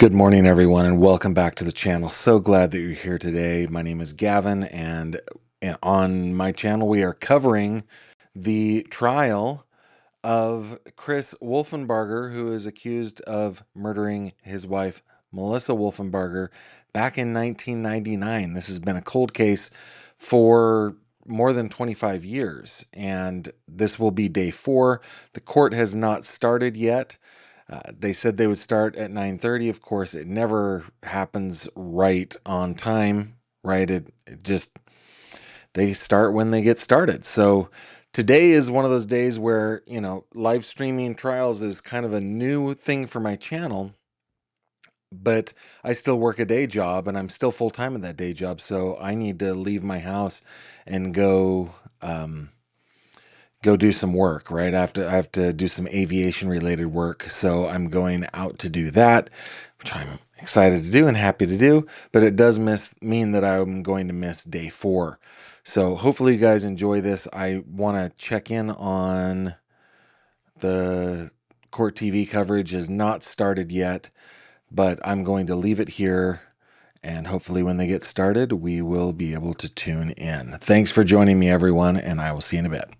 Good morning, everyone, and welcome back to the channel. So glad that you're here today. My name is Gavin, and on my channel, we are covering the trial of Chris Wolfenbarger, who is accused of murdering his wife, Melissa Wolfenbarger, back in 1999. This has been a cold case for more than 25 years, and this will be day 4. The court has not started yet. They said they would start at 9:30. Of course, it never happens right on time, right? It just, they start when they get started. So today is one of those days where, live streaming trials is kind of a new thing for my channel, but I still work a day job and I'm still full time in that day job. So I need to leave my house and go do some work, right? I have to do some aviation related work. So I'm going out to do that, which I'm excited to do and happy to do, but it does mean that I'm going to miss day 4. So hopefully you guys enjoy this. I want to check in on the court TV coverage has not started yet, but I'm going to leave it here. And hopefully when they get started, we will be able to tune in. Thanks for joining me, everyone, and I will see you in a bit.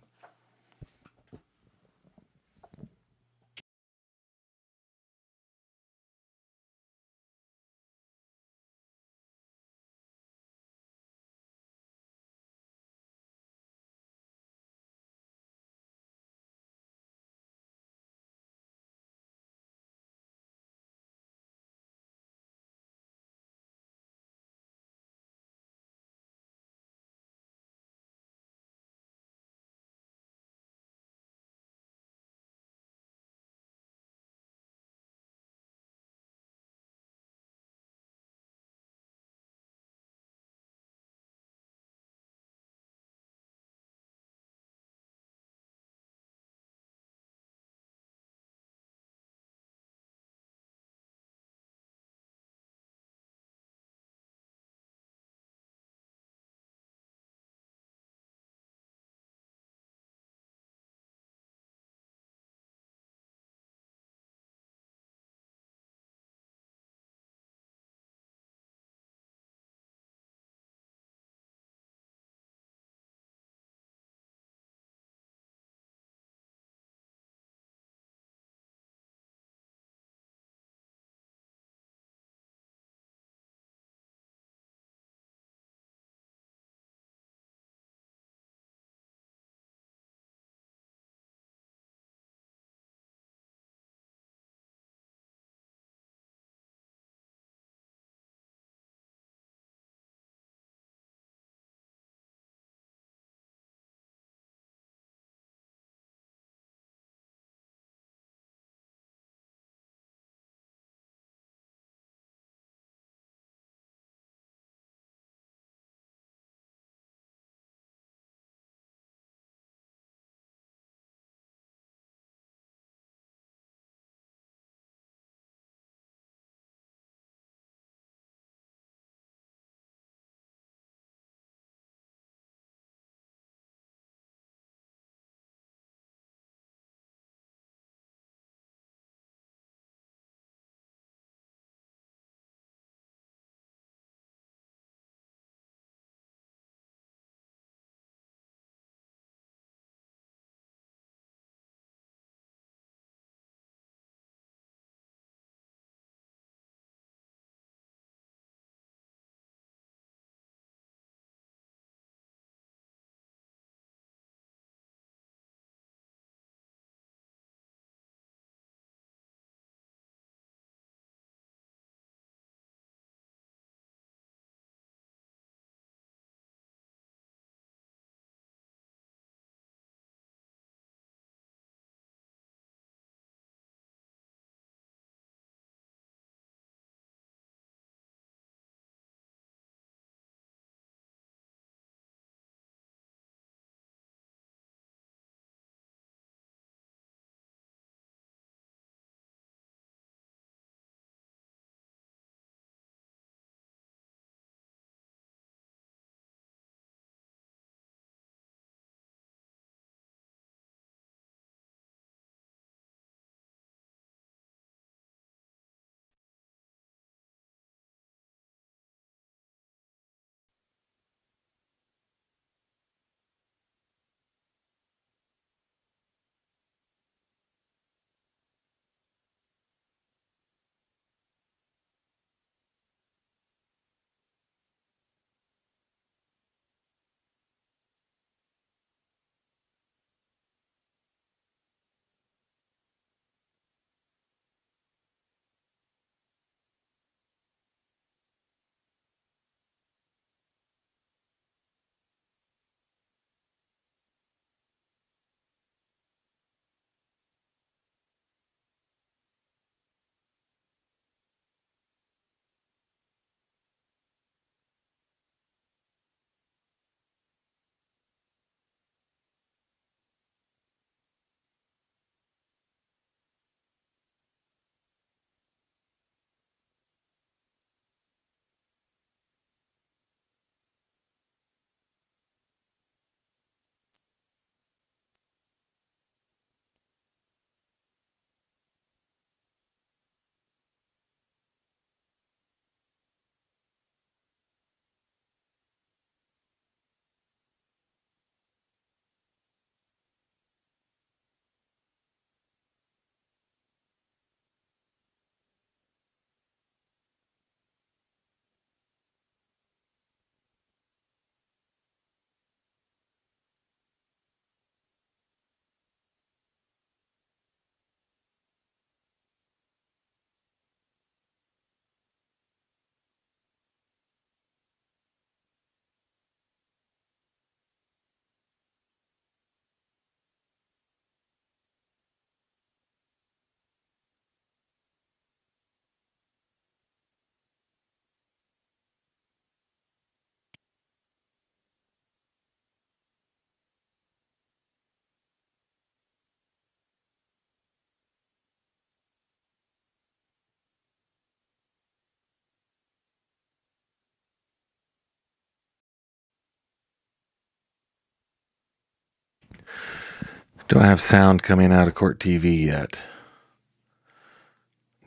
Do I have sound coming out of Court TV yet?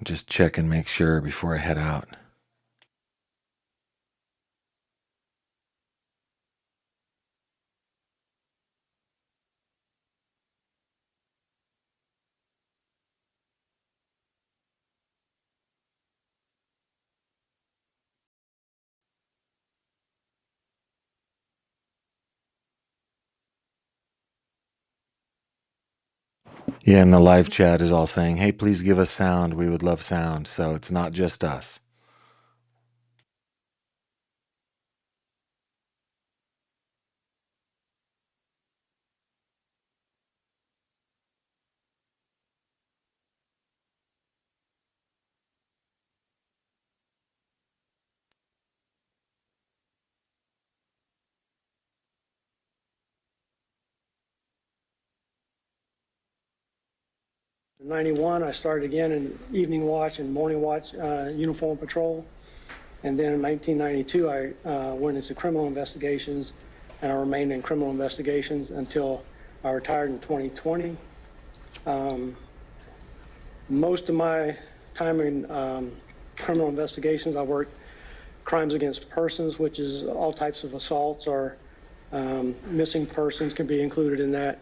Just check and make sure before I head out. Yeah, and the live chat is all saying, hey, please give us sound. We would love sound. So it's not just us. In '91, I started again in evening watch and morning watch uniform patrol. And then in 1992, I went into criminal investigations, and I remained in criminal investigations until I retired in 2020. Most of my time in criminal investigations, I worked crimes against persons, which is all types of assaults or missing persons can be included in that.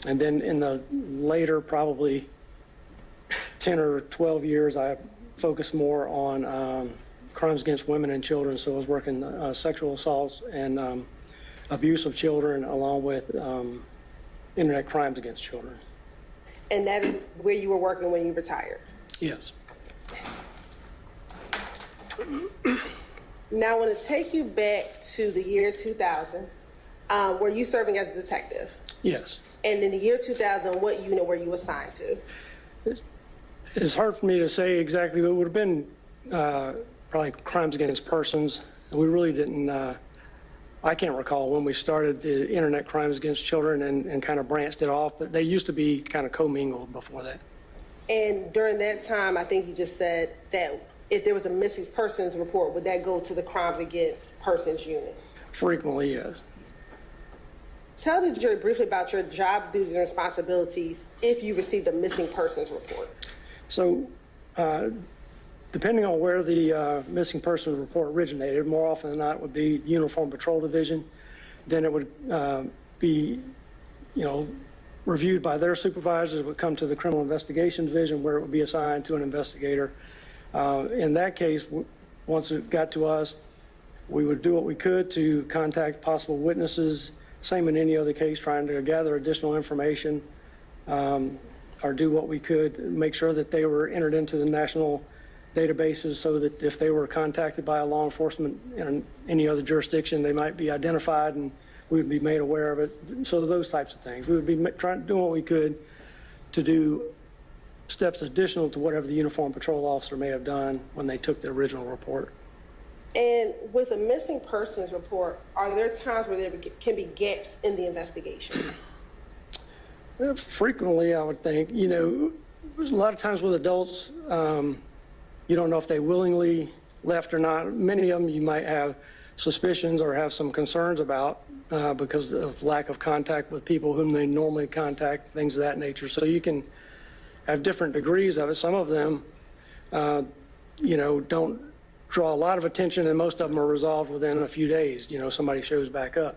And then in the later, probably 10 or 12 years, I focused more on crimes against women and children. So I was working sexual assaults and abuse of children, along with internet crimes against children. And that is where you were working when you retired? Yes. Now I want to take you back to the year 2000. Were you serving as a detective? Yes. And in the year 2000, what unit were you assigned to? It's hard for me to say exactly, but it would have been probably crimes against persons. We really didn't, I can't recall when we started the internet crimes against children and kind of branched it off, but they used to be kind of commingled before that. And during that time, I think you just said that if there was a missing persons report, would that go to the crimes against persons unit? Frequently, yes. Tell the jury briefly about your job duties and responsibilities if you received a missing persons report. So, depending on where the missing person report originated, more often than not it would be Uniform Patrol Division. Then it would be, reviewed by their supervisors. It would come to the Criminal Investigation Division, where it would be assigned to an investigator. In that case, once it got to us, we would do what we could to contact possible witnesses. Same in any other case, trying to gather additional information, or do what we could, make sure that they were entered into the national databases so that if they were contacted by a law enforcement in any other jurisdiction, they might be identified and we would be made aware of it. So those types of things. We would be trying to do what we could to do steps additional to whatever the uniform patrol officer may have done when they took the original report. And with a missing persons report, are there times where there can be gaps in the investigation? Frequently, I would think. There's a lot of times with adults, you don't know if they willingly left or not. Many of them you might have suspicions or have some concerns about because of lack of contact with people whom they normally contact, things of that nature. So you can have different degrees of it. Some of them, don't draw a lot of attention, and most of them are resolved within a few days. Somebody shows back up.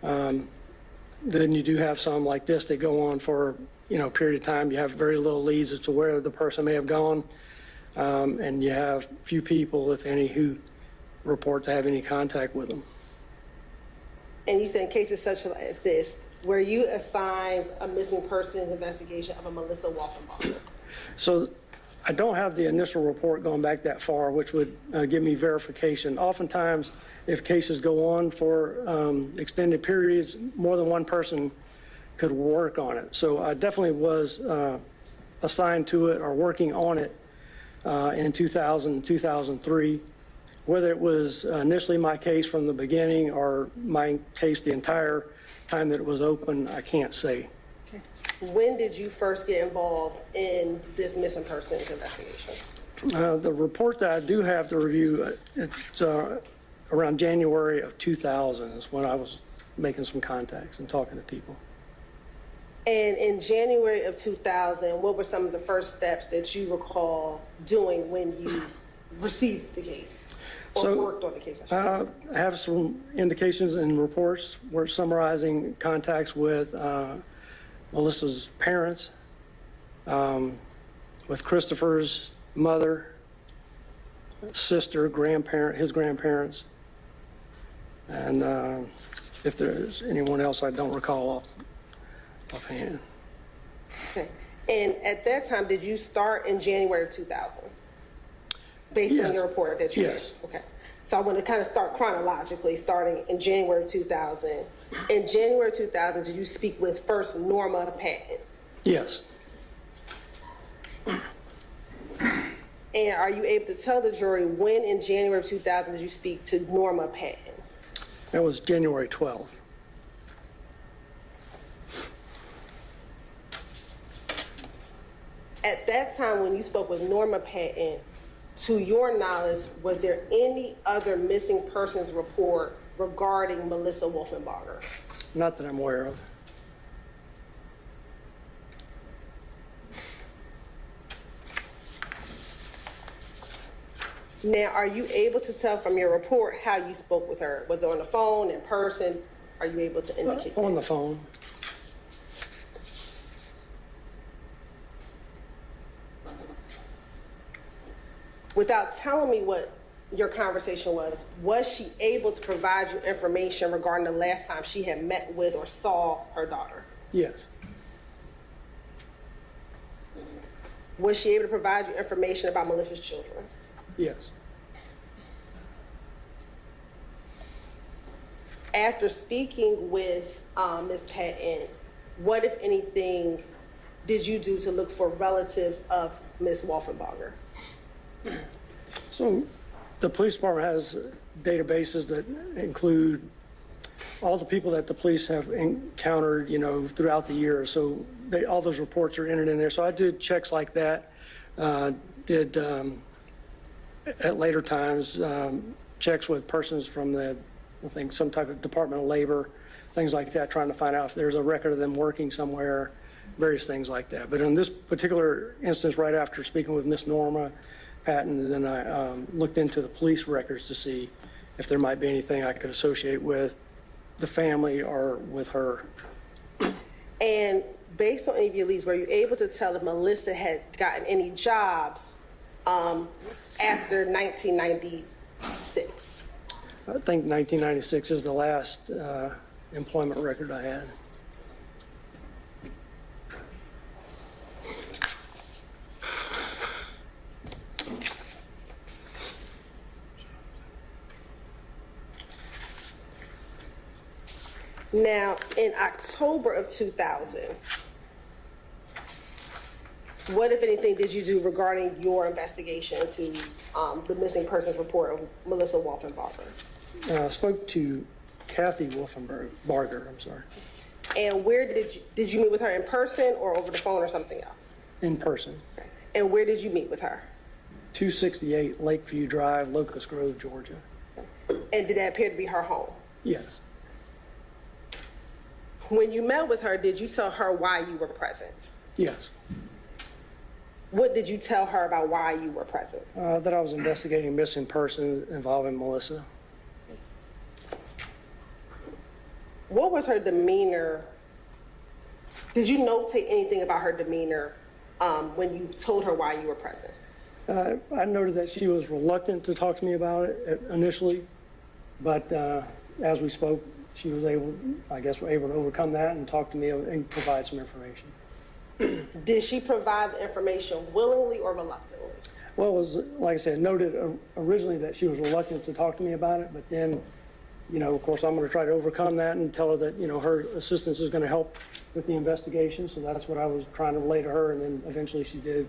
Then you do have some like this that go on for a period of time. You have very little leads as to where the person may have gone, and you have few people, if any, who report to have any contact with them. And you said in cases such as this, where you assigned a missing persons investigation of a Melissa Walkenbacher? So I don't have the initial report going back that far, which would give me verification. Oftentimes, if cases go on for extended periods, more than one person could work on it. So I definitely was assigned to it or working on it in 2000, 2003. Whether it was initially my case from the beginning or my case the entire time that it was open, I can't say. When did you first get involved in this missing persons investigation? The report that I do have to review, it's around January of 2000 is when I was making some contacts and talking to people. And in January of 2000, what were some of the first steps that you recall doing when you received the case or worked on the case? I should say? I have some indications and reports. We're summarizing contacts with Melissa's parents, with Christopher's mother, sister, his grandparents, and if there's anyone else I don't recall offhand. Okay. And at that time, did you start in January of 2000? Based on Yes. your report that you Yes. did? Okay. So I want to kind of start chronologically, starting in January 2000. In January 2000, did you speak with first Norma Patton? Yes. And are you able to tell the jury when in January of 2000 did you speak to Norma Patton? That was January 12th. At that time, when you spoke with Norma Patton, to your knowledge, was there any other missing persons report regarding Melissa Wolfenbarger? Not that I'm aware of. Now, are you able to tell from your report how you spoke with her? Was it on the phone, in person? Are you able to indicate On that? the phone. Without telling me what your conversation was she able to provide you information regarding the last time she had met with or saw her daughter? Yes. Was she able to provide you information about Melissa's children? Yes. After speaking with Ms. Patton, what, if anything, did you do to look for relatives of Ms. Wolfenbarger? So the police department has databases that include all the people that the police have encountered, throughout the year. So all those reports are entered in there. So I did checks like that. At later times, checks with persons from I think some type of Department of Labor, things like that, trying to find out if there's a record of them working somewhere, various things like that. But in this particular instance, right after speaking with Miss Norma Patton, then I looked into the police records to see if there might be anything I could associate with the family or with her. And based on any of your leads, were you able to tell if Melissa had gotten any jobs after 1996? I think 1996 is the last employment record I had. Now, in October of 2000, what, if anything, did you do regarding your investigation into the missing persons report of Melissa Wolfenbarger? I spoke to Kathy Wolfenbarger, I'm sorry, And where did you meet with her, in person or over the phone or something else? in person. And where did you meet with her? 268 Lakeview Drive, Locust Grove, Georgia. And did that appear to be her home? Yes. When you met with her, did you tell her why you were present? Yes. What did you tell her about why you were present? That I was investigating missing persons involving Melissa. What was her demeanor? Did you notate anything about her demeanor when you told her why you were present? I noted that she was reluctant to talk to me about it initially, but as we spoke, she was able to overcome that and talk to me and provide some information. Did she provide the information willingly or reluctantly? Well, it was, like I said, noted originally that she was reluctant to talk to me about it, but then, of course, I'm going to try to overcome that and tell her that, her assistance is going to help with the investigation. So that's what I was trying to relay to her, and then eventually she did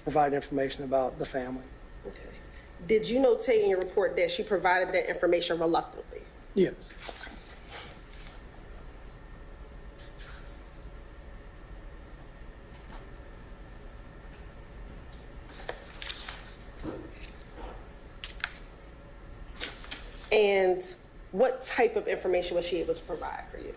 provide information about the family. Okay. Did you notate in your report that she provided that information reluctantly? Yes. And what type of information was she able to provide for you?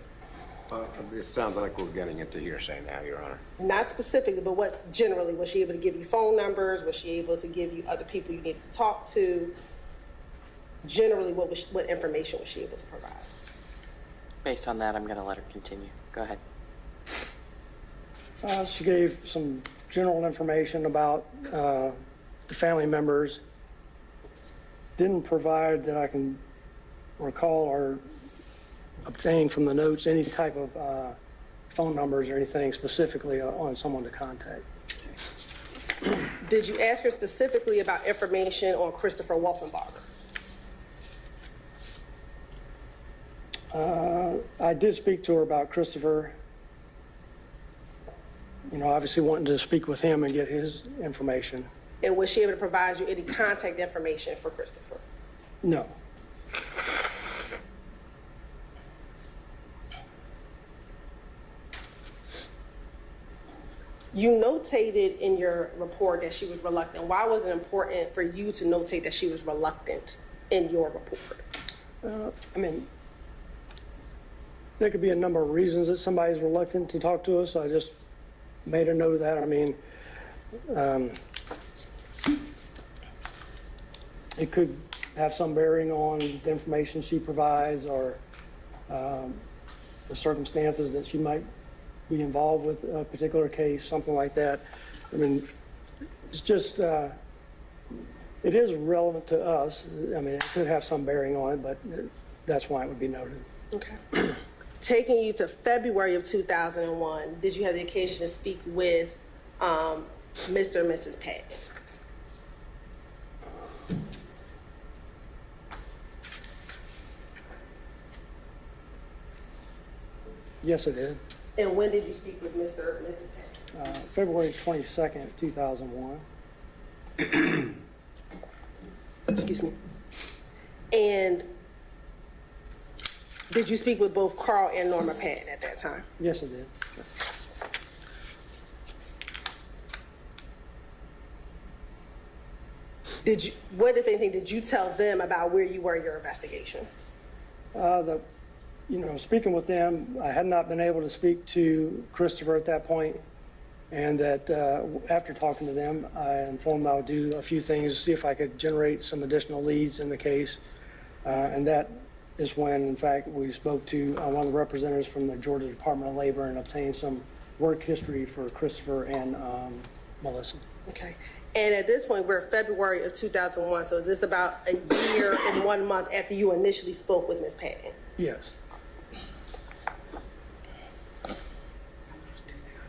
This sounds like we're getting into hearsay now, Your Honor. Not specifically, but what generally, was she able to give you phone numbers? Was she able to give you other people you needed to talk to? Generally, what information was she able to provide? Based on that, I'm going to let her continue. Go ahead. She gave some general information about the family members. Didn't provide, that I can recall or obtain from the notes, any type of phone numbers or anything specifically on someone to contact. Did you ask her specifically about information on Christopher Wolfenbarger? I did speak to her about Christopher. You know, obviously wanting to speak with him and get his information. And was she able to provide you any contact information for Christopher? No. You notated in your report that she was reluctant. Why was it important for you to notate that she was reluctant in your report? I mean, there could be a number of reasons that somebody's reluctant to talk to us. So I just made a note of that. I mean, it could have some bearing on the information she provides or the circumstances that she might be involved with a particular case, something like that. I mean, it's just, it is relevant to us. I mean, it could have some bearing on it, but that's why it would be noted. Okay. Taking you to February of 2001, did you have the occasion to speak with Mr. and Mrs. Patton? Yes, it did. And when did you speak with Mr. and Mrs. Patton? February 22nd, 2001. Excuse me. And did you speak with both Carl and Norma Patton at that time? Yes, it did. What, if anything, did you tell them about where you were in your investigation? Speaking with them, I had not been able to speak to Christopher at that point, and that after talking to them, I informed them I would do a few things, see if I could generate some additional leads in the case, and that is when, in fact, we spoke to one of the representatives from the Georgia Department of Labor and obtained some work history for Christopher and Melissa. Okay. And at this point, we're February of 2001, so is this about a year and 1 month after you initially spoke with Ms. Patton? Yes.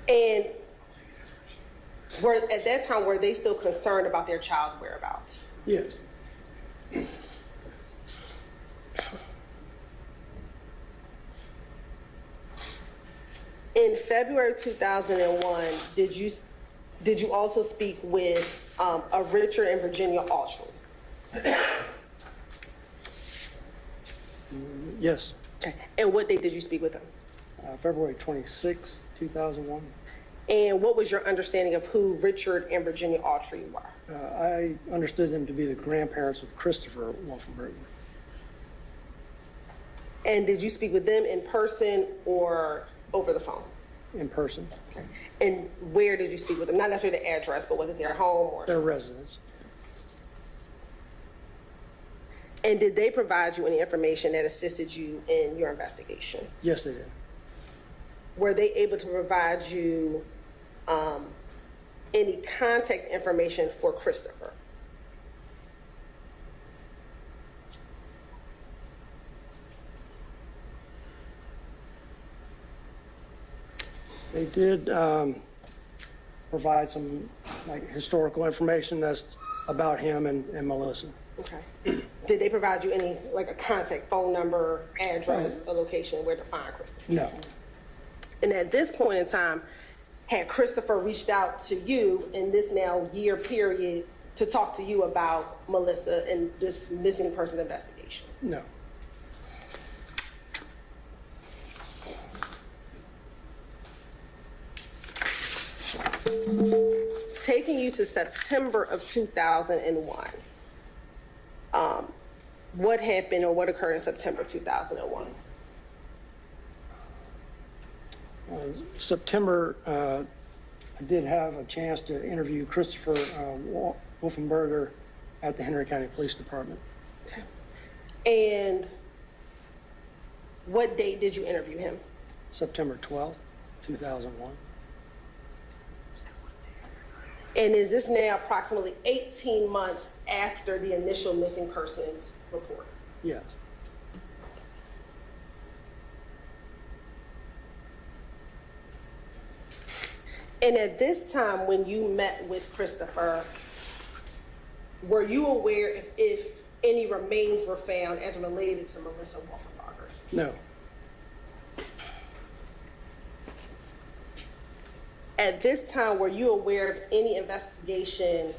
And at that time, were they still concerned about their child's whereabouts? Yes. In February 2001, did you also speak with a Richard and Virginia Autry? Yes. Okay. And what date did you speak with them? February 26, 2001. And what was your understanding of who Richard and Virginia Autry were? I understood them to be the grandparents of Christopher Wolfenbarger. And did you speak with them in person or over the phone? In person. Okay. And where did you speak with them? Not necessarily the address, but was it their home or? Their residence. And did they provide you any information that assisted you in your investigation? Yes, they did. Were they able to provide you any contact information for Christopher? They did provide some historical information that's about him and Melissa. Okay. Did they provide you any, a contact phone number, address, a location where to find Christopher? No. And at this point in time, had Christopher reached out to you in this now year period to talk to you about Melissa and this missing person investigation? No. Taking you to September of 2001, what happened or what occurred in September 2001? September, I did have a chance to interview Christopher Wolfenberger at the Henry County Police Department. And what date did you interview him? September 12th, 2001. And is this now approximately 18 months after the initial missing persons report? Yes. And at this time, when you met with Christopher, were you aware if any remains were found as related to Melissa Wolfenbarger? No. At this time, were you aware of any investigation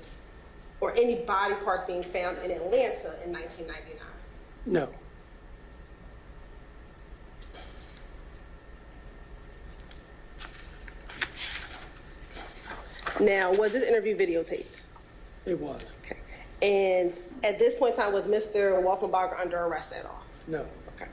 or any body parts being found in Atlanta in 1999? No. Now, was this interview videotaped? It was. Okay. And at this point in time, was Mr. Wolfenbarger under arrest at all? No. Okay.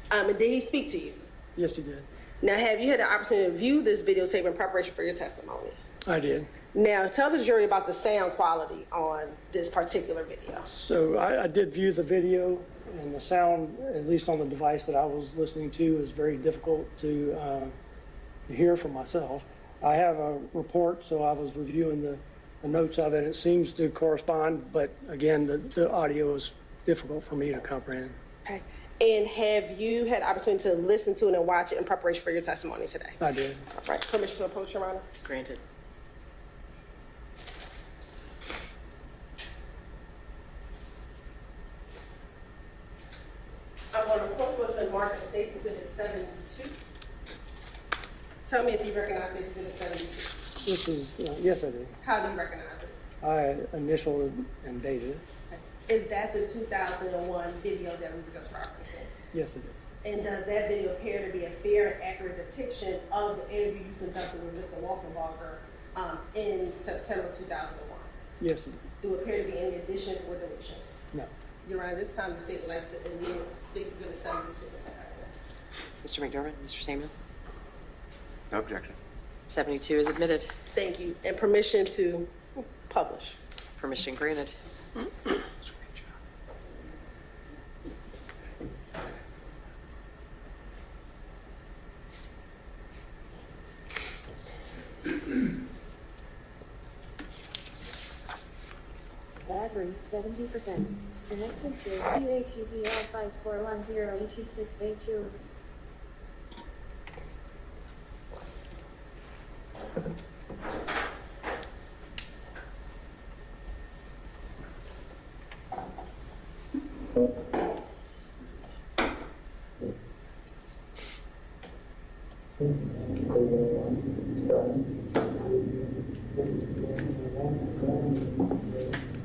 And did he speak to you? Yes, he did. Now, have you had the opportunity to view this videotape in preparation for your testimony? I did. Now, tell the jury about the sound quality on this particular video. So I did view the video, and the sound, at least on the device that I was listening to, is very difficult to hear for myself. I have a report, so I was reviewing the notes of it. It seems to correspond, but again, the audio is difficult for me to comprehend. Okay. And have you had opportunity to listen to it and watch it in preparation for your testimony today? I did. All right. Permission to approach, Your Honor? Granted. I'm going to quote what's been marked as State's Exhibit 72. Tell me if you recognize State's Exhibit 72. This is, yes, I did. How do you recognize it? I initialed and dated it. Is that the 2001 video that we were just referencing? Yes, it is. And does that video appear to be a fair and accurate depiction of the interview you conducted with Mr. Wolfenbarger in September 2001? Yes, it is. Do it appear to be any additions or deletions? No. Your Honor, this time the state would like to admit State's Exhibit 72. Mr. McDermott, Mr. Samuel? No objection. 72 is admitted. Thank you. And permission to publish. Permission granted. Battery 70%. Connected to QATDL 54108682.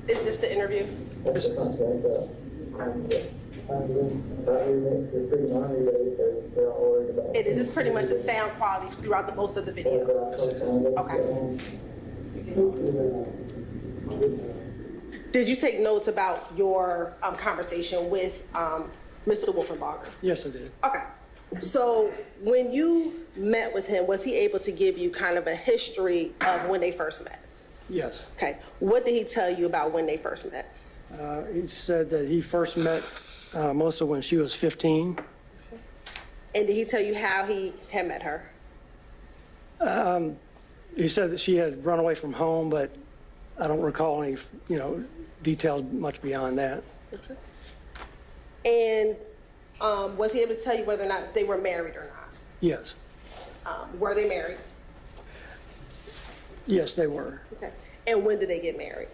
Is this the interview? Yes, it is. And is this pretty much the sound quality throughout most of the video? Okay. Did you take notes about your conversation with Mr. Wolfenbarger? Yes, I did. Okay. So when you met with him, was he able to give you kind of a history of when they first met? Yes. Okay. What did he tell you about when they first met? He said that he first met Melissa when she was 15. And did he tell you how he had met her? He said that she had run away from home, but I don't recall any, details much beyond that. And was he able to tell you whether or not they were married or not? Yes. Were they married? Yes, they were. Okay. And when did they get married?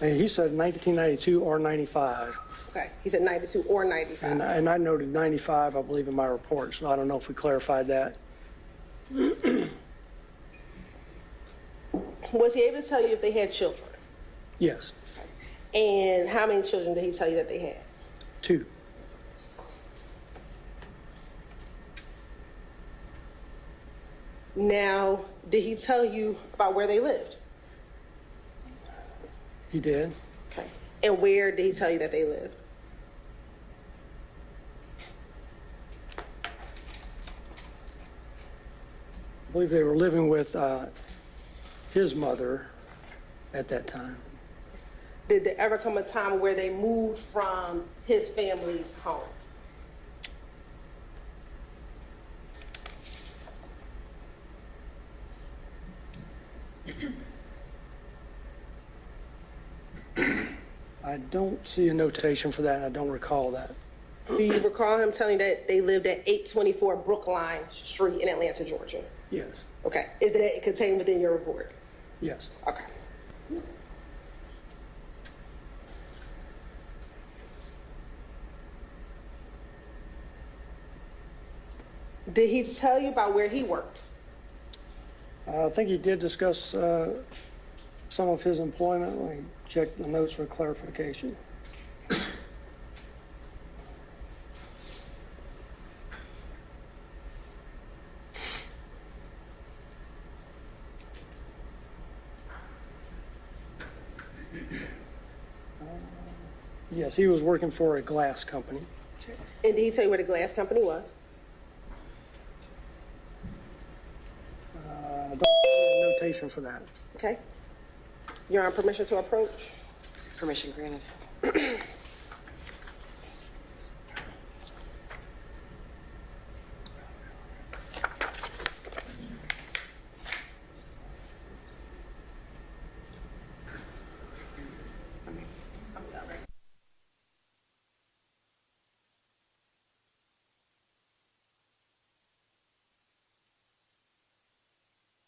And he said 1992 or 95. Okay. He said 92 or 95. And I noted 95, I believe, in my report, so I don't know if we clarified that. Was he able to tell you if they had children? Yes. And how many children did he tell you that they had? 2. Now, did he tell you about where they lived? He did. Okay. And where did he tell you that they lived? believe they were living with his mother at that time. Did there ever come a time where they moved from his family's home? I don't see a notation for that, and I don't recall that. Do you recall him telling you that they lived at 824 Brookline Street in Atlanta, Georgia? Yes, Okay. Is that contained within your report? yes. Okay. Did he tell you about where he worked? I think he did discuss some of his employment. Let me check the notes for clarification. Yes, he was working for a glass company. And did he tell you where the glass company was? I don't see a notation for that. Okay. You're on permission to approach? Permission granted.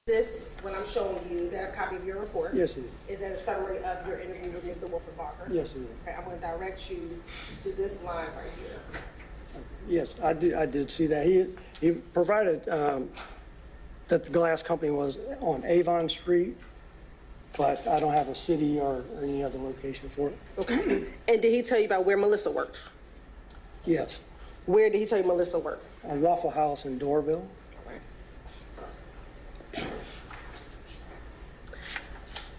This, what I'm showing you, is that a copy of your report? Yes, it is. Is that a summary of your interview with Mr. Wilford Barker? Yes, it is. Okay, I'm going to direct you to this line right here. Yes, I did see that. He provided that the glass company was on Avon Street, but I don't have a city or any other location for it. Okay. And did he tell you about where Melissa worked? Yes, Where did he tell you Melissa worked? a Waffle House in Doraville.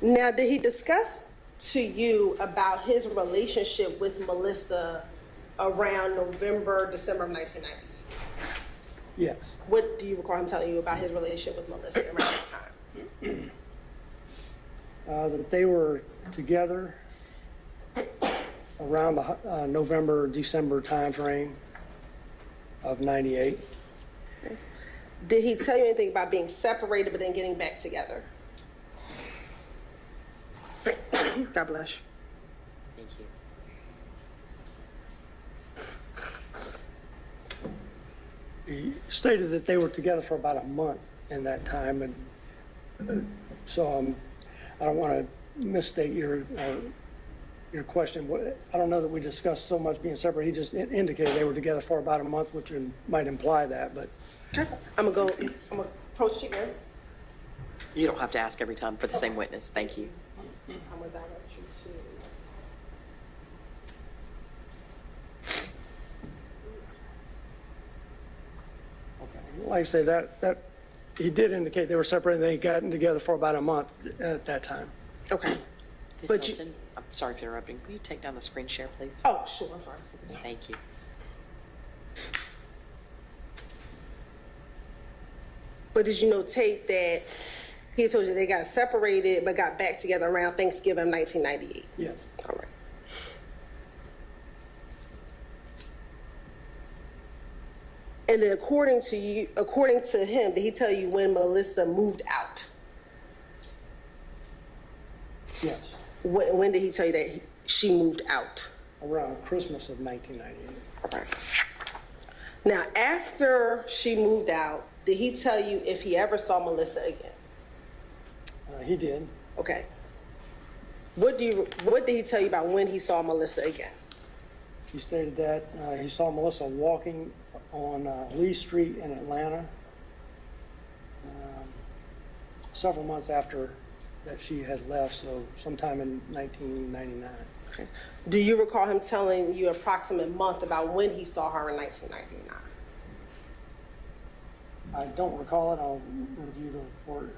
Now, did he discuss to you about his relationship with Melissa around November, December of 1990? Yes. What do you recall him telling you about his relationship with Melissa around that time? That they were together around the November, December timeframe of '98. Did he tell you anything about being separated but then getting back together? God bless. Thank you. He stated that they were together for about a month in that time, and so I don't want to misstate your question. I don't know that we discussed so much being separate. He just indicated they were together for about a month, which might imply that, but I'm gonna approach you again. You don't have to ask every time for the same witness. Thank you. I'm gonna direct you like I say, that he did indicate they were separated, and they gotten together for about a month at that time. to. Okay. Ms. But you- Hilton, I'm sorry for interrupting. Will you take down the screen share, please? Oh, sure. I'm sorry. Thank you. But did you notate that he told you they got separated but got back together around Thanksgiving of 1998? Yes. All right. And then according to him, did he tell you when Melissa moved out? Yes. When did he tell you that she moved out? Around Christmas of 1998. All right. Now, after she moved out, did he tell you if he ever saw Melissa again? He did. Okay. What did he tell you about when he saw Melissa again? He stated that he saw Melissa walking on Lee Street in Atlanta several months after that she had left, so sometime in 1999. Okay. Do you recall him telling you approximate month about when he saw her in 1999? I don't recall it. I'll review the report.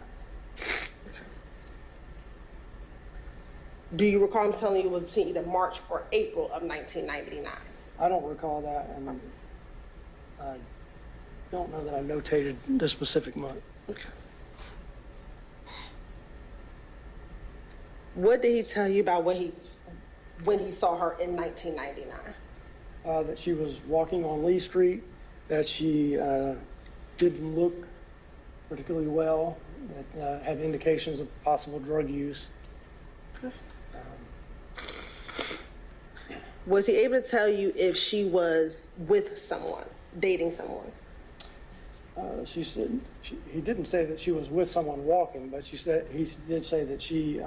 Do you recall him telling you it was between either March or April of 1999? I don't recall that, and I don't know that I notated the specific month. Okay. What did he tell you about when he saw her in 1999? That she was walking on Lee Street, that she didn't look particularly well, that had indications of possible drug use. Was he able to tell you if she was with someone, dating someone? She said he didn't say that she was with someone walking, but he did say that she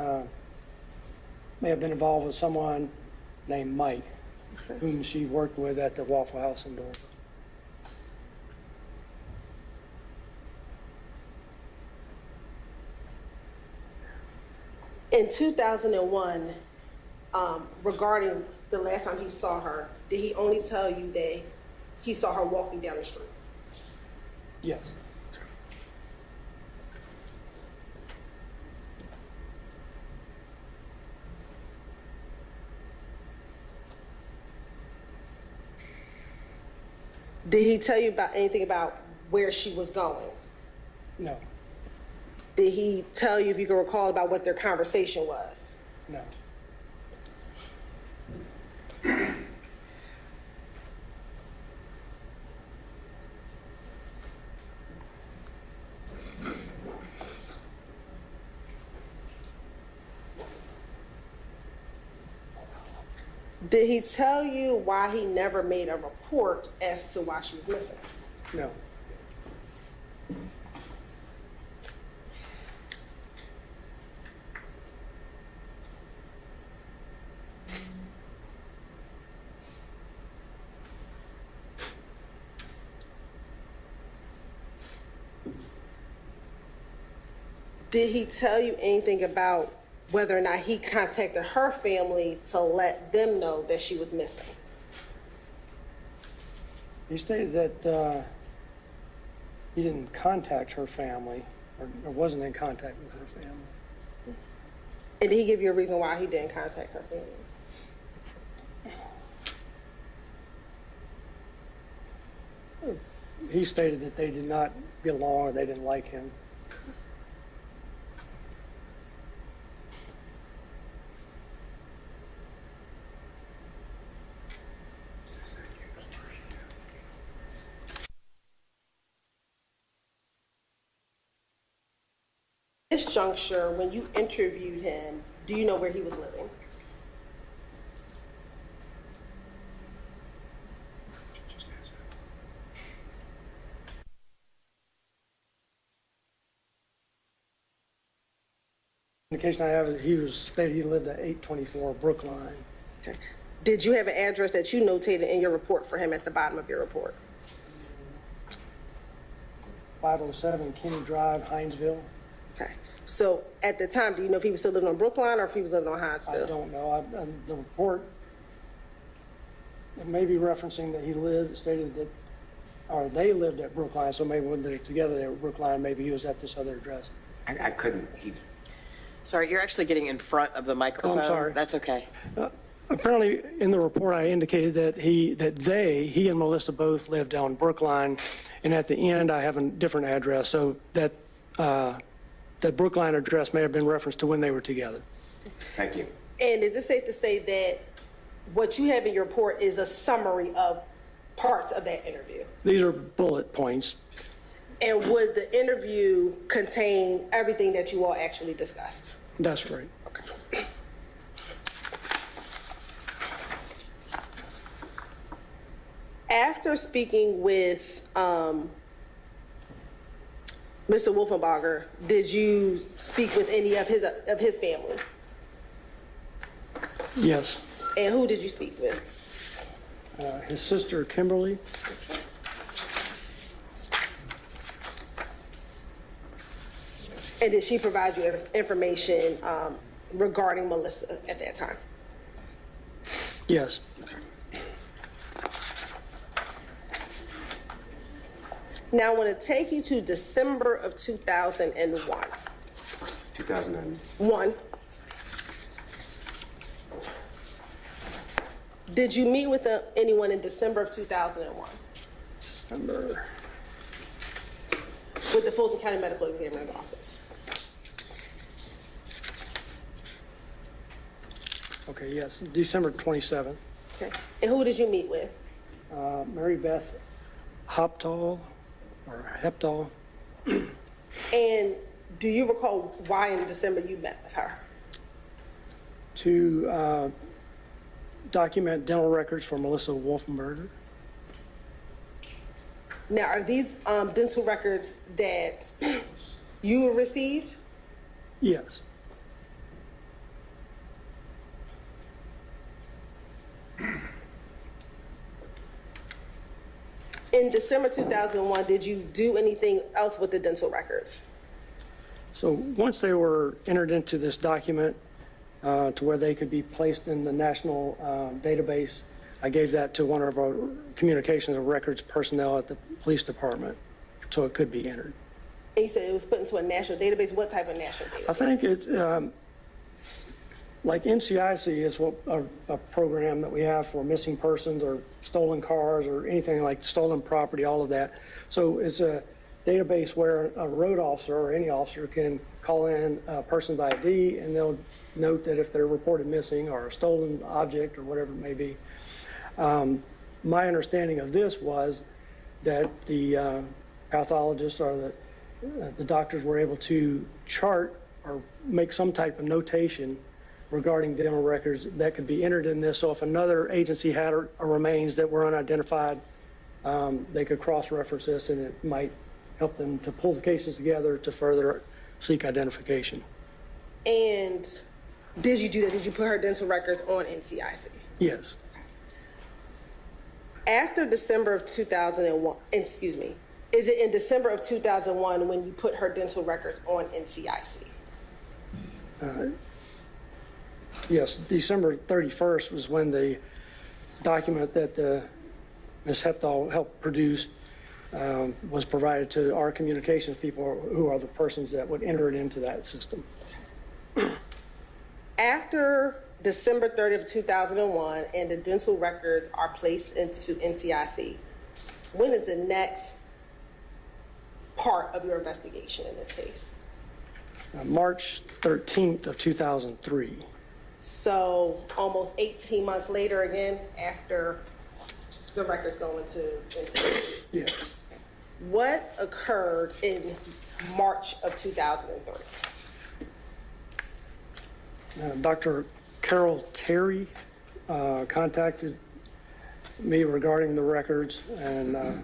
may have been involved with someone named Mike, whom she worked with at the Waffle House in Dover. In 2001, regarding the last time he saw her, did he only tell you that he saw her walking down the street? Yes. Did he tell you about anything about where she was going? No. Did he tell you, if you can recall, about what their conversation was? No. Did he tell you why he never made a report as to why she was missing? No. Did he tell you anything about whether or not he contacted her family to let them know that she was missing? He stated that he didn't contact her family, or wasn't in contact with her family. And did he give you a reason why he didn't contact her family? He stated that they did not get along or they didn't like him. This juncture, when you interviewed him, do you know where he was living? Indication I have is he stated he lived at 824 Brookline. Okay. Did you have an address that you notated in your report for him at the bottom of your report? 507 Kenny Drive, Hinesville. Okay. So at the time, do you know if he was still living on Brookline or if he was living on I Hinesville? don't know. The report, it may be referencing that he stated that, or they lived at Brookline, so maybe when they're together they were Brookline, maybe he was at this other address. I couldn't, Sorry, you're actually getting in front of the microphone. sorry. That's okay. Apparently, in the report, I indicated that he and Melissa both lived on Brookline, and at the end, I have a different address, so that Brookline address may have been referenced to when they were together. thank you. And is it safe to say that what you have in your report is a summary of parts of that interview? These are bullet points. And would the interview contain everything that you all actually discussed? That's right. Okay. After speaking with Mr. Wolfenbarger, did you speak with any of his family? Yes. And who did you speak with? His sister, Kimberly. And did she provide you information regarding Melissa at that time? Yes. Now I want to take you to December of 2001. 2001. Did you meet with anyone in December of 2001? December. with the Fulton County Medical Examiner's Office. Okay, yes, December 27th. Okay. And who did you meet with? Mary Beth Hoptall, or Heptall, And do you recall why in December you met with her? to document dental records for Melissa Wolfenberger. Now, are these dental records that you received? Yes, In December 2001, did you do anything else with the dental records? so once they were entered into this document to where they could be placed in the national database, I gave that to one of our communications and records personnel at the police department so it could be entered. And you said it was put into a national database. What type of national I database? think it's like NCIC is what a program that we have for missing persons or stolen cars or anything like stolen property, all of that. So it's a database where a road officer or any officer can call in a person's ID and they'll note that if they're reported missing or a stolen object or whatever it may be. My understanding of this was that the pathologists or the doctors were able to chart or make some type of notation regarding dental records that could be entered in this. So if another agency had a remains that were unidentified, they could cross-reference this and it might help them to pull the cases together to further seek identification. And did you do that? Did you put her dental records on NCIC? Yes. After December of 2001, excuse me, is it in December of 2001 when you put her dental records on NCIC? Yes, December 31st was when the document that Ms. Heptall helped produce was provided to our communications people who are the persons that would enter it into that system. After December 30th, 2001, and the dental records are placed into NCIC, when is the next part of your investigation in this case? March 13th of 2003. So almost 18 months later again, after the records go into NCIC. Yes. What occurred in March of 2003? Dr. Carol Terry contacted me regarding the records, and I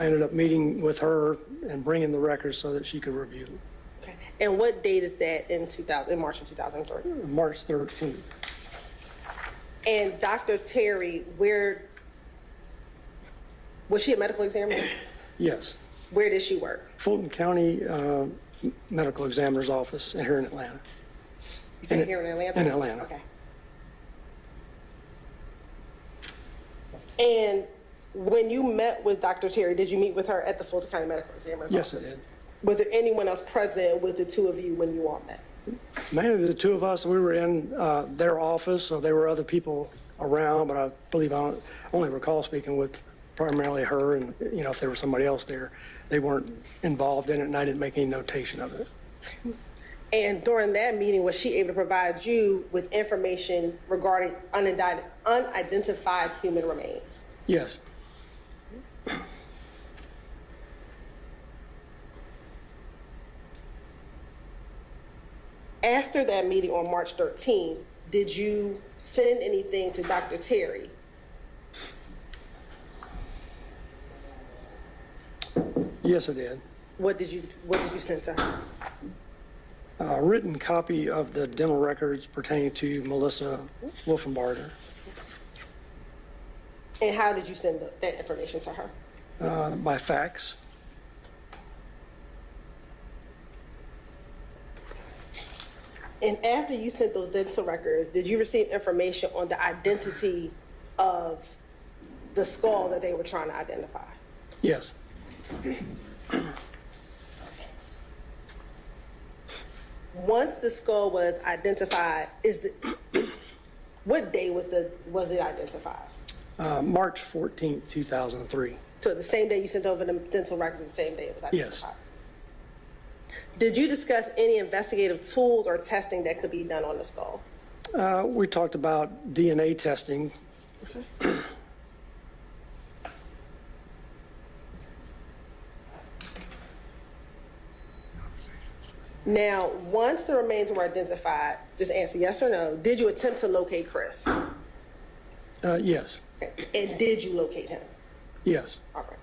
ended up meeting with her and bringing the records so that she could review them. Okay. And what date is that in March of 2003? March 13th. And Dr. Terry, where was she a medical examiner? Yes. Where did she work? Fulton County Medical Examiner's Office here in Atlanta. You said here in Atlanta? In Atlanta. Okay. And when you met with Dr. Terry, did you meet with her at the Fulton County Medical Examiner's Yes, I Office? did. Was there anyone else present with the two of you when you all met? Mainly the two of us, we were in their office, so there were other people around, but I believe I only recall speaking with primarily her, and if there was somebody else there, they weren't involved in it, and I didn't make any notation of it. And during that meeting, was she able to provide you with information regarding unidentified human remains? Yes. After that meeting on March 13th, did you send anything to Dr. Terry? Yes, I did. What did you send to her? A written copy of the dental records pertaining to Melissa Wolfenbarger And how did you send that information to her? by fax. And after you sent those dental records, did you receive information on the identity of the skull that they were trying to identify? Yes. Once the skull was identified, what day was it identified? March 14th, 2003. So the same day you sent over the dental records, the same day it was Yes. identified? Did you discuss any investigative tools or testing that could be done on the skull? We talked about DNA testing. Now, once the remains were identified, just answer yes or no, did you attempt to locate Chris? Yes, Okay. And did you locate him? yes. All right.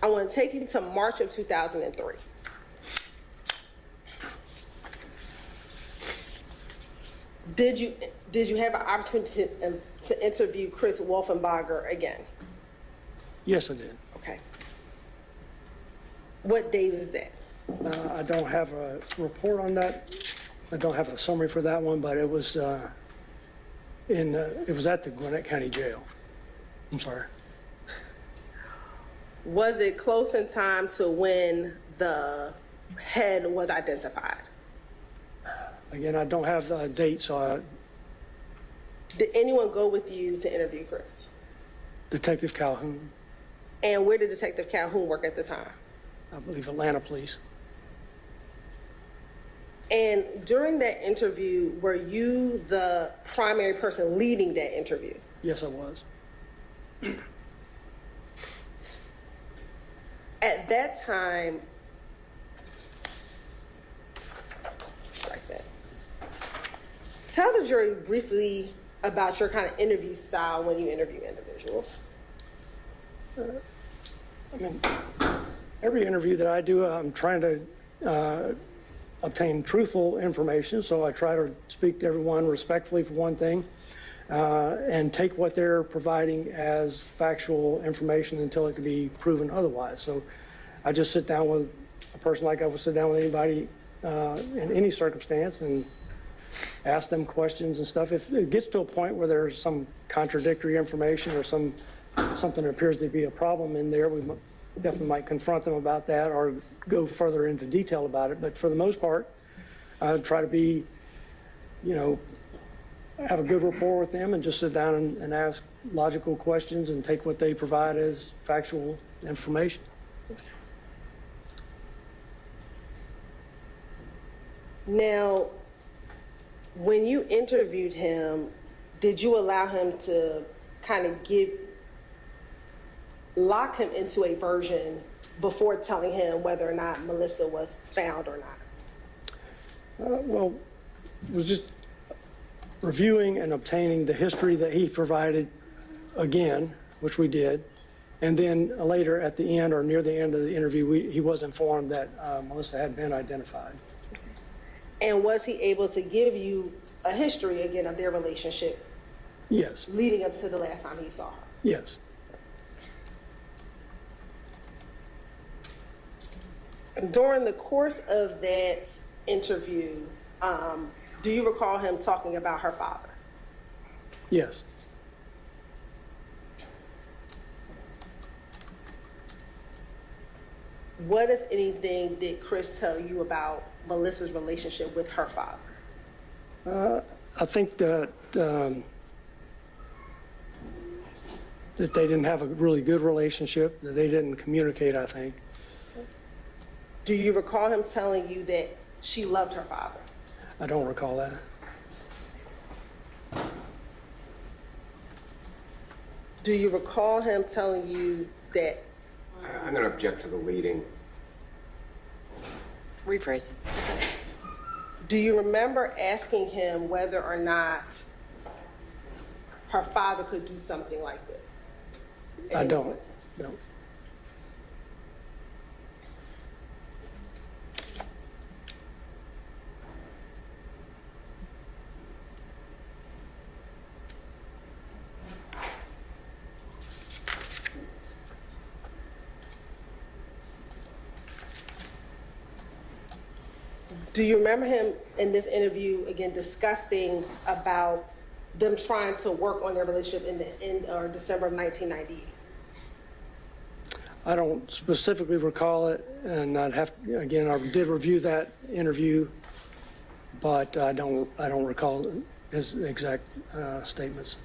I want to take you to March of 2003. Did you have an opportunity to interview Chris Wolfenbarger again? Yes, I did. Okay. What date is that? I don't have a report on that. I don't have a summary for that one, but it was it was at the Gwinnett County Jail. I'm sorry. Was it close in time to when the head was identified? Again, I don't have a date, so Did anyone go with you to interview Chris? Detective Calhoun, And where did Detective Calhoun work at the time? I believe Atlanta Police. And during that interview, were you the primary person leading that interview? Yes, I was. At that time, strike that. Tell the jury briefly about your kind of interview style when you interview individuals. I mean, every interview that I do, I'm trying to obtain truthful information, so I try to speak to everyone respectfully for one thing, and take what they're providing as factual information until it can be proven otherwise. So I just sit down with a person like I would sit down with anybody in any circumstance and ask them questions and stuff. If it gets to a point where there's some contradictory information or something that appears to be a problem in there, we definitely might confront them about that or go further into detail about it. But for the most part, I try to be, have a good rapport with them and just sit down and ask logical questions and take what they provide as factual information. Now, when you interviewed him, did you allow him to kind of lock him into a version before telling him whether or not Melissa was found or not? Well, it was just reviewing and obtaining the history that he provided again, which we did. And then later at the end or near the end of the interview, he was informed that Melissa had been identified. And was he able to give you a history again of their relationship Yes, leading up to the last time he saw her? yes. During the course of that interview, do you recall him talking about her father? Yes. What, if anything, did Chris tell you about Melissa's relationship with her father? I think that that they didn't have a really good relationship, that they didn't communicate, I think. Do you recall him telling you that she loved her father? I don't recall that. Do you recall him telling you that? I'm going to object to the leading. Rephrase. Do you remember asking him whether or not her father could do something like this? I don't. No. Do you remember him in this interview, again, discussing about them trying to work on their relationship in December of 1998? I don't specifically recall it, and I'd have, again, I did review that interview, but I don't recall his exact statements.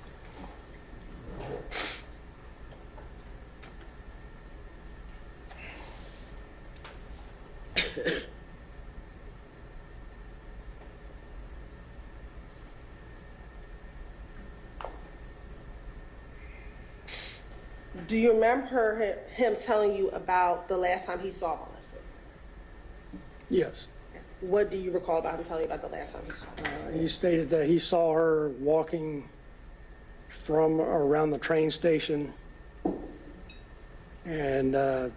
Do you remember him telling you about the last time he saw Melissa? Yes. What do you recall about him telling you about the last time he saw Melissa? He stated that he saw her walking from around the train station and that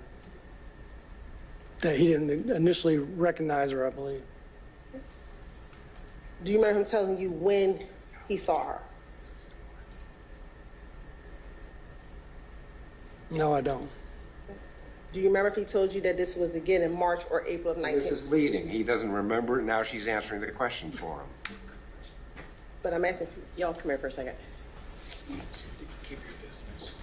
he didn't initially recognize her, I believe. Do you remember him telling you when he saw her? No, I don't. Do you remember if he told you that this was again in March or April of 19? This is leading. He doesn't remember it. Now she's answering the question for him. But I'm asking, Y'all come here for a second. Keep your distance.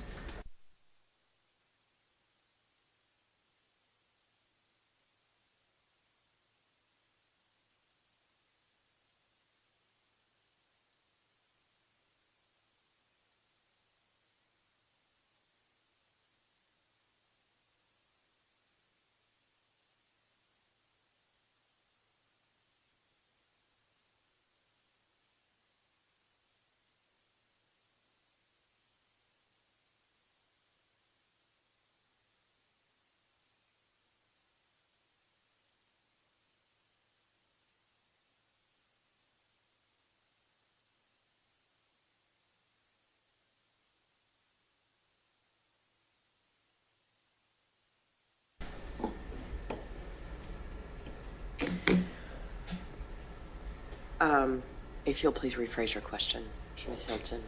If you'll please rephrase your question, Ms. Hilton.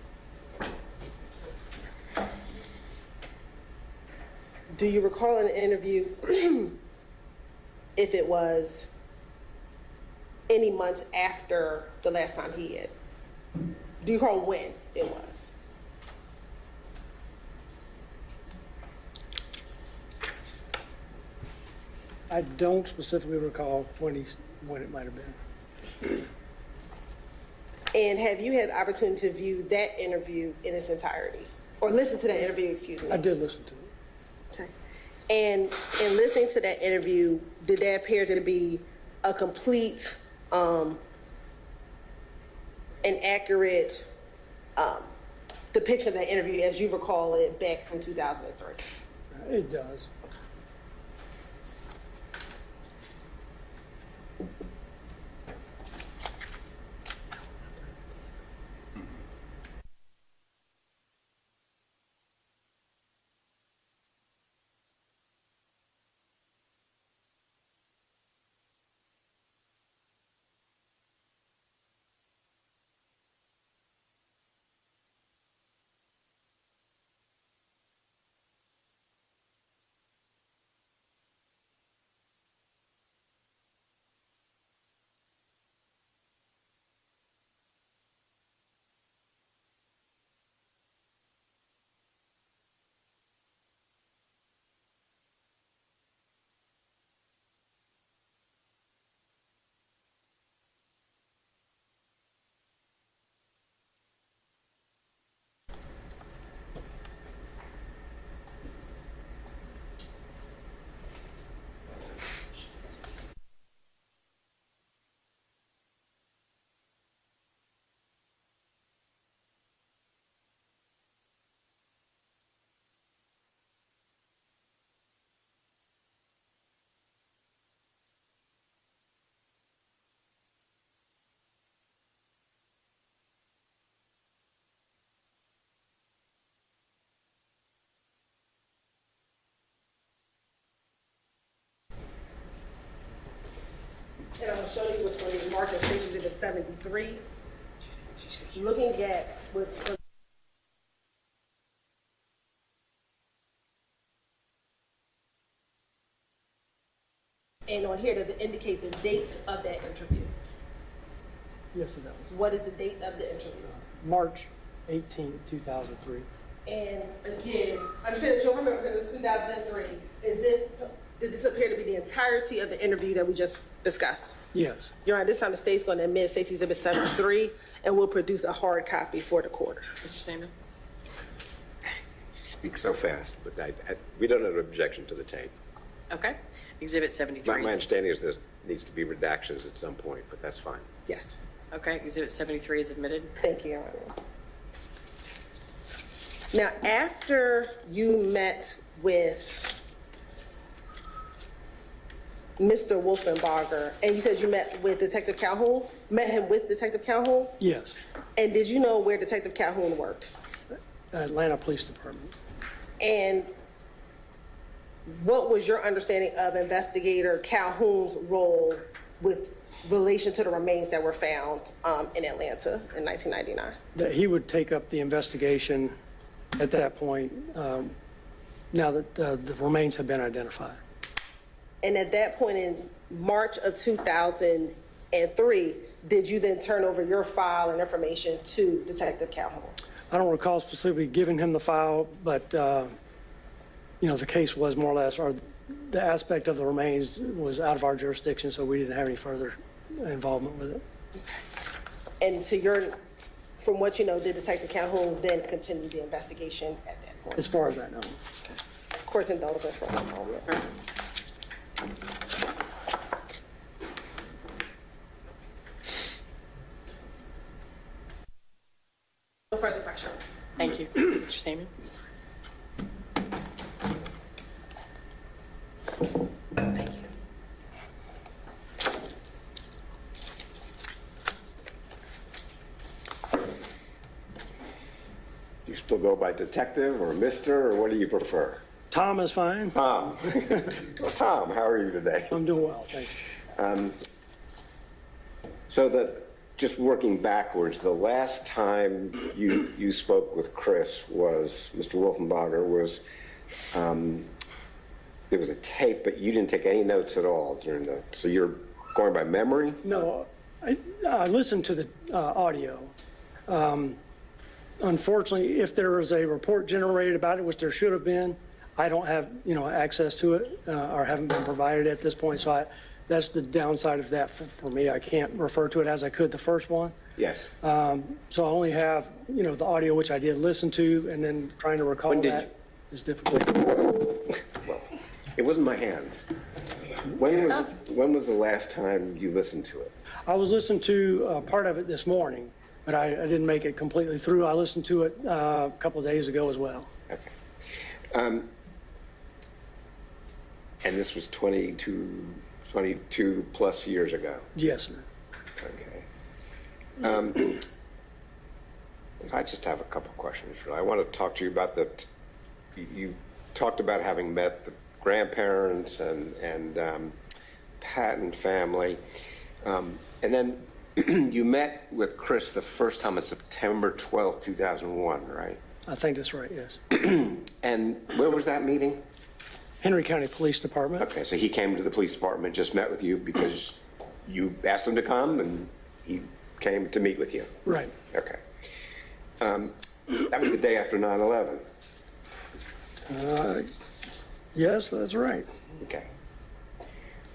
do you recall in the interview if it was any months after the last time he had? Do you recall when it was? I don't specifically recall when it might have been. And have you had the opportunity to view that interview in its entirety? Or listen to that interview, excuse me? I did listen to it. Okay. And in listening to that interview, did that appear to be a complete, an accurate depiction of that interview as you recall it back from 2003? It does. And I'm going to show you what's going to be marked as Stacey's Exhibit 73. Looking at what's going and on here, does it indicate the date of that interview? Yes, it does. What is the date of the interview? March 18, 2003. And again, understand that you'll remember because it's 2003. Did this appear to be the entirety of the interview that we just discussed? Yes. Your Honor, this time the state's going to admit Stacey's Exhibit 73 and will produce a hard copy for the court. Mr. Sandman? She speaks so fast, but we don't have an objection to the tape. Okay. Exhibit My 73. understanding is there needs to be redactions at some point, but that's fine. Yes. Okay, Exhibit 73 is admitted. Thank you, Your Honor. Now, after you met with Mr. Wolfenbarger, and you said you met with Detective Calhoun, met him with Detective Calhoun, Yes, and did you know where Detective Calhoun worked? Atlanta Police Department. And what was your understanding of Investigator Calhoun's role with relation to the remains that were found in Atlanta in 1999? That he would take up the investigation at that point, now that the remains have been identified. And at that point in March of 2003, did you then turn over your file and information to Detective Calhoun? I don't recall specifically giving him the file, but, the case was more or less, or the aspect of the remains was out of our jurisdiction, so we didn't have any further involvement with it. And from what you know, did Detective Calhoun then continue the investigation at that point? As far as I know. Of course, indulgence for one moment. No further question. Thank you. Mr. Stamen? Thank you. You still go by detective or mister, or what do you prefer? Tom is fine. Tom. Well, Tom, how are you today? I'm doing well, thank you. So just working backwards, the last time you spoke with Chris was, Mr. Wolfenbarger, was, there was a tape, but you didn't take any notes at all during so you're going by memory? No, I listened to the audio. Unfortunately, if there was a report generated about it, which there should have been, I don't have, access to it or haven't been provided at this point. So that's the downside of that for me. I can't refer to it as I could the first one. Yes. So I only have, the audio, which I did listen to, and then trying to recall When did that is difficult. Well, it wasn't my hand. When was the last time you listened to it? I was listening to part of it this morning, but I didn't make it completely through. I listened to it a couple of days ago as well. Okay. And this was 22 plus years ago. Yes, sir. Okay. I just have a couple questions. Really. I want to talk to you about you talked about having met the grandparents and Patton family. And then you met with Chris the first time on September 12th, 2001, right? I think that's right, yes. And where was that meeting? Henry County Police Department. Okay, so he came to the police department, just met with you because you asked him to come and he came to meet with you. Right. Okay. That was the day after 9/11. Yes, that's right. Okay.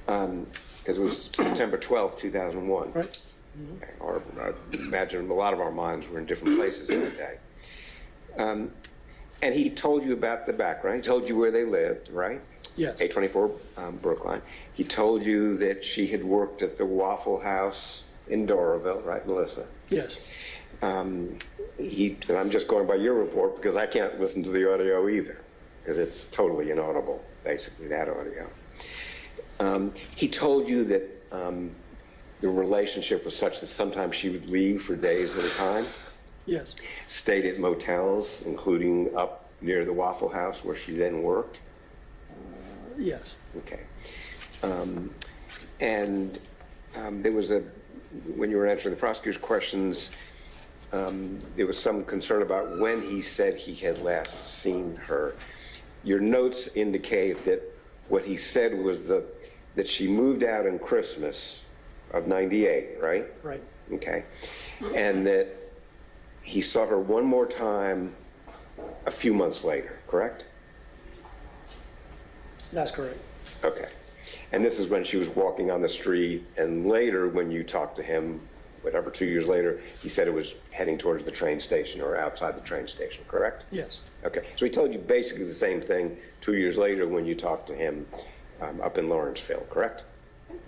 Because it was September 12th, 2001. Right. Okay. Or I imagine a lot of our minds were in different places that day. And he told you about the background. He told you where they lived, right? Yes. 824 Brookline. He told you that she had worked at the Waffle House in Doraville, right, Melissa? Yes. And I'm just going by your report because I can't listen to the audio either because it's totally inaudible, basically, that audio. He told you that the relationship was such that sometimes she would leave for days at a time, Yes. stayed at motels, including up near the Waffle House where she then worked. Yes. Okay. There was when you were answering the prosecutor's questions, there was some concern about when he said he had last seen her. Your notes indicate that what he said was that she moved out in Christmas of '98, right? Right. Okay. And that he saw her one more time a few months later, correct? That's correct. Okay. And this is when she was walking on the street, and later when you talked to him, whatever, 2 years later, he said it was heading towards the train station or outside the train station, correct? Yes. Okay. So he told you basically the same thing 2 years later when you talked to him up in Lawrenceville, correct?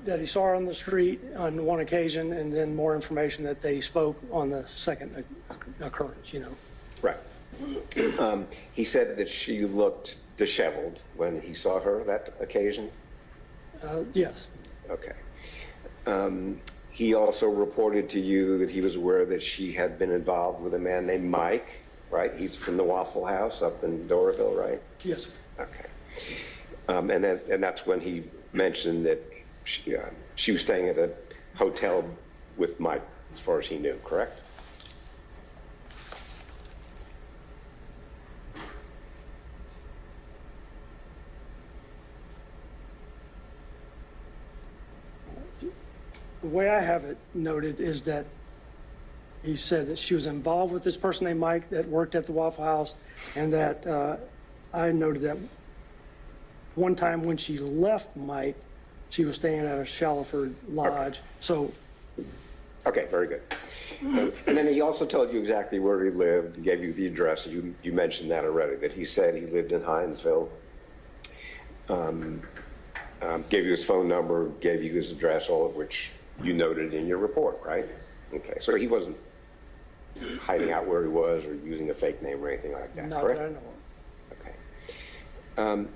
That he saw her on the street on one occasion, and then more information that they spoke on the second occurrence, you know. Right. He said that she looked disheveled when he saw her that occasion? Yes, Okay. He also reported to you that he was aware that she had been involved with a man named Mike, right? He's from the Waffle House up in Doraville, right? yes, Okay. And that's when he mentioned that she was staying at a hotel with Mike, as far as he knew, correct? the way I have it noted is that he said that she was involved with this person named Mike that worked at the Waffle House, and that I noted that one time when she left Mike, she was staying at a Shallowford Lodge. So, Okay, very good. And then he also told you exactly where he lived, gave you the address. You mentioned that already, that he said he lived in Hinesville. Gave you his phone number, gave you his address, all of which you noted in your report, right? Okay, so he wasn't hiding out where he was or using a fake name or anything like that, not correct? that I know of. Okay.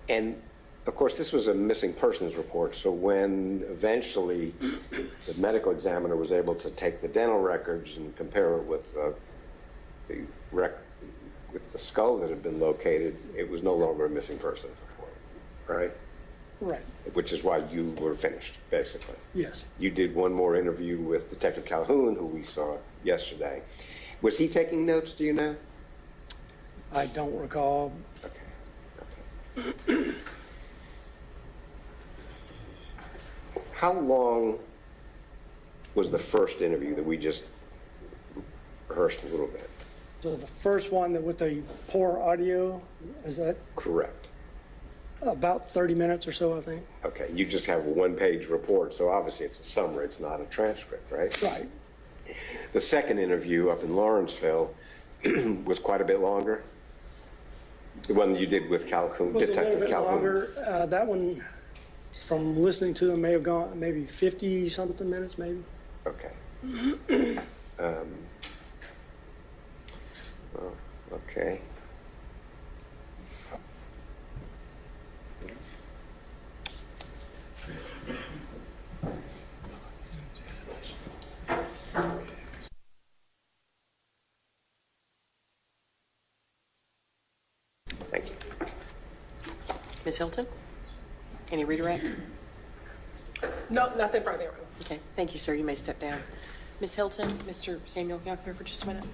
And of course, this was a missing persons report, so when eventually the medical examiner was able to take the dental records and compare it with with the skull that had been located, it was no longer a missing persons report, right? Right, Which is why you were finished, basically. yes. You did one more interview with Detective Calhoun, who we saw yesterday. Was he taking notes, do you know? I don't recall. Okay. How long was the first interview that we just rehearsed a little bit? So the first one that with the poor audio, is that Correct. about 30 minutes or so, I think? Okay, you just have a one-page report, so obviously it's a summary, it's not a transcript, right? Right. The second interview up in Lawrenceville was quite a bit longer. The one you did with Calhoun, Was a little Detective bit Calhoun. longer. That one, from listening to them, may have gone maybe 50-something minutes, maybe. Okay. Well, okay. Thank you. Ms. Hilton? Any redirect? No, nothing further. Okay, thank you, sir. You may step down. Ms. Hilton, Mr. Samuel, can y'all come here for just a minute?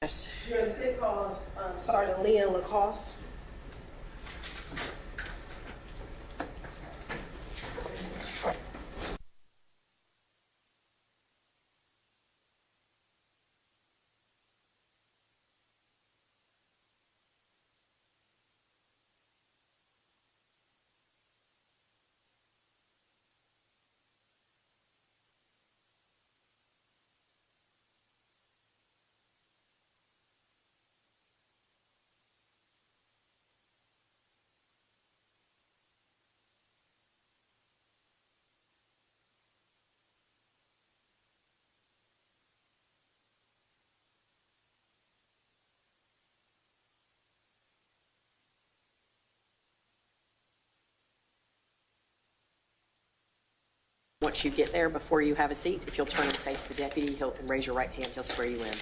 Yes. Your mistake calls Sergeant Leon Lacoste. Once you get there, before you have a seat, if you'll turn and face the deputy, and raise your right hand, he'll swear you in.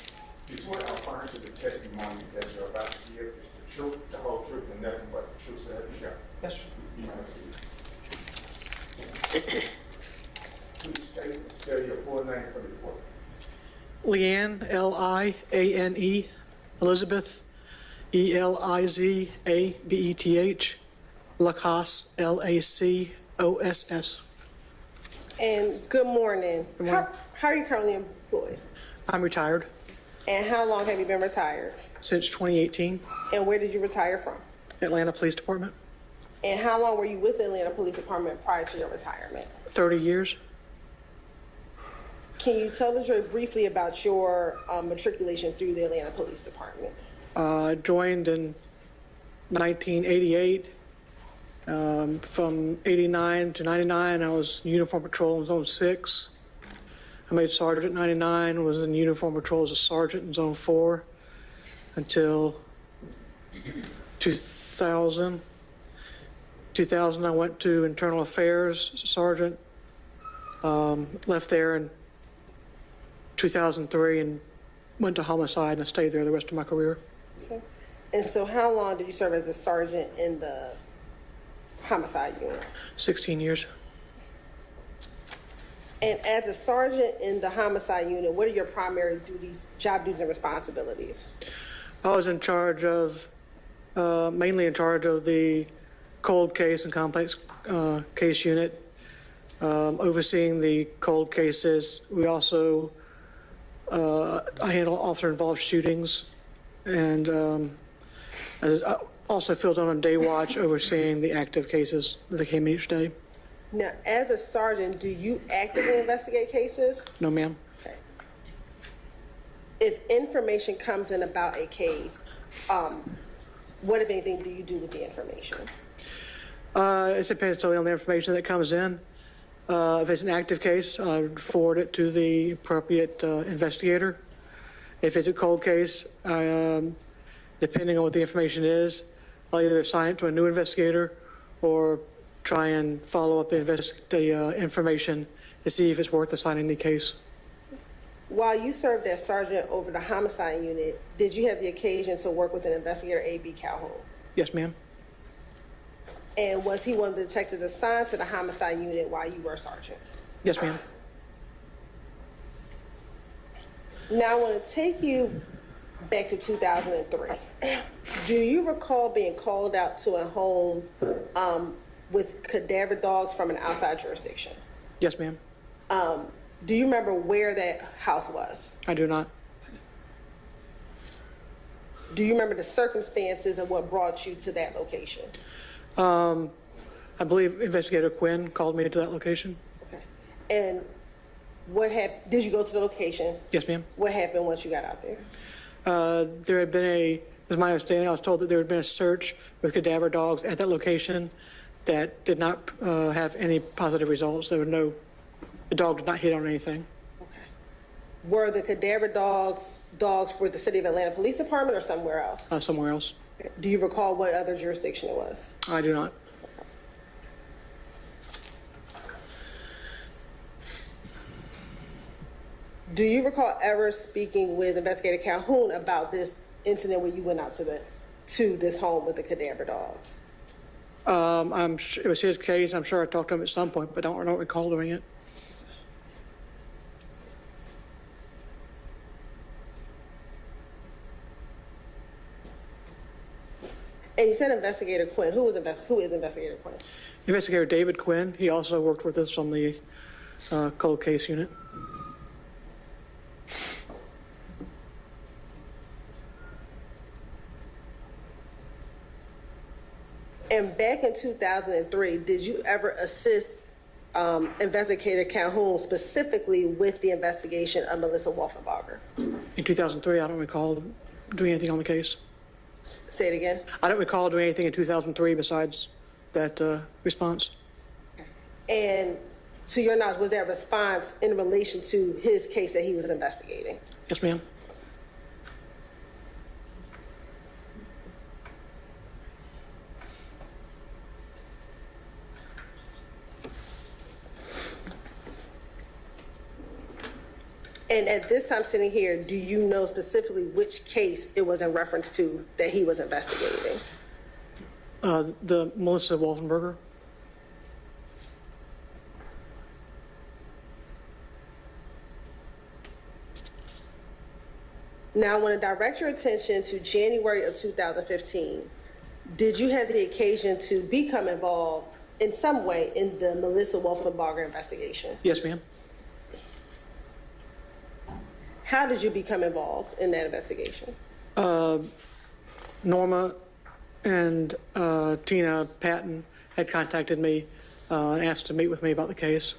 You swear affirm to the testimony that you're about to give is the truth, the whole truth, and nothing but the truth, so help you God. Yes, sir. You may have a seat. Please state and spell your full name for the report, please. Leanne, L-I-A-N-E, Elizabeth, E-L-I-Z-A-B-E-T-H, Lacoste, L-A-C-O-S-S. And good morning. Good morning. How are you currently employed? I'm retired And how long have you been retired? since 2018, And where did you retire from? Atlanta Police Department, And how long were you with the Atlanta Police Department prior to your retirement? 30 years. Can you tell the jury briefly about your matriculation through the Atlanta Police Department? I joined in 1988. From 89 to 99, I was in uniform patrol in Zone 6. I made sergeant at 99, was in uniform patrol as a sergeant in Zone 4 until 2000. 2000, I went to Internal Affairs as a sergeant. Left there in 2003 and went to homicide, and I stayed there the rest of my career. Okay. And so how long did you serve as a sergeant in the homicide unit? 16 years. And as a sergeant in the homicide unit, what are your primary duties, job duties and responsibilities? I was in charge of, mainly in charge of the cold case and complex case unit, overseeing the cold cases. We also, I handle officer-involved shootings, and I also filled in on day watch, overseeing the active cases that came each day. Now, as a sergeant, do you actively investigate cases? No, ma'am. Okay. If information comes in about a case, what, if anything, do you do with the information? It depends totally on the information that comes in. If it's an active case, I would forward it to the appropriate investigator. If it's a cold case, depending on what the information is, I'll either assign it to a new investigator or try and follow up the information to see if it's worth assigning the case. While you served as sergeant over the homicide unit, did you have the occasion to work with an investigator, A.B. Calhoun? Yes, ma'am. And was he one of the detectives assigned to the homicide unit while you were sergeant? Yes, ma'am. Now, I want to take you back to 2003. Do you recall being called out to a home with cadaver dogs from an outside jurisdiction? Yes, ma'am. Do you remember where that house was? I do not. Do you remember the circumstances of what brought you to that location? I believe Investigator Quinn called me to that location. Okay. And what happened? Did you go to the location? Yes, ma'am. What happened once you got out there? There had been as my understanding, I was told that there had been a search with cadaver dogs at that location that did not have any positive results. The dog did not hit on anything. Okay. Were the cadaver dogs for the City of Atlanta Police Department or somewhere else? Somewhere else. Do you recall what other jurisdiction it was? I do not. Do you recall ever speaking with Investigator Calhoun about this incident when you went out to this home with the cadaver dogs? It was his case. I'm sure I talked to him at some point, but I don't recall doing it. And you said Investigator Quinn. Who is Investigator Quinn? Investigator David Quinn. He also worked with us on the cold case unit. And back in 2003, did you ever assist Investigator Calhoun specifically with the investigation of Melissa Wolfenbarger? In 2003, I don't recall doing anything on the case. Say it again. I don't recall doing anything in 2003 besides that response. And to your knowledge, was there a response in relation to his case that he was investigating? Yes, ma'am. And at this time sitting here, do you know specifically which case it was in reference to that he was investigating? The Melissa Wolfenbarger. Now, I want to direct your attention to January of 2015. Did you have the occasion to become involved in some way in the Melissa Wolfenbarger investigation. Yes, ma'am. How did you become involved in that investigation? Norma and Tina Patton had contacted me and asked to meet with me about the case.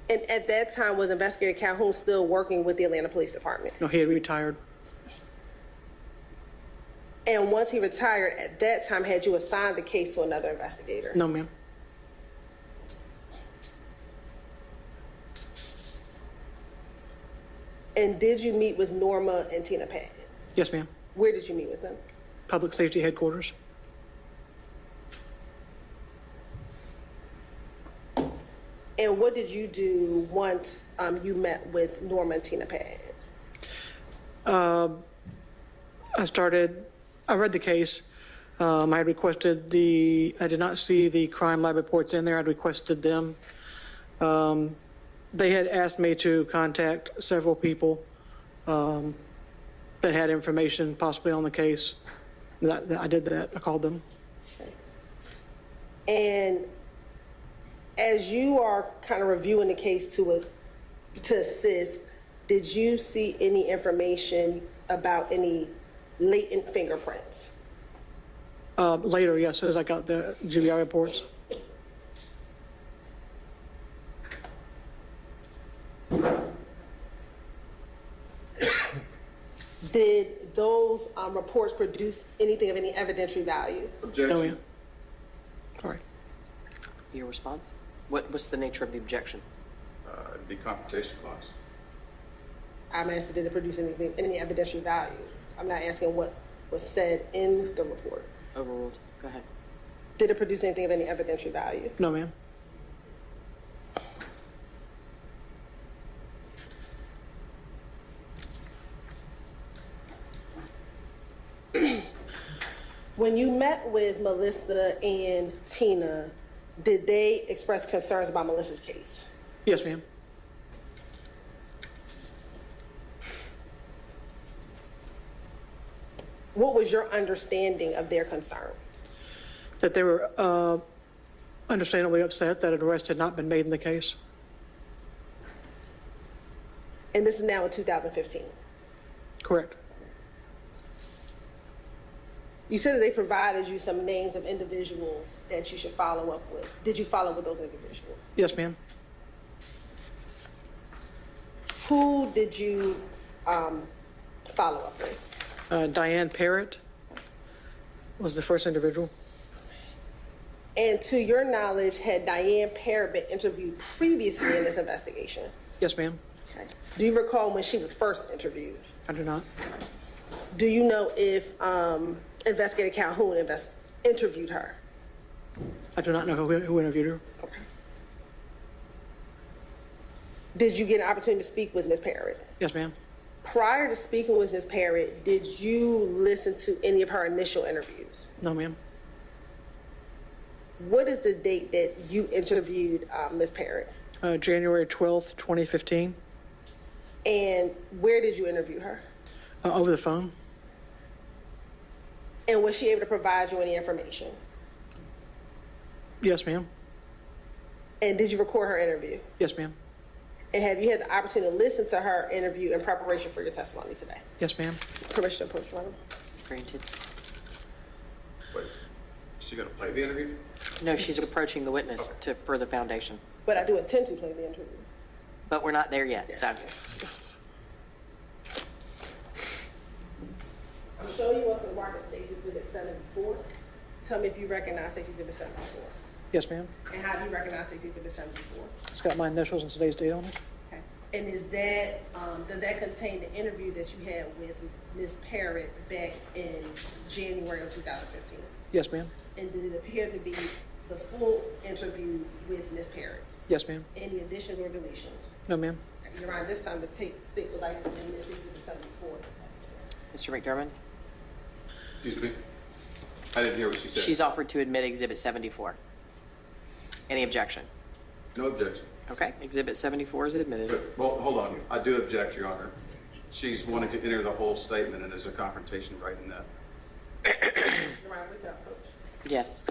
And at that time, was Investigator Calhoun still working with the Atlanta Police Department? No, he had retired. And once he retired, at that time, had you assigned the case to another investigator? No, ma'am. And did you meet with Norma and Tina Patton? Yes, ma'am. Where did you meet with them? Public Safety Headquarters. And what did you do once you met with Norma and Tina Patton? I read the case. I had requested I did not see the crime lab reports in there. I'd requested them. They had asked me to contact several people that had information possibly on the case. I did that. I called them. And as you are kind of reviewing the case to assist, did you see any information about any latent fingerprints? Later, yes, as I got the GBI reports. Did those reports produce anything of any evidentiary value? No, Objection. ma'am. Sorry. Your response? What's the nature of the objection? It'd be confrontation clause. I'm asking, did it produce anything, any evidentiary value? I'm not asking what was said in the report. Overruled. Go ahead. Did it produce anything of any evidentiary value? No, ma'am. When you met with Melissa and Tina, did they express concerns about Melissa's case? Yes, ma'am. What was your understanding of their concern? That they were understandably upset that an arrest had not been made in the case. And this is now in 2015. Correct. You said that they provided you some names of individuals that you should follow up with. Did you follow up with those individuals? Yes, ma'am. Who did you follow up with? Diane Parrott was the first individual. And to your knowledge, had Diane Parrott been interviewed previously in this investigation? Yes, ma'am. Okay. Do you recall when she was first interviewed? I do not. Do you know if Investigator Calhoun interviewed her? I do not know who interviewed her. Okay. Did you get an opportunity to speak with Ms. Parrott? Yes, ma'am. Prior to speaking with Ms. Parrott, did you listen to any of her initial interviews? No, ma'am. What is the date that you interviewed Ms. Parrott? January 12th, 2015. And where did you interview her? Over the phone. And was she able to provide you any information? Yes, ma'am. And did you record her interview? Yes, ma'am. And have you had the opportunity to listen to her interview in preparation for your testimony today? Yes, ma'am. Permission to approach, Madam. Granted. Wait, is she gonna play the interview? No, she's approaching the witness for the foundation, But I do intend to play the interview. but we're not there yet, so. I'm showing you what's been marked as Stacy Exhibit 74. Tell me if you recognize Stacy Exhibit 74. Yes, ma'am. And how do you recognize Stacy Exhibit 74? It's got my initials and today's date on it. Okay. And is that, does that contain the interview that you had with Ms. Parrott back in January of 2015? Yes, ma'am. And did it appear to be the full interview with Ms. Parrott? Yes, ma'am. Any additions or deletions? No, ma'am. You're on this time, the state would like to admit Exhibit 74. Mr. McDermott, Excuse me? I didn't hear what she said. she's offered to admit Exhibit 74. Any objection? No objection. Okay, Exhibit 74 is admitted. But, well, hold on. I do object, Your Honor. She's wanting to enter the whole statement, and there's a confrontation right in that. Your Honor, we can approach. Yes.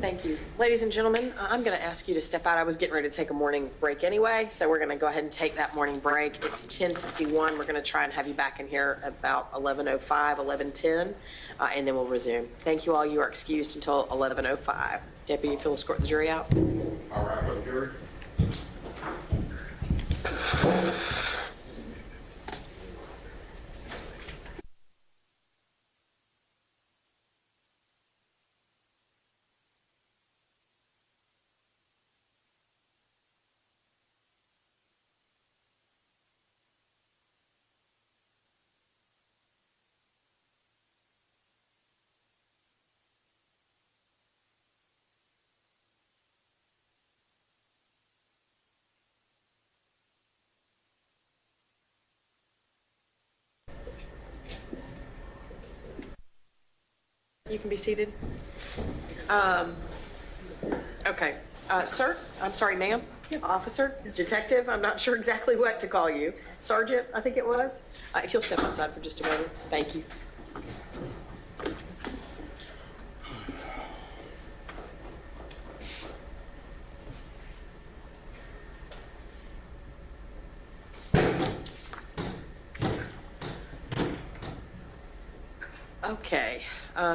Thank you. Ladies and gentlemen, I'm going to ask you to step out. I was getting ready to take a morning break anyway, so we're going to go ahead and take that morning break. It's 10:51. We're going to try and have you back in here about 11:05, 11:10, and then we'll resume. Thank you all. You are excused until 11:05. Deputy, if you'll escort the jury out. All right, but jury. You can be seated. Okay. Sir, I'm sorry, ma'am. Officer, detective, I'm not sure exactly what to call you. Sergeant, I think it was. If you'll step outside for just a moment. Thank you. Okay,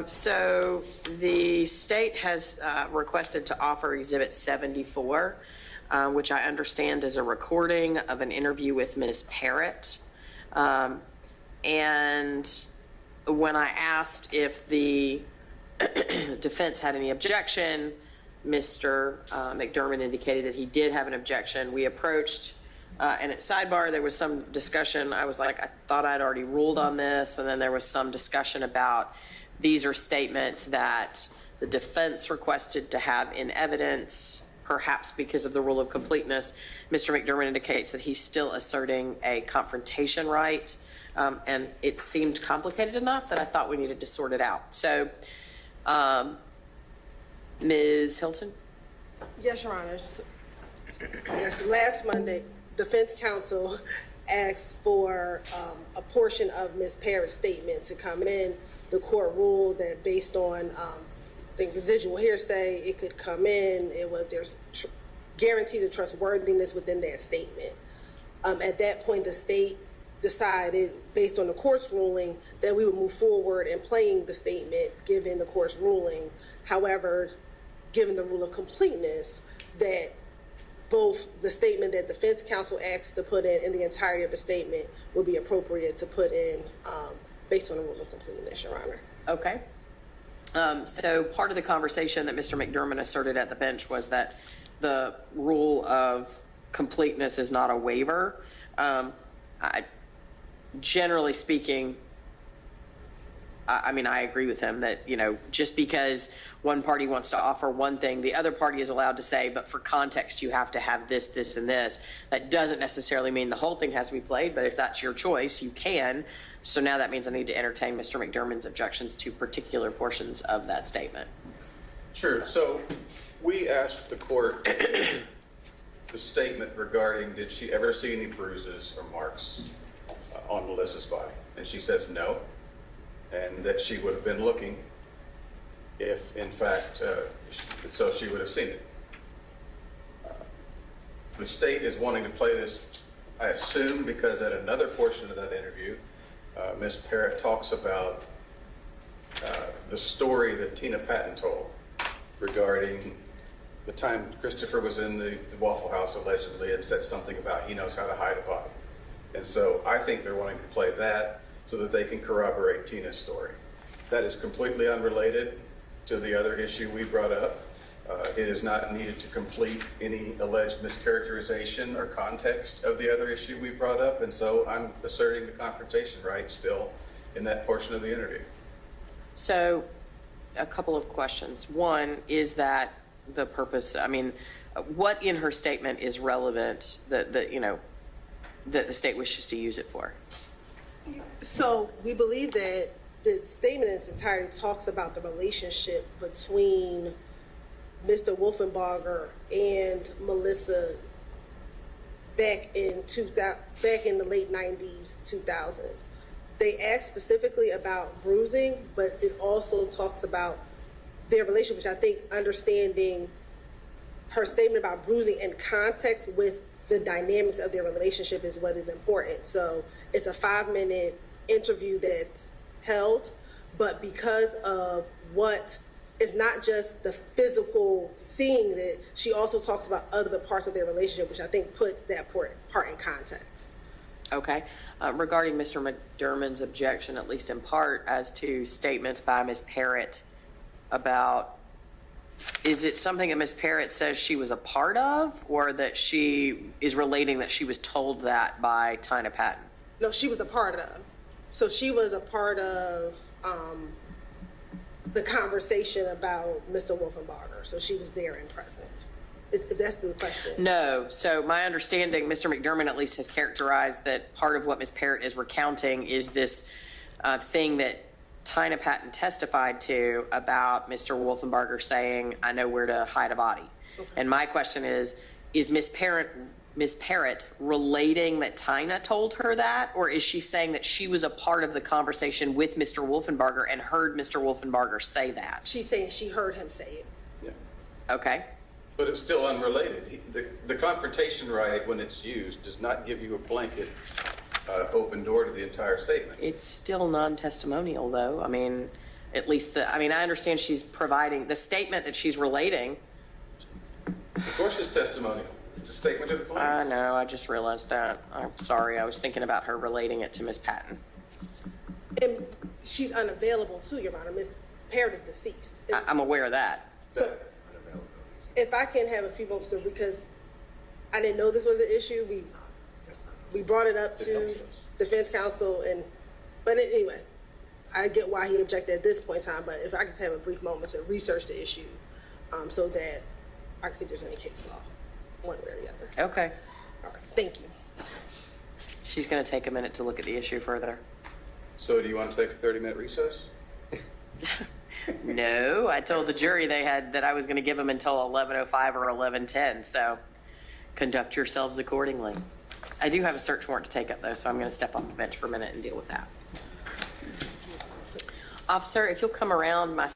so the state has requested to offer Exhibit 74, which I understand is a recording of an interview with Ms. Parrott. And when I asked if the defense had any objection, Mr. McDermott indicated that he did have an objection. We approached, and at sidebar, there was some discussion. I was like, I thought I'd already ruled on this. And then there was some discussion about these are statements that the defense requested to have in evidence, perhaps because of the rule of completeness. Mr. McDermott indicates that he's still asserting a confrontation right. And it seemed complicated enough that I thought we needed to sort it out. So, Ms. Hilton? Yes, Your Honors. Yes, last Monday, defense counsel asked for a portion of Ms. Parrott's statement to come in. The court ruled that based on the residual hearsay, it could come in. There's guarantees of trustworthiness within that statement. At that point, the state decided, based on the court's ruling, that we would move forward in playing the statement given the court's ruling. However, given the rule of completeness, that both the statement that defense counsel asked to put in and the entirety of the statement would be appropriate to put in based on the rule of completeness, Your Honor. Okay. So part of the conversation that Mr. McDermott asserted at the bench was that the rule of completeness is not a waiver. Generally speaking, I mean, I agree with him that, you know, just because one party wants to offer one thing, the other party is allowed to say, but for context, you have to have this, this, and this. That doesn't necessarily mean the whole thing has to be played, but if that's your choice, you can. So now that means I need to entertain Mr. McDermott's objections to particular portions of that statement. Sure. So we asked the court the statement regarding did she ever see any bruises or marks on Melissa's body? And she says no, and that she would have been looking if, in fact, so she would have seen it. The state is wanting to play this, I assume, because at another portion of that interview, Ms. Parrott talks about the story that Tina Patton told regarding the time Christopher was in the Waffle House allegedly and said something about he knows how to hide a body. And so I think they're wanting to play that so that they can corroborate Tina's story. That is completely unrelated to the other issue we brought up. It is not needed to complete any alleged mischaracterization or context of the other issue we brought up. And so I'm asserting the confrontation right still in that portion of the interview. So a couple of questions. One, is that the purpose? I mean, what in her statement is relevant that you know, that the state wishes to use it for? So we believe that the statement in its entirety talks about the relationship between Mr. Wolfenbarger and Melissa back in the late 90s, 2000s. They asked specifically about bruising, but it also talks about their relationship, which I think understanding her statement about bruising in context with the dynamics of their relationship is what is important. So it's a 5-minute interview that's held, but because of what, it's not just the physical seeing it, she also talks about other parts of their relationship, which I think puts that part in context. Okay. Regarding Mr. McDermott's objection, at least in part, as to statements by Ms. Parrott about, is it something that Ms. Parrott says she was a part of, or that she is relating that she was told that by Tina Patton? No, she was a part of. So she was a part of the conversation about Mr. Wolfenbarger. So she was there and present. If that's the question. No. So my understanding, Mr. McDermott at least has characterized that part of what Ms. Parrott is recounting is this thing that Tina Patton testified to about Mr. Wolfenbarger saying, I know where to hide a body. Okay. And my question is Ms. Parrott relating that Tina told her that, or is she saying that she was a part of the conversation with Mr. Wolfenbarger and heard Mr. Wolfenbarger say that? She's saying she heard him say it. Yeah. Okay. But it's still unrelated. The confrontation right, when it's used, does not give you a blanket open door to the entire statement. It's still non-testimonial, though. I mean, at least I understand she's providing the statement that she's relating. Of course it's testimonial. It's a statement of the police. I know, I just realized that. I'm sorry, I was thinking about her relating it to Ms. Patton. And she's unavailable too, Your Honor. Ms. Parrott is deceased. I'm aware of that. So if I can have a few moments, because I didn't know this was an issue, we brought it up to defense counsel, but anyway, I get why he objected at this point in time, but if I could just have a brief moment to research the issue so that I can see if there's any case law, one way or the other. Okay. All right, thank you. She's going to take a minute to look at the issue further. So do you want to take a 30-minute recess? No, I told the jury that I was going to give them until 11:05 or 11:10, so conduct yourselves accordingly. I do have a search warrant to take up, though, so I'm going to step off the bench for a minute and deal with that. Officer, if you'll come around, my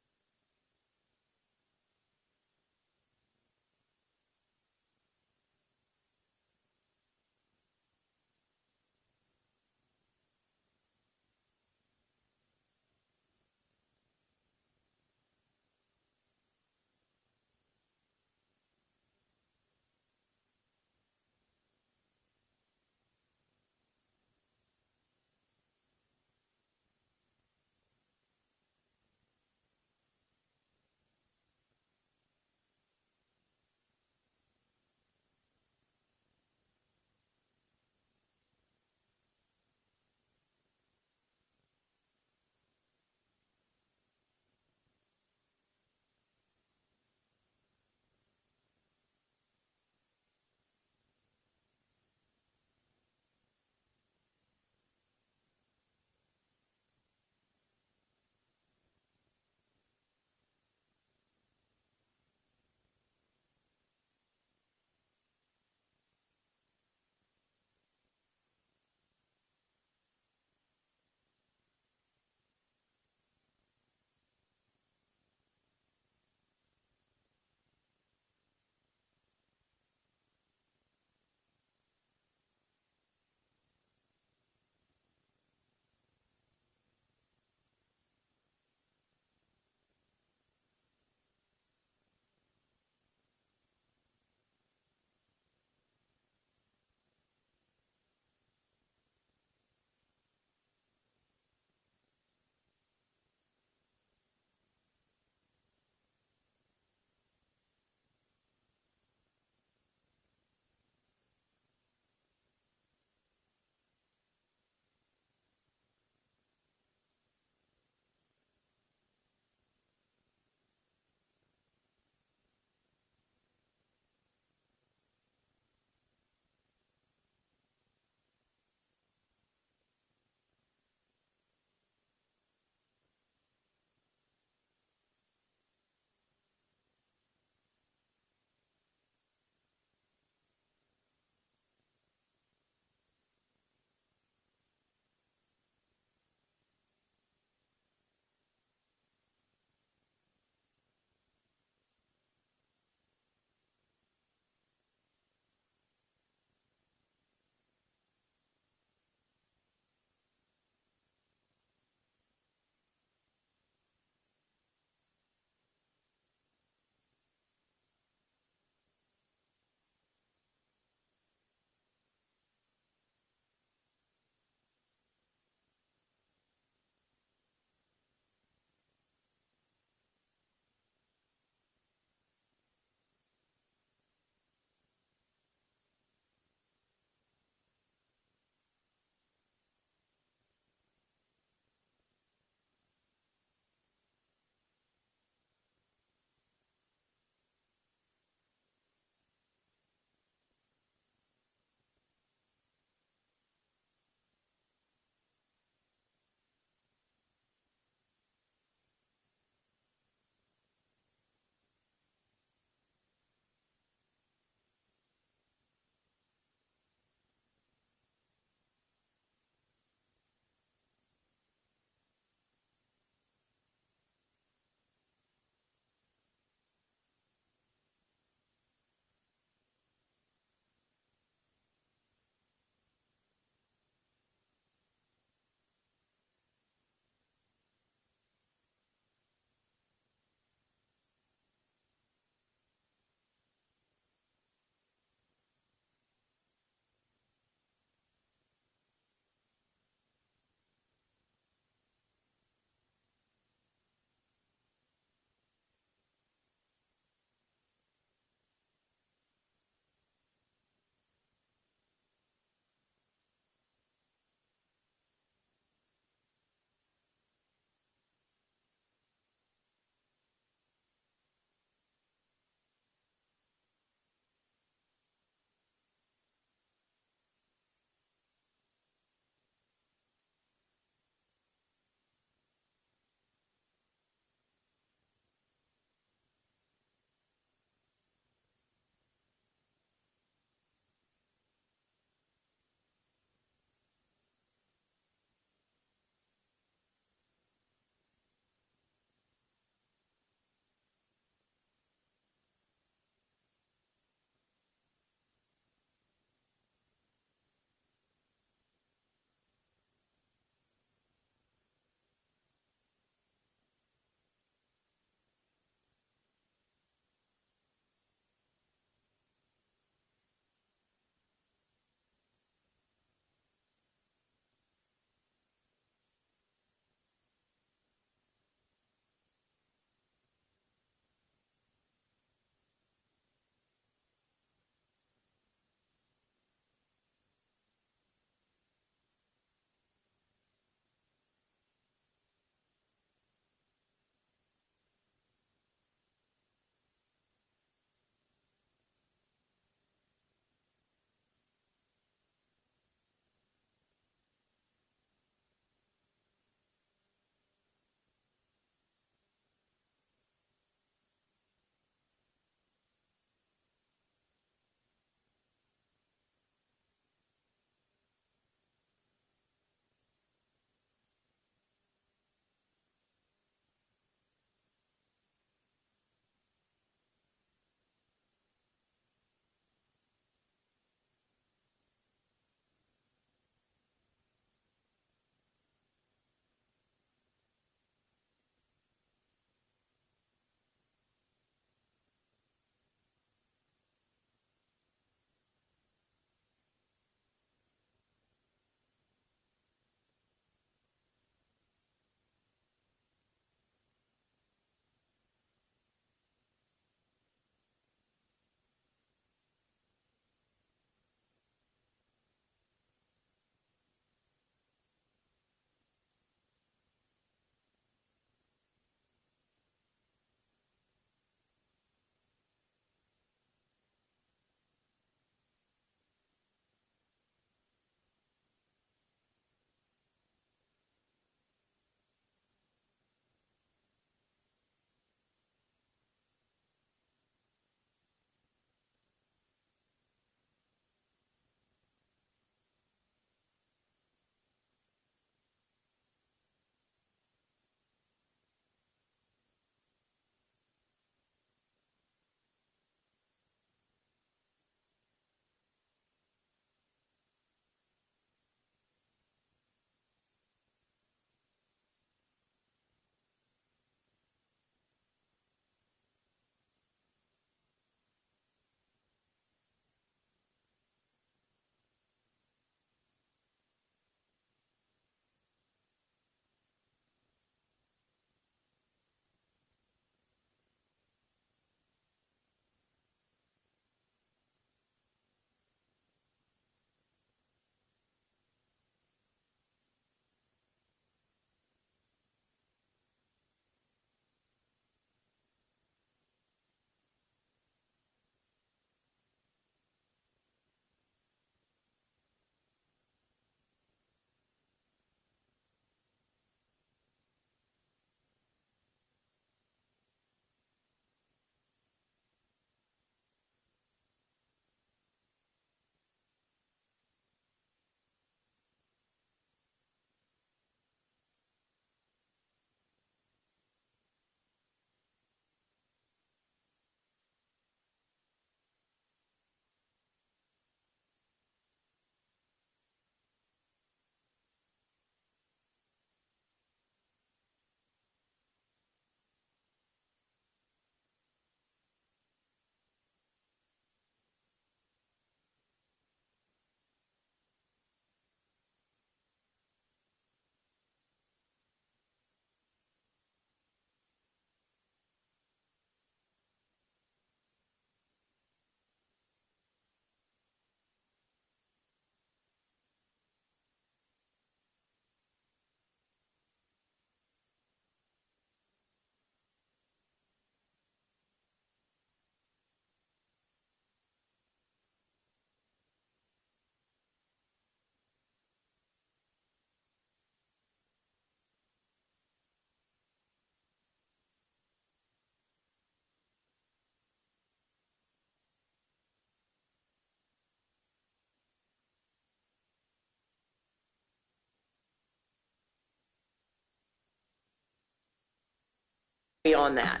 on that?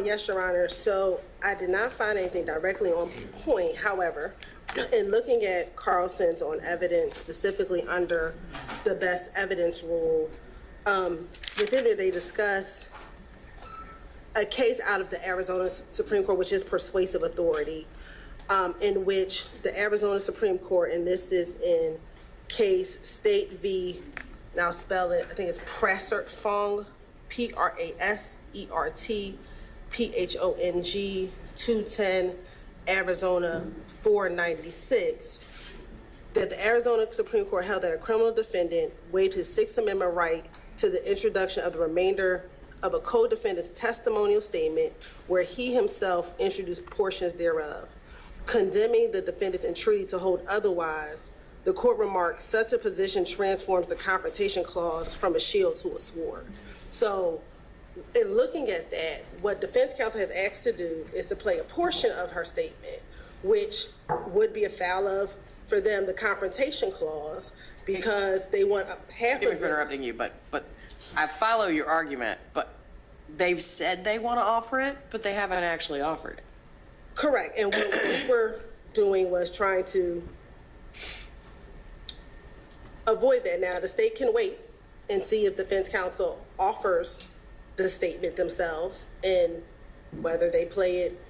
Yes, Your Honor. So I did not find anything directly on point. However, in looking at Carlson's on evidence, specifically under the best evidence rule, within it they discuss a case out of the Arizona Supreme Court, which is persuasive authority, in which the Arizona Supreme Court, and this is in case State v. Now spell it, I think it's Prasert Fong, Prasert Phong, 210 Arizona 496, that the Arizona Supreme Court held that a criminal defendant waived his Sixth Amendment right to the introduction of the remainder of a co-defendant's testimonial statement where he himself introduced portions thereof. Condemning the defendant's entreaty to hold otherwise, the court remarked, such a position transforms the confrontation clause from a shield to a sword. So in looking at that, what defense counsel has asked to do is to play a portion of her statement, which would be a foul of, for them, the confrontation clause, because they want half Forgive me of for it. interrupting you, but I follow your argument, but they've said they want to offer it, but they haven't actually offered it. Correct. And what we were doing was trying to avoid that. Now, the state can wait and see if defense counsel offers the statement themselves and whether they play it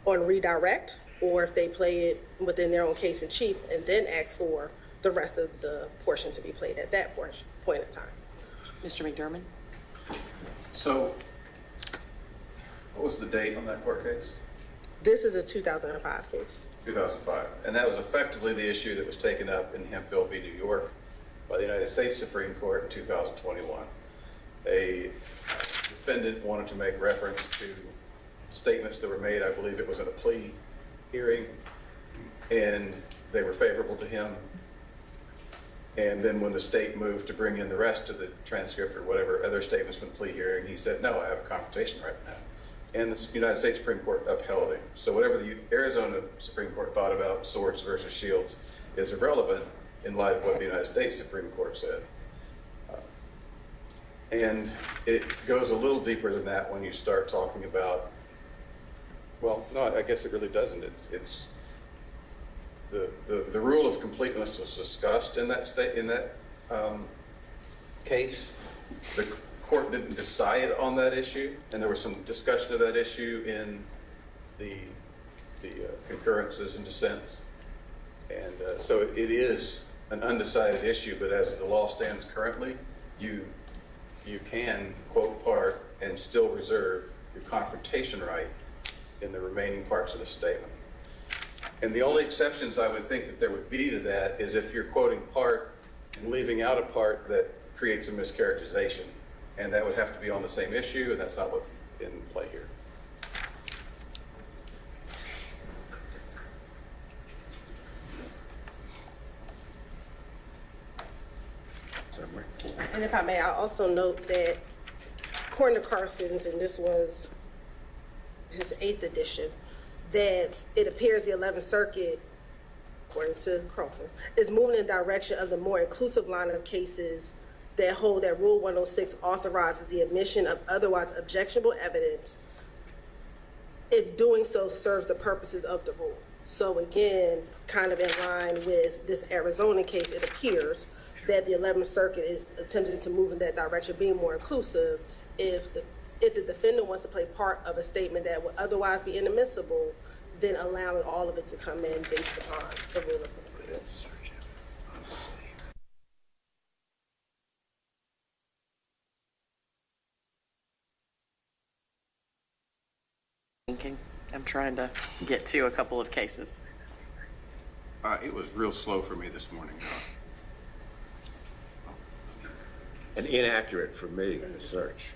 on redirect or if they play it within their own case in chief and then ask for the rest of the portion to be played at that point in time. Mr. McDermott? So, what was the date on that court case? This is a 2005 case. 2005. And that was effectively the issue that was taken up in Hemphill v. New York by the United States Supreme Court in 2021. A defendant wanted to make reference to statements that were made, I believe it was at a plea hearing, and they were favorable to him. And then when the state moved to bring in the rest of the transcript or whatever other statements from the plea hearing, he said, no, I have a confrontation right now. And the United States Supreme Court upheld him. So whatever the Arizona Supreme Court thought about swords versus shields is irrelevant in light of what the United States Supreme Court said. And it goes a little deeper than that when you start talking about, well, no, I guess it really doesn't. It's the rule of completeness was discussed in that case. The court didn't decide on that issue, and there was some discussion of that issue in the concurrences and dissents. And so it is an undecided issue, but as the law stands currently, you can quote part and still reserve your confrontation right in the remaining parts of the statement. And the only exceptions I would think that there would be to that is if you're quoting part and leaving out a part that creates a mischaracterization. And that would have to be on the same issue, and that's not what's in play here. And if I may, I also note that according to Carson's, and this was his 8th edition, that it appears the 11th Circuit, according to Carlson, is moving in the direction of the more inclusive line of cases that hold that Rule 106 authorizes the admission of otherwise objectionable evidence if doing so serves the purposes of the rule. So again, kind of in line with this Arizona case, it appears that the 11th Circuit is attempting to move in that direction, being more inclusive. If the defendant wants to play part of a statement that would otherwise be inadmissible, then allowing all of it to come in based upon the rule of completeness. Thinking. I'm trying to get to a couple of cases. It was real slow for me this morning, John. And inaccurate for me, the search.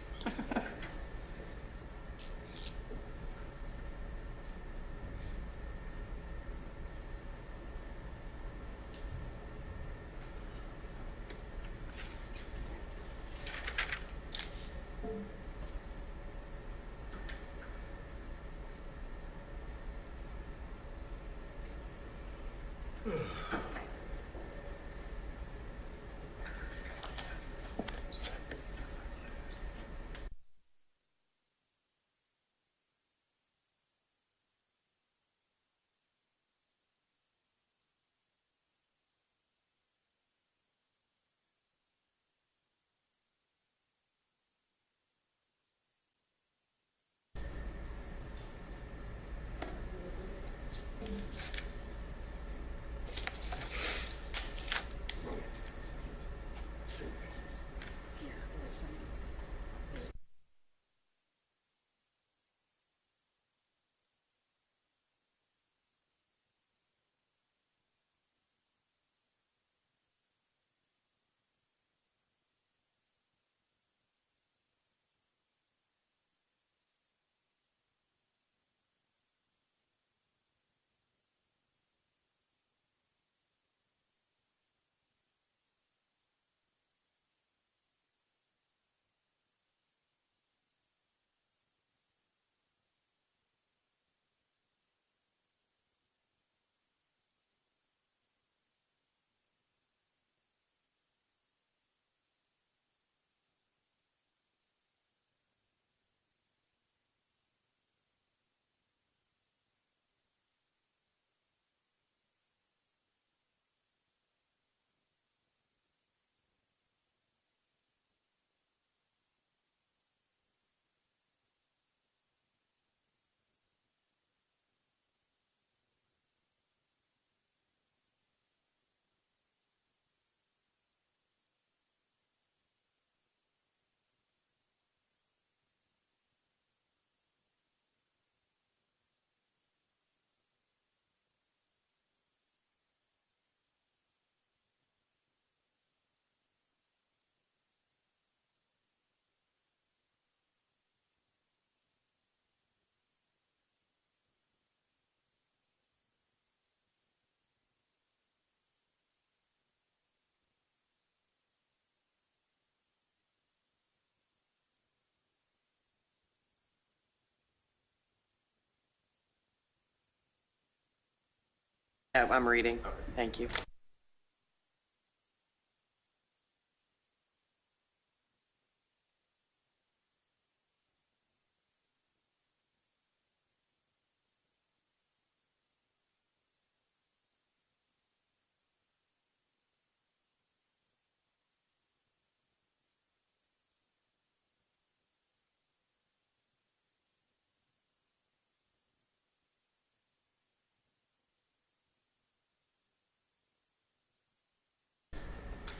Oh, I'm reading. Thank you.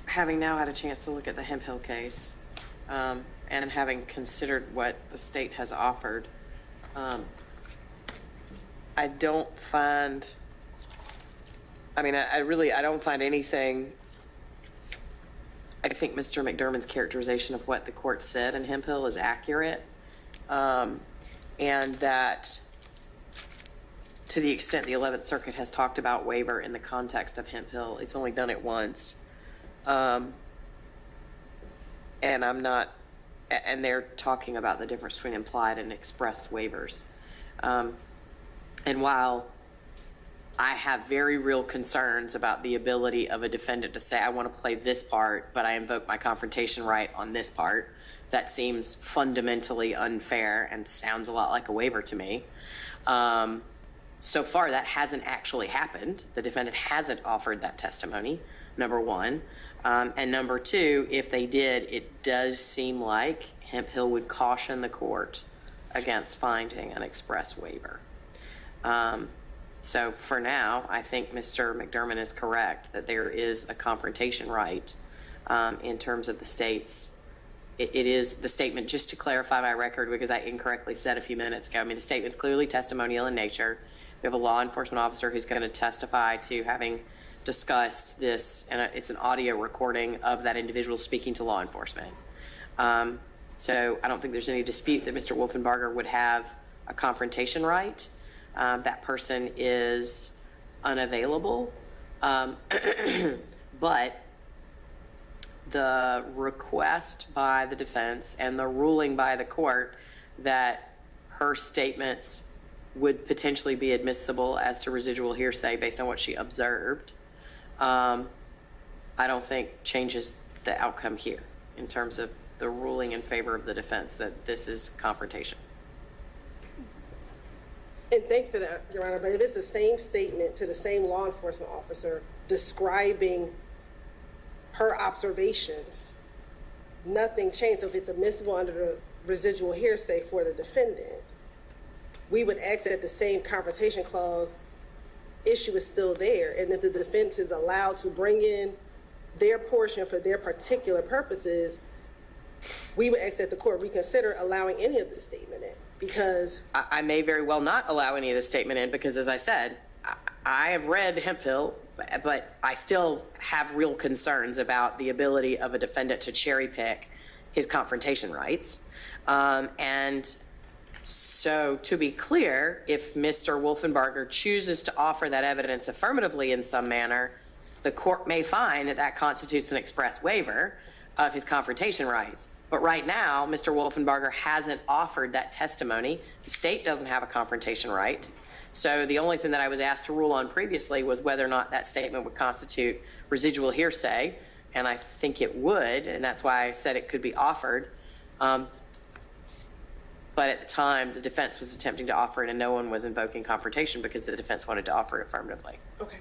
Having now had a chance to look at the Hemphill case, and having considered what the state has offered, I don't find, I don't find anything. I think Mr. McDermott's characterization of what the court said in Hemphill is accurate, and that to the extent the 11th Circuit has talked about waiver in the context of Hemphill, it's only done it once. And and they're talking about the difference between implied and express waivers. And while I have very real concerns about the ability of a defendant to say, I want to play this part, but I invoke my confrontation right on this part, that seems fundamentally unfair and sounds a lot like a waiver to me. So far, that hasn't actually happened. The defendant hasn't offered that testimony, number one. And number two, if they did, it does seem like Hemphill would caution the court against finding an express waiver. So for now, I think Mr. McDermott is correct that there is a confrontation right in terms of the state's. It is the statement, just to clarify my record, because I incorrectly said a few minutes ago. I mean, the statement's clearly testimonial in nature. We have a law enforcement officer who's going to testify to having discussed this, and it's an audio recording of that individual speaking to law enforcement. So I don't think there's any dispute that Mr. Wolfenbarger would have a confrontation right. That person is unavailable. But the request by the defense and the ruling by the court that her statements would potentially be admissible as to residual hearsay based on what she observed, I don't think changes the outcome here in terms of the ruling in favor of the defense that this is confrontation. And thank you for that, Your Honor, but if it's the same statement to the same law enforcement officer describing her observations, nothing changed. So if it's admissible under the residual hearsay for the defendant, we would ask that the same confrontation clause issue is still there. And if the defense is allowed to bring in their portion for their particular purposes, we would ask that the court reconsider allowing any of the statement in, because I may very well not allow any of this statement in because, as I said, I have read Hemphill, but I still have real concerns about the ability of a defendant to cherry pick his confrontation rights. And so to be clear, if Mr. Wolfenbarger chooses to offer that evidence affirmatively in some manner, the court may find that that constitutes an express waiver of his confrontation rights. But right now, Mr. Wolfenbarger hasn't offered that testimony. The state doesn't have a confrontation right. So the only thing that I was asked to rule on previously was whether or not that statement would constitute residual hearsay, and I think it would, and that's why I said it could be offered. But at the time, the defense was attempting to offer it, and no one was invoking confrontation because the defense wanted to offer it affirmatively. okay.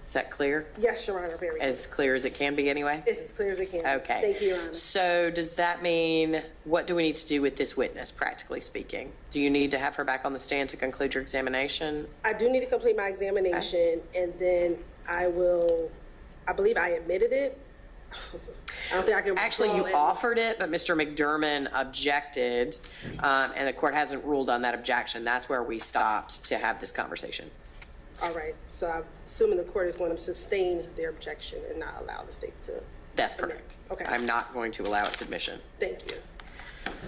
Is that clear? Yes, Your Honor, very As clear as it can be anyway? It's as clear as it can be. Okay. Thank you, Your Honor. So does that mean, what do we need to do with this witness, practically speaking? Do you need to have her back on the stand to conclude your examination? I do need to complete my examination, and then I believe I admitted it. I don't think I can. Actually, you recall offered it, but Mr. McDermott objected, and the court hasn't ruled on that objection. That's where we stopped to have this conversation. All right, so I'm assuming the court is going to sustain their objection and not allow the state to. That's correct. Okay. I'm not going to allow its admission. Thank you.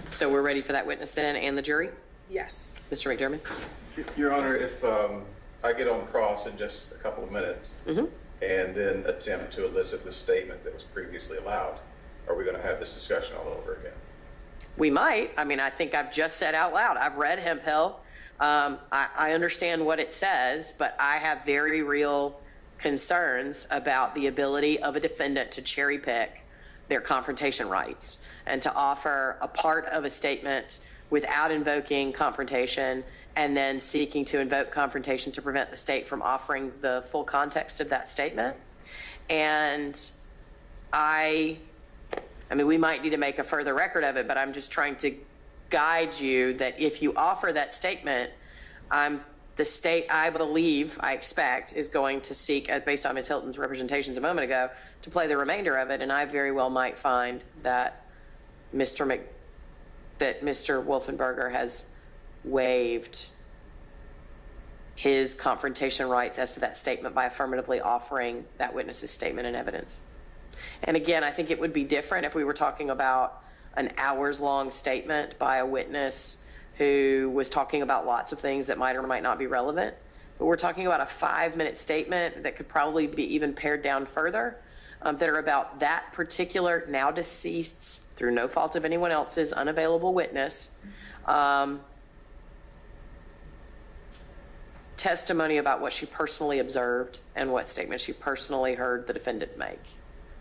So we're ready for that witness then and the jury? Yes. Mr. McDermott? Your Honor, if I get on cross in just a couple of minutes and then attempt to elicit the statement that was previously allowed, are we going to have this discussion all over again? We might. I mean, I think I've just said out loud, I've read Hemphill. I understand what it says, but I have very real concerns about the ability of a defendant to cherry pick their confrontation rights and to offer a part of a statement without invoking confrontation and then seeking to invoke confrontation to prevent the state from offering the full context of that statement. And I mean, we might need to make a further record of it, but I'm just trying to guide you that if you offer that statement, the state, I believe, I expect, is going to seek, based on Ms. Hilton's representations a moment ago, to play the remainder of it. And I very well might find that Mr. Wolfenbarger has waived his confrontation rights as to that statement by affirmatively offering that witness's statement and evidence. And again, I think it would be different if we were talking about an hours-long statement by a witness who was talking about lots of things that might or might not be relevant. But we're talking about a 5-minute statement that could probably be even pared down further, that are about that particular now deceased's, through no fault of anyone else's, unavailable witness, testimony about what she personally observed and what statement she personally heard the defendant make.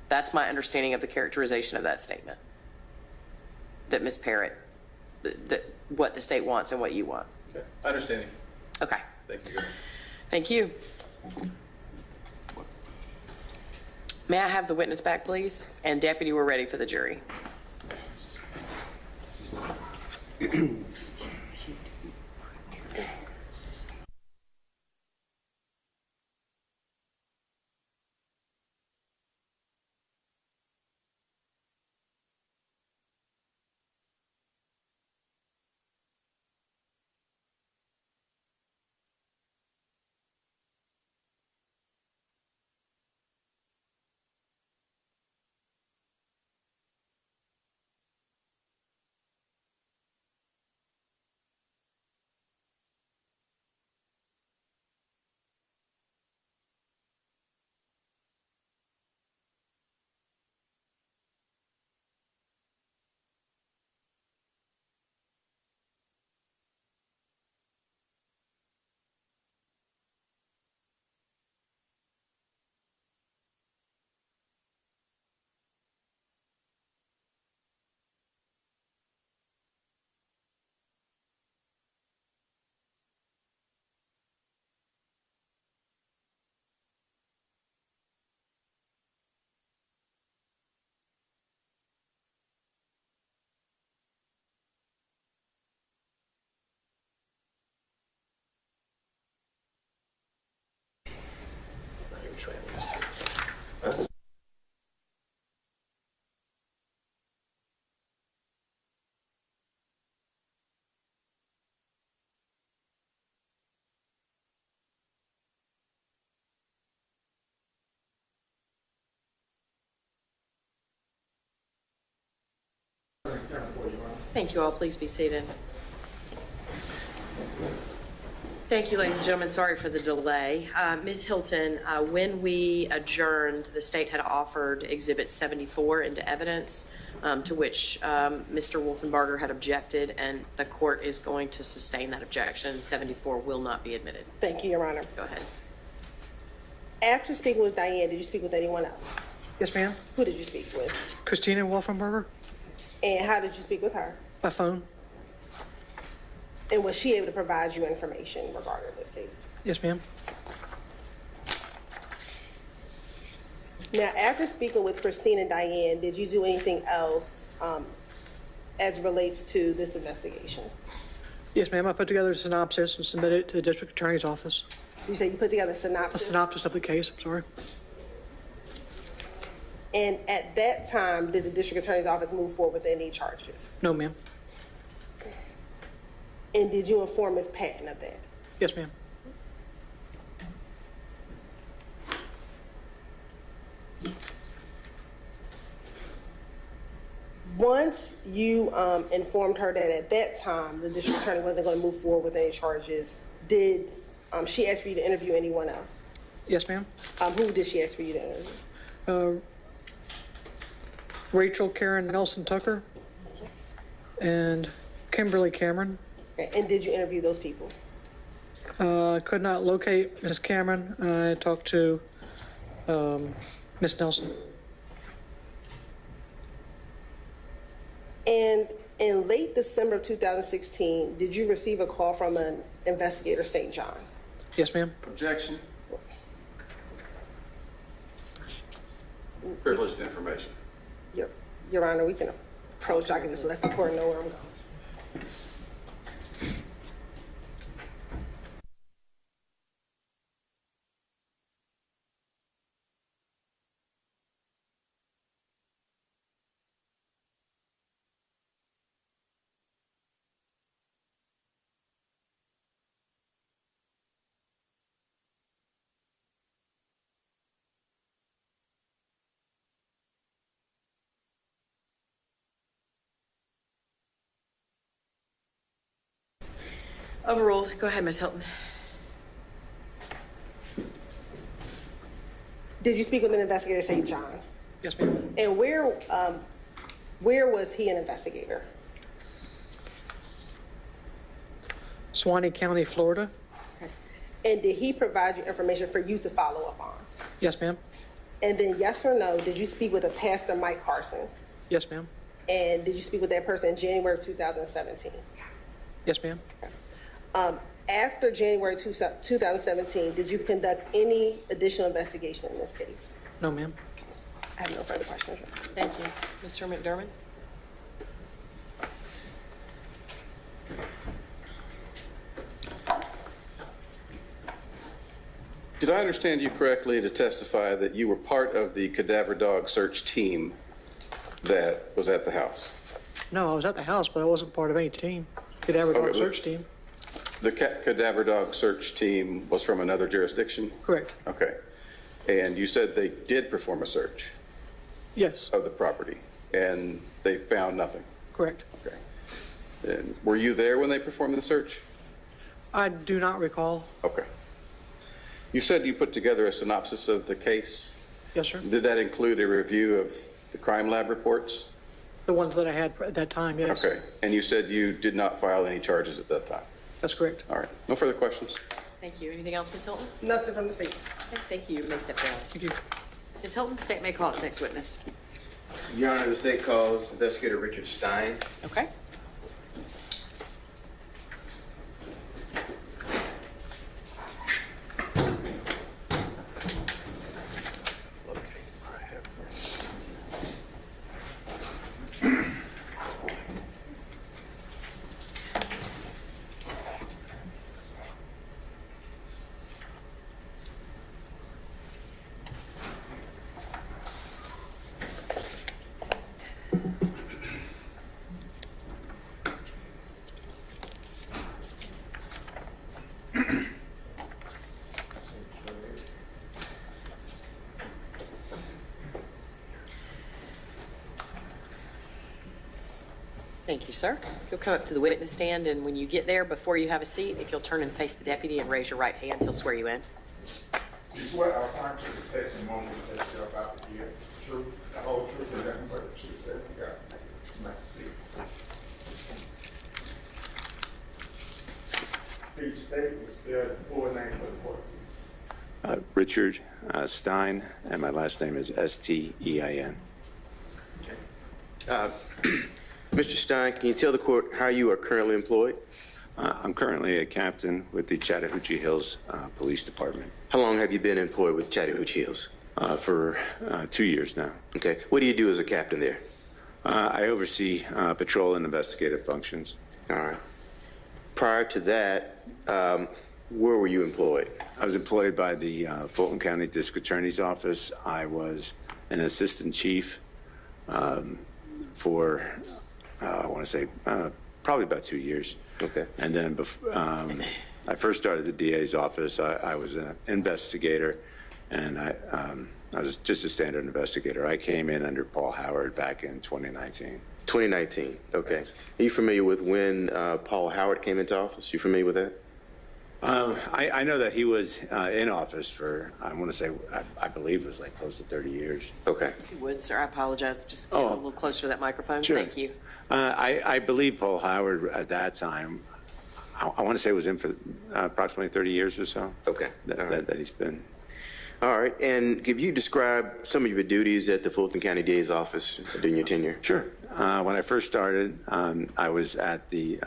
That's my understanding of the characterization of that statement. That Ms. Parrott, what the state wants and what you want. Okay, understanding. Okay. Thank you. Thank you. May I have the witness back, please? And deputy, we're ready for the jury. Thank you all. Please be seated. Thank you, ladies and gentlemen. Sorry for the delay. Ms. Hilton, when we adjourned, the state had offered Exhibit 74 into evidence, to which Mr. Wolfenbarger had objected, and the court is going to sustain that objection. 74 will not be admitted. Thank you, Your Honor. Go ahead. After speaking with Diane, did you speak with anyone else? Yes, ma'am. Who did you speak with? Christina Wolfenbarger, And how did you speak with her? by phone. And was she able to provide you information regarding this case? Yes, ma'am. Now, after speaking with Christine and Diane, did you do anything else as relates to this investigation? Yes, ma'am. I put together a synopsis and submitted it to the district attorney's office. You say you put together a A synopsis? synopsis of the case, I'm sorry. And at that time, did the district attorney's office move forward with any charges? No, ma'am. And did you inform Ms. Patton of that? Yes, ma'am. Once you informed her that at that time, the district attorney wasn't going to move forward with any charges, did she ask for you to interview anyone else? Yes, ma'am. Who did she ask for you to interview? Rachel Karen Nelson Tucker and Kimberly Cameron. And did you interview those people? Could not locate Ms. Cameron. I talked to Ms. Nelson. And in late December of 2016, did you receive a call from an investigator, St. John? Yes, ma'am. Objection. Privileged information. Your Honor, we can approach. I can just let the court know where I'm going. Overruled. Go ahead, Ms. Hilton. Did you speak with an investigator, St. John? Yes, ma'am. And where was he an investigator? Suwannee County, Florida. And did he provide you information for you to follow up on? Yes, ma'am. And then yes or no, did you speak with a Pastor Mike Carson? Yes, ma'am. And did you speak with that person in January of 2017? Yes, ma'am. After January 2017, did you conduct any additional investigation in this case? No, ma'am. I have no further questions. Thank you. Mr. McDermott? Did I understand you correctly to testify that you were part of the cadaver dog search team that was at the house? No, I was at the house, but I wasn't part of any team. Cadaver dog Okay, search team. The cadaver dog search team was from another jurisdiction? Correct. Okay. And you said they did perform a search Yes, of the property, and they found nothing? correct. Okay. And were you there when they performed the search? I do not recall. Okay. You said you put together a synopsis of the case. Yes, sir. Did that include a review of the crime lab reports? The ones that I had at that time, yes. Okay. And you said you did not file any charges at that time? That's correct. All right. No further questions? Thank you. Anything else, Ms. Hilton? Nothing from the state. Okay, thank you. You may step down. Thank you. Ms. Hilton, state may call its next witness. Your Honor, the state calls Investigator Richard Stein. Okay. Thank you, sir. You'll come up to the witness stand, and when you get there, before you have a seat, if you'll turn and face the deputy and raise your right hand, he'll swear you in. You swear or affirm to the testimony that you're about to give, true, the whole truth, and nothing but the truth, so help you God. Like to see. Please state and spell the full name for the court, please. Richard Stein, and my last name is Stein. Mr. Stein, can you tell the court how you are currently employed? I'm currently a captain with the Chattahoochee Hills Police Department How long have you been employed with Chattahoochee Hills? for 2 years now. Okay. What do you do as a captain there? I oversee patrol and investigative functions. All right. Prior to that, where were you employed? I was employed by the Fulton County District Attorney's Office. I was an assistant chief for, I want to say, probably about 2 years. Okay. And then I first started at the DA's office. I was an investigator, and I was just a standard investigator. I came in under Paul Howard back in 2019. 2019. Okay. Are you familiar with when Paul Howard came into office? You familiar with that? I know that he was in office for, I want to say, I believe it was like close to 30 years. Okay. If you would, sir, I apologize. Just get a little closer to that microphone. Sure. Thank you. I believe Paul Howard at that time, I want to say it was in for approximately 30 years or so. Okay. All right. That he's been. All right. And could you describe some of your duties at the Fulton County DA's office during your tenure? Sure. When I first started, I was at the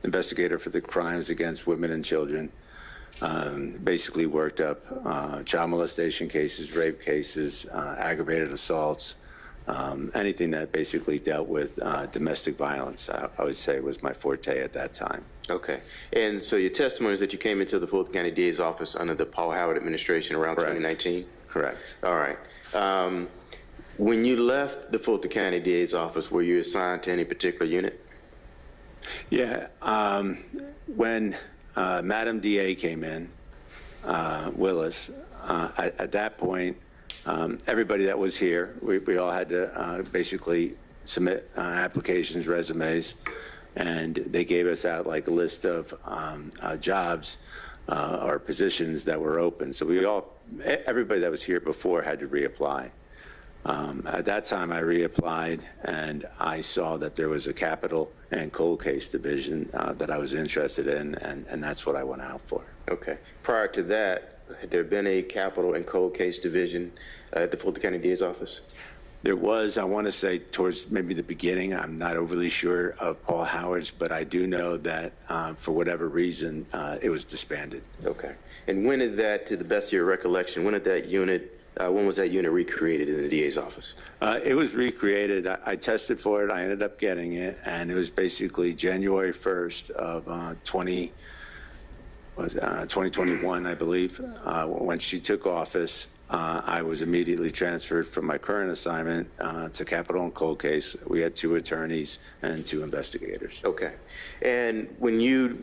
investigator for the crimes against women and children. Basically worked up child molestation cases, rape cases, aggravated assaults, anything that basically dealt with domestic violence, I would say was my forte at that time. Okay. And so your testimony is that you came into the Fulton County DA's office under the Paul Howard administration around Correct. 2019? Correct. All right. When you left the Fulton County DA's office, were you assigned to any particular unit? Yeah. When Madam DA came in, Willis, at that point, everybody that was here, we all had to basically submit applications, resumes, and they gave us out like a list of jobs or positions that were open. So everybody that was here before had to reapply. At that time, I reapplied, and I saw that there was a capital and cold case division that I was interested in, and that's what I went out for. Okay. Prior to that, had there been a capital and cold case division at the Fulton County DA's office? There was, I want to say, towards maybe the beginning. I'm not overly sure of Paul Howard's, but I do know that for whatever reason, it was disbanded. Okay. And when did that, to the best of your recollection, when was that unit recreated in the DA's office? It was recreated. I tested for it. I ended up getting it, and it was basically January 1st of 2021, I believe. When she took office, I was immediately transferred from my current assignment to capital and cold case. We had 2 attorneys and 2 investigators. Okay. And when you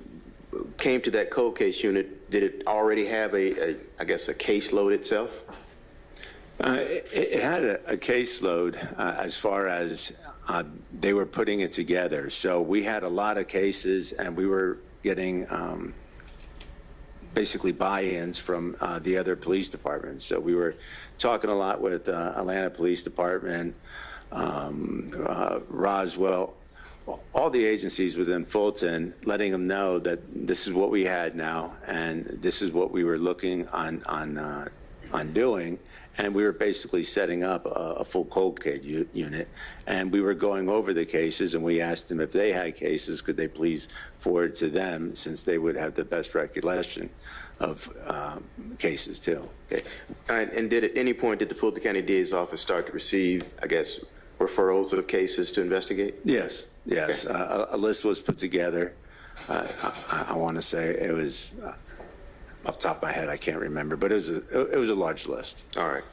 came to that cold case unit, did it already have a caseload itself? It had a caseload as far as they were putting it together. So we had a lot of cases, and we were getting basically buy-ins from the other police departments. So we were talking a lot with Atlanta Police Department, Roswell, all the agencies within Fulton, letting them know that this is what we had now, and this is what we were looking on doing. And we were basically setting up a full cold case unit, and we were going over the cases, and we asked them if they had cases, could they please forward to them, since they would have the best recollection of cases too. Okay. And did at any point did the Fulton County DA's office start to receive, referrals of cases to investigate? Yes. Okay. A list was put together. I want to say it was. Off the top of my head, I can't remember, but it was a large list. All right.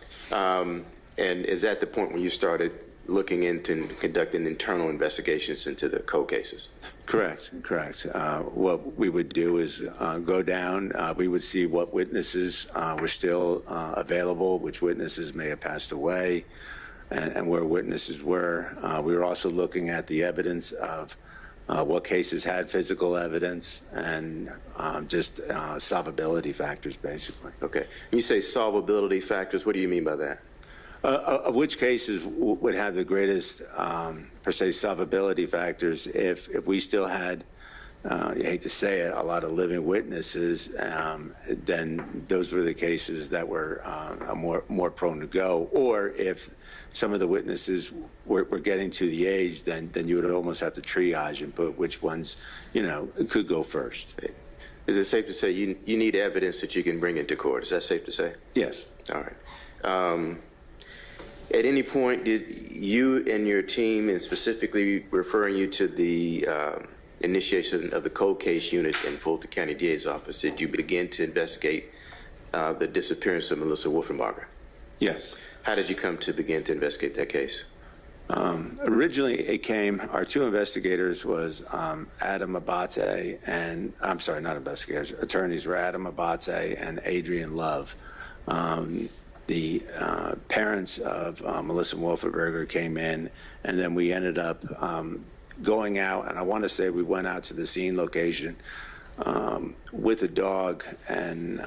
And is that the point when you started looking into and conducting internal investigations into the cold cases? Correct. What we would do is go down. We would see what witnesses were still available, which witnesses may have passed away, and where witnesses were. We were also looking at the evidence of what cases had physical evidence, and just solvability factors, basically. Okay. When you say solvability factors, what do you mean by that? Of which cases would have the greatest, per se, solvability factors if we still had, I hate to say it, a lot of living witnesses, then those were the cases that were more prone to go. Or if some of the witnesses were getting to the age, then you would almost have to triage and put which ones, could go first. Is it safe to say you need evidence that you can bring into court? Is that safe to say? Yes. All right. At any point, did you and your team, and specifically referring you to the initiation of the cold case unit in Fulton County DA's office, did you begin to investigate the disappearance of Melissa Wolfenbarger? Yes. How did you come to begin to investigate that case? Originally, our 2 investigators was Adam Abate and, I'm sorry, not investigators, attorneys were Adam Abate and Adrian Love. The parents of Melissa Wolfenbarger came in, and then we ended up going out, and I want to say we went out to the scene location with a dog, and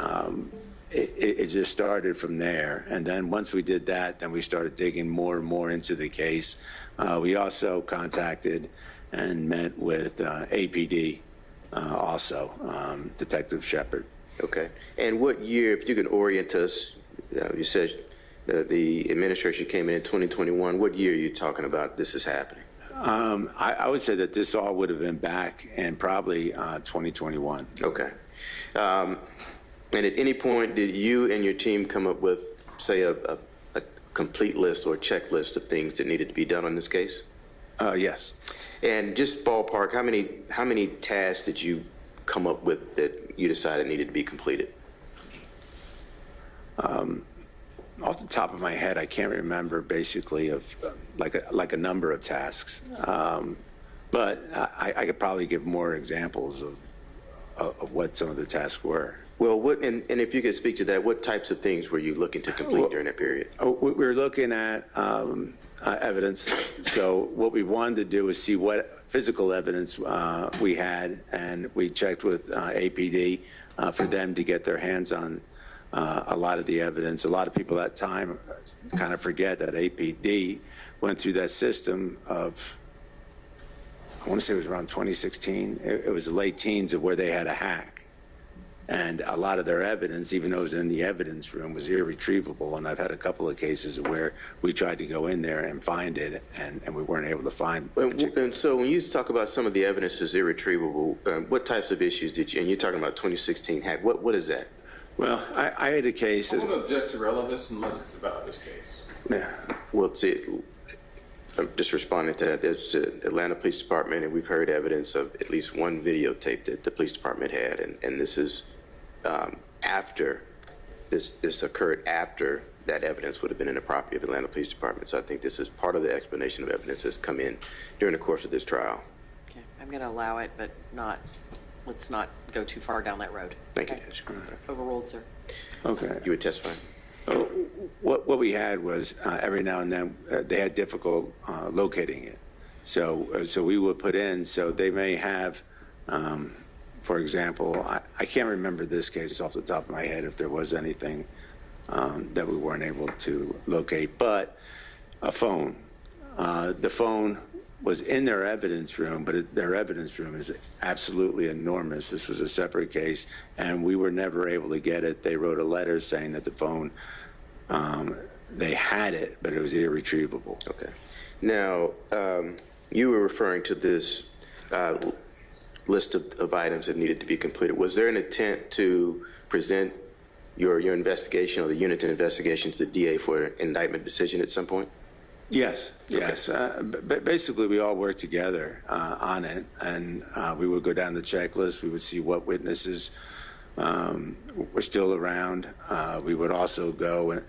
it just started from there. And then once we did that, then we started digging more and more into the case. We also contacted and met with APD also, Detective Shepard. Okay. And what year, if you can orient us, you said the administration came in 2021. What year are you talking about this is happening? I would say that this all would have been back in probably 2021. Okay. And at any point, did you and your team come up with, say, a complete list or checklist of things that needed to be done on this case? Yes. And just ballpark, how many tasks did you come up with that you decided needed to be completed? Off the top of my head, I can't remember basically of like a number of tasks, but I could probably give more examples of what some of the tasks were. Well, and if you could speak to that, what types of things were you looking to complete during that period? We were looking at evidence. So what we wanted to do was see what physical evidence we had, and we checked with APD for them to get their hands on a lot of the evidence. A lot of people at that time kind of forget that APD went through that system of, I want to say it was around 2016. It was the late teens of where they had a hack. And a lot of their evidence, even though it was in the evidence room, was irretrievable. And I've had a couple of cases where we tried to go in there and find it, and we weren't able to find. And so when you talk about some of the evidence is irretrievable, what types of issues did you, and you're talking about 2016 hack, what is that? Well, I had a case. I won't object to relevance unless it's about this case. Yeah. Well, see, I'm just responding to that. There's the Atlanta Police Department, and we've heard evidence of at least one videotape that the police department had, and this is after this occurred after that evidence would have been in the property of the Atlanta Police Department. So I think this is part of the explanation of evidence that's come in during the course of this trial. Okay, I'm going to allow it, but let's not go too far down that road. Thank you, Okay. Judge. Overruled, sir. Okay. You were testifying. What we had was every now and then they had difficult locating it. So we would put in, so they may have, for example, I can't remember this case off the top of my head if there was anything that we weren't able to locate, but a phone. The phone was in their evidence room, but their evidence room is absolutely enormous. This was a separate case, and we were never able to get it. They wrote a letter saying that the phone, they had it, but it was irretrievable. Okay. Now, you were referring to this list of items that needed to be completed. Was there an intent to present your investigation or the unit of investigation to the DA for an indictment decision at some point? Yes, yes. Basically, we all worked together on it, and we would go down the checklist. We would see what witnesses were still around. We would also go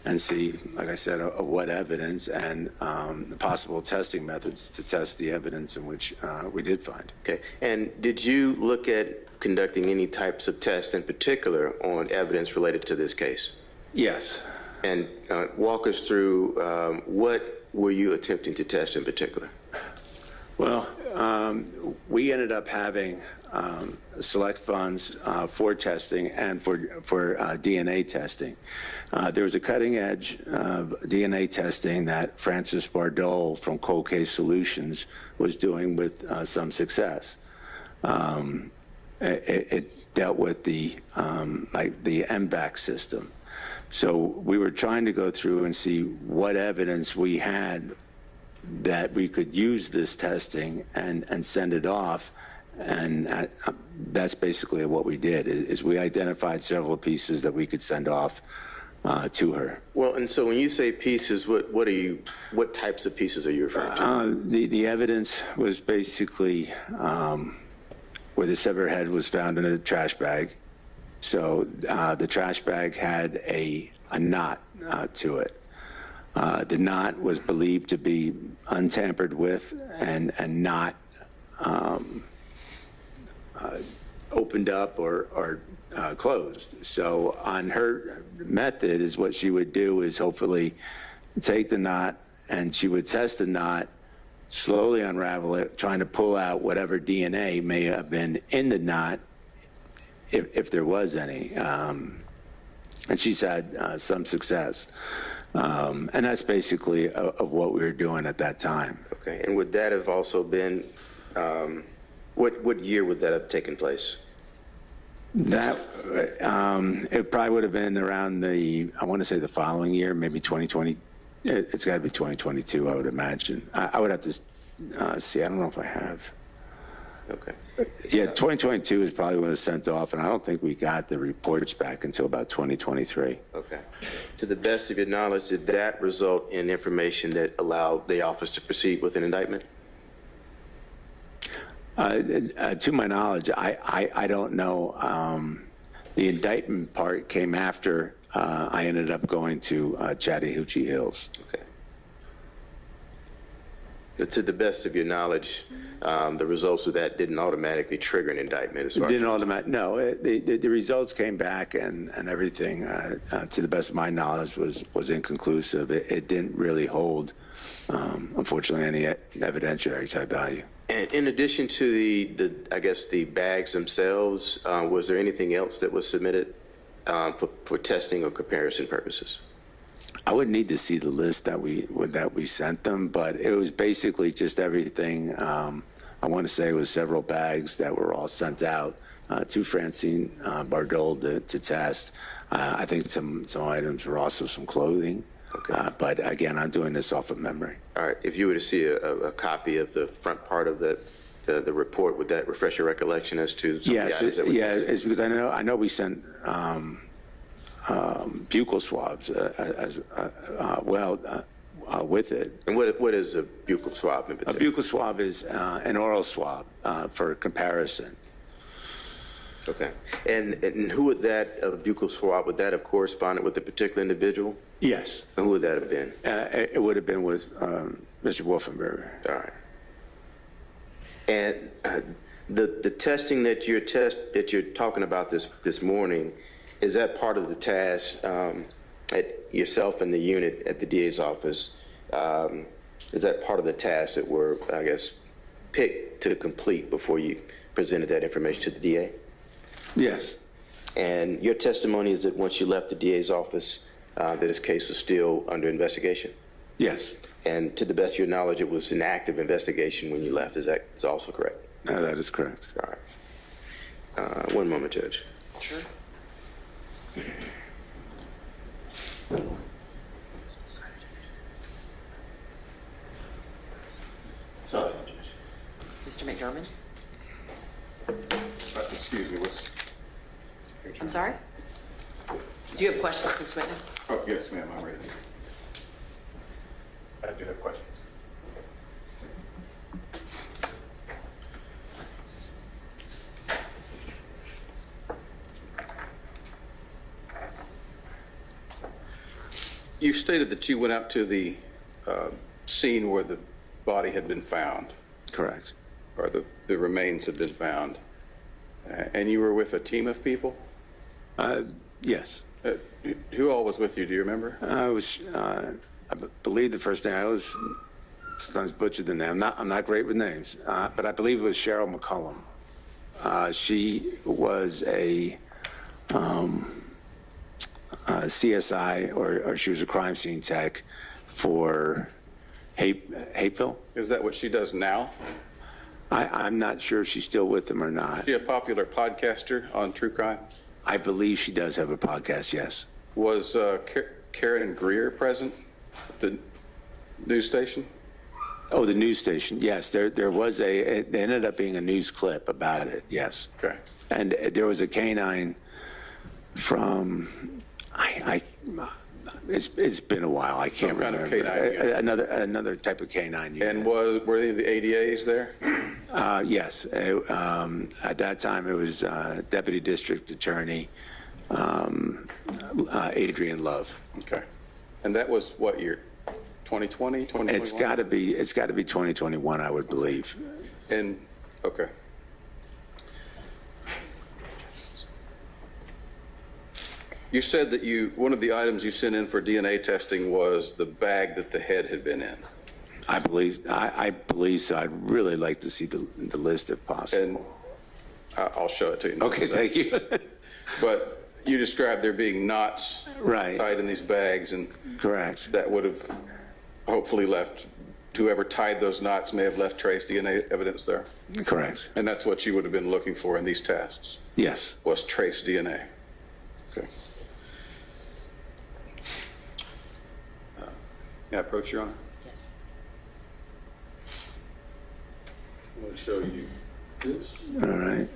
and see, like I said, what evidence and the possible testing methods to test the evidence in which we did find. Okay. And did you look at conducting any types of tests in particular on evidence related to this case? Yes. And walk us through what were you attempting to test in particular? Well, we ended up having select funds for testing and for DNA testing. There was a cutting edge of DNA testing that Francis Bardole from Cold Case Solutions was doing with some success. It dealt with the MVAC system. So we were trying to go through and see what evidence we had that we could use this testing and send it off. And that's basically what we did, is we identified several pieces that we could send off to her. Well, and so when you say pieces, what types of pieces are you referring to? The evidence was basically where the severed head was found in a trash bag. So the trash bag had a knot to it. The knot was believed to be untampered with and not opened up or closed. So on her method is what she would do is hopefully take the knot, and she would test the knot, slowly unravel it, trying to pull out whatever DNA may have been in the knot, if there was any. And she's had some success. And that's basically of what we were doing at that time. Okay, and would that have also been What year would that have taken place? That, it probably would have been around I want to say the following year, maybe 2020. It's got to be 2022, I would imagine. I would have to see. I don't know if I have. Okay. Yeah, 2022 is probably when it was sent off, and I don't think we got the reports back until about 2023. Okay. To the best of your knowledge, did that result in information that allowed the office to proceed with an indictment? To my knowledge, I don't know. The indictment part came after I ended up going to Chattahoochee Hills. Okay. But to the best of your knowledge, the results of that didn't automatically trigger an indictment as far Didn't as... automatic. No, the results came back and everything, to the best of my knowledge, was inconclusive. It didn't really hold, unfortunately, any evidentiary type value. And in addition to I guess the bags themselves, was there anything else that was submitted for testing or comparison purposes? I would need to see the list that we sent them, but it was basically just everything. I want to say it was several bags that were all sent out to Francine Bardol to test. I think some items were also some clothing. Okay. But again, I'm doing this off of memory. All right. If you were to see a copy of the front part of the report, would that refresh your recollection as to some of the items that were tested? It's because I know we sent buccal swabs as well with it. And what is a buccal swab in particular? A buccal swab is an oral swab for comparison. Okay. And who would that buccal swab, would that have corresponded with a particular individual? Yes. And who would that have been? It would have been with Mr. Wolfenberger. All right. And the testing that you're talking about this morning, is that part of the task at yourself and the unit at the DA's office? Is that part of the task that were, I guess, picked to complete before you presented that information to the DA? Yes. And your testimony is that once you left the DA's office, this case was still under investigation? Yes. And to the best of your knowledge, it was an active investigation when you left. Is that also correct? That is correct. All right. One moment, Judge. Sure. Sorry. Mr. McDermott? Excuse me, I'm sorry? Do you have questions, Ms. Witness? oh, yes, ma'am, I'm ready. I do have questions. You stated that you went out to the scene where the body had been found, Correct. or the remains had been found, and you were with a team of people? Yes. Who all was with you? Do you remember? I was, I believe the first name, I was sometimes butchered the name. I'm not great with names, but I believe it was Cheryl McCullum. She was a CSI, or she was a crime scene tech for Hapeville. Is that what she does now? I'm not sure if she's still with them or not. Is she a popular podcaster on true crime? I believe she does have a podcast, yes. Was Karen Greer present at the news station? Oh, the news station, yes. There was it ended up being a news clip about it, yes. Okay. And there was a canine from, it's been a while, I can't Some kind of remember. canine unit. Another type of canine unit. And were any of the ADAs there? Yes. At that time, it was Deputy District Attorney Adrian Love. Okay. And that was what year? 2020, 2021? It's got to be 2021, I would believe. And, okay. You said that one of the items you sent in for DNA testing was the bag that the head had been in. I believe so. I'd really like to see the list if possible. And I'll show it to you. in Okay, just a thank you. But you described there being knots Right. tied in these bags, and Correct. that would have hopefully left whoever tied those knots may have left trace DNA evidence there? Correct. And that's what you would have been looking for in these tests, Yes. was trace DNA? Okay. May I approach, Your Honor? Yes. I'm going to show you this. All right.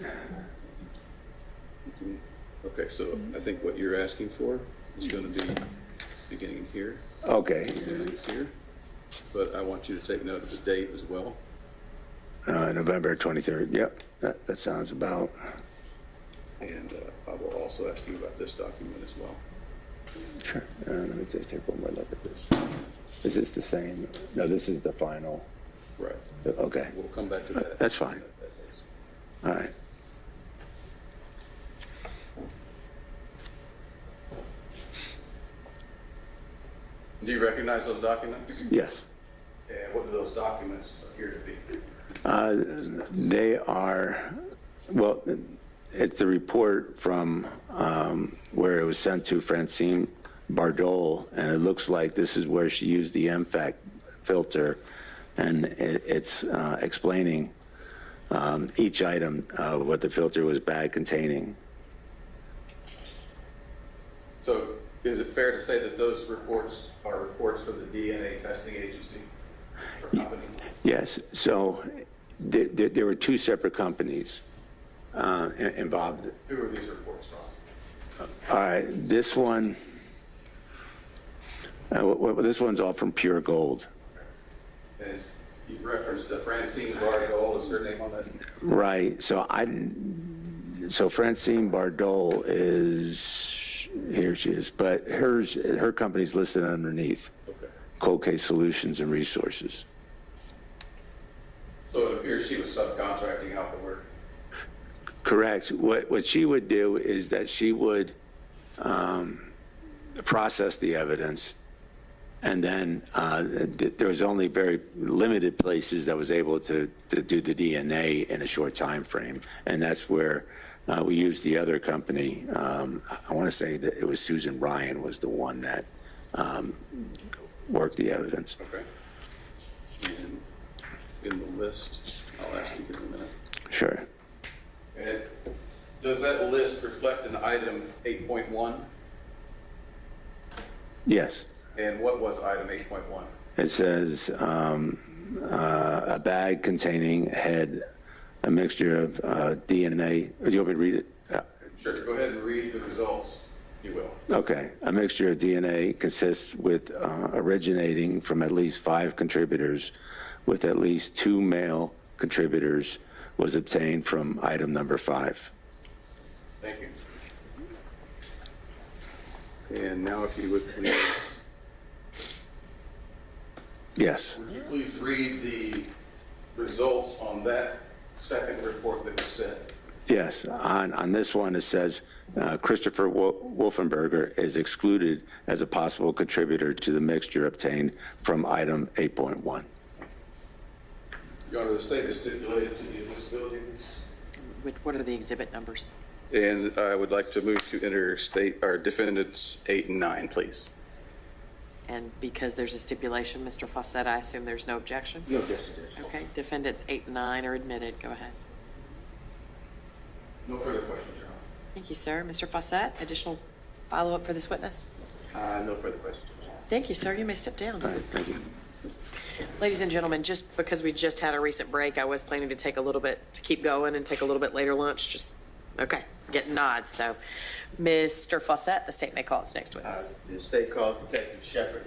Okay, so I think what you're asking for is going to be beginning here, Okay. beginning here, but I want you to take note of the date as well. November 23rd. Yep. That sounds about. And I will also ask you about this document as well. Sure. Let me just take one more look at this. Is this the same? No, this is the final. Right. Okay. We'll come back to that. That's fine. All right. Do you recognize those documents? Yes. And what do those documents appear to be? They are, well, it's a report from where it was sent to Francine Bardol, and it looks like this is where she used the MFAC filter, and it's explaining each item, what the filter was bag containing. So is it fair to say that those reports are reports for the DNA testing agency or company? Yes, so there were two separate companies involved. Who are these reports from? All right, this one, this one's all from Pure Gold. And you've referenced the Francine Bardol, is her name on that? Right, so Francine Bardol is, here she is, but her company's listed underneath. Okay. Cold Case Solutions and Resources. So it appears she was subcontracting out the work. Correct. What she would do is that she would process the evidence, and then there was only very limited places that was able to do the DNA in a short time frame, and that's where we used the other company. I want to say that it was Susan Ryan was the one that worked the evidence. Okay. And in the list, I'll ask you in a minute. Sure. And does that list reflect an item 8.1? Yes. And what was item 8.1? It says a bag containing had a mixture of DNA. Or do you want me to read it? Sure, go ahead and read the results, if you will. Okay. A mixture of DNA consists with originating from at least 5 contributors, with at least 2 male contributors, was obtained from item number 5. Thank you. And now if you would please, Yes. would you please read the results on that second report that was sent? Yes. On this one, it says Christopher Wolfenberger is excluded as a possible contributor to the mixture obtained from item 8.1. Your Honor, the state is stipulated to the admissibility of this. What are the exhibit numbers? And I would like to move to interstate our defendants 8 and 9, please. And because there's a stipulation, Mr. Fawcett, I assume there's no objection? No objection. Okay, defendants 8 and 9 are admitted. Go ahead. No further questions, Your Honor. Thank you, sir. Mr. Fawcett, additional follow-up for this witness? No further questions. Thank you, sir. You may step down. All right. Thank you. Ladies and gentlemen, just because we just had a recent break, I was planning to take a little bit, to keep going and take a little bit later lunch. Just, okay, getting nods. So, Mr. Fawcett, the state may call its next witness. The state calls Detective Shepard.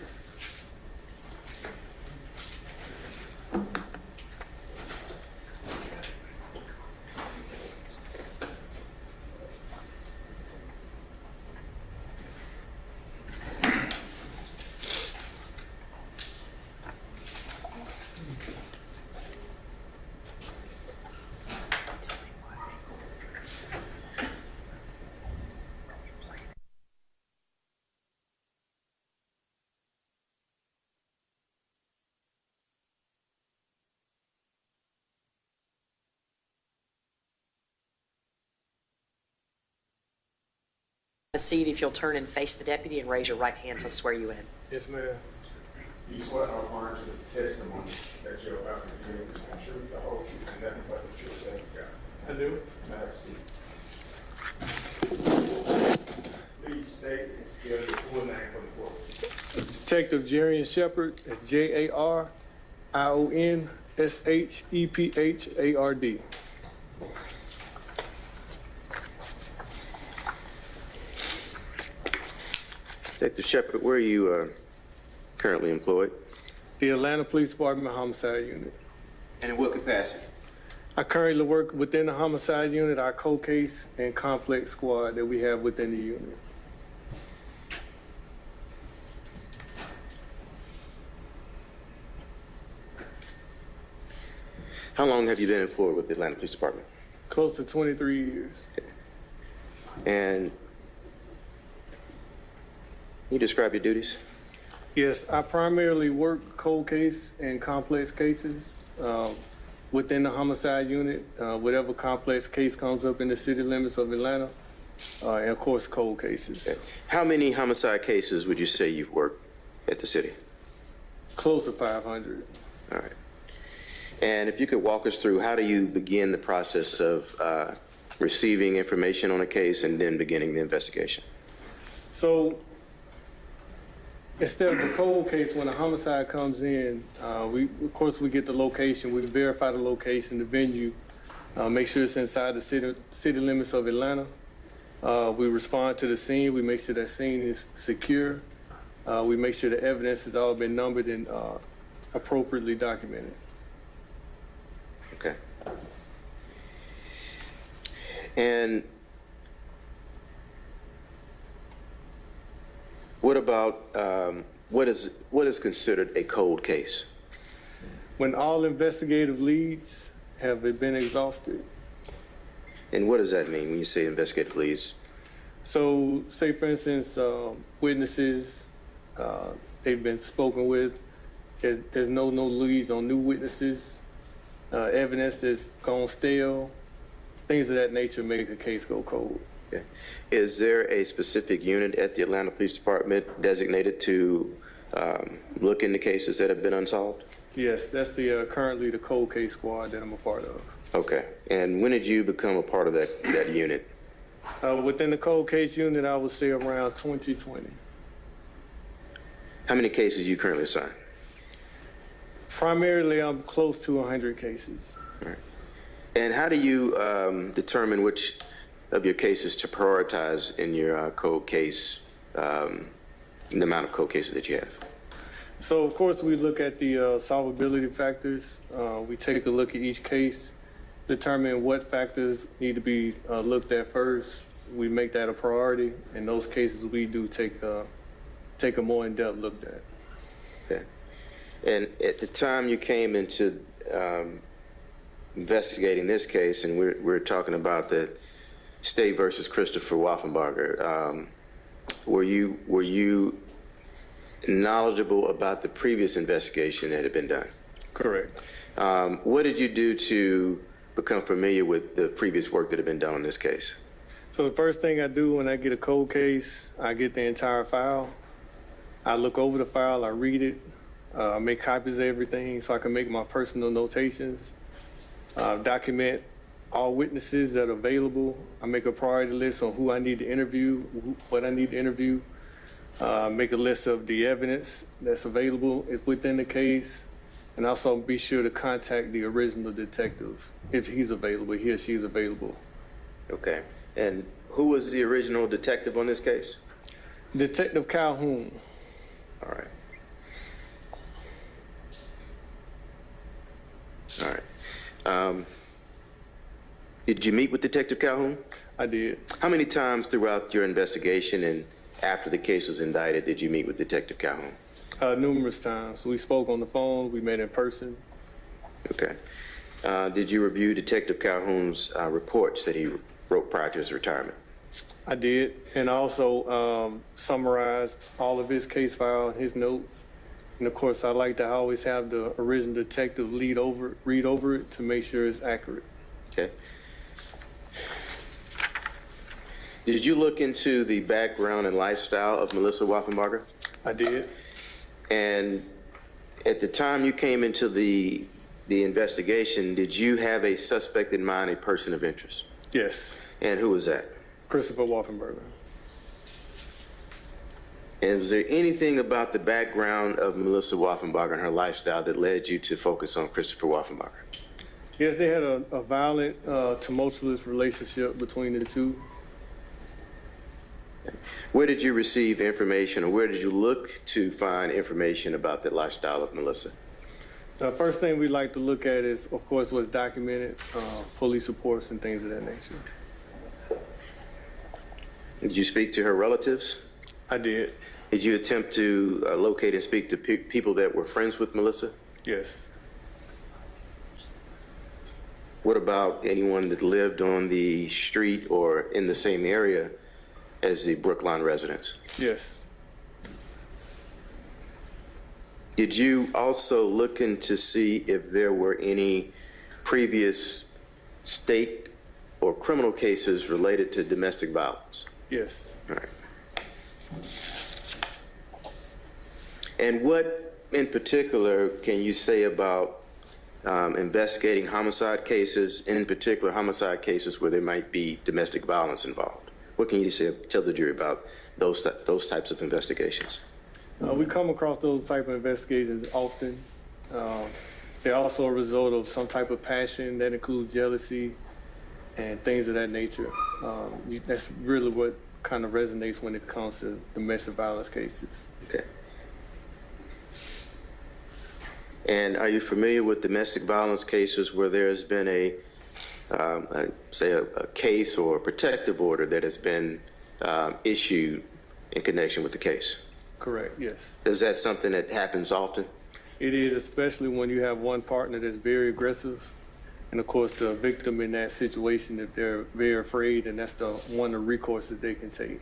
A seat, if you'll turn and face the deputy and raise your right hand, he'll swear you in. Yes, ma'am. You swear affirm to the testimony that you're about to give is the truth, the whole truth, and nothing but the truth, self you got. I do. Now, please state and spell your full name for the court. Detective Jarian Shepard, that's JARIONSHEPHARD. Detective Shepard, where are you currently employed? The Atlanta Police Department Homicide Unit. And in what capacity? I currently work within the homicide unit, our cold case and complex squad that we have within the unit. How long have you been employed with the Atlanta Police Department? Close to 23 years. And can you describe your duties? Yes, I primarily work cold case and complex cases within the homicide unit, whatever complex case comes up in the city limits of Atlanta, and of course, cold cases. Okay. How many homicide cases would you say you've worked at the city? Close to 500. All right. And if you could walk us through, how do you begin the process of receiving information on a case and then beginning the investigation? So instead of a cold case, when a homicide comes in, we get the location, we verify the location, the venue, make sure it's inside the city limits of Atlanta. We respond to the scene, we make sure that scene is secure. We make sure the evidence has all been numbered and appropriately documented. Okay. And what about what is considered a cold case? When all investigative leads have been exhausted. And what does that mean when you say investigative leads? So, say for instance, witnesses, they've been spoken with. There's no leads on new witnesses. Evidence that's gone stale. Things of that nature make a case go cold. Okay. Is there a specific unit at the Atlanta Police Department designated to look into cases that have been unsolved? Yes, that's currently the cold case squad that I'm a part of. Okay. And when did you become a part of that unit? Within the cold case unit, I would say around 2020. How many cases you currently assigned? Primarily, I'm close to 100 cases. All right. And how do you determine which of your cases to prioritize in your cold case, the amount of cold cases that you have? So, of course, we look at the solvability factors. We take a look at each case, determine what factors need to be looked at first. We make that a priority. In those cases, we do take a more in-depth look at. Okay. And at the time you came into investigating this case, and we're talking about the State versus Christopher Waffenbarger, were you knowledgeable about the previous investigation that had been done? Correct. What did you do to become familiar with the previous work that had been done on this case? So the first thing I do when I get a cold case, I get the entire file. I look over the file, I read it, make copies of everything so I can make my personal notations, document all witnesses that are available. I make a priority list on who I need to interview, what I need to interview, make a list of the evidence that's available is within the case, and also be sure to contact the original detective if he's available, he or she's available. Okay. And who was the original detective on this case? Detective Calhoun. All right. All right. Did you meet with Detective Calhoun? I did. How many times throughout your investigation and after the case was indicted did you meet with Detective Calhoun? Numerous times. We spoke on the phone, we met in person. Okay. Did you review Detective Calhoun's reports that he wrote prior to his retirement? I did, and also summarized all of his case file, his notes. And of course, I like to always have the original detective read over it to make sure it's accurate. Okay. Did you look into the background and lifestyle of Melissa Waffenbarger? I did. And At the time you came into the investigation, did you have a suspect in mind, a person of interest? Yes, And who was that? Christopher Waffenberger. And was there anything about the background of Melissa Waffenbarger and her lifestyle that led you to focus on Christopher Waffenbarger? Yes, they had a violent, tumultuous relationship between the two. Where did you receive information, or where did you look to find information about the lifestyle of Melissa? The first thing we like to look at is, of course, what's documented, police reports and things of that nature. Did you speak to her relatives? I did, Did you attempt to locate and speak to people that were friends with Melissa? yes. What about anyone that lived on the street or in the same area as the Brookline residents? Yes, Did you also look in to see if there were any previous state or criminal cases related to domestic violence? yes. All right. And what in particular can you say about investigating homicide cases, and in particular homicide cases where there might be domestic violence involved? What can you say, tell the jury about those types of investigations? We come across those type of investigations often. They're also a result of some type of passion that includes jealousy and things of that nature. That's really what kind of resonates when it comes to domestic violence cases. Okay. And are you familiar with domestic violence cases where there has been a case or a protective order that has been issued in connection with the case? Correct, yes. Is that something that happens often? It is, especially when you have one partner that's very aggressive. And of course, the victim in that situation, if they're very afraid, and that's the one of the recourse that they can take.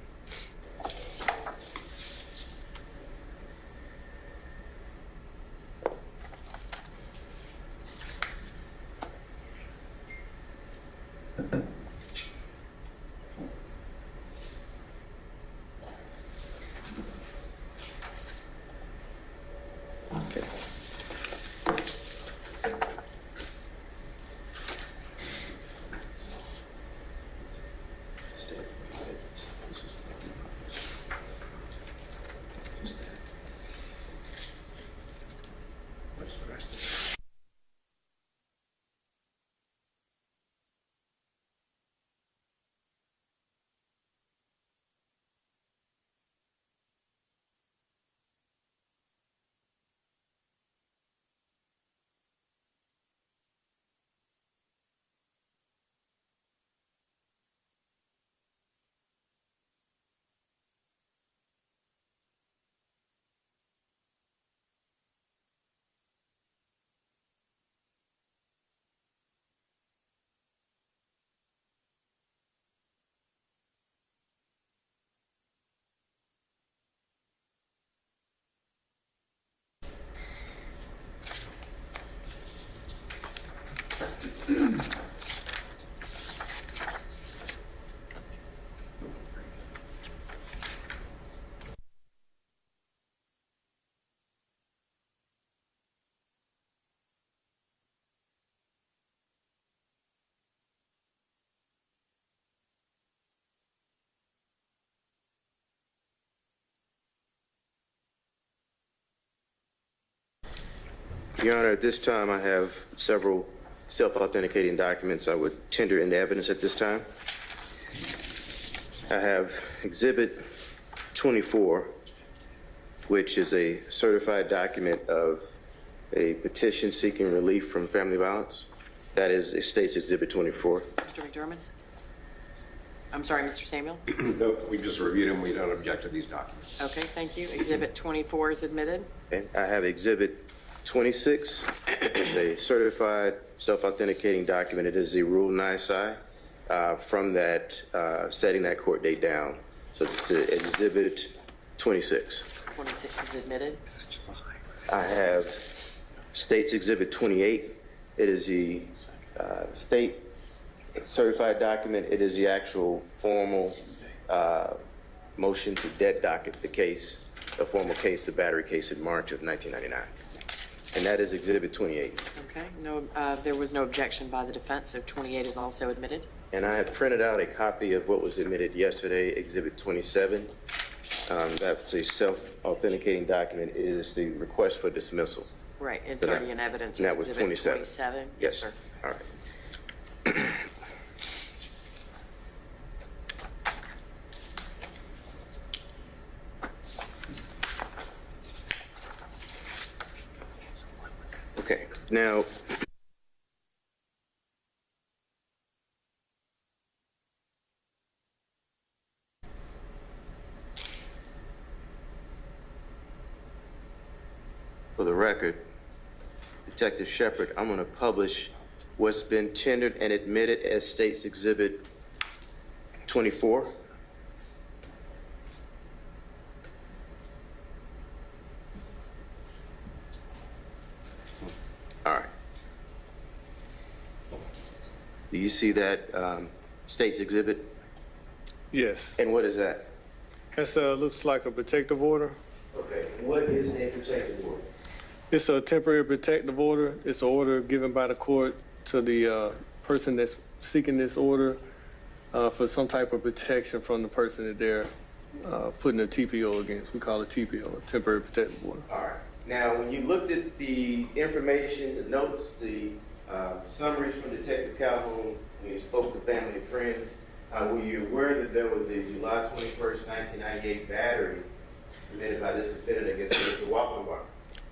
Your Honor, at this time I have several self-authenticating documents I would tender into evidence at this time. I have Exhibit 24, which is a certified document of a petition seeking relief from family violence. That is a State's Exhibit 24. Mr. McDermott? I'm sorry, Mr. Samuel? No, we just reviewed them. We don't object to these documents. Okay, thank you. Exhibit 24 is admitted. Okay. I have Exhibit 26, it's a certified self-authenticating document. It is a Rule 9-Psi from that, setting that court date down. So it's Exhibit 26. 26 is admitted. I have State's Exhibit 28. It is the state certified document. It is the actual formal motion to dead docket the case, the formal case, the battery case in March of 1999. and that is Exhibit 28. Okay, no, there was no objection by the defense, so 28 is also admitted. And I have printed out a copy of what was admitted yesterday, Exhibit 27. That's a self-authenticating document. It is the request for dismissal. Right, it's But already in evidence. and that It's was Exhibit 27. 27? Yes, sir. All right. Okay, now, for the record, Detective Shepard, I'm going to publish what's been tendered and admitted as State's Exhibit 24. All right. Do you see that State's Exhibit? Yes. And what is that? That looks like a protective order. Okay. What is a protective order? It's a temporary protective order. It's an order given by the court to the person that's seeking this order for some type of protection from the person that they're putting a TPO against. We call it TPO, a temporary protective order. All right. Now, when you looked at the information, the notes, the summaries from Detective Calhoun, when you spoke to family and friends, were you aware that there was a July 21st, 1998 battery committed by this defendant against Mr. Wappenbarger?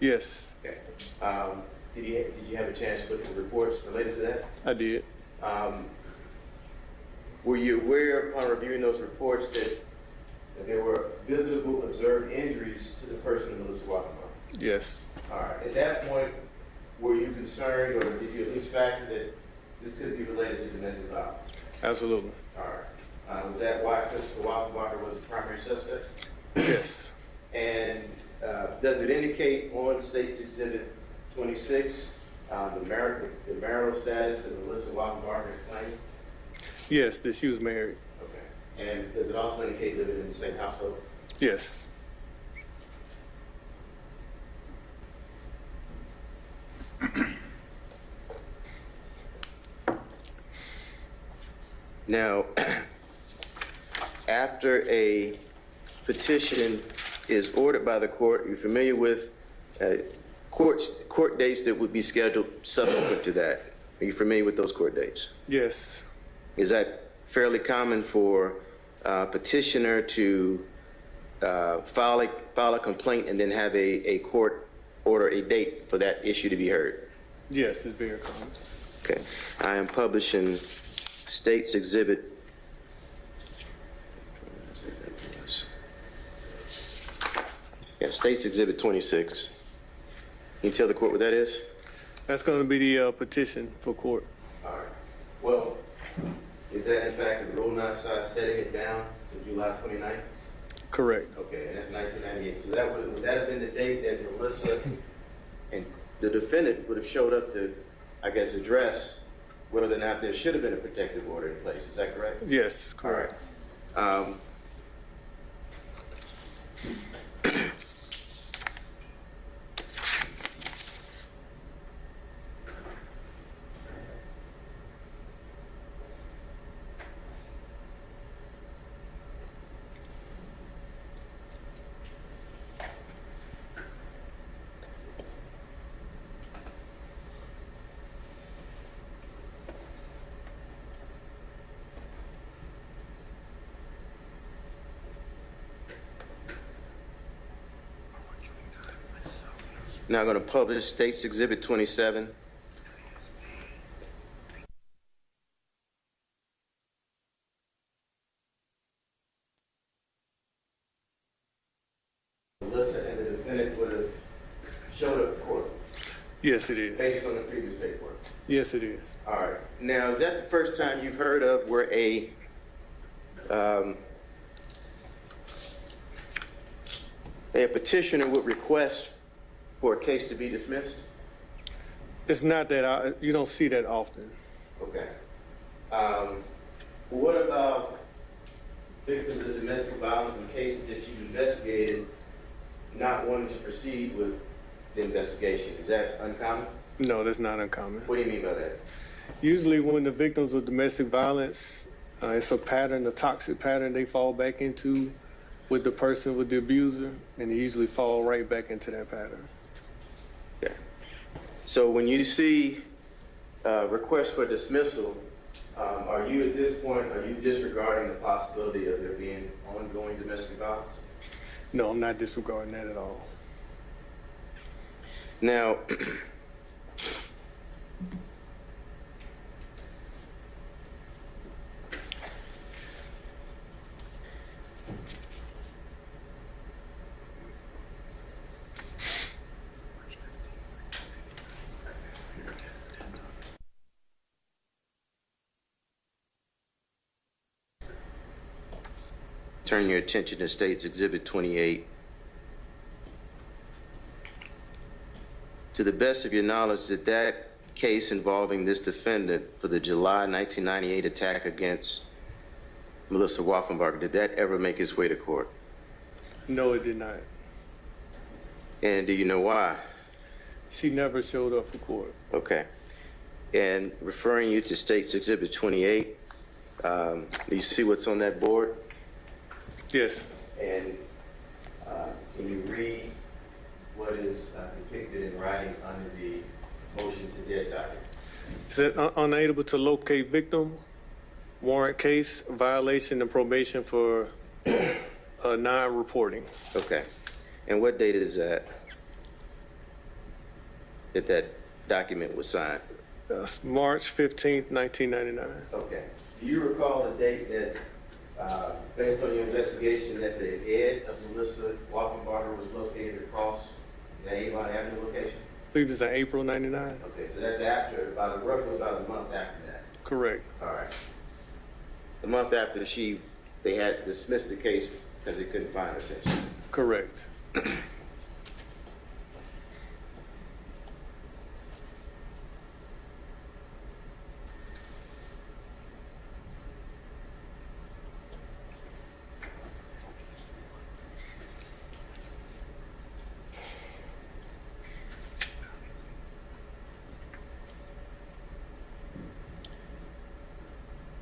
Yes, Okay. Did you have a chance to look at the reports related to that? I did. Were you aware upon reviewing those reports that there were visible observed injuries to the person of Melissa Wappenbarger? Yes. All right. At that point, were you concerned, or did you at least factor that this could be related to domestic violence? Absolutely. All right. Was that why Mr. Wappenbarger was the primary suspect? Yes. And does it indicate on State's Exhibit 26 the marital status of Melissa Wappenbarger's claim? Yes, that she was married. Okay. And does it also indicate living in the same household? Yes. Now, after a petition is ordered by the court, you're familiar with court dates that would be scheduled subsequent to that. Are you familiar with those court dates? Yes. Is that fairly common for a petitioner to file a complaint and then have a court order a date for that issue to be heard? Yes, it's very common. Okay. I am publishing State's Exhibit. Yeah, State's Exhibit 26. Can you tell the court what that is? That's going to be the petition for court. All right. Well, is that in fact the Rule 9 side setting it down to July 29th? Correct. Okay, and that's 1998. So that would that have been the date that Melissa and the defendant would have showed up to, I guess, address whether or not there should have been a protective order in place. Is that correct? Yes, correct. All right. Now I'm going to publish State's Exhibit 27. Melissa and the defendant would have showed up at court Yes, it is. based on the previous paperwork. Yes, it is. All right. Now, is that the first time you've heard of where a petitioner would request for a case to be dismissed? It's not that you don't see that often. Okay. What about victims of domestic violence in cases that you've investigated not wanting to proceed with the investigation. Is that uncommon? No, that's not uncommon. What do you mean by that? Usually when the victims of domestic violence, it's a pattern, a toxic pattern they fall back into with the person, with the abuser, and they usually fall right back into that pattern. Okay. So when you see requests for dismissal, are you at this point, are you disregarding the possibility of there being ongoing domestic violence? No, I'm not disregarding that at all. Now, turn your attention to State's Exhibit 28. To the best of your knowledge, did that case involving this defendant for the July 1998 attack against Melissa Waffenbarger, did that ever make its way to court? No, it did not. And do you know why? She never showed up for court. Okay. And referring you to State's Exhibit 28, do you see what's on that board? Yes. And can you read what is depicted in writing under the motion to dead document? It said unable to locate victim, warrant case, violation of probation for non-reporting. Okay. And what date is that that document was signed? March 15th, 1999. Okay. Do you recall the date that, based on your investigation, that the head of Melissa Waffenbarger was located across the Avon Avenue location? I believe it's in April 99. Okay, so that's after, roughly about a month after that. Correct. All right. The month after they had dismissed the case because they couldn't find her, essentially. Correct.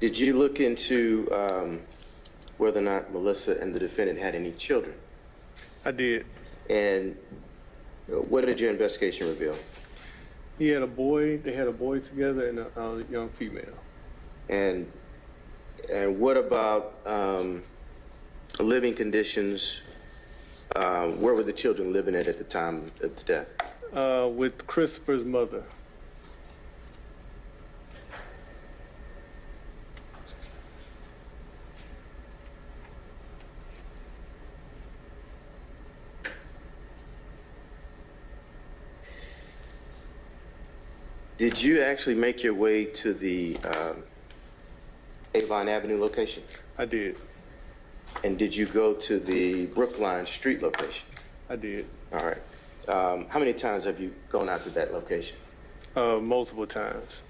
Did you look into whether or not Melissa and the defendant had any children? I did. And what did your investigation reveal? He had a boy, they had a boy together and a young female. And what about living conditions? Where were the children living at the time of the death? With Christopher's mother. Did you actually make your way to the Avon Avenue location? I did. And did you go to the Brookline Street location? I did. All right. How many times have you gone out to that location? Multiple times.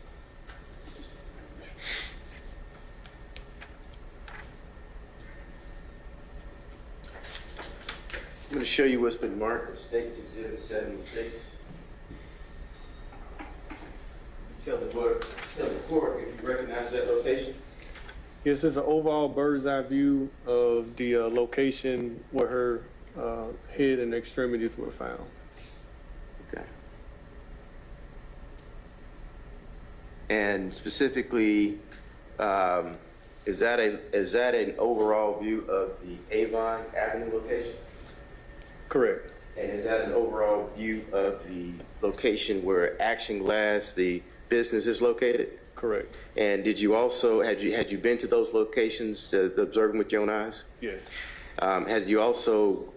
I'm going to show you what's been marked as State's Exhibit 76. Tell the court if you recognize that location. Yes, it's an overall bird's eye view of the location where her head and extremities were found. Okay. And specifically, is that an overall view of the Avon Avenue location? Correct. And is that an overall view of the location where Action Glass, the business, is located? Correct. And did you also, had you been to those locations, observing with your own eyes? Yes. Had you also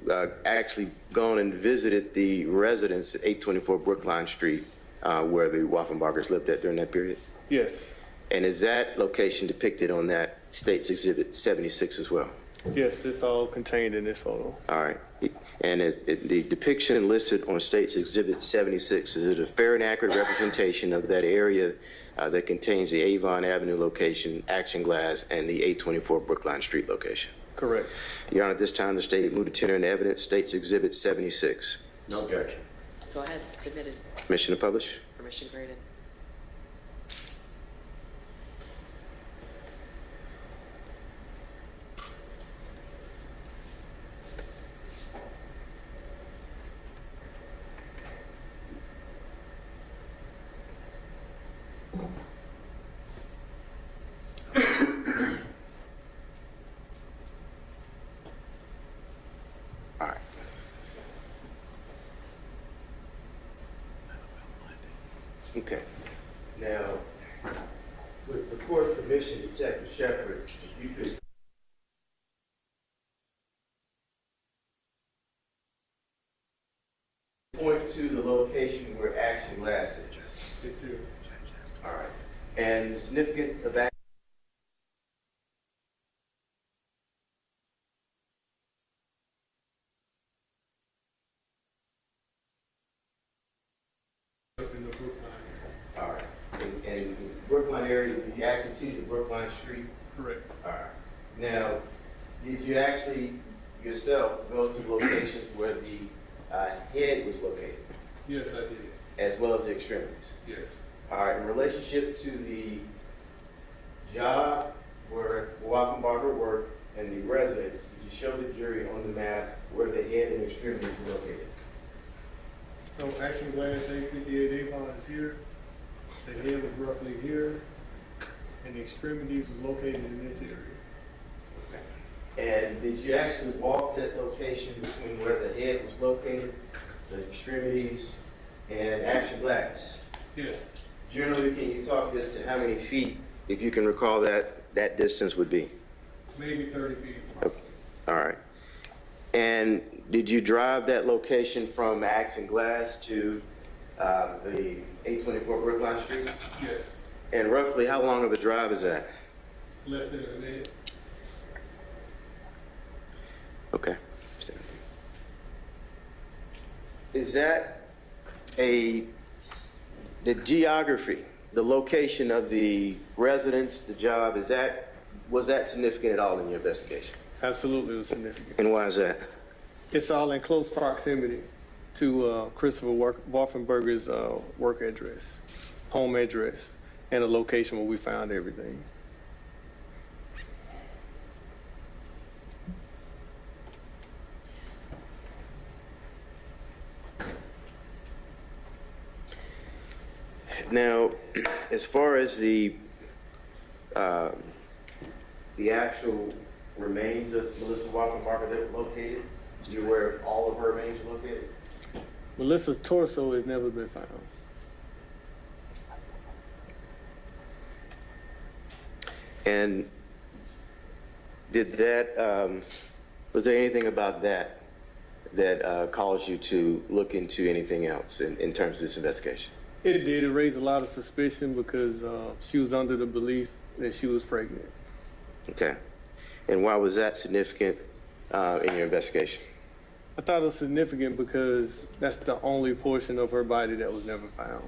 actually gone and visited the residence at 824 Brookline Street, where the Waffenbargers lived at during that period? Yes. And is that location depicted on that State's Exhibit 76 as well? Yes, it's all contained in this photo. All right. And the depiction listed on State's Exhibit 76, is it a fair and accurate representation of that area that contains the Avon Avenue location, Action Glass, and the 824 Brookline Street location? Correct. Your Honor, at this time, the State move to tender into evidence State's Exhibit 76. No objection. Go ahead, submitted, Permission to publish? permission granted. All right. Okay. Now, with the court's permission, Detective Shepard, if you could point to the location where Action Glass is. It's here. All right. And significant of that. All right. And Brookline area, did you actually see the Brookline Street? Correct. All right. Now, did you actually yourself go to locations where the head was located, Yes, I did. as well as the extremities? Yes. All right. In relationship to the job where Waffenbarger worked and the residence, did you show the jury on the map where the head and extremities were located? So Action Glass 858 Avon is here. The head was roughly here, and the extremities was located in this area. And did you actually walk that location between where the head was located, the extremities, and Action Glass? Yes. Generally, can you talk this to how many feet, if you can recall that distance would be? Maybe 30 feet. Okay. All right. And did you drive that location from Action Glass to the 824 Brookline Street? Yes. And roughly how long of a drive is that? Less than a minute. Okay. Is that the geography, the location of the residence, the job, was that significant at all in your investigation? Absolutely, it was significant. And why is that? It's all in close proximity to Christopher Waffenberger's work address, home address, and the location where we found everything. Now, as far as the actual remains of Melissa Waffenbarger that were located, do you where all of her remains were located? Melissa's torso has never been found. And did that, was there anything about that caused you to look into anything else in terms of this investigation? It did. It raised a lot of suspicion because she was under the belief that she was pregnant. Okay. And why was that significant in your investigation? I thought it was significant because that's the only portion of her body that was never found.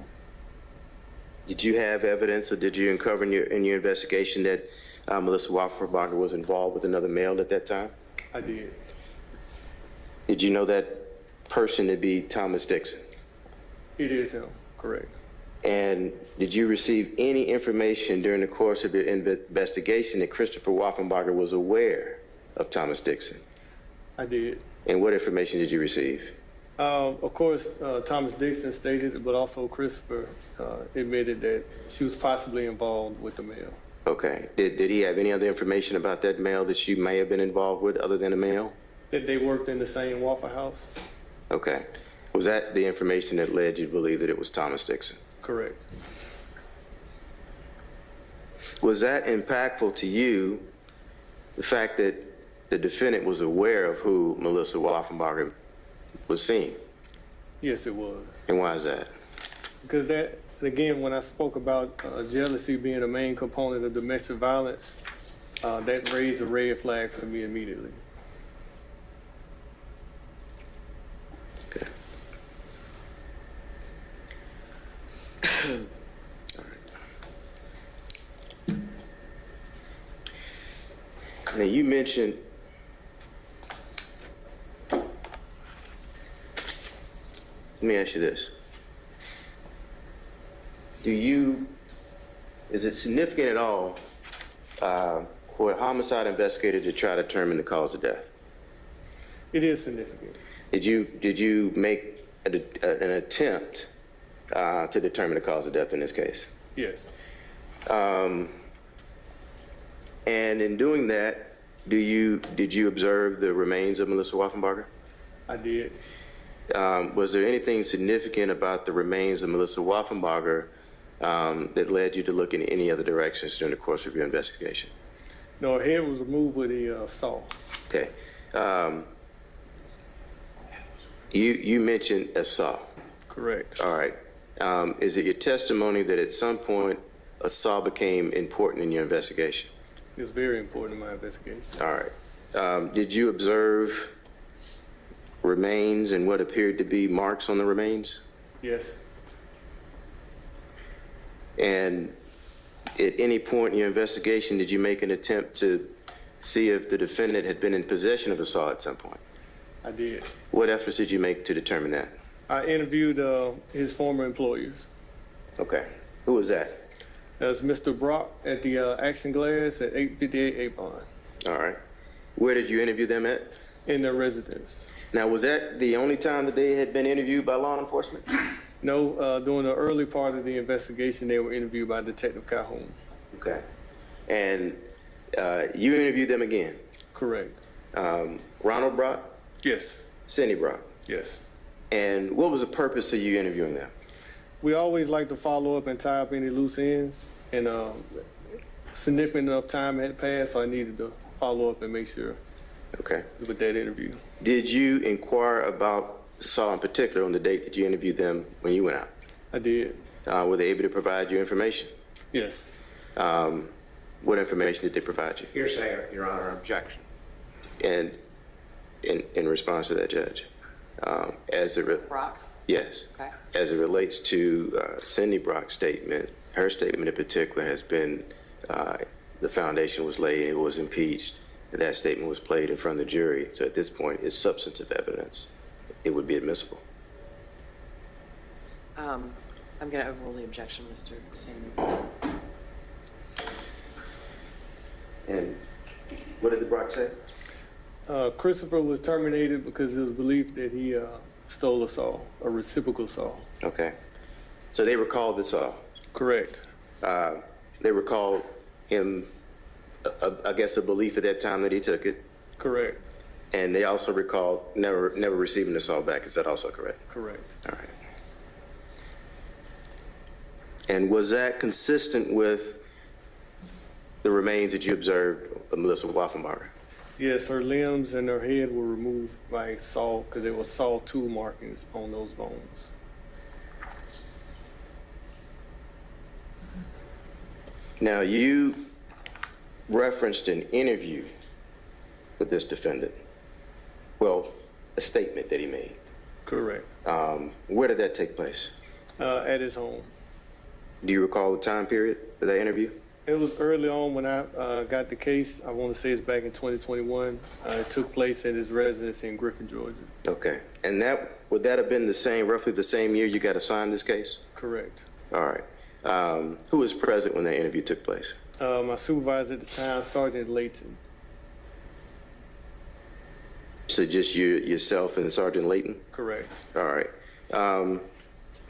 Did you have evidence, or did you uncover in your investigation that Melissa Waffenbarger was involved with another male at that time? I did. Did you know that person to be Thomas Dixon? It is him, correct. And did you receive any information during the course of your investigation that Christopher Waffenbarger was aware of Thomas Dixon? I did. And what information did you receive? Of course, Thomas Dixon stated it, but also Christopher admitted that she was possibly involved with the male. Okay. Did he have any other information about that male that you may have been involved with other than a male? That they worked in the same Waffle House? Okay. Was that the information that led you to believe that it was Thomas Dixon? Correct. Was that impactful to you, the fact that the defendant was aware of who Melissa Waffenbarger was seeing? Yes, it was. And why is that? Because that, again, when I spoke about jealousy being a main component of domestic violence, that raised a red flag for me immediately. Okay. Now, you mentioned let me ask you this. Is it significant at all for a homicide investigator to try to determine the cause of death? It is significant. Did you make an attempt to determine the cause of death in this case? Yes. And in doing that, did you observe the remains of Melissa Waffenbarger? I did. Was there anything significant about the remains of Melissa Waffenbarger that led you to look in any other directions during the course of your investigation? No, her head was removed with a saw. Okay. You mentioned a saw. Correct. All right. Is it your testimony that at some point a saw became important in your investigation? It's very important in my investigation. All right. Did you observe remains and what appeared to be marks on the remains? Yes. And at any point in your investigation, did you make an attempt to see if the defendant had been in possession of a saw at some point? I did. What efforts did you make to determine that? I interviewed his former employers. Okay. Who was that? That was Mr. Brock at the Action Glass at 858 Avon All right. Where did you interview them at? in their residence. Now, was that the only time that they had been interviewed by law enforcement? No, during the early part of the investigation, they were interviewed by Detective Calhoun. Okay. And you interviewed them again? Correct. Ronald Brock? Yes. Cindy Brock? Yes. And what was the purpose of you interviewing them? We always like to follow up and tie up any loose ends, and significant enough time had passed, so I needed to follow up and make sure Okay. with that interview. Did you inquire about Saw in particular on the date that you interviewed them when you went out? I did. Were they able to provide you information? Yes. What information did they provide you? Hearsay, Your Honor, objection. And in response to that, Judge, Brock? yes, Okay. as it relates to Cindy Brock's statement, her statement in particular has been the foundation was laid, it was impeached, and that statement was played in front of the jury. So at this point, it's substantive evidence. It would be admissible. I'm going to overrule the objection, Mr. Singh. And what did the Brock say? Christopher was terminated because it was believed that he stole a saw, a reciprocal saw. Okay. So they recalled the Saw. Correct. They recalled him, I guess, a belief at that time that he took it. Correct. And they also recalled never receiving the Saw back. Is that also correct? Correct. All right. And was that consistent with the remains that you observed of Melissa Waffenbarger? Yes, her limbs and her head were removed by saw because there were saw tool markings on those bones. Now, you referenced an interview with this defendant. Well, a statement that he made. Correct. Where did that take place? At his home. Do you recall the time period of that interview? It was early on when I got the case. I want to say it's back in 2021. It took place at his residence in Griffin, Georgia. Okay. And would that have been roughly the same year you got assigned this case? Correct. All right. Who was present when that interview took place? My supervisor at the time, Sergeant Layton. So just yourself and Sergeant Layton? Correct. All right.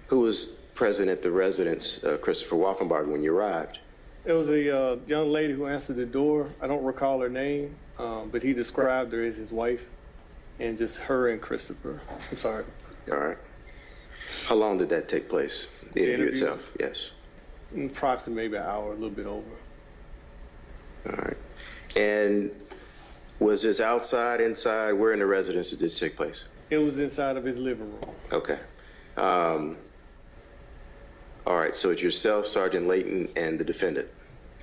Who was present at the residence, Christopher Waffenbarger, when you arrived? It was a young lady who answered the door. I don't recall her name, but he described her as his wife, and just her and Christopher. I'm sorry. All right. How long did that take place? The interview interview? itself? Yes. Approximately maybe an hour, a little bit over. All right. And was this outside, inside? Where in the residence did this take place? It was inside of his living room. Okay. All right. So it's yourself, Sergeant Layton, and the defendant?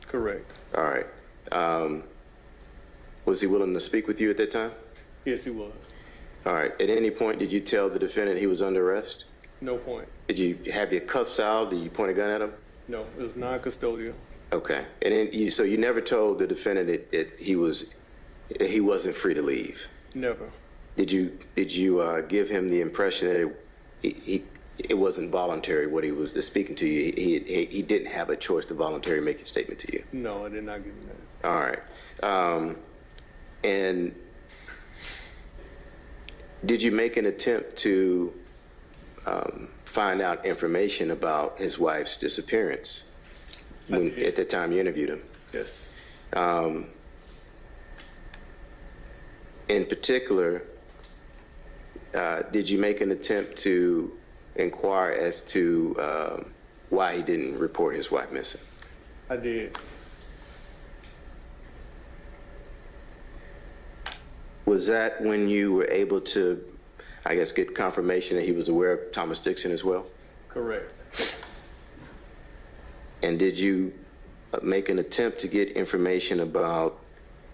Correct. All right. Was he willing to speak with you at that time? Yes, he was. All right. At any point, did you tell the defendant he was under arrest? No point. Did you have your cuffs out? Did you point a gun at him? No, it was non-custodial. Okay. And then so you never told the defendant that he wasn't free to leave? Never. Did you give him the impression that it wasn't voluntary what he was speaking to you. He didn't have a choice to voluntarily make a statement to you. No, I did not give him that. All right. And did you make an attempt to find out information about his wife's disappearance at the time you interviewed him? Yes. In particular, did you make an attempt to inquire as to why he didn't report his wife missing? I did. Was that when you were able to, I guess, get confirmation that he was aware of Thomas Dixon as well? Correct. And did you make an attempt to get information about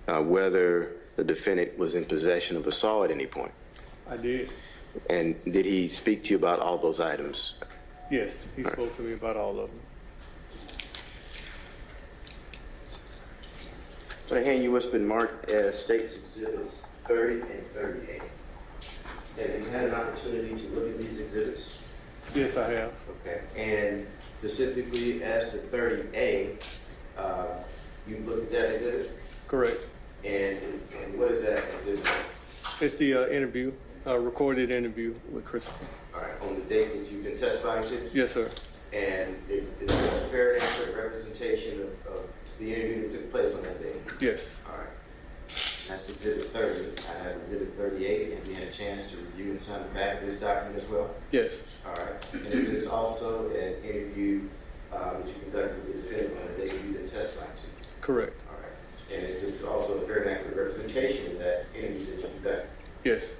whether the defendant was in possession of a saw at any point? I did. And did he speak to you about all those items? Yes, he spoke to me about all of them. On the hand, you what's been marked as State's Exhibits 30 and 38. Have you had an opportunity to look at these exhibits? Yes, I have. Okay. And specifically as to 30A, you looked at that exhibit? Correct. And what is that exhibit? It's the interview, recorded interview with Christopher. All right, on the date that you've been testifying to? Yes, sir. And is it a fair and accurate representation of the interview that took place on that day? Yes. All right. That's exhibit 30. I have exhibit 38. Have you had a chance to review and sign the back of this document as well? Yes. All right. And is this also an interview that you conducted with the defendant on the day you've been testifying to? Correct. All right. And is this also a fair and accurate representation of that interview that you conducted? Yes.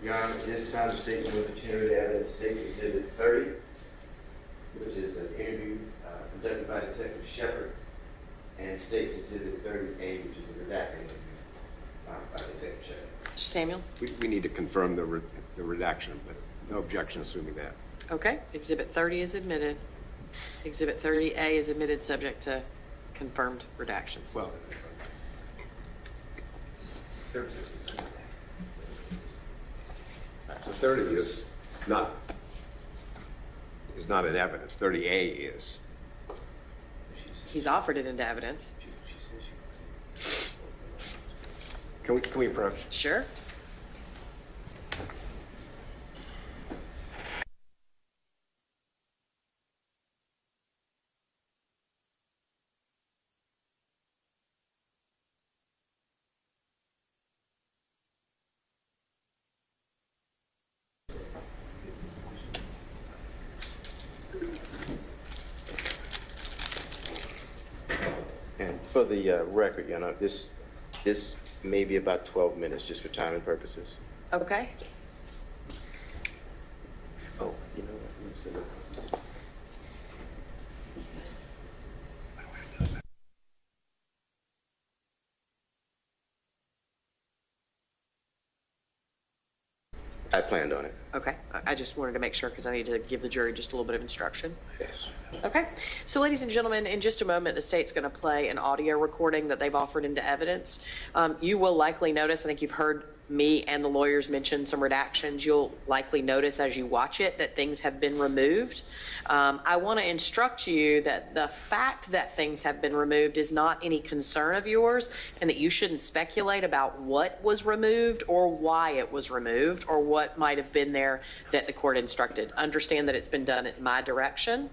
Your Honor, at this time, the state will continue to evidence State Exhibit 30, which is an interview conducted by Detective Shepard, and State's Exhibit 30A, which is a redacted interview by Detective Shepard. Mr. Samuel? We need to confirm the redaction, but no objection assuming that. Okay, Exhibit 30 is admitted. Exhibit 30A is admitted subject to confirmed redactions. Well, so 30 is not in evidence. 30A is. He's offered it into evidence. Can we approach? Sure. And for the record, Your Honor, this may be about 12 minutes, just for timing purposes. Okay. Oh, you know what? Let me see. I planned on it. Okay. I just wanted to make sure because I need to give the jury just a little bit of instruction. Yes. Okay. So, ladies and gentlemen, in just a moment, the state's going to play an audio recording that they've offered into evidence. You will likely notice, I think you've heard me and the lawyers mention some redactions. You'll likely notice as you watch it that things have been removed. I want to instruct you that the fact that things have been removed is not any concern of yours, and that you shouldn't speculate about what was removed or why it was removed or what might have been there that the court instructed. Understand that it's been done in my direction.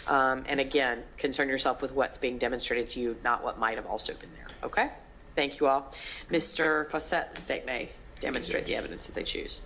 And again, concern yourself with what's being demonstrated to you, not what might have also been there. Okay? Thank you all. Mr. Fawcett, the state may demonstrate the evidence if they choose.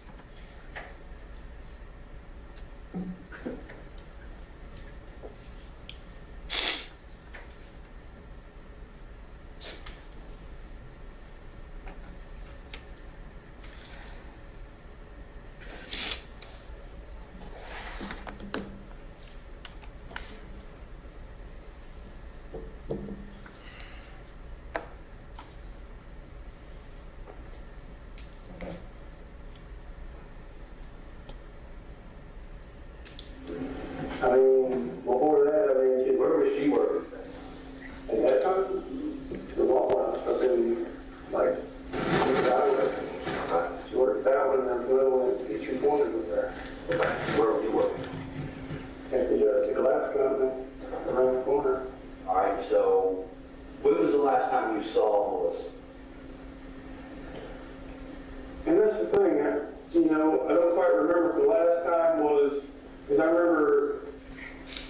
the thing, I don't quite remember if the last time was, because I remember,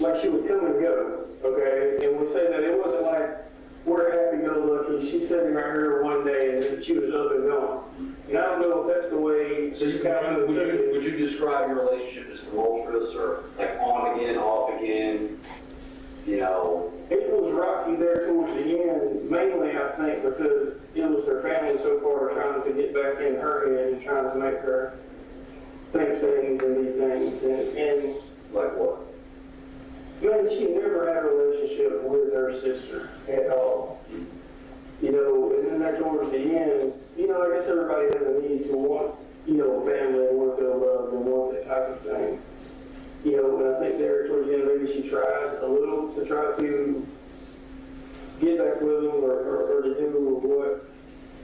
like, she would come and go, okay? And we say that it wasn't like, we're happy-go-lucky, she's sitting right here one day and then she was up and gone. And I don't know if that's the way. So would you describe your relationship as tumultuous or like on again, off again, you know? It was rocky there towards the end, mainly, I think, because it was her family so far trying to get back in her head and trying to make her think things and do things. And Like what? man, she never had a relationship with her sister at all. You know, and then there towards the end, you know, I guess everybody has a need to want, you know, family and want to feel loved and want that type of thing. You know, and I think there towards the end, maybe she tried a little to try to get back with him or to do what,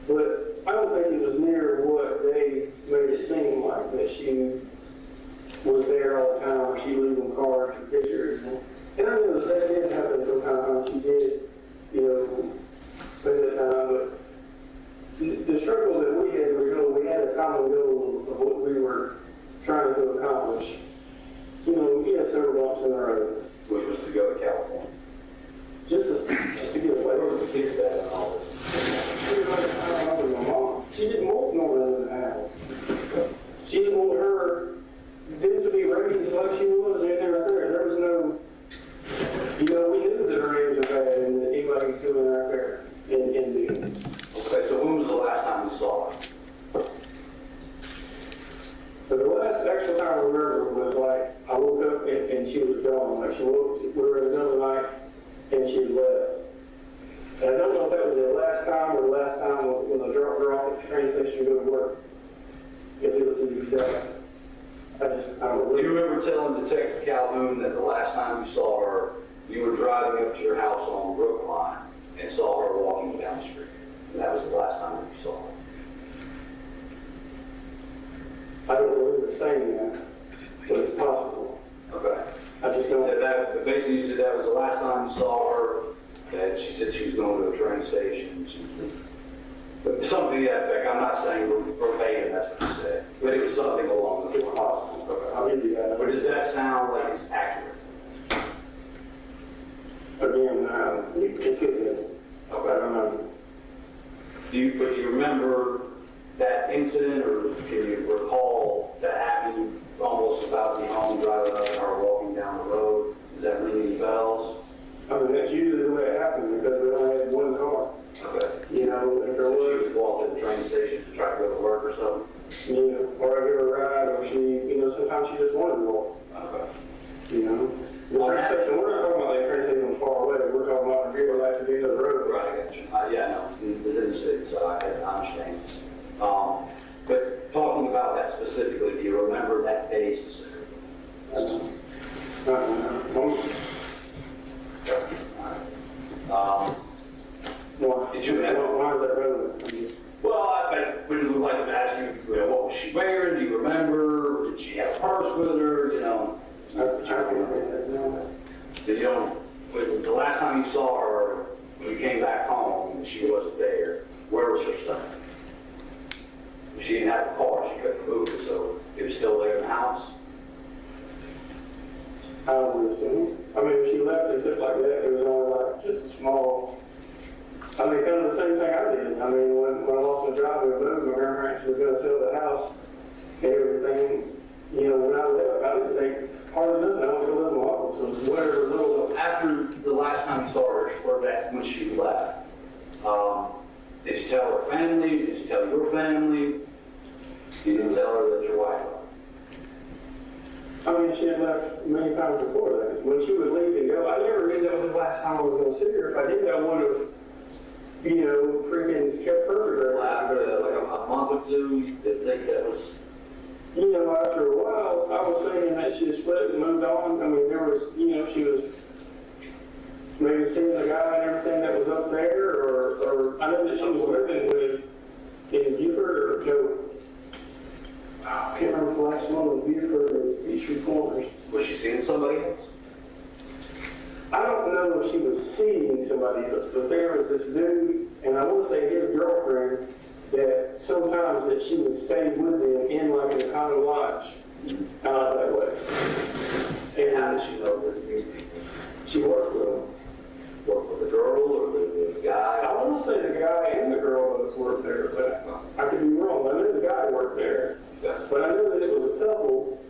but I don't think it was near what they made it seem like, that she was there all the time, or she leaving cards or pictures. And I know that did happen sometimes, she did, you know, spend that time, but the struggle that we had, we had a common goal of what we were trying to accomplish. You know, we had several bumps in the road. Which was to go to California. Just to get away. Where was the kids at and all this? She didn't want Nora in the house. She didn't want her them to be raised like she was in there right there. There was no, you know, we knew that her names were bad and that anybody could come in right there and do it. Okay, so when was the last time you saw her? But the last actual time I remember was like, I woke up and she was gone. Like we were in the middle of the night and she had left. And I don't know if that was the last time or the last time when I dropped her off at the train station to go to work. If it was the exact. I don't Do you remember. remember telling Detective Calhoun that the last time you saw her, you were driving up to your house on Brookline and saw her walking down the street? And that was the last time that you saw her? I don't remember saying that, but it's possible. Okay. I just You don't. said that, basically you said that was the last time you saw her, that she said she was going to a train station. But something to that effect. I'm not saying verbatim, that's what you said. But it was something along those lines. Okay. I'll give you that. But does that sound like it's accurate? Again, it could be. I don't know. But do you remember that incident, or can you recall that happening almost about being home, driving up or walking down the road? Does that ring any bells? I mean, that's usually the way it happens because we only had one car. Okay. You know, if there So was, she was walking to the train station to try to go to work or something? you know, or I give her a ride, or she, you know, sometimes she just wanted to walk. Okay. You know, the train station. We're not talking about like train station far away. We're talking about here, like to the end of the road. Right, I got you. Yeah, no, within the city, so I understand. But talking about that specifically, do you remember that day specifically? Did you remember? Why is that relevant? Well, we would like to ask you, what was she wearing? Do you remember? Did she have a purse with her? You know? I can't remember that now. So you don't, the last time you saw her, when you came back home and she wasn't there, where was her stuff? She didn't have a car, she couldn't move it, so it was still there in the house? I would assume. I mean, if she left it just like that, it was only like just a small. I mean, kind of the same thing I did. I mean, when I lost my job and moved, my grandparents was going to sell the house and everything. You know, when I left, I didn't take hard enough. I wanted to live in Waco, so it was whatever little. After the last time you saw her, or that when she left, did you tell her family? Did you tell your family? You didn't tell her that your wife left? I mean, she had left many times before that. When she would leave and go, I never knew that was the last time I was going to see her. If I did, I would have, you know, freaking kept her there. After like a month or two, you didn't think that was... You know, after a while, I was thinking that she had split and moved on. I mean, there was, you know, she was maybe seeing the guy and everything that was up there, or I know that she was living with in Buford or Joe. I can't remember the last one with Buford or Peachtree Corners. Was she seeing somebody else? I don't know if she was seeing somebody else, but there was this dude, and I want to say his girlfriend, that that sometimes that she would stay with them in like an condo lodge out that way. And how did she know these people? She worked with them. Work with the girl or the guy? I want to say the guy and the girl both worked there, but I could be wrong. I know the guy worked there, but I know that it was a couple,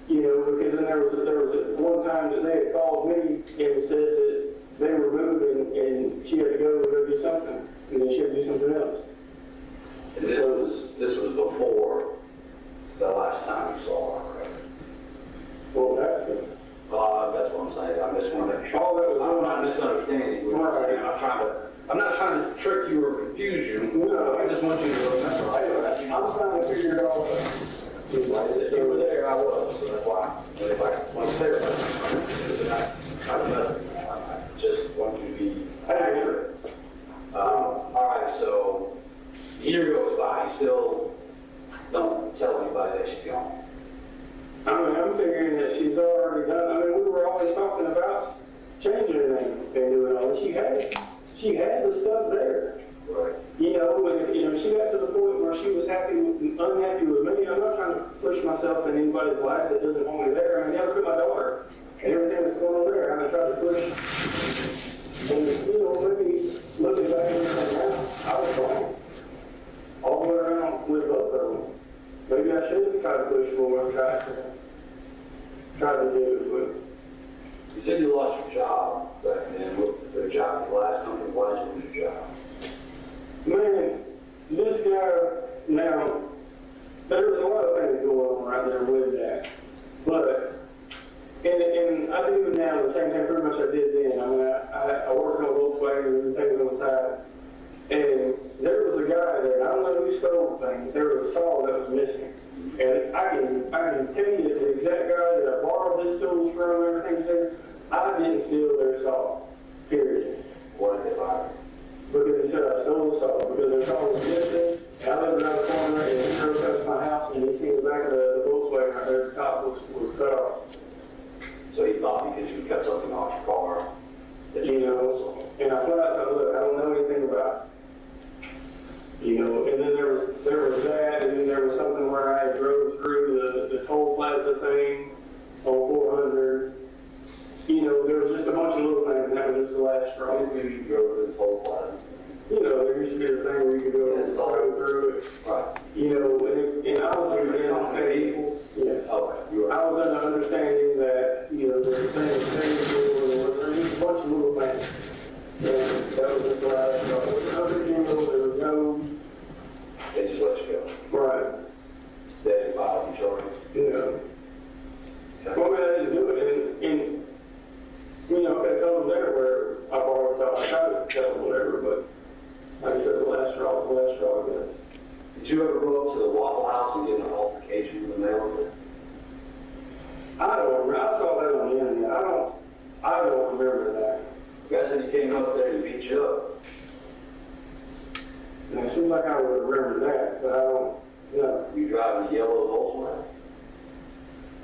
you know, because then there was one time that they had called me and said that they were moving and she had to go do something, and then she had to do something else. And this was before the last time you saw her, right? Well, That's what I'm saying. I just want to make sure. All that was I'm not misunderstanding. Right. I'm not trying to trick you or confuse you. No. I just want you to remember. I'm trying to figure it all out. You were there, I was, so that's why. But if I want to clarify, I just want you to be accurate. All right, so a year goes by, you still don't tell anybody that she's gone. I mean, I'm figuring that she's already done. I mean, we were always talking about changing her name and doing all that. She had the stuff there. Right. You know, when she got to the point where she was unhappy with me. I'm not trying to push myself in anybody's life that doesn't want me there. I mean, look at my daughter and everything that's going on there. I tried to push. And, you know, maybe looking back at it now, I was wrong. All the way around with both of them. Maybe I should try to push more and try to do it, but You said you lost your job back then. The job at the last company, why did you lose your job? man, this guy, now, there was a lot of things going on right there with that. But, and I do now the same thing pretty much I did then. I mean, I worked on Volkswagen and everything on the side. And there was a guy there, and I don't know who stole the thing, but there was a saw that was missing. And I can tell you that the exact guy that I borrowed his tools from, everything there, I didn't steal their saw, period. Why did they fire Because he said I stole the saw, because their saw was missing, and I lived around the corner, and he drove past my house, and he seen the back of the Volkswagen right there, the top was cut off. So he thought because you cut something off your car, that You know, and I flat out said, look, I don't know anything about it. You know, and then there was that, and then there was something where I drove through the toll plaza thing on 400. You know, there was just a bunch of little things, and that was just the last straw. maybe you go to the toll plaza. You know, there used to be a thing where you could go through it. Right. You know, and I was under the understanding, yeah, Okay, you were. I was under the understanding that, you know, there were things and there was just a bunch of little things. And that was just what I thought. There was nothing, you know, there was no, They just let you go. right, They didn't file any charges. you know. Well, I mean, I didn't do it, and you know, it goes there where I borrowed stuff, I tried to tell them whatever, but like I said, the last straw is the last straw, I guess. Did you ever go up to the Waffle House and get an altercation with the mail? I don't remember, I saw that on the internet, I don't remember that. The guy said he came up there and beat you up. And it seems like I would remember that, but I don't know. You driving a yellow Volkswagen?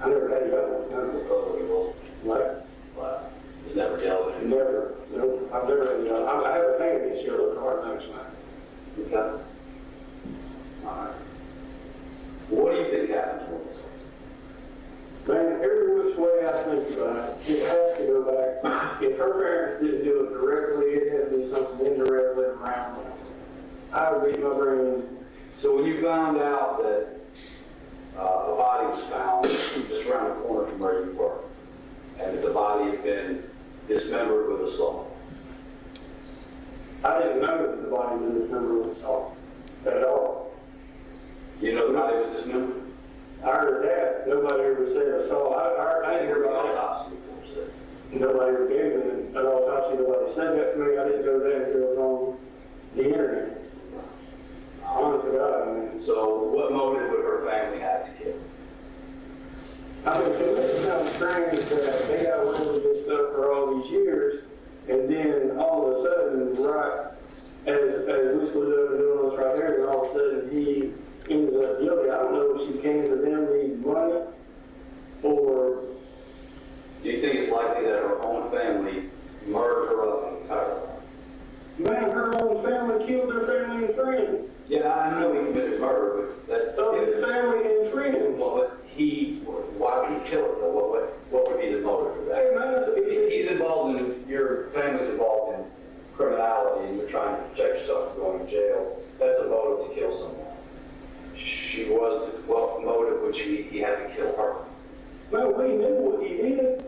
I never had that one, no. Because of your Volkswagen. Like, Wow. You never yelled at him. never, no, I've never had, I have a thing against yellow cars, actually. Okay. All right. What do you think happened to us? Man, every which way I think about it, it has to go back. If her parents didn't do it directly, it had to be something indirectly around them. I would beat my brain. So when you found out that a body was found just around the corner from where you were, and that the body had been dismembered with a saw, I didn't know that the body was dismembered with salt at all. you know the body was dismembered? I heard that. Nobody ever said a saw. I didn't hear about that. Autopsy report said. Nobody ever gave me an autopsy. Nobody said that to me. I didn't know that until it was on the internet. Honest to God, I mean. So what motive would her family have to kill? I mean, to me, it sounds strange that they got away with this stuff for all these years, and then all of a sudden, right as we split up and doing this right here, and all of a sudden he ends up guilty. I don't know if she came to them needing money, or Do you think it's likely that her own family murdered her up entirely? man, her own family killed their family and friends. Yeah, I know he committed murder, but that's. So his family and friends. Well, but why would he kill her though? What would be the motive for that? Hey, man, If he's involved in, your family's involved in criminality and you're trying to protect yourself from going to jail, that's a motive to kill someone. She was, what motive would he had to kill her? no, we knew what he did.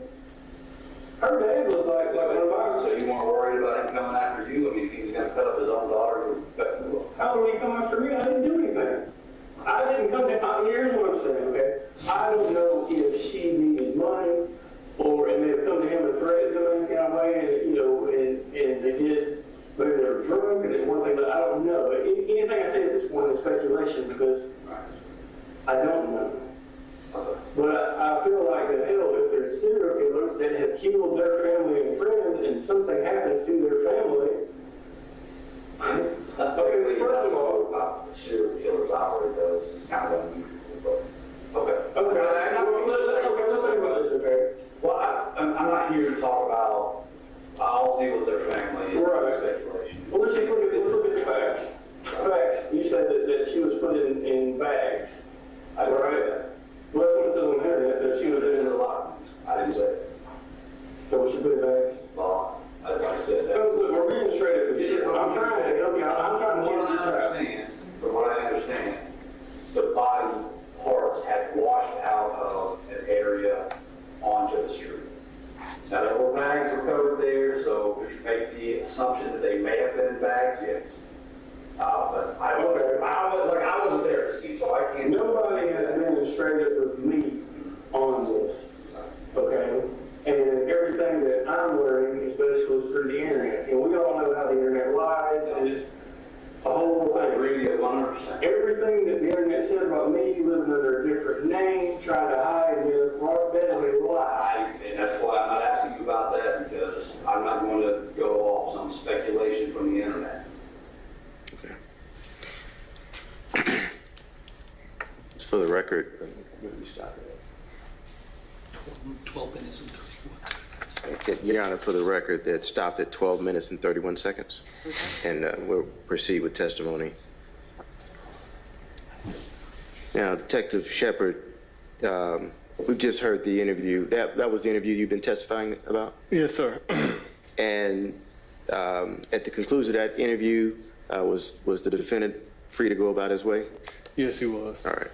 Her dad was like one of ours. So you weren't worried about him coming after you? I mean, if he was going to cut up his own daughter, How would he come after me? I didn't do anything. I didn't come to, here's what I'm saying, okay? I don't know if she needed money or it may have come to him and threatened him in a way, and, you know, and they did, maybe they were drunk and one thing, but I don't know. Anything I say at this point is speculation because I don't know. But I feel like that hell, if there's serial killers that have killed their family and friends and something happens to their family, okay, first of all, serial killers operate those. It's kind of unusual, but okay. Let's think about this, okay? Well, I'm not here to talk about. I'll deal with their family and Right. speculation. Well, let's look at the facts. Facts. You said that she was put in bags. I didn't say that. Well, that's what it says on the internet, that she was This in is a lot. I didn't say it. So what she put in bags? Well, I said that. Look, we're being straight up with you. I'm trying to help you out. I'm trying to From get this out. from what I understand, the body parts had washed out of an area onto the street. Now, there were bags recovered there, so if you make the assumption that they may have been in bags, yes. But I wasn't there to see, so I can't. Nobody has been straight up with me on this, okay? And everything that I'm learning is basically through the internet. And we all know how the internet lies, and it's a whole I thing. agree with you 100%. Everything that the internet said about me living under a different name, trying to hide me, that is a lie. And that's why I'm not asking you about that, because I'm not going to go off some speculation from the internet. For the record, 12 minutes and 31 seconds. Your Honor, for the record, that stopped at 12 minutes and 31 seconds. And we'll proceed with testimony. Now, Detective Shepard, we've just heard the interview. That was the interview you've been testifying about? Yes, sir. And at the conclusion of that interview, was the defendant free to go about his way? Yes, he was. All right.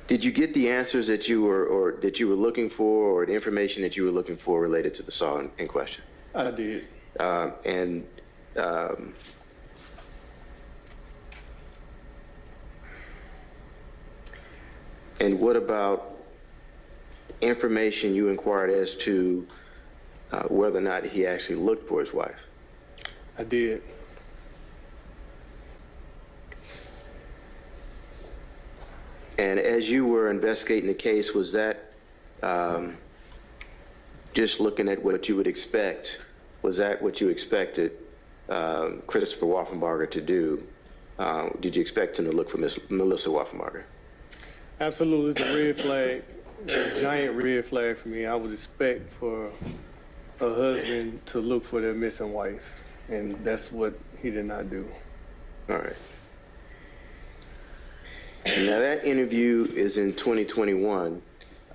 Did you get the answers that you were looking for, or the information that you were looking for related to the saw in question? I did. And what about information you inquired as to whether or not he actually looked for his wife? I did. And as you were investigating the case, was that just looking at what you would expect? Was that what you expected Christopher Waffenbarger to do? Did you expect him to look for Miss Melissa Waffenbarger? Absolutely. It's a red flag, a giant red flag for me. I would expect for a husband to look for their missing wife, and that's what he did not do. All right. Now, that interview is in 2021,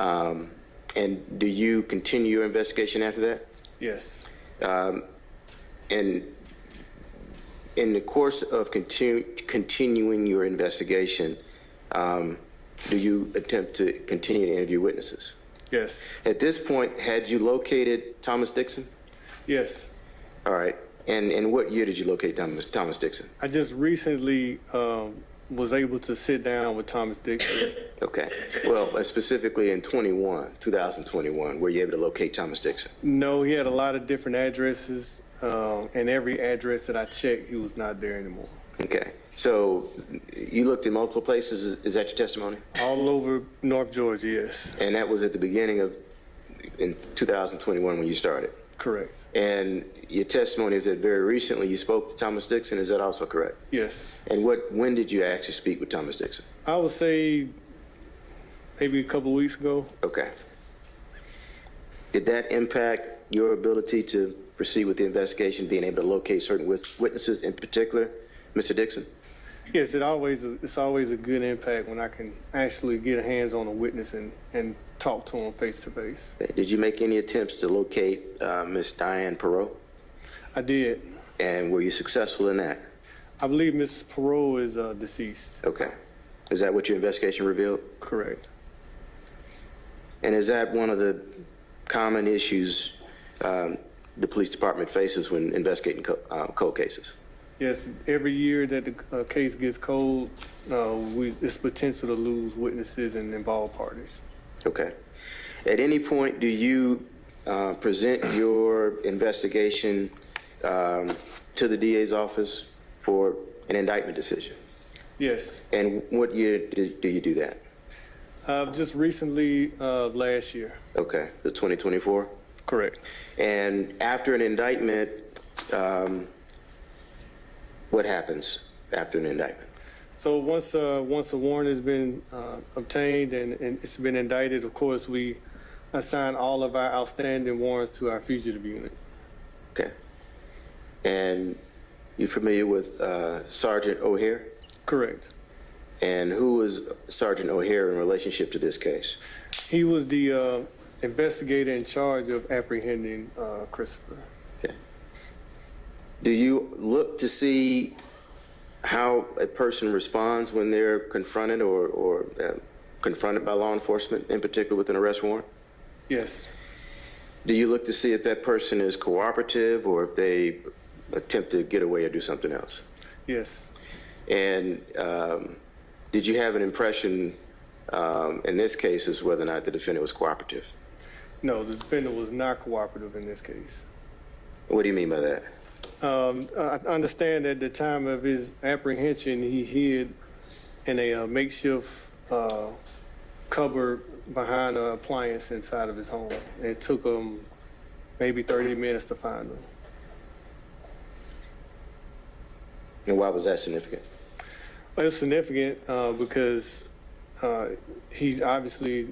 and do you continue your investigation after that? Yes. And in the course of continuing your investigation, do you attempt to continue to interview witnesses? Yes. At this point, had you located Thomas Dixon? Yes. All right. And what year did you locate Thomas Dixon? I just recently was able to sit down with Thomas Dixon. Okay. Well, specifically in 2021, were you able to locate Thomas Dixon? No, he had a lot of different addresses, and every address that I checked, he was not there anymore. Okay. So you looked in multiple places. Is that your testimony? All over North Georgia, yes. And that was at the beginning of in 2021 when you started? Correct. And your testimony is that very recently you spoke to Thomas Dixon. Is that also correct? Yes. And when did you actually speak with Thomas Dixon? I would say maybe a couple of weeks ago. Okay. Did that impact your ability to proceed with the investigation, being able to locate certain witnesses in particular? Mr. Dixon? Yes, it's always a good impact when I can actually get hands on a witness and talk to them face to face. Did you make any attempts to locate Miss Diane Perot? I did. And were you successful in that? I believe Mrs. Perot is deceased. Okay. Is that what your investigation revealed? Correct. And is that one of the common issues the police department faces when investigating cold cases? Yes, every year that the case gets cold, it's potential to lose witnesses and involved parties. Okay. At any point, do you present your investigation to the DA's office for an indictment decision? Yes. And what year do you do that? Just recently, last year. Okay, the 2024? Correct. And after an indictment, what happens after an indictment? So once a warrant has been obtained and it's been indicted, of course, we assign all of our outstanding warrants to our fugitive unit. Okay. And you familiar with Sergeant O'Hare? Correct. And who was Sergeant O'Hare in relationship to this case? He was the investigator in charge of apprehending Christopher. Okay. Do you look to see how a person responds when they're confronted or confronted by law enforcement, in particular with an arrest warrant? Yes. Do you look to see if that person is cooperative or if they attempt to get away or do something else? Yes. And did you have an impression in this case as whether or not the defendant was cooperative? No, the defendant was not cooperative in this case. What do you mean by that? I understand that at the time of his apprehension, he hid in a makeshift cupboard behind an appliance inside of his home. It took him maybe 30 minutes to find him. And why was that significant? Well, it's significant because he obviously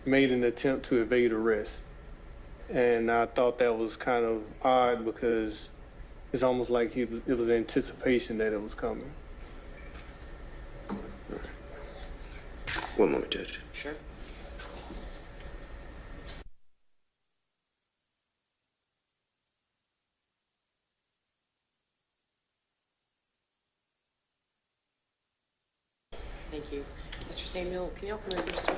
made an attempt to evade arrest. And I thought that was kind of odd because it's almost like it was anticipation that it was coming. One moment, Judge. Sure. Thank you. Mr. Samuel, can you open the register?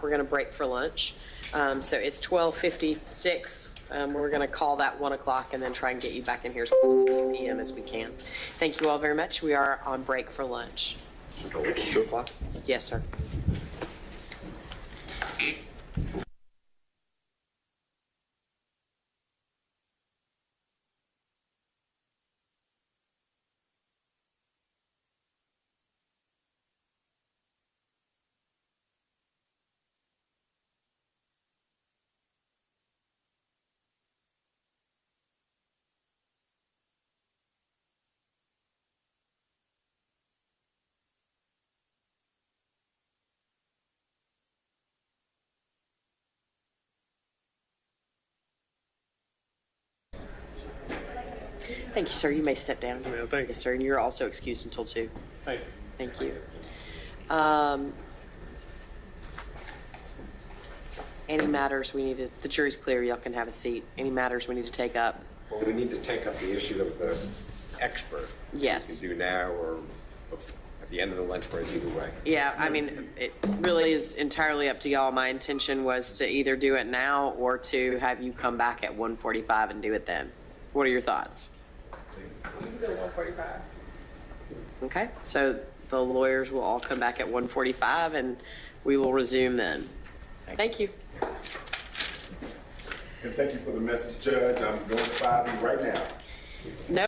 We're going to break for lunch. So it's 12:56. We're going to call that 1 o'clock and then try and get you back in here as close to 2 p.m. as we can. Thank you all very much. We are on break for lunch. 2 o'clock? Yes, sir. Thank you, sir. You may step down. Ma'am, thank you. Yes, sir. And you're also excused until 2. Thank you. Thank you. Any matters we need to, the jury's clear, y'all can have a seat. Any matters we need to take up? Well, we need to take up the issue of the expert. Yes. We can do now or at the end of the lunch break, either way. Yeah, I mean, it really is entirely up to y'all. My intention was to either do it now or to have you come back at 1:45 and do it then. What are your thoughts? We can go 1:45. Okay, so the lawyers will all come back at 1:45 and we will resume then. Thank you. And thank you for the message, Judge. I'm going to 5E right now. No.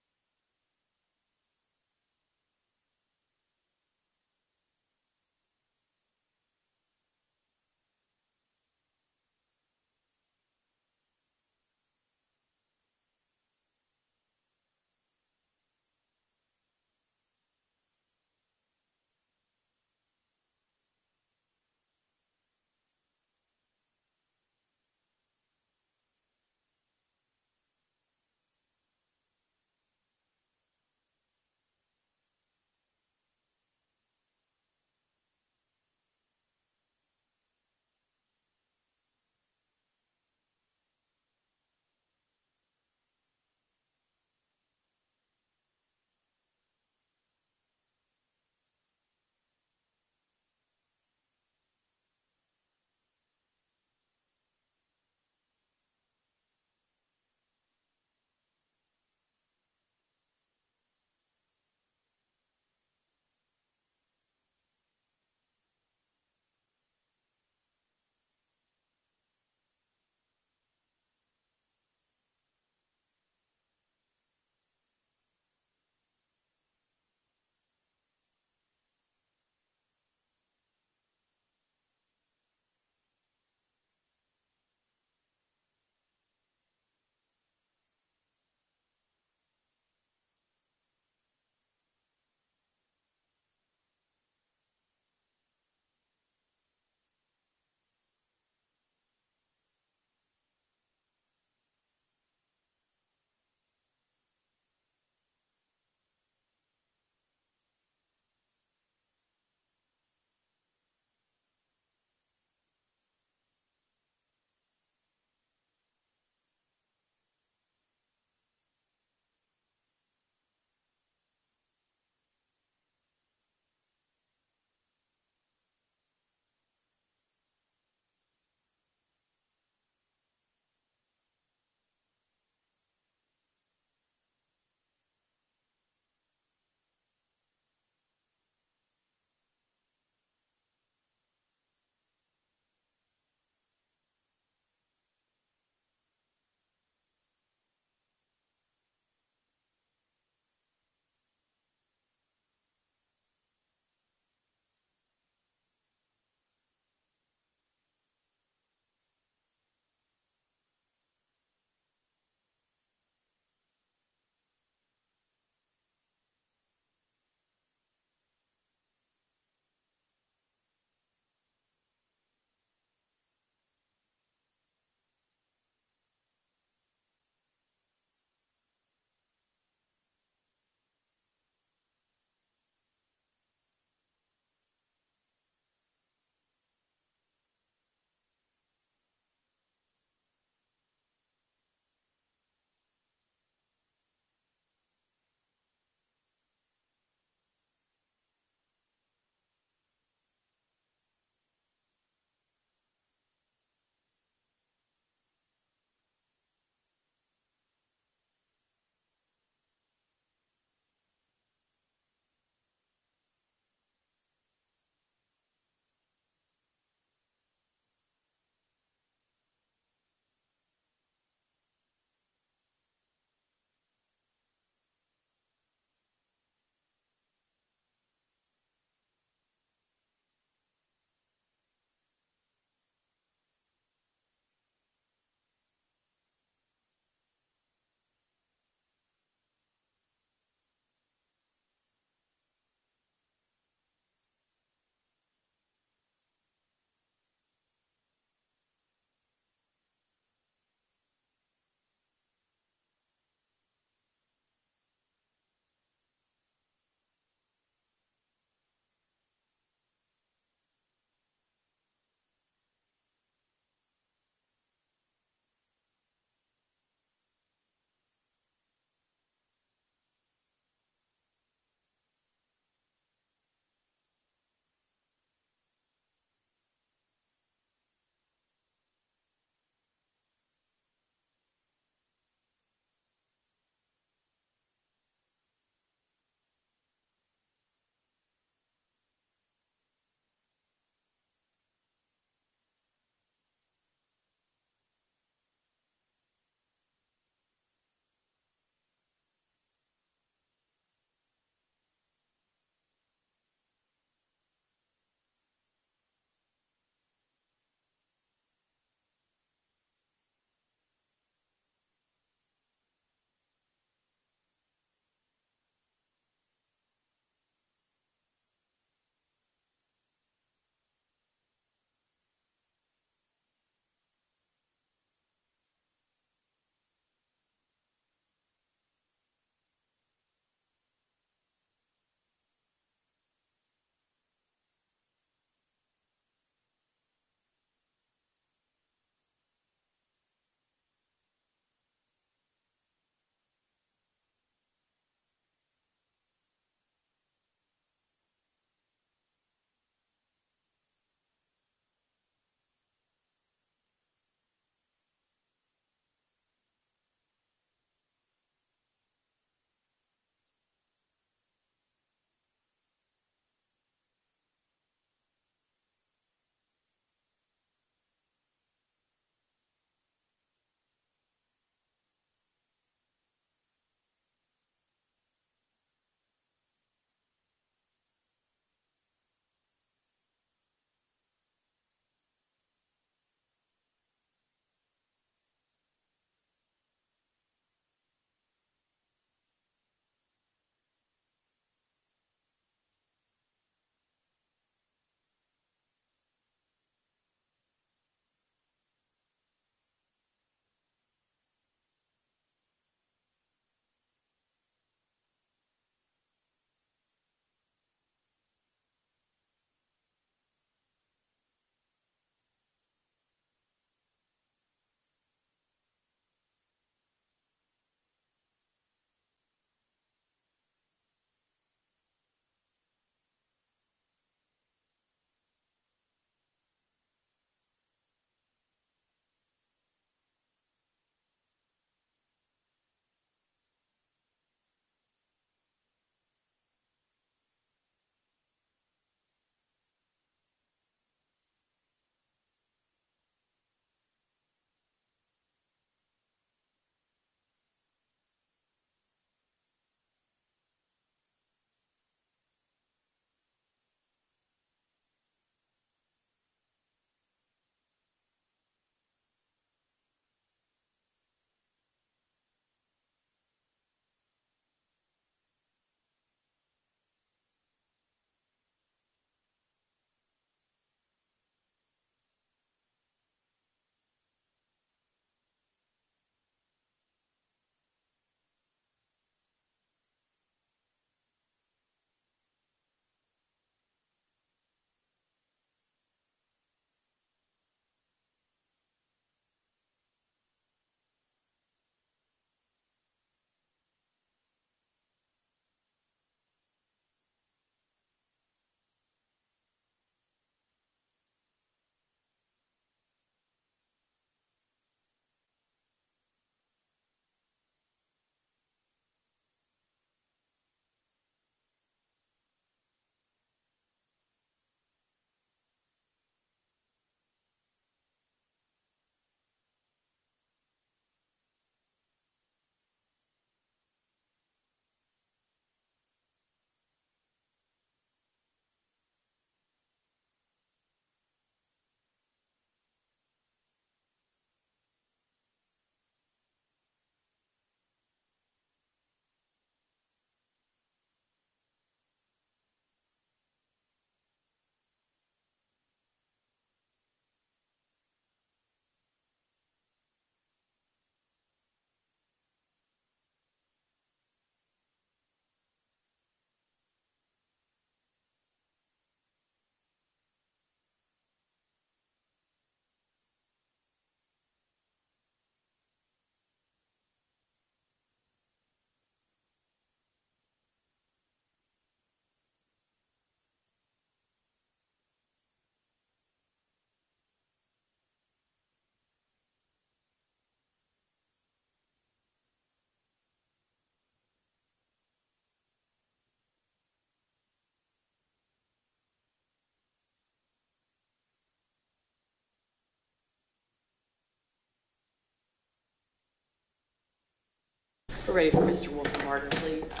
ready for Mr. Wolfenbarger, please.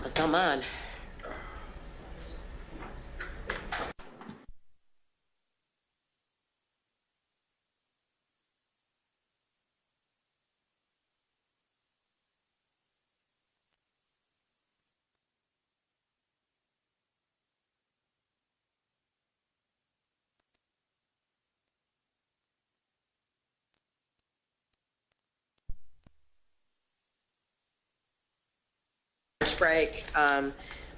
That's not mine. Break.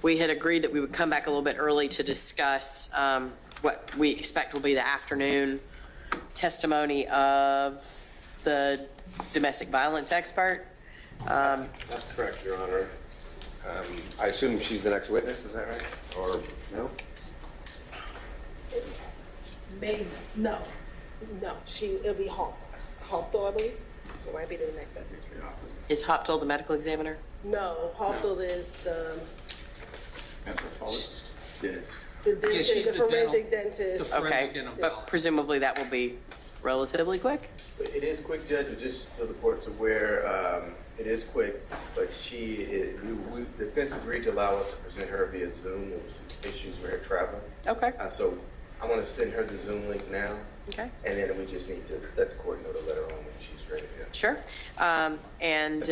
We had agreed that we would come back a little bit early to discuss what we expect will be the afternoon testimony of the domestic violence expert. That's correct, Your Honor. I assume she's the next witness, is that right? Or no? Maybe, no, it'll be Hopdall, I believe. It might be the next episode. Is Hopdall the medical examiner? No, Hopdall is the Anthropologist? Yes. dentist, she's the the forensic dental- dentist. the- Okay, Forensic dental but biologist. presumably that will be relatively quick? It is quick, Judge, but just so the court's aware, it is quick, but the defense agreed to allow us to present her via Zoom. There were some issues with her traveling. Okay, So I want to send her the Zoom link now, okay, and then we just need to let the court know to let her on when she's ready. sure. And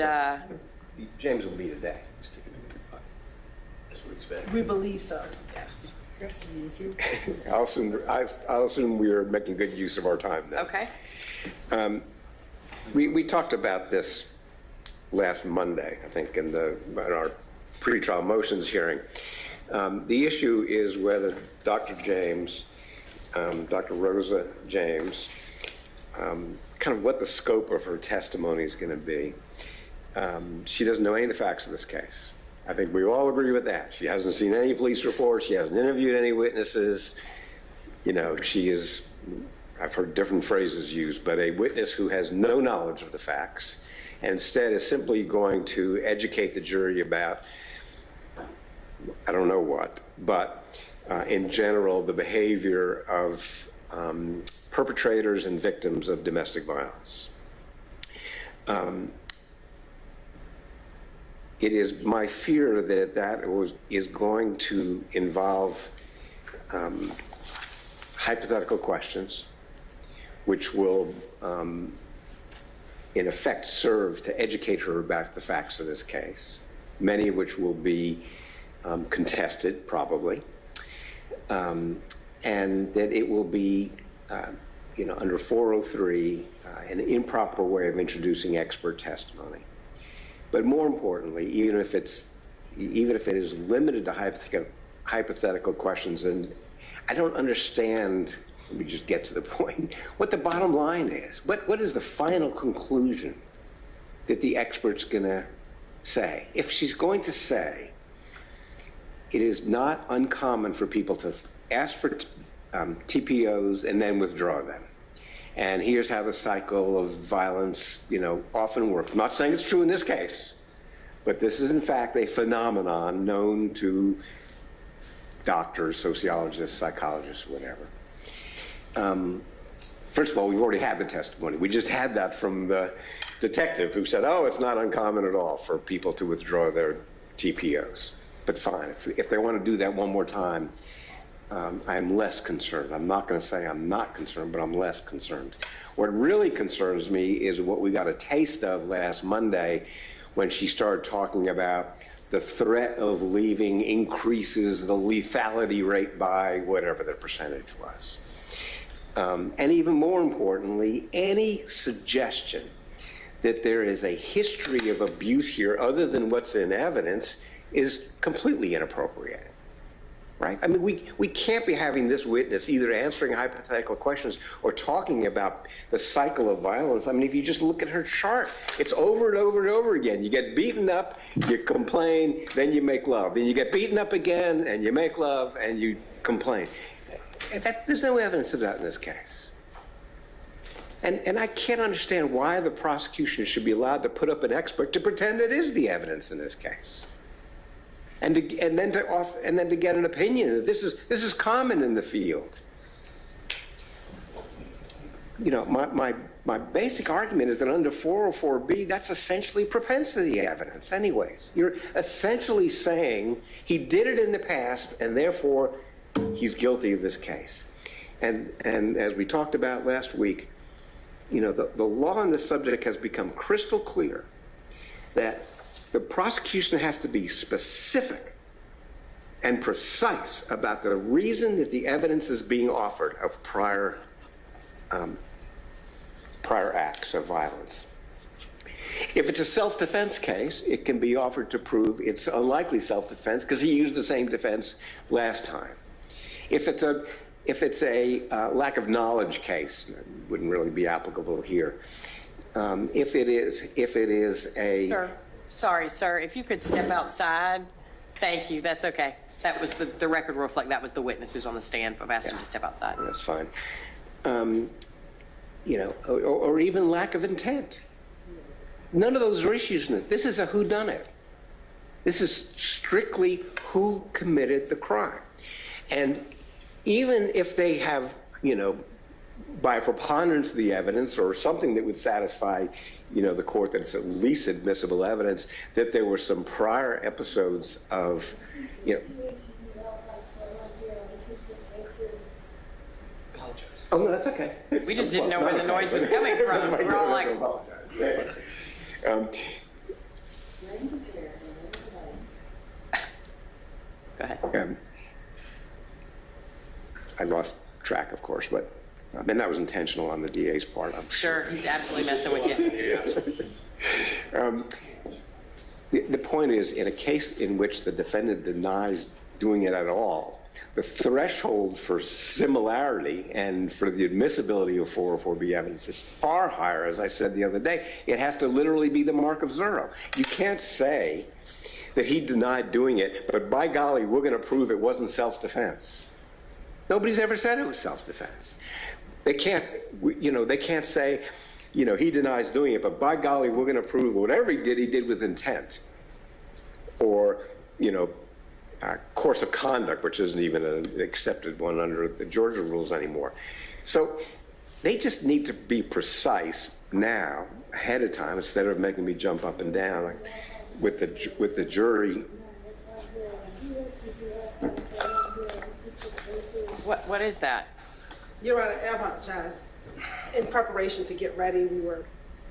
James will be today. That's what we expect. We believe so, yes. I'll assume we are making good use of our time then. okay, We talked about this last Monday, I think, in our pretrial motions hearing. The issue is whether Dr. James, Dr. Rosa James, kind of what the scope of her testimony is going to be. She doesn't know any of the facts of this case. I think we all agree with that. She hasn't seen any police reports. She hasn't interviewed any witnesses. You know, she is, I've heard different phrases used, but a witness who has no knowledge of the facts and instead is simply going to educate the jury about, I don't know what, but in general, the behavior of perpetrators and victims of domestic violence. It is my fear that is going to involve hypothetical questions, which will, in effect, serve to educate her about the facts of this case, many of which will be contested, probably, and that it will be, under 403, an improper way of introducing expert testimony. But more importantly, even if it is limited to hypothetical questions, and I don't understand, let me just get to the point, what the bottom line is. What is the final conclusion that the expert's going to say? If she's going to say, it is not uncommon for people to ask for TPOs and then withdraw them. And here's how the cycle of violence, often works. I'm not saying it's true in this case, but this is in fact a phenomenon known to doctors, sociologists, psychologists, whatever. First of all, we've already had the testimony. We just had that from the detective who said, oh, it's not uncommon at all for people to withdraw their TPOs. But fine, if they want to do that one more time, I'm less concerned. I'm not going to say I'm not concerned, but I'm less concerned. What really concerns me is what we got a taste of last Monday when she started talking about the threat of leaving increases the lethality rate by whatever the percentage was. And even more importantly, any suggestion that there is a history of abuse here other than what's in evidence is completely inappropriate. Right? I mean, we can't be having this witness either answering hypothetical questions or talking about the cycle of violence. I mean, if you just look at her chart, it's over and over and over again. You get beaten up, you complain, then you make love. Then you get beaten up again, and you make love, and you complain. There's no evidence of that in this case. And I can't understand why the prosecution should be allowed to put up an expert to pretend it is the evidence in this case. And then to get an opinion. This is common in the field. You know, my basic argument is that under 404B, that's essentially propensity evidence anyways. You're essentially saying he did it in the past and therefore he's guilty of this case. And as we talked about last week, you know, the law on this subject has become crystal clear that the prosecution has to be specific and precise about the reason that the evidence is being offered of prior acts of violence. If it's a self-defense case, it can be offered to prove it's unlikely self-defense because he used the same defense last time. If it's a lack of knowledge case, it wouldn't really be applicable here. If it is a... Sir, sorry, sir, if you could step outside. Thank you, that's okay. That was the record will reflect that was the witness who's on the stand. I've asked him to step outside. That's fine. You know, or even lack of intent. None of those are issues in it. This is a whodunit. This is strictly who committed the crime. And even if they have, you know, by preponderance of the evidence or something that would satisfy, you know, the court that it's at least admissible evidence that there were some prior episodes of, you know. Oh, no, that's okay. We just didn't know where the noise was coming from. We're all like... Go ahead. I lost track, of course, but and that was intentional on the DA's part. I'm sure. He's absolutely messing with you. The point is, in a case in which the defendant denies doing it at all, the threshold for similarity and for the admissibility of 404B evidence is far higher, as I said the other day. It has to literally be the mark of zero. You can't say that he denied doing it, but by golly, we're going to prove it wasn't self-defense. Nobody's ever said it was self-defense. They can't, you know, they can't say, you know, he denies doing it, but by golly, we're going to prove whatever he did with intent. Or, you know, course of conduct, which isn't even an accepted one under the Georgia rules anymore. So they just need to be precise now, ahead of time, instead of making me jump up and down like, with the jury. What is that? Your Honor, I apologize. In preparation to get ready, we were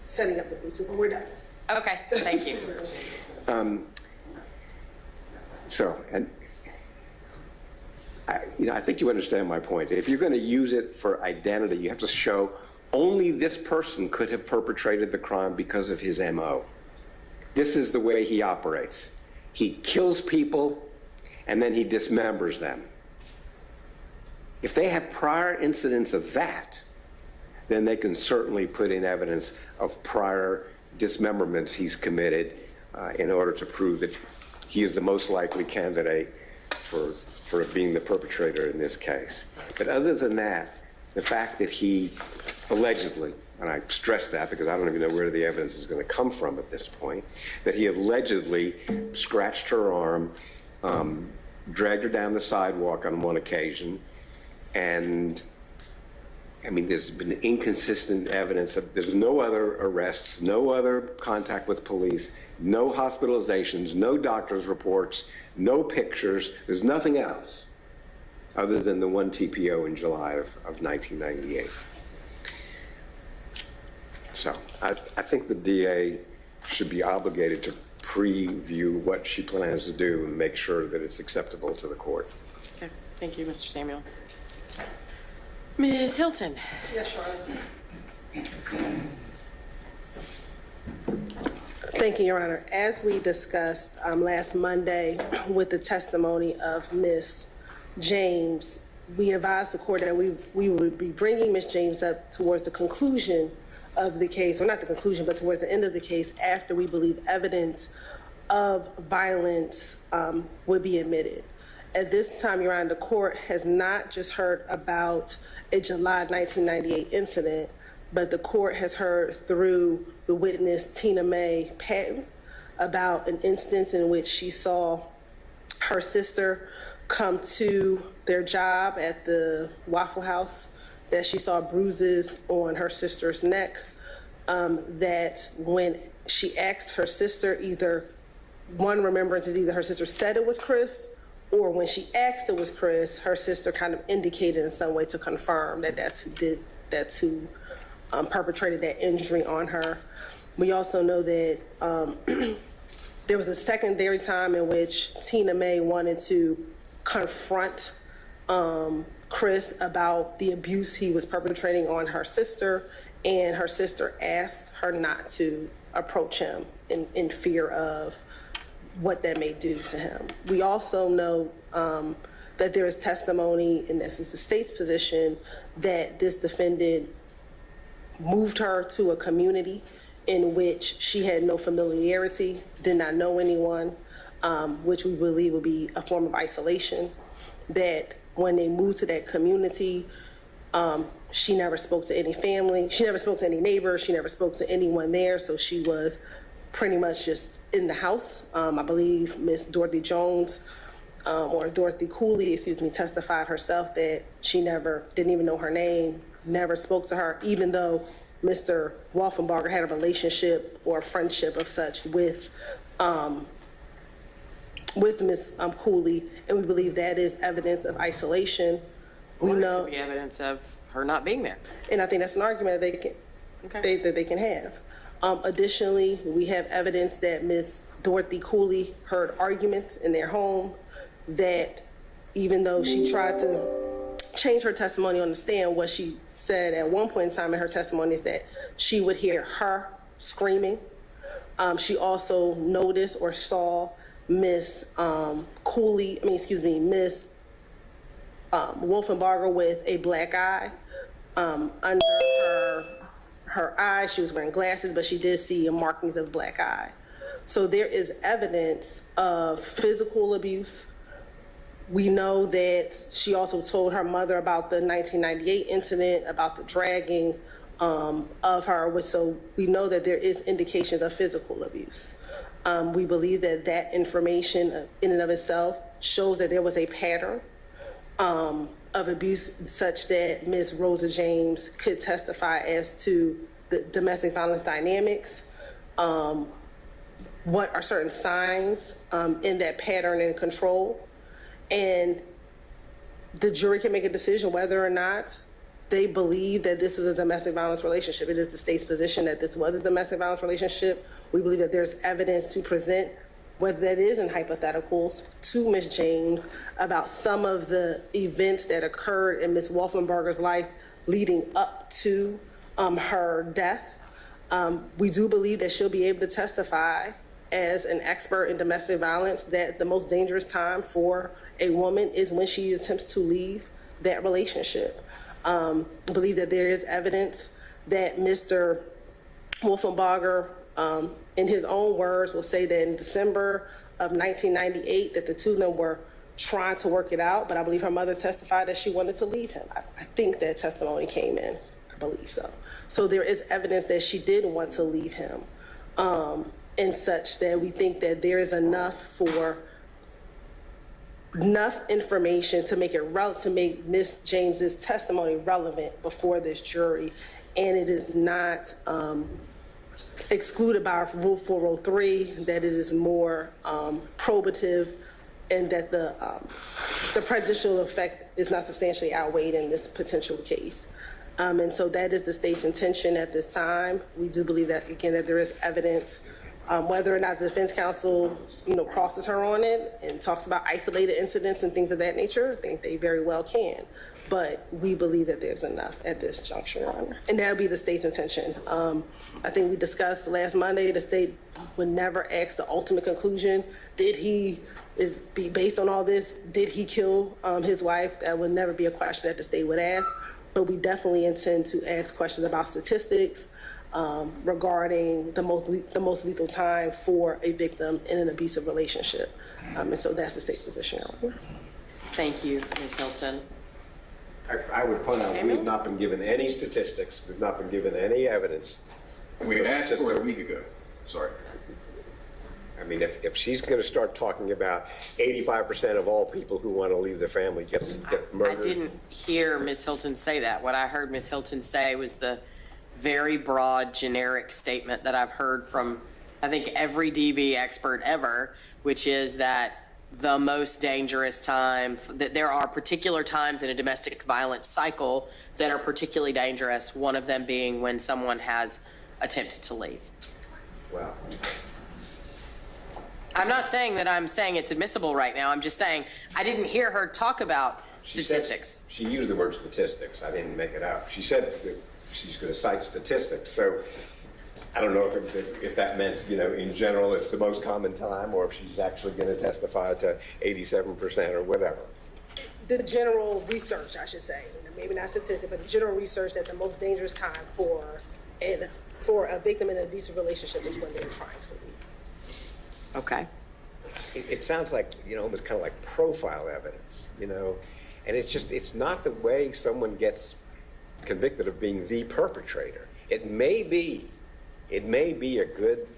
setting up the Bluetooth, but we're done. Okay, thank you. I think you understand my point. If you're going to use it for identity, you have to show only this person could have perpetrated the crime because of his MO. This is the way he operates. He kills people and then he dismembers them. If they have prior incidents of that, then they can certainly put in evidence of prior dismemberments he's committed in order to prove that he is the most likely candidate for being the perpetrator in this case. But other than that, the fact that he allegedly, and I stress that because I don't even know where the evidence is going to come from at this point, that he allegedly scratched her arm, dragged her down the sidewalk on one occasion, and I mean, there's been inconsistent evidence of there's no other arrests, no other contact with police, no hospitalizations, no doctor's reports, no pictures. There's nothing else other than the one TPO in July of 1998. So I think the DA should be obligated to preview what she plans to do and make sure that it's acceptable to the court. Okay, thank you, Mr. Samuel. Ms. Hilton. Yes, Your Honor. Thank you, Your Honor. As we discussed last Monday with the testimony of Ms. James, we advised the court that we would be bringing Ms. James up towards the conclusion of the case, or not the conclusion, but towards the end of the case after we believe evidence of violence would be admitted. At this time, Your Honor, the court has not just heard about a July 1998 incident, but the court has heard through the witness Tina Mae Patton about an instance in which she saw her sister come to their job at the Waffle House, that she saw bruises on her sister's neck, that when she asked her sister, either one remembrance is either her sister said it was Chris, or when she asked it was Chris, her sister kind of indicated in some way to confirm that that's who perpetrated that injury on her. We also know that there was a secondary time in which Tina Mae wanted to confront Chris about the abuse he was perpetrating on her sister, and her sister asked her not to approach him in fear of what that may do to him. We also know that there is testimony, and this is the state's position, that this defendant moved her to a community in which she had no familiarity, did not know anyone, which we believe would be a form of isolation, that when they moved to that community, she never spoke to any family, she never spoke to any neighbors, she never spoke to anyone there, so she was pretty much just in the house. I believe Miss Dorothy Jones, or Dorothy Cooley, testified herself that she didn't even know her name, never spoke to her, even though Mr. Wolfenbarger had a relationship or a friendship of such with Miss Cooley, and we believe that is evidence of isolation. We know it could be evidence of her not being there, and I think that's an argument that they can have. Additionally, we have evidence that Miss Dorothy Cooley heard arguments in their home, that even though she tried to change her testimony on the stand, what she said at one point in time in her testimony is that she would hear her screaming. She also noticed or saw Miss Miss Wolfenbarger with a black eye under her eye. She was wearing glasses, but she did see markings of black eye. So there is evidence of physical abuse. We know that she also told her mother about the 1998 incident, about the dragging of her. So we know that there is indications of physical abuse. We believe that that information in and of itself shows that there was a pattern of abuse such that Ms. Rosa James could testify as to the domestic violence dynamics. What are certain signs in that pattern and control? And the jury can make a decision whether or not they believe that this is a domestic violence relationship. It is the state's position that this was a domestic violence relationship. We believe that there's evidence to present, whether that is in hypotheticals, to Ms. James about some of the events that occurred in Ms. Wolfenbarger's life leading up to her death. We do believe that she'll be able to testify as an expert in domestic violence that the most dangerous time for a woman is when she attempts to leave that relationship. I believe that there is evidence that Mr. Wolfenbarger, in his own words, will say that in December of 1998 that the two of them were trying to work it out, but I believe her mother testified that she wanted to leave him. I think that testimony came in. I believe so. So there is evidence that she did want to leave him, and such that we think that there is enough information to make Miss James's testimony relevant before this jury, and it is not excluded by Rule 403, that it is more probative, and that the prejudicial effect is not substantially outweighed in this potential case. And so that is the state's intention at this time. We do believe that, again, that there is evidence. Whether or not the defense counsel, crosses her on it and talks about isolated incidents and things of that nature, I think they very well can. But we believe that there's enough at this juncture, Your Honor. And that would be the state's intention. I think we discussed last Monday, the state would never ask the ultimate conclusion. Based on all this, did he kill his wife? That would never be a question that the state would ask. But we definitely intend to ask questions about statistics, regarding the most lethal time for a victim in an abusive relationship. And so that's the state's position. Thank you, Ms. Hilton. I would point out, we've not been given any statistics, we've not been given any evidence. We asked for it a week ago. Sorry. I mean, if she's going to start talking about 85% of all people who want to leave their family get I murdered. didn't hear Ms. Hilton say that. What I heard Ms. Hilton say was the very broad, generic statement that I've heard from, I think, every DV expert ever, which is that the most dangerous time, that there are particular times in a domestic violence cycle that are particularly dangerous, one of them being when someone has attempted to leave. Wow. I'm not saying that I'm saying it's admissible right now. I'm just saying I didn't hear her talk about statistics. She used the word statistics. I didn't make it up. She said that she's going to cite statistics. So I don't know if that meant, in general, it's the most common time, or if she's actually going to testify to 87% or whatever. The general research, I should say, maybe not statistic, but the general research that the most dangerous time for a victim in an abusive relationship is when they're trying to leave. Okay. It sounds like, almost kind of like profile evidence, and it's not the way someone gets convicted of being the perpetrator. It may be a good,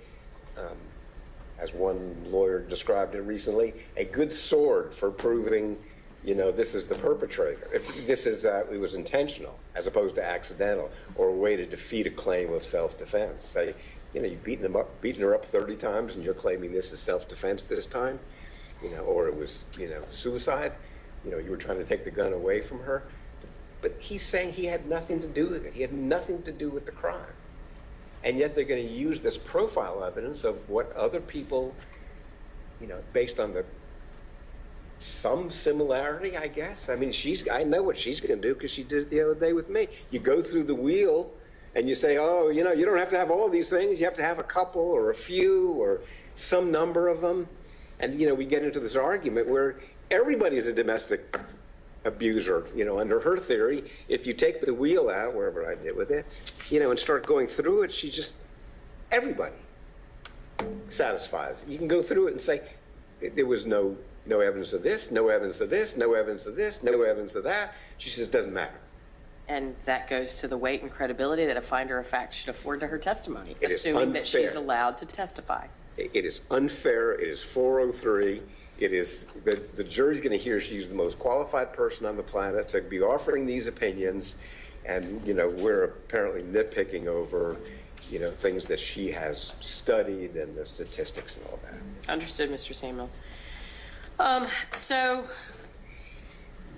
as one lawyer described it recently, a good sword for proving, this is the perpetrator. If this is, it was intentional as opposed to accidental, or a way to defeat a claim of self-defense. Say, you've beaten her up 30 times and you're claiming this is self-defense this time, or it was, suicide, you were trying to take the gun away from her. But he's saying he had nothing to do with it. He had nothing to do with the crime. And yet they're going to use this profile evidence of what other people, based on some similarity, I guess. I mean, I know what she's going to do because she did it the other day with me. You go through the wheel and you say, oh, you don't have to have all these things. You have to have a couple or a few or some number of them. And, we get into this argument where everybody's a domestic abuser, under her theory. If you take the wheel out, wherever I did with it, and start going through it, everybody satisfies. You can go through it and say, there was no evidence of this, no evidence of this, no evidence of this, no evidence of that. She says, it doesn't matter. And that goes to the weight and credibility that a finder of fact should afford to her testimony, It is assuming that unfair. she's allowed to testify. It is unfair. It is 403. It is the jury's going to hear she's the most qualified person on the planet to be offering these opinions, and we're apparently nitpicking over things that she has studied and the statistics and all that. Understood, Mr. Samuel. So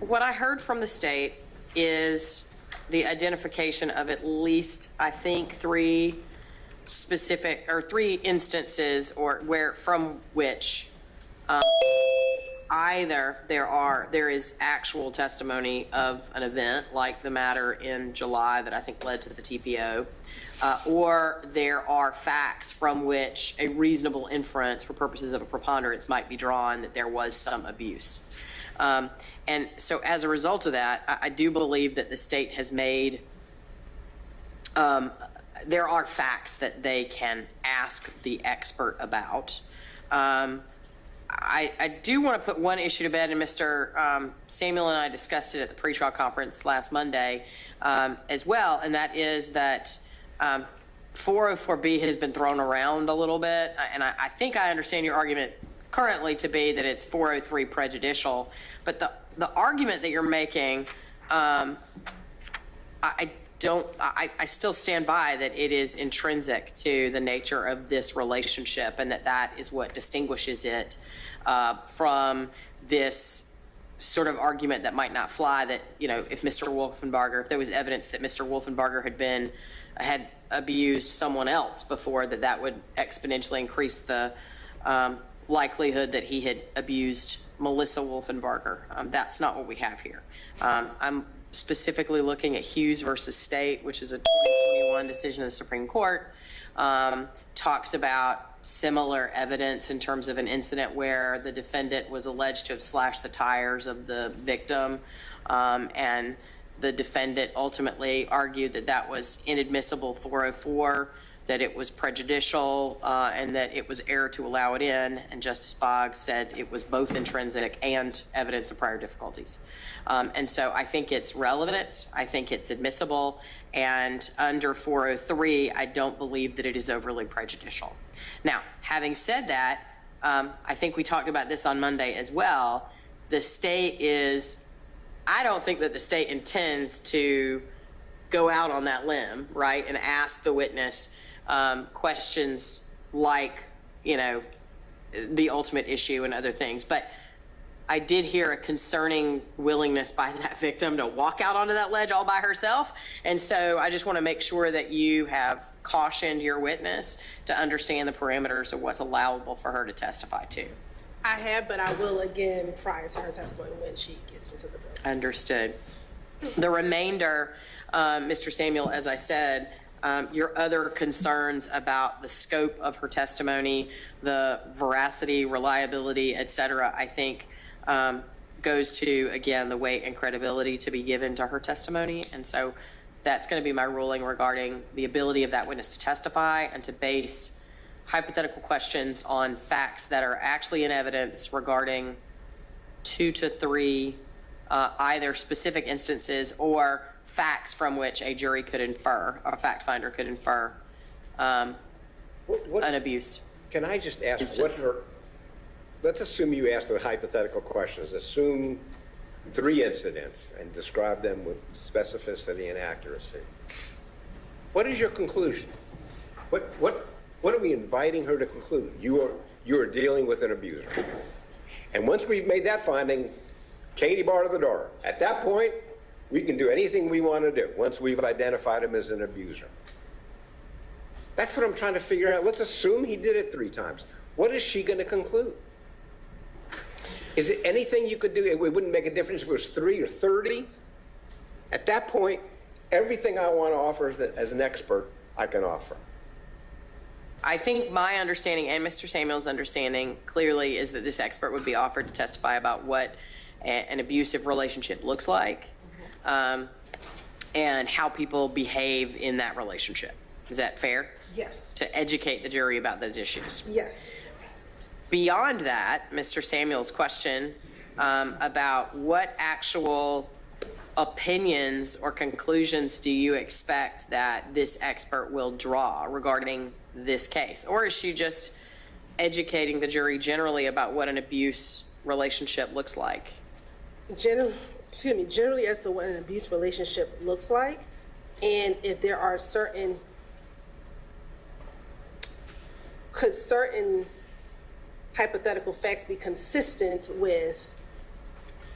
what I heard from the state is the identification of at least, I think, three instances from which either there is actual testimony of an event like the matter in July that I think led to the TPO, or there are facts from which a reasonable inference for purposes of a preponderance might be drawn that there was some abuse. And so as a result of that, I do believe that the state has made, there are facts that they can ask the expert about. I do want to put one issue to bed, and Mr. Samuel and I discussed it at the pretrial conference last Monday as well, and that is that 404B has been thrown around a little bit, and I think I understand your argument currently to be that it's 403 prejudicial, but the argument that you're making, I still stand by that it is intrinsic to the nature of this relationship, and that is what distinguishes it from this sort of argument that might not fly, that, if Mr. Wolfenbarger, if there was evidence that Mr. Wolfenbarger had abused someone else before, that would exponentially increase the likelihood that he had abused Melissa Wolfenbarger. That's not what we have here. I'm specifically looking at Hughes versus State, which is a 2021 decision of the Supreme Court, talks about similar evidence in terms of an incident where the defendant was alleged to have slashed the tires of the victim, and the defendant ultimately argued that was inadmissible 404 that it was prejudicial and that it was error to allow it in, and Justice Boggs said it was both intrinsic and evidence of prior difficulties. And so I think it's relevant, I think it's admissible, and under 403, I don't believe that it is overly prejudicial. Now, having said that, I think we talked about this on Monday as well. The state is, I don't think that the state intends to go out on that limb, right, and ask the witness questions like, you know, the ultimate issue and other things. But I did hear a concerning willingness by that victim to walk out onto that ledge all by herself. And so I just want to make sure that you have cautioned your witness to understand the parameters of what's allowable for her to testify to. I have, but I will again prior to her testimony when she gets into the building. Understood. The remainder, Mr. Samuel, as I said, your other concerns about the scope of her testimony, the veracity, reliability, et cetera, I think goes to, again, the weight and credibility to be given to her testimony. And so that's going to be my ruling regarding the ability of that witness to testify and to base hypothetical questions on facts that are actually in evidence regarding 2 to 3 either specific instances or facts from which a jury could infer, or a fact finder could infer an abuse. Can I just ask what her, let's assume you asked the hypothetical questions. Assume 3 incidents and describe them with specificity and accuracy. What is your conclusion? What are we inviting her to conclude? You are dealing with an abuser. And once we've made that finding, Katie barred the door. At that point, we can do anything we want to do once we've identified him as an abuser. That's what I'm trying to figure out. Let's assume he did it 3 times. What is she going to conclude? Is it anything you could do? It wouldn't make a difference if it was 3 or 30. At that point, everything I want to offer as an expert, I can offer. I think my understanding and Mr. Samuel's understanding clearly is that this expert would be offered to testify about what an abusive relationship looks like and how people behave in that relationship. Is that fair? Yes. To educate the jury about those issues. Yes. Beyond that, Mr. Samuel's question about what actual opinions or conclusions do you expect that this expert will draw regarding this case? Or is she just educating the jury generally about what an abuse relationship looks like? Generally as to what an abuse relationship looks like, and if there are certain hypothetical facts be consistent with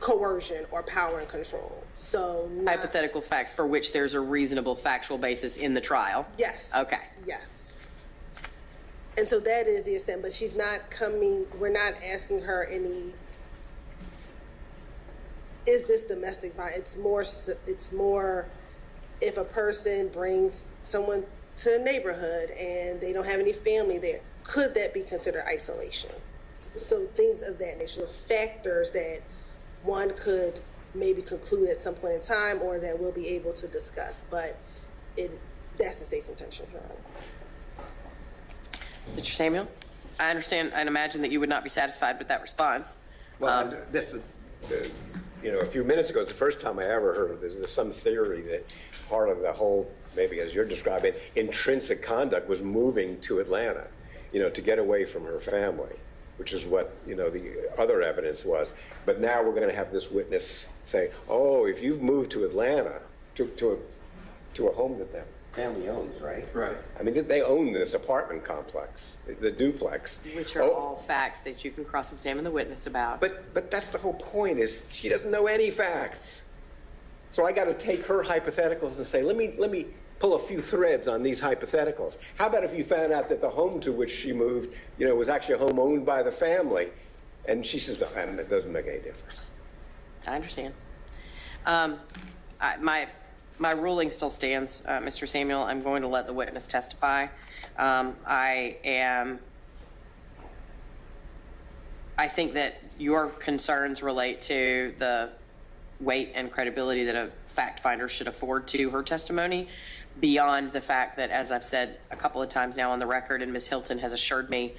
coercion or power and control. So hypothetical facts for which there's a reasonable factual basis in the trial? Yes. Okay. Yes. And so that is the extent, but she's not coming, we're not asking her any, is this domestic violence? It's more if a person brings someone to a neighborhood and they don't have any family there, could that be considered isolation? So things of that nature, factors that one could maybe conclude at some point in time or that we'll be able to discuss, but that's the state's intention. Mr. Samuel, I understand and imagine that you would not be satisfied with that response. Well, a few minutes ago is the first time I ever heard of this. There's some theory that part of the whole, maybe as you're describing, intrinsic conduct was moving to Atlanta, to get away from her family, which is what, the other evidence was. But now we're going to have this witness say, oh, if you've moved to Atlanta, to a home that their family owns, right? Right. I mean, they own this apartment complex, the duplex. Which are all facts that you can cross-examine the witness about. But that's the whole point, is she doesn't know any facts. So I got to take her hypotheticals and say, let me pull a few threads on these hypotheticals. How about if you found out that the home to which she moved, was actually a home owned by the family? And she says, no, it doesn't make any difference. I understand. My ruling still stands, Mr. Samuel. I'm going to let the witness testify. I think that your concerns relate to the weight and credibility that a fact finder should afford to her testimony. beyond the fact that, as I've said a couple of times now on the record, and Ms. Hilton has assured me,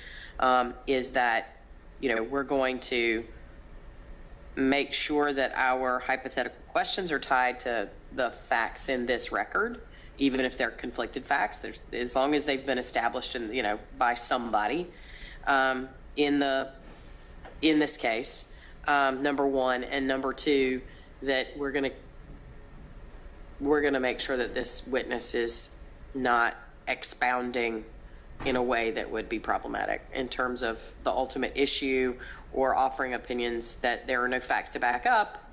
is that, we're going to make sure that our hypothetical questions are tied to the facts in this record, even if they're conflicted facts, as long as they've been established by somebody in this case, number one, and number two, that we're going to make sure that this witness is not expounding in a way that would be problematic in terms of the ultimate issue or offering opinions that there are no facts to back up,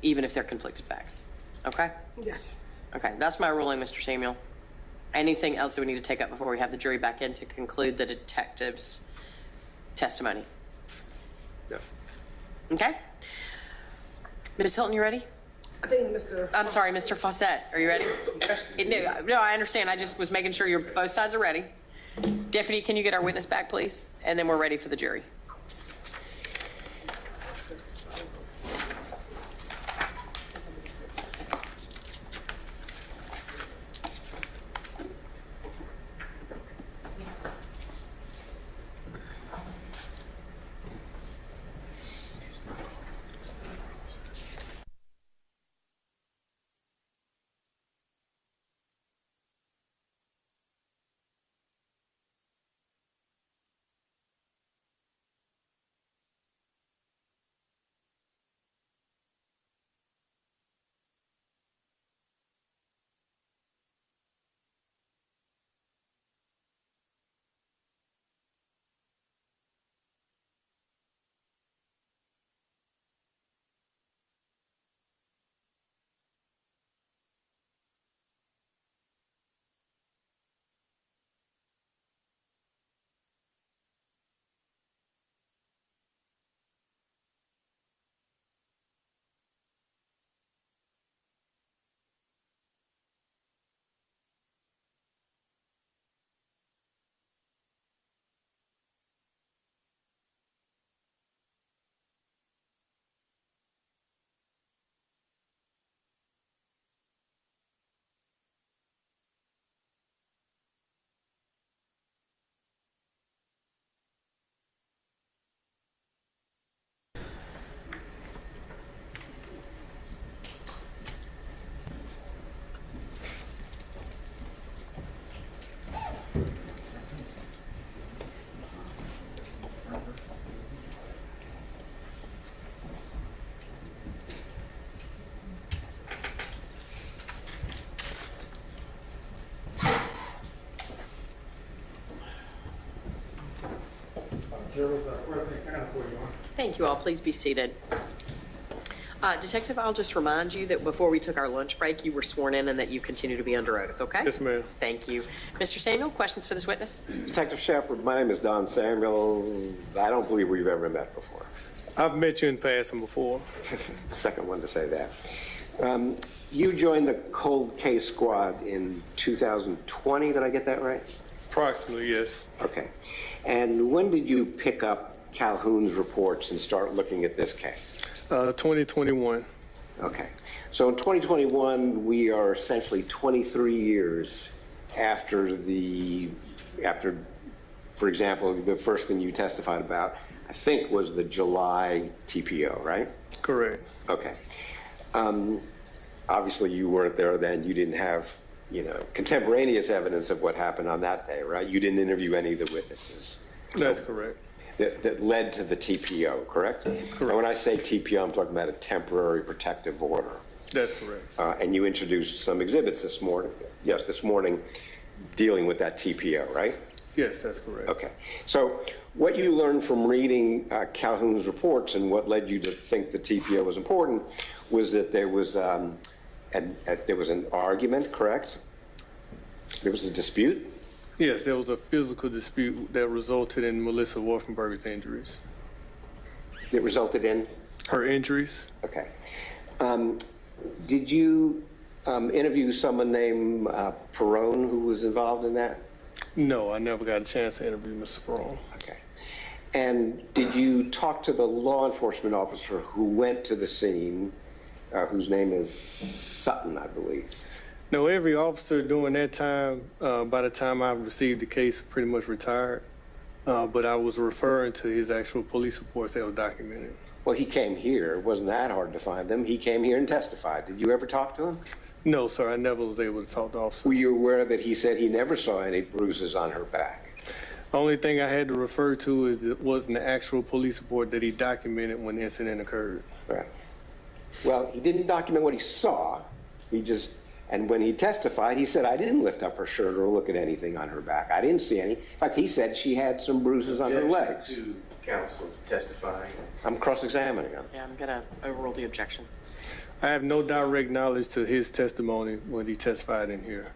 even if they're conflicted facts. Okay? Yes. Okay, that's my ruling, Mr. Samuel. Anything else that we need to take up before we have the jury back in to conclude the detective's testimony? No. Okay. Ms. Hilton, you ready? I think Mr. I'm sorry, Mr. Fawcett, are you ready? No, I understand. I just was making sure both sides are ready. Deputy, can you get our witness back, please? And then we're ready for the jury. Thank you all. Please be seated. Detective, I'll just remind you that before we took our lunch break, you were sworn in and that you continue to be under oath, okay? Yes, ma'am. Thank you. Mr. Samuel, questions for this witness? Detective Shepard, my name is Don Samuel. I don't believe we've ever met before. I've met you in passing before. The second one to say that. You joined the cold case squad in 2020, did I get that right? Approximately, yes. Okay. And when did you pick up Calhoun's reports and start looking at this case? 2021. Okay. So in 2021, we are essentially 23 years after for example, the first thing you testified about, I think, was the July TPO, right? Correct. Okay. Obviously, you weren't there then. You didn't have, contemporaneous evidence of what happened on that day, right? You didn't interview any of the witnesses. That's correct. That led to the TPO, correct? Correct. And when I say TPO, I'm talking about a temporary protective order. That's correct. And you introduced some exhibits this morning, dealing with that TPO, right? Yes, that's correct. Okay. So what you learned from reading Calhoun's reports and what led you to think the TPO was important was that there was an argument, correct? There was a dispute? Yes, there was a physical dispute that resulted in Melissa Wolfenberger's injuries. It resulted in? Her injuries. Okay. Did you interview someone named Perone who was involved in that? No, I never got a chance to interview Mr. Perone. Okay. And did you talk to the law enforcement officer who went to the scene, whose name is Sutton, I believe? No, every officer during that time, by the time I received the case, pretty much retired. But I was referring to his actual police reports that were documented. Well, he came here. It wasn't that hard to find him. He came here and testified. Did you ever talk to him? No, sir, I never was able to talk to the officer. Were you aware that he said he never saw any bruises on her back? The only thing I had to refer to is it wasn't the actual police report that he documented when the incident occurred. Right. Well, he didn't document what he saw. And when he testified, he said, I didn't lift up her shirt or look at anything on her back. I didn't see any. In fact, he said she had some bruises on her legs. To counsel testifying. I'm cross-examining him. Yeah, I'm going to overrule the objection. I have no direct knowledge to his testimony when he testified in here.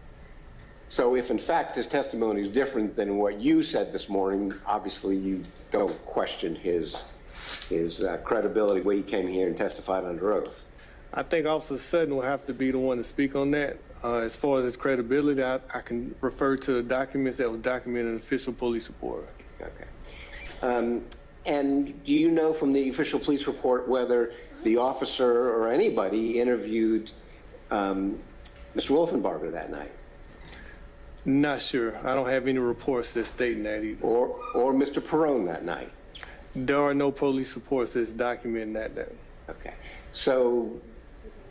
So if in fact his testimony is different than what you said this morning, obviously you don't question his credibility when he came here and testified under oath. I think Officer Sutton will have to be the one to speak on that. As far as his credibility, I can refer to the documents that were documented in the official police report. Okay. And do you know from the official police report whether the officer or anybody interviewed Mr. Wolfenbarger that night? Not sure. I don't have any reports that stating that either. Or Mr. Perone that night? There are no police reports that's documenting that. Okay. So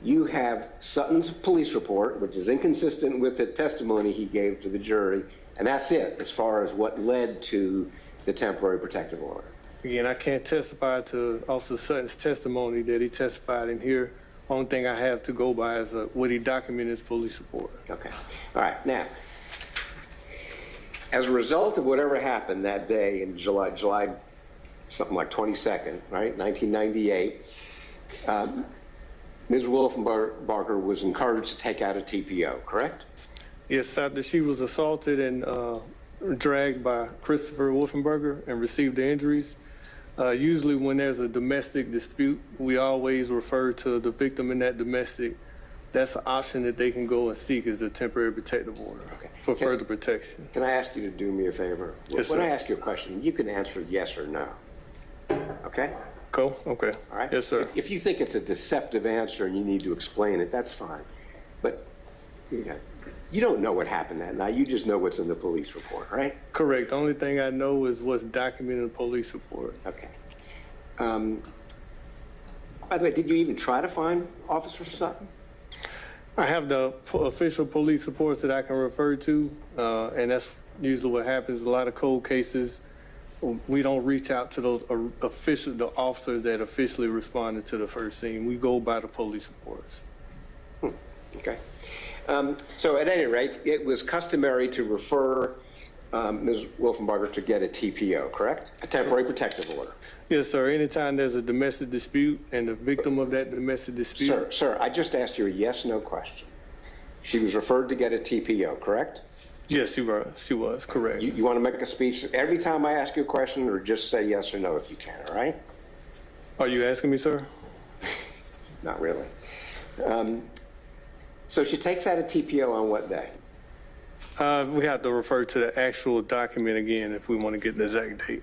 you have Sutton's police report, which is inconsistent with the testimony he gave to the jury, and that's it as far as what led to the temporary protective order. Again, I can't testify to Officer Sutton's testimony that he testified in here. Only thing I have to go by is what he documented in his police report. Okay. All right. Now, as a result of whatever happened that day in July something like 22nd, right, 1998, Ms. Wolfenbarger was encouraged to take out a TPO, correct? Yes, after she was assaulted and dragged by Christopher Wolfenbarger and received the injuries. Usually when there's a domestic dispute, we always refer to the victim in that domestic. That's an option that they can go and seek as a temporary protective order for further protection. Can I ask you to do me a favor? Yes, when sir. I ask you a question, you can answer yes or no. Okay? Cool. Okay. All right? Yes, sir. If you think it's a deceptive answer and you need to explain it, that's fine. But you don't know what happened that night. You just know what's in the police report, right? Correct. The only thing I know is what's documented in the police report. Okay. By the way, did you even try to find Officer Sutton? I have the official police reports that I can refer to, and that's usually what happens. A lot of cold cases, we don't reach out to those the officers that officially responded to the first scene. We go by the police reports. Okay. So at any rate, it was customary to refer Ms. Wolfenbarger to get a TPO, correct? A temporary protective order. Yes, sir. Anytime there's a domestic dispute and the victim of that domestic dispute. Sir, I just asked you a yes/no question. She was referred to get a TPO, correct? Yes, she was correct. You want to make a speech every time I ask you a question, or just say yes or no if you can, all right? Are you asking me, sir? Not really. So she takes out a TPO on what day? We have to refer to the actual document again if we want to get the exact date.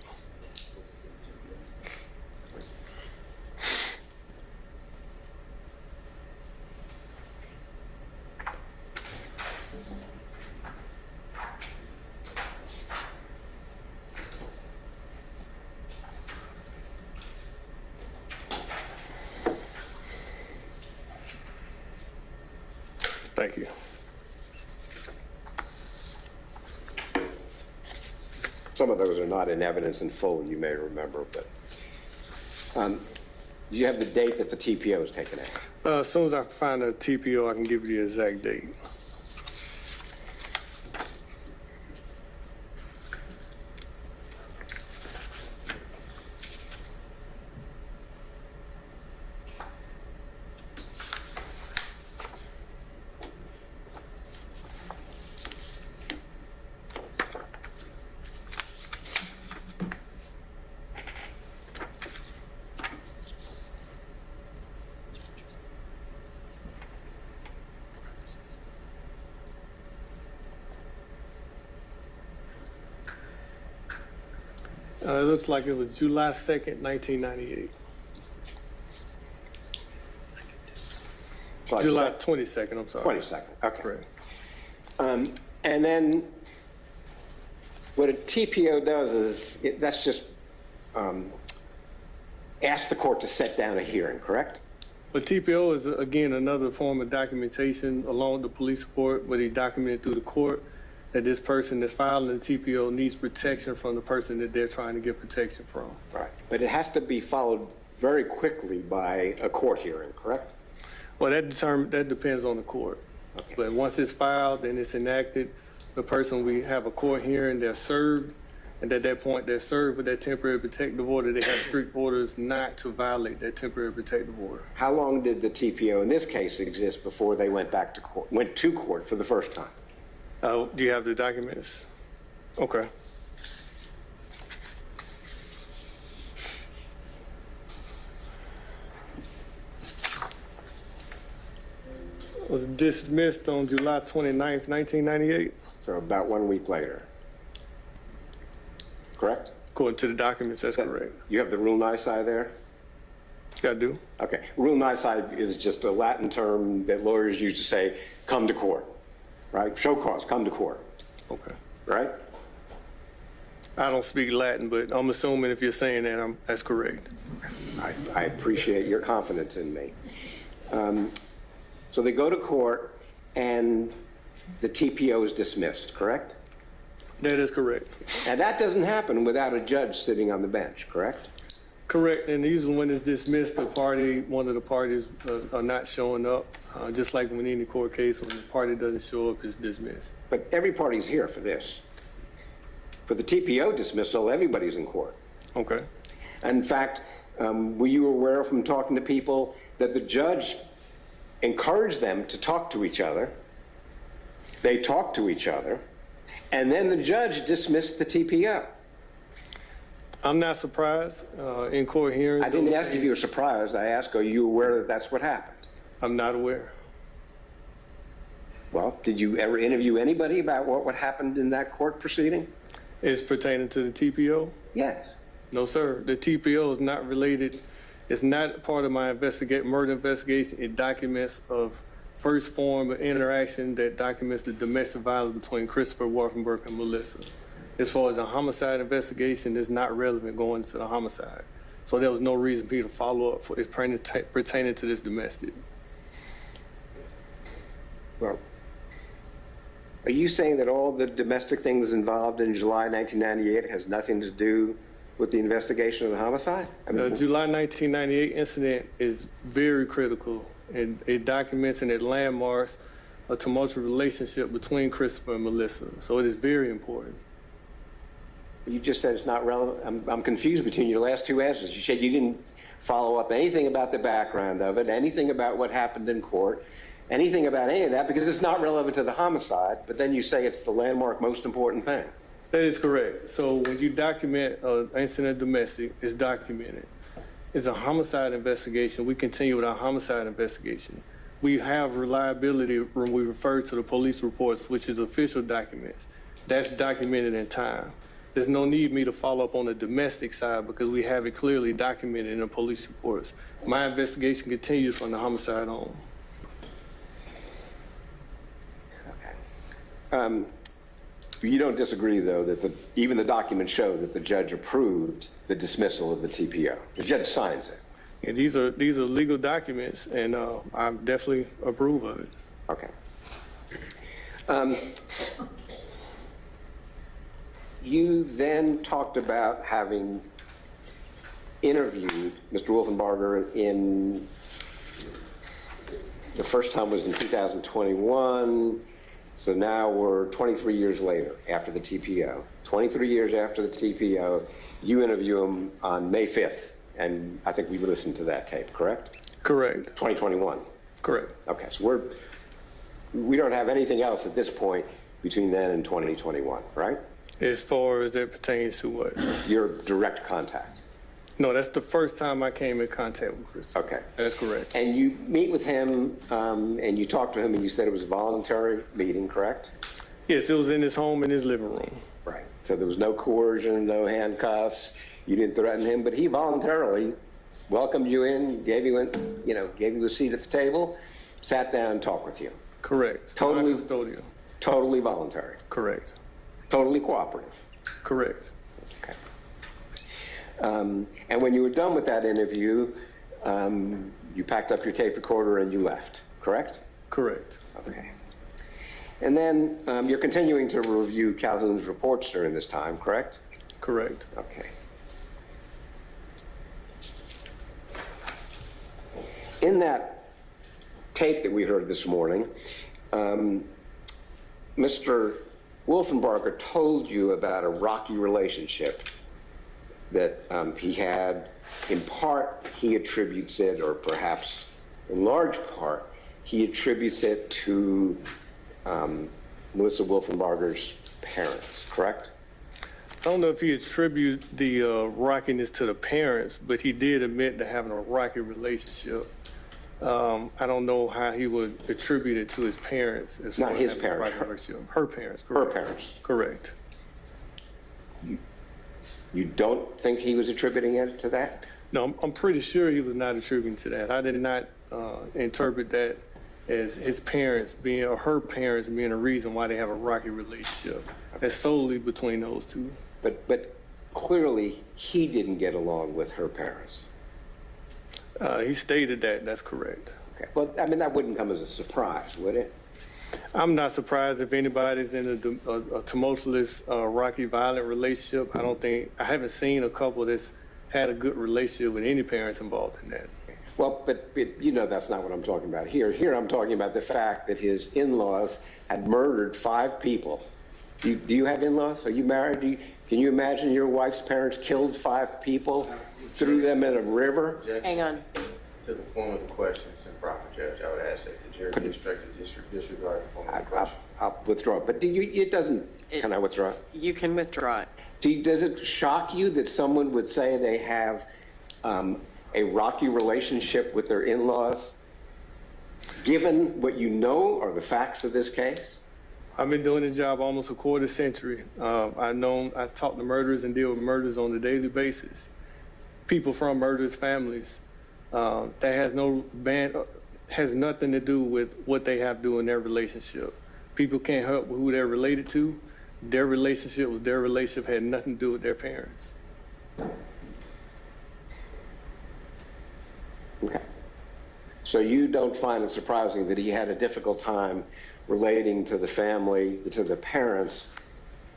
Thank you. Some of those are not in evidence in full, you may remember, but do you have the date that the TPO was taken out? As soon as I find a TPO, I can give you the exact date. It looks like it was July 2nd, 1998. July 22nd, I'm sorry. 22nd, okay. Correct. And then what a TPO does is, that's just ask the court to set down a hearing, correct? But TPO is, again, another form of documentation along with the police report where they document through the court that this person that's filing the TPO needs protection from the person that they're trying to get protection from. Right. But it has to be followed very quickly by a court hearing, correct? Well, that depends on the court. Okay. But once it's filed and it's enacted, the person, we have a court hearing, they're served, and at that point, they're served with that temporary protective order. They have strict orders not to violate that temporary protective order. How long did the TPO in this case exist before they went back to court, went to court for the first time? Do you have the documents? Okay. Was dismissed on July 29th, 1998, So about 1 week later, correct? according to the documents, that's correct. You have the rule nisi there? I do. Okay. Rule nisi is just a Latin term that lawyers use to say, come to court, right? Show cause, come to court, Okay. right? I don't speak Latin, but I'm assuming if you're saying that, that's correct. I appreciate your confidence in me. So they go to court and the TPO is dismissed, correct? That is correct. And that doesn't happen without a judge sitting on the bench, correct? Correct, and usually when it's dismissed, one of the parties are not showing up. Just like in any court case, when the party doesn't show up, it's dismissed. But every party's here for this. For the TPO dismissal, everybody's in court. Okay. In fact, were you aware from talking to people that the judge encouraged them to talk to each other? They talked to each other, and then the judge dismissed the TPO. I'm not surprised in court hearings. I didn't ask if you were surprised. I asked, are you aware that that's what happened? I'm not aware. Well, did you ever interview anybody about what happened in that court proceeding? It's pertaining to the TPO? Yes. No, sir. The TPO is not related. It's not part of my murder investigation. It documents of first form of interaction that documents the domestic violence between Christopher Warfenberg and Melissa. As far as a homicide investigation, it's not relevant going into the homicide. So there was no reason for you to follow up for it pertaining to this domestic. Well, are you saying that all the domestic things involved in July 1998 has nothing to do with the investigation of the homicide? The July 1998 incident is very critical, and it documents and it landmarks a tumultuous relationship between Christopher and Melissa. So it is very important. You just said it's not relevant. I'm confused between your last two answers. You said you didn't follow up anything about the background of it, anything about what happened in court, anything about any of that, because it's not relevant to the homicide, but then you say it's the landmark most important thing. That is correct. So when you document an incident domestic, it's documented. It's a homicide investigation. We continue with our homicide investigation. We have reliability when we refer to the police reports, which is official documents. That's documented in time. There's no need for me to follow up on the domestic side because we have it clearly documented in the police reports. My investigation continues from the homicide on. Okay. You don't disagree, though, that even the documents show that the judge approved the dismissal of the TPO. The judge signs it. Yeah, these are legal documents, and I definitely approve of it. Okay. You then talked about having interviewed Mr. Wolfenbarger in, the first time was in 2021, so now we're 23 years later after the TPO. 23 years after the TPO, you interview him on May 5th, and I think we listened to that tape, correct? Correct. 2021? Correct. Okay, so we don't have anything else at this point between then and 2021, right? As far as that pertains to what? Your direct contact. No, that's the first time I came in contact with Chris. Okay. That's correct. And you meet with him and you talked to him and you said it was a voluntary meeting, correct? Yes, it was in his home, in his living room. Right. So there was no coercion, no handcuffs. You didn't threaten him, but he voluntarily welcomed you in, gave you a seat at the table, sat down and talked with you. Correct. Totally custodial. Totally voluntary, Correct. totally cooperative. Correct. Okay. And when you were done with that interview, you packed up your tape recorder and you left, correct? Correct. Okay. And then you're continuing to review Calhoun's reports during this time, correct? Correct. Okay. In that tape that we heard this morning, Mr. Wolfenbarger told you about a rocky relationship that he had. In part, he attributes it, or perhaps in large part, he attributes it to Melissa Wolfenbarger's parents, correct? I don't know if he attributes the rockiness to the parents, but he did admit to having a rocky relationship. I don't know how he would attribute it to his parents. As Not far as his having a parents. rocky relationship. Her parents. Her Correct. parents. Correct. You don't think he was attributing it to that? No, I'm pretty sure he was not attributing to that. I did not interpret that as his parents being, or her parents being a reason why they have a rocky relationship. That's solely between those two. But clearly, he didn't get along with her parents. He stated that. That's correct. Okay. Well, I mean, that wouldn't come as a surprise, would it? I'm not surprised if anybody's in a tumultuous, rocky, violent relationship. I haven't seen a couple that's had a good relationship with any parents involved in that. Well, but you know that's not what I'm talking about here. Here I'm talking about the fact that his in-laws had murdered 5 people. Do you have in-laws? Are you married? Can you imagine your wife's parents killed 5 people, threw them in a river? Hang on. To the form of the question, it's improper, Judge. I would ask that the jury be instructed to disregard the form of the question. I'll withdraw it. But it doesn't, can I withdraw it? You can withdraw it. Does it shock you that someone would say they have a rocky relationship with their in-laws, given what you know are the facts of this case? I've been doing this job almost a quarter century. I talk to murderers and deal with murders on a daily basis. People from murderers' families. That has nothing to do with what they have to do in their relationship. People can't help who they're related to. Their relationship was their relationship, had nothing to do with their parents. Okay. So you don't find it surprising that he had a difficult time relating to the family, to the parents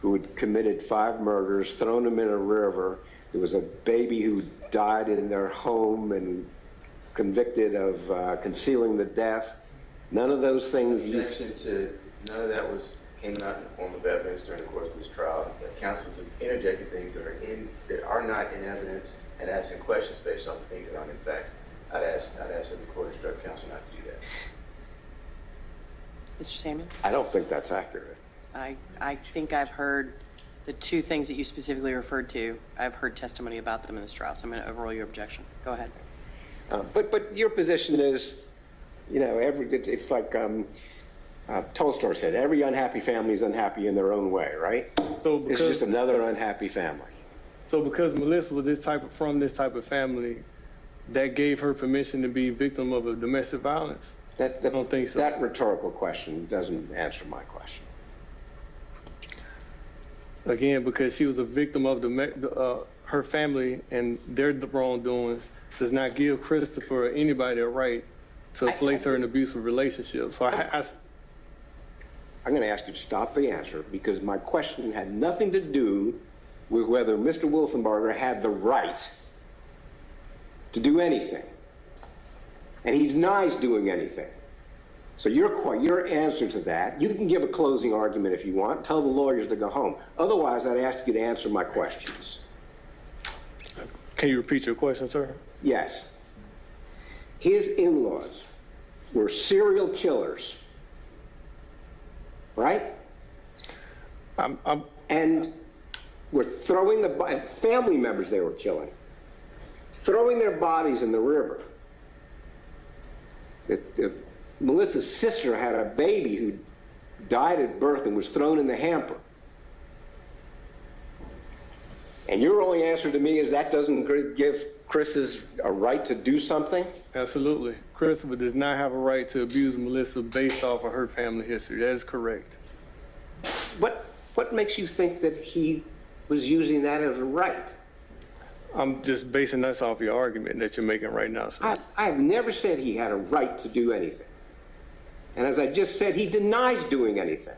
who had committed 5 murders, thrown them in a river. There was a baby who died in their home and convicted of concealing the death. None of those things. None of that came out in the form of evidence during the course of this trial. The counsels have interjected things that are not in evidence and asking questions based on things that aren't in fact. I'd ask that the court instruct counsel not to do that. Mr. Samuel? I don't think that's accurate. I think I've heard the 2 things that you specifically referred to. I've heard testimony about them in this trial, so I'm going to overrule your objection. Go ahead. But your position is, you know, it's like Tolstoy said, every unhappy family is unhappy in their own way, right? So It's just another unhappy family. So because Melissa was from this type of family, that gave her permission to be victim of a domestic violence? I don't think so. That rhetorical question doesn't answer my question. Again, because she was a victim of her family and their wrongdoings does not give Christopher or anybody a right to place her in an abusive relationship. So I'm going to ask you to stop the answer because my question had nothing to do with whether Mr. Wolfenbarger had the right to do anything. And he denies doing anything. So your answer to that, you can give a closing argument if you want, tell the lawyers to go home. Otherwise, I'd ask you to answer my questions. Can you repeat your question, sir? Yes. His in-laws were serial killers, right? And were throwing the family members they were killing, throwing their bodies in the river. Melissa's sister had a baby who died at birth and was thrown in the hamper. And your only answer to me is that doesn't give Chris a right to do something? Absolutely. Christopher does not have a right to abuse Melissa based off of her family history. That is correct. what makes you think that he was using that as a right? I'm just basing this off your argument that you're making right now, sir. I have never said he had a right to do anything. And as I just said, he denies doing anything.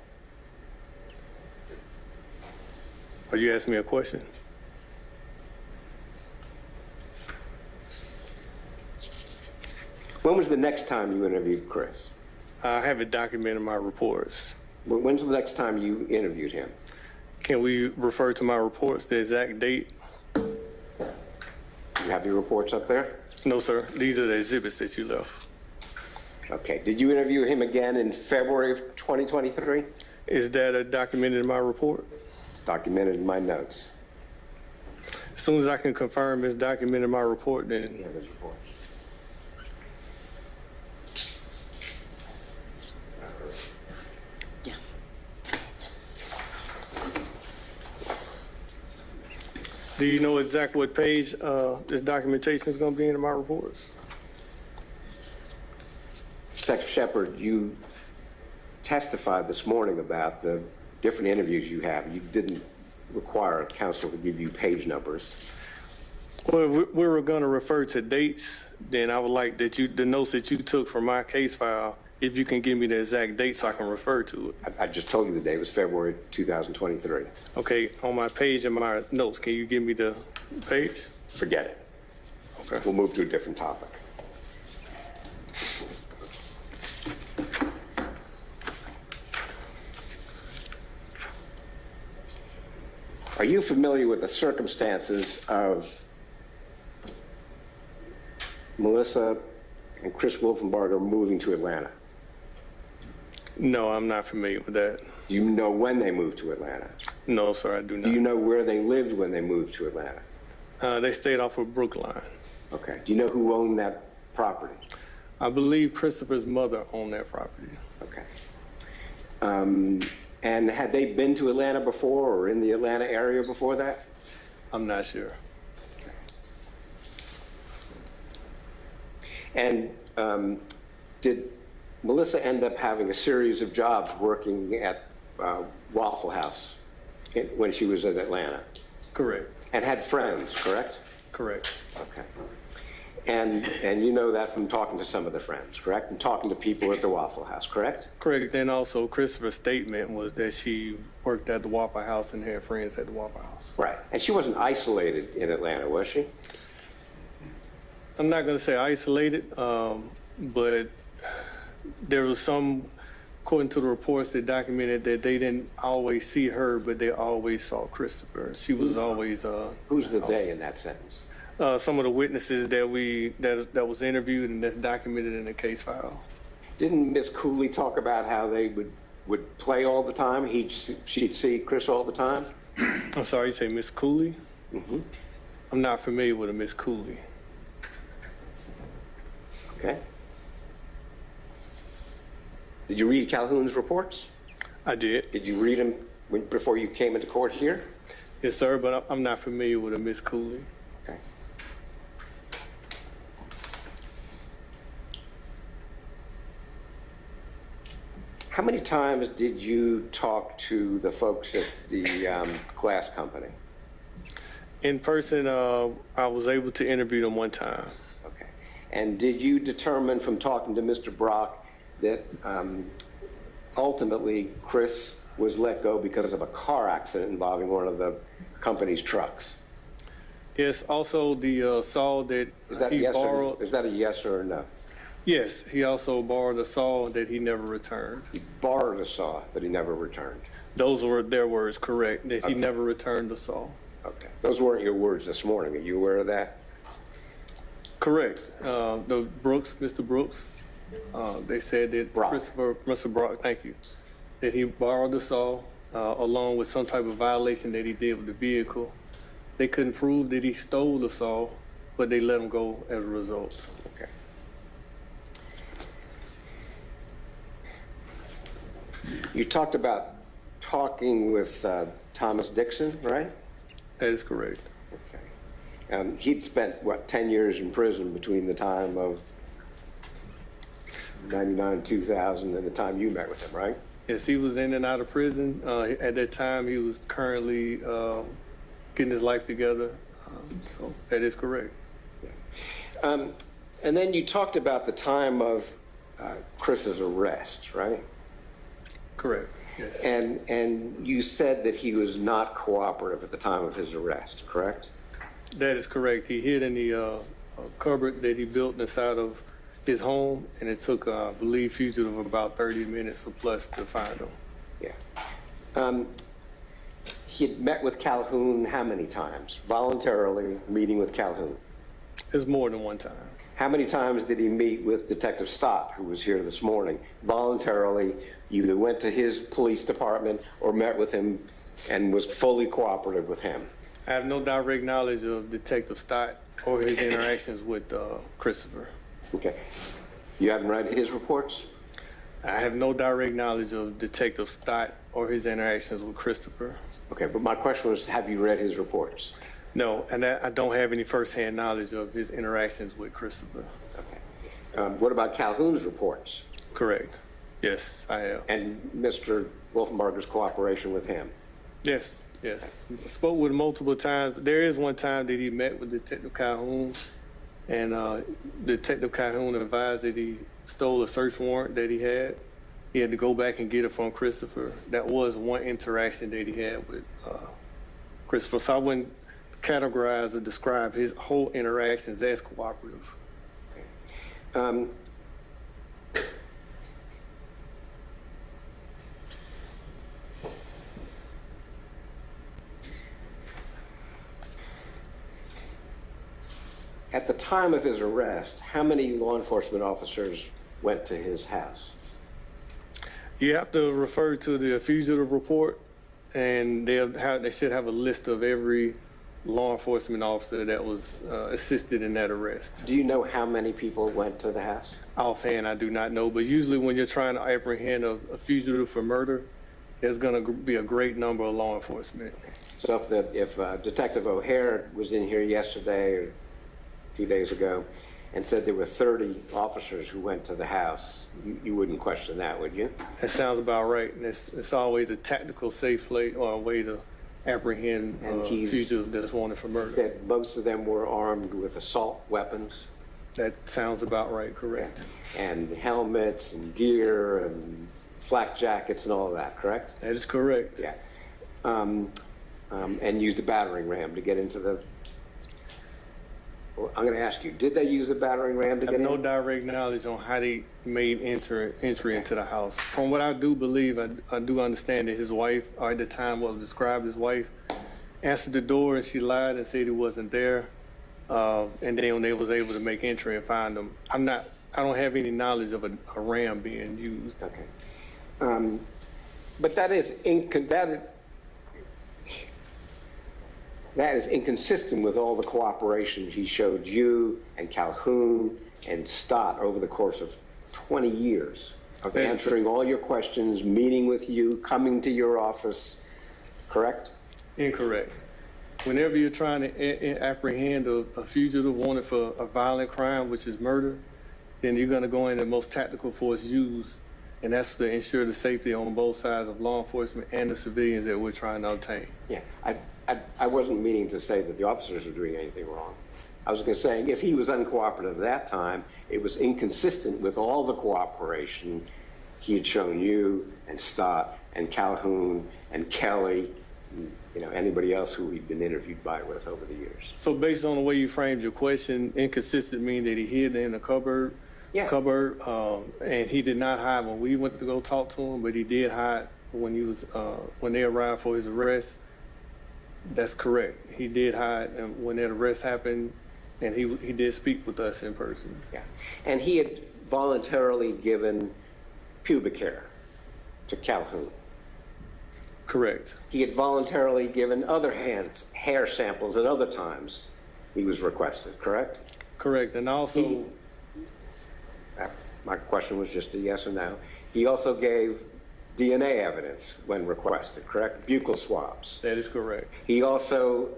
Are you asking me a question? When was the next time you interviewed Chris? I have it documented in my reports. When's the next time you interviewed him? Can we refer to my reports, the exact date? You have your reports up there? No, sir. These are the exhibits that you left. Okay. Did you interview him again in February of 2023? Is that documented in my report? It's documented in my notes. As soon as I can confirm it's documented in my report, then. Yeah, those reports. Yes. Do you know exactly what page this documentation is going to be in my reports? Detective Shepard, you testified this morning about the different interviews you have. You didn't require counsel to give you page numbers. Well, if we were going to refer to dates, then I would like that the notes that you took from my case file, if you can give me the exact date so I can refer to it. I just told you the date was February 2023. Okay, on my page in my notes, can you give me the page? Forget it. Okay. We'll move to a different topic. Are you familiar with the circumstances of Melissa and Chris Wolfenbarger moving to Atlanta? No, I'm not familiar with that. Do you know when they moved to Atlanta? No, sir, I do not. Do you know where they lived when they moved to Atlanta? They stayed off of Brookline. Okay. Do you know who owned that property? I believe Christopher's mother owned that property. Okay. And had they been to Atlanta before or in the Atlanta area before that? I'm not sure. And did Melissa end up having a series of jobs working at Waffle House when she was in Atlanta? Correct. And had friends, correct? Correct. Okay. And you know that from talking to some of the friends, correct? And talking to people at the Waffle House, correct? Correct. Then also Christopher's statement was that she worked at the Waffle House and had friends at the Waffle House. Right. And she wasn't isolated in Atlanta, was she? I'm not going to say isolated, but there was some, according to the reports that documented that they didn't always see her, but they always saw Christopher. She was always. Who's the they in that sentence? Some of the witnesses that was interviewed and that's documented in the case file. Didn't Miss Cooley talk about how they would play all the time? She'd see Chris all the time? I'm sorry, you say Miss Cooley? Mm-hmm. I'm not familiar with a Miss Cooley. Okay. Did you read Calhoun's reports? I did. Did you read them before you came into court here? Yes, sir, but I'm not familiar with a Miss Cooley. Okay. How many times did you talk to the folks at the glass company? In person, I was able to interview them one time. Okay. And did you determine from talking to Mr. Brock that ultimately Chris was let go because of a car accident involving one of the company's trucks? Yes, also the saw that he borrowed. Is that a yes or a no? Yes, he also borrowed a saw that he never returned. He borrowed a saw that he never returned. Those were their words, correct, that he never returned the saw. Okay. Those weren't your words this morning. Are you aware of that? Correct. The Brooks, Mr. Brooks, they said that Mr. Brock, thank you, that he borrowed the saw along with some type of violation that he did with the vehicle. They couldn't prove that he stole the saw, but they let him go as a result. Okay. You talked about talking with Thomas Dixon, right? That is correct. Okay. He'd spent, 10 years in prison between the time of 99, 2000 and the time you met with him, right? Yes, he was in and out of prison. At that time, he was currently getting his life together. So that is correct. And then you talked about the time of Chris's arrest, right? Correct. Yes. And you said that he was not cooperative at the time of his arrest, correct? That is correct. He hid in the cupboard that he built inside of his home, and it took, I believe, fugitive about 30 minutes or plus to find him. Yeah. He had met with Calhoun how many times? Voluntarily meeting with Calhoun? It's more than one time. How many times did he meet with Detective Stott, who was here this morning? Voluntarily, either went to his police department or met with him and was fully cooperative with him? I have no direct knowledge of Detective Stott or his interactions with Christopher. Okay. You haven't read his reports? I have no direct knowledge of Detective Stott or his interactions with Christopher. Okay, but my question was, have you read his reports? No, and I don't have any firsthand knowledge of his interactions with Christopher. Okay. What about Calhoun's reports? Correct. Yes, I have. And Mr. Wolfenbarger's cooperation with him? Yes, yes. Spoke with him multiple times. There is one time that he met with Detective Calhoun, and Detective Calhoun advised that he stole a search warrant that he had. He had to go back and get it from Christopher. That was one interaction that he had with Christopher. So I wouldn't categorize or describe his whole interactions as cooperative. Okay. At the time of his arrest, how many law enforcement officers went to his house? You have to refer to the fugitive report, and they should have a list of every law enforcement officer that was assisted in that arrest. Do you know how many people went to the house? Offhand, I do not know, but usually when you're trying to apprehend a fugitive for murder, there's going to be a great number of law enforcement. So if Detective O'Hare was in here yesterday or 2 days ago and said there were 30 officers who went to the house, you wouldn't question that, would you? That sounds about right. And it's always a tactical safe play or a way to apprehend a fugitive that's wanted for murder. Said most of them were armed with assault weapons. That sounds about right, correct. And helmets and gear and flak jackets and all of that, correct? That is correct. Yeah. And used a battering ram to get into the... Well, I'm going to ask you, did they use a battering ram to I get have in? no direct knowledge on how they made entry into the house. From what I do believe, I do understand that his wife, or at the time what was described as wife, answered the door and she lied and said he wasn't there. And then they was able to make entry and find him. I don't have any knowledge of a ram being used. Okay. But that is inconsistent with all the cooperation he showed you and Calhoun and Stott over the course of 20 years of answering all your questions, meeting with you, coming to your office, correct? Incorrect. Whenever you're trying to apprehend a fugitive wanted for a violent crime, which is murder, then you're going to go in the most tactical force used, and that's to ensure the safety on both sides of law enforcement and the civilians that we're trying to obtain. Yeah, I wasn't meaning to say that the officers were doing anything wrong. I was going to say, if he was uncooperative at that time, it was inconsistent with all the cooperation he had shown you and Stott and Calhoun and Kelly, you know, anybody else who he'd been interviewed with over the years. So based on the way you framed your question, inconsistent mean that he hid in the cupboard, and he did not hide when we went to go talk to him, but he did hide when he was when they arrived for his arrest. That's correct. He did hide when that arrest happened, and he did speak with us in person. Yeah, and he had voluntarily given pubic hair to Calhoun. Correct. He had voluntarily given other hair samples at other times he was requested, correct? Correct, and also... my question was just a yes or no. He also gave DNA evidence when requested, correct? Buccal swabs. That is correct. He also,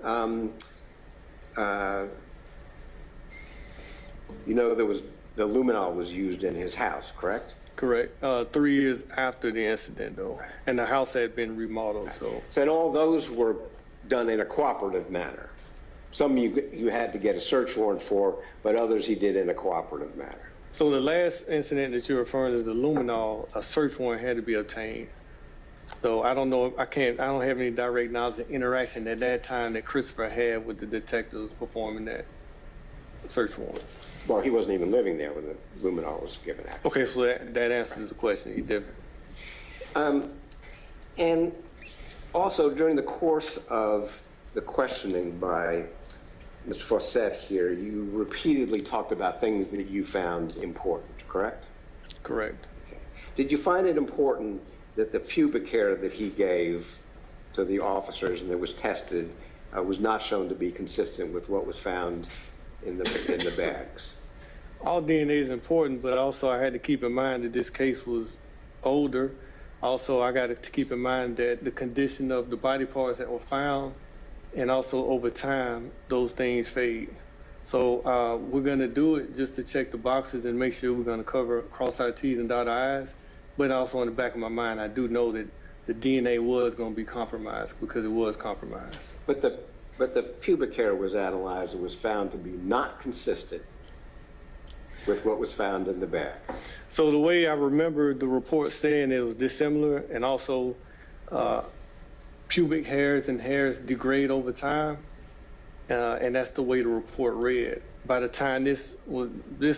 you know, the luminol was used in his house, correct? Correct. 3 years after the incident, though, and the house had been remodeled. So So and all those were done in a cooperative manner. Some you had to get a search warrant for, but others he did in a cooperative manner. So the last incident that you're referring to is the Luminol. A search warrant had to be obtained. So I don't know. I don't have any direct knowledge of interaction at that time that Christopher had with the detectives performing that search warrant. Well, he wasn't even living there when the luminol was given out. Okay, so that answers the question. He did. And also during the course of the questioning by Mr. Fawcett here, you repeatedly talked about things that you found important, correct? Correct. Okay. Did you find it important that the pubic hair that he gave to the officers and that was tested was not shown to be consistent with what was found in the bags? All DNA is important, but also I had to keep in mind that this case was older. Also, I got to keep in mind that the condition of the body parts that were found, and also over time, those things fade. So we're going to do it just to check the boxes and make sure we're going to cross our T's and dot our I's. But also in the back of my mind, I do know that the DNA was going to be compromised because it was compromised. But the pubic hair was analyzed and was found to be not consistent with what was found in the bag. So the way I remember the report saying it was dissimilar, and also pubic hairs and hairs degrade over time, and that's the way the report read. By the time this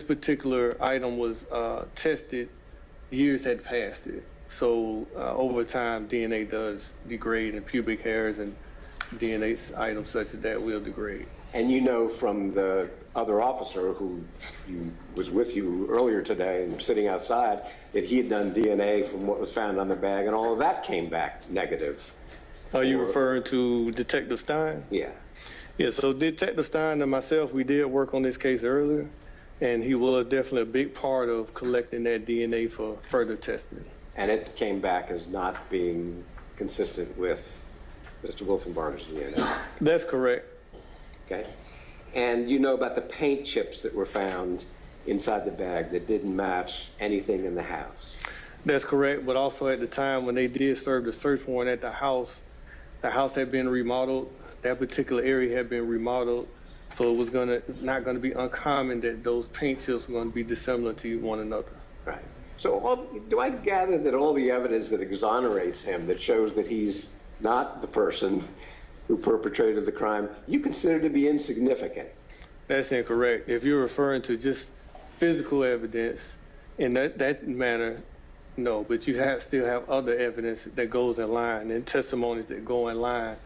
particular item was tested, years had passed it. So over time, DNA does degrade, and pubic hairs and DNA items such as that will degrade. And you know from the other officer who was with you earlier today and sitting outside that he had done DNA from what was found on the bag, and all of that came back negative. Are you referring to Detective Stein? Yeah. Yeah, so Detective Stein and myself, we did work on this case earlier, and he was definitely a big part of collecting that DNA for further testing. And it came back as not being consistent with Mr. Wolfenbarger's DNA. That's correct. Okay. And you know about the paint chips that were found inside the bag that didn't match anything in the house. That's correct, but also at the time when they did serve the search warrant at the house had been remodeled. That particular area had been remodeled, so it was not gonna be uncommon that those paint chips were gonna be dissimilar to one another. Right. So do I gather that all the evidence that exonerates him, that shows that he's not the person who perpetrated the crime, you consider to be insignificant? That's incorrect. If you're referring to just physical evidence in that manner, no, but you still have other evidence that goes in line and testimonies that go in line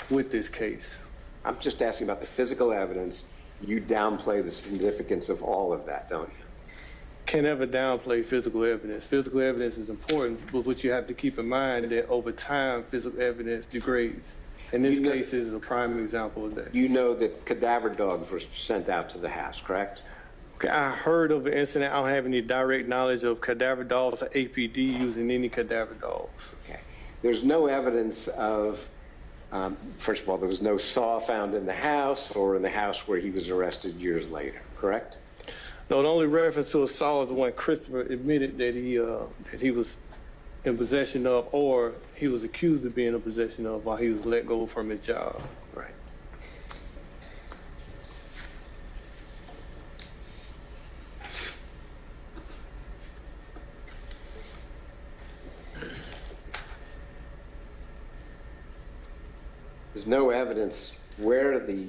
with this case. I'm just asking about the physical evidence. You downplay the significance of all of that, don't you? Can never downplay physical evidence. Physical evidence is important, but what you have to keep in mind that over time, physical evidence degrades. And this case is a prime example of that. You know that cadaver dogs were sent out to the house, correct? Okay, I heard of an incident. I don't have any direct knowledge of cadaver dogs or APD using any cadaver dogs. Okay. There's no evidence of, first of all, there was no saw found in the house or in the house where he was arrested years later, correct? No, the only reference to a saw is when Christopher admitted that he was in possession of, or he was accused of being in possession of while he was let go from his job. Right. There's no evidence where the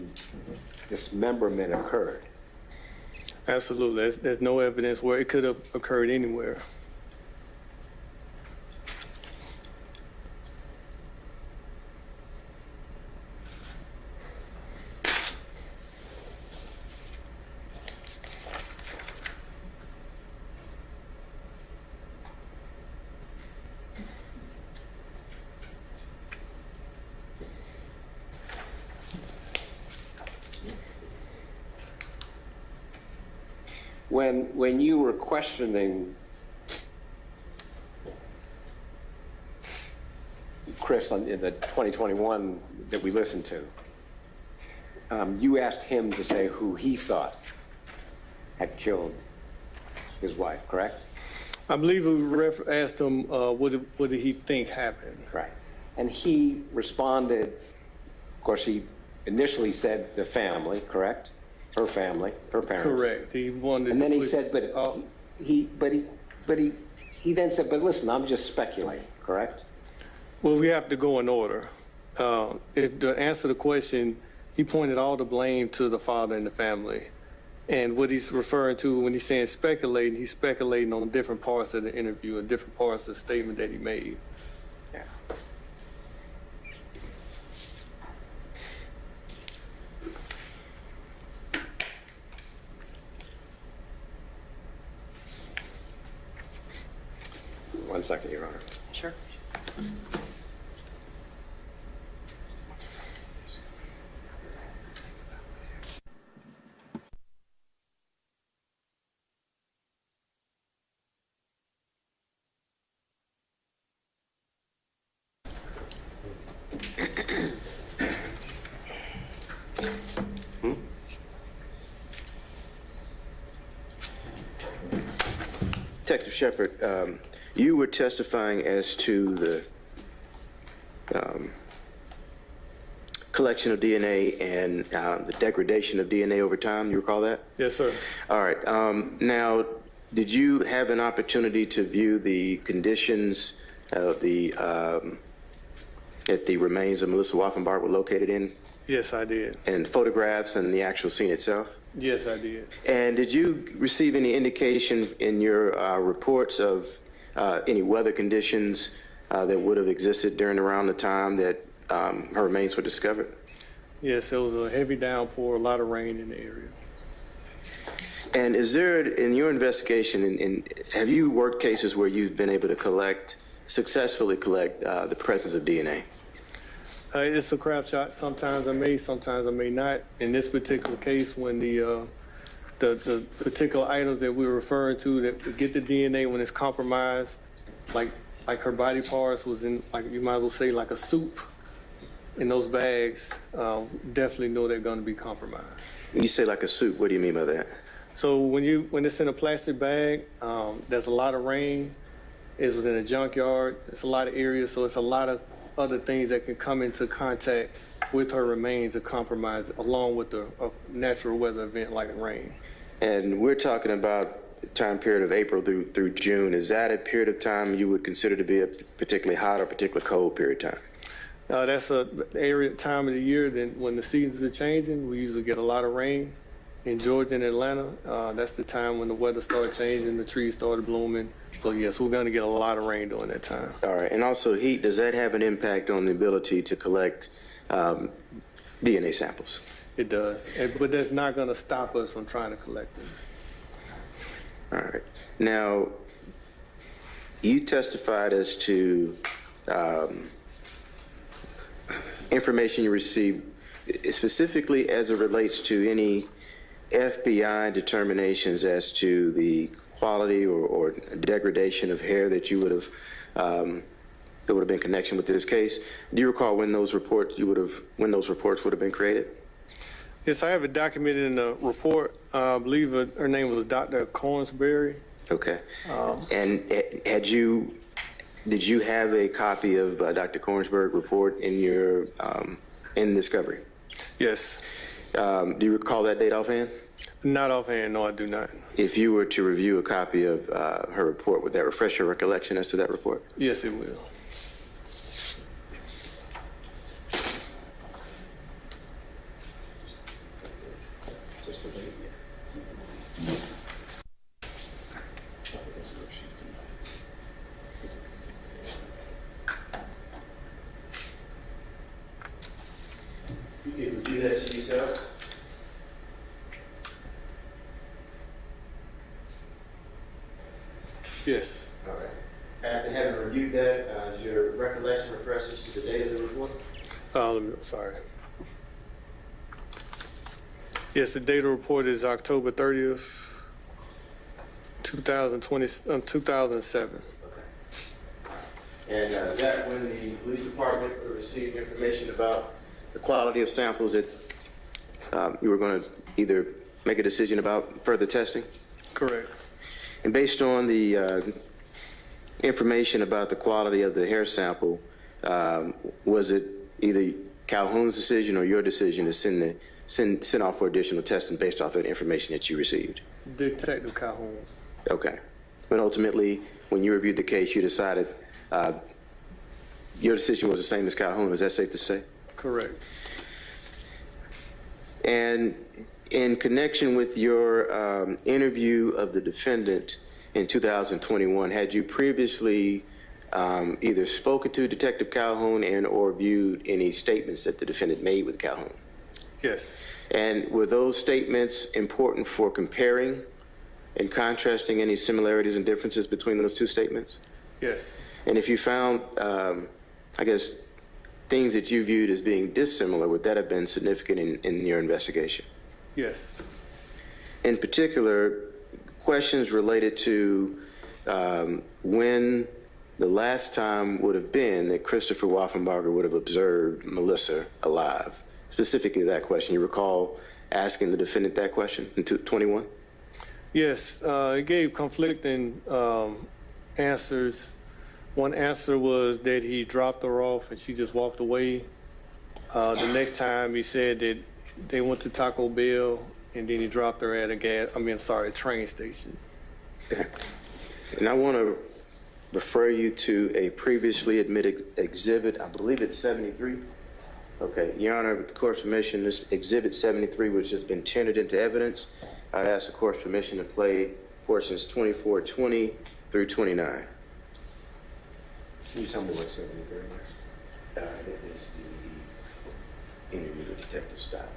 dismemberment occurred. Absolutely. There's no evidence where it could have occurred anywhere. When you were questioning Chris in the 2021 that we listened to, you asked him to say who he thought had killed his wife, correct? I believe we asked him what did he think happened. Right. And he responded, of course, he initially said the family, correct? Her family, her parents. Correct. He wanted. And then to he put- said, he then said, but listen, I'm just speculating, correct? Well, we have to go in order. If to answer the question, he pointed all the blame to the father and the family. And what he's referring to when he's saying speculating, he's speculating on different parts of the interview and different parts of the statement that he made. Yeah. One second, Your Honor. Sure. Detective Shepard, you were testifying as to the collection of DNA and the degradation of DNA over time. You recall that? Yes, sir. All right. Now, did you have an opportunity to view the conditions of that the remains of Melissa Waffenbart were located in, Yes, I did. and photographs and the actual scene itself? Yes, I did. And did you receive any indication in your reports of any weather conditions that would have existed during around the time that her remains were discovered? Yes, there was a heavy downpour, a lot of rain in the area. And is there, in your investigation, have you worked cases where you've been able to successfully collect the presence of DNA? It's a crap shot. Sometimes I may not. In this particular case, when the particular items that we're referring to that get the DNA when it's compromised, like her body parts was in, like you might as well say, like a soup in those bags, definitely know they're going to be compromised. You say like a soup. What do you mean by that? So when it's in a plastic bag, there's a lot of rain. It was in a junkyard. It's a lot of areas, so it's a lot of other things that can come into contact with her remains and compromise, along with a natural weather event like rain. And we're talking about the time period of April through June. Is that a period of time you would consider to be a particularly hot or particularly cold period of time? That's a time of the year that when the seasons are changing, we usually get a lot of rain. In Georgia and Atlanta, that's the time when the weather started changing, the trees started blooming. So yes, we're going to get a lot of rain during that time. All right. And also heat, does that have an impact on the ability to collect DNA samples? It does, but that's not going to stop us from trying to collect them. All right. Now, you testified as to information you received specifically as it relates to any FBI determinations as to the quality or degradation of hair that you would have that would have been in connection with this case. Do you recall when those reports would have been created? Yes, I have it documented in the report. I believe her name was Dr. Cornsberry. Okay. And did you have a copy of Dr. Cornsberg's report in your in Discovery? Yes. Do you recall that date offhand? Not offhand, no, I do not. If you were to review a copy of her report, would that refresh your recollection as to that report? Yes, it will. You can do that to yourself. Yes. All right. After having reviewed that, does your recollection refresh us to the date of the report? Sorry. Yes, the date of the report is October 30th, 2007. And is that when the police department received information about the quality of samples that you were going to either make a decision about further testing? Correct. And based on the information about the quality of the hair sample, was it either Calhoun's decision or your decision to send off for additional testing based off that information that you received? Detective Calhoun's. Okay. But ultimately, when you reviewed the case, you decided your decision was the same as Calhoun. Is that safe to say? Correct. And in connection with your interview of the defendant in 2021, had you previously either spoken to Detective Calhoun and or viewed any statements that the defendant made with Calhoun? Yes. And were those statements important for comparing and contrasting any similarities and differences between those two statements? Yes. And if you found, I guess, things that you viewed as being dissimilar, would that have been significant in your investigation? Yes. In particular, questions related to when the last time would have been that Christopher Waffenbarger would have observed Melissa alive. Specifically that question. You recall asking the defendant that question in 21? Yes. It gave conflicting answers. One answer was that he dropped her off and she just walked away. The next time he said that they went to Taco Bell and then he dropped her at a train station. Okay. And I want to refer you to a previously admitted exhibit. I believe it's 73. Okay. Your Honor, with the court's permission, this exhibit 73, which has been tendered into evidence, I'd ask the court's permission to play portions 24-20 through 29. Can you tell me what 73 is? It is the interview with Detective Stott.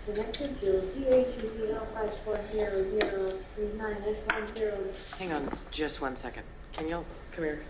Connected to DHCPL 540039F10. Hang on just 1 second. Can y'all come here?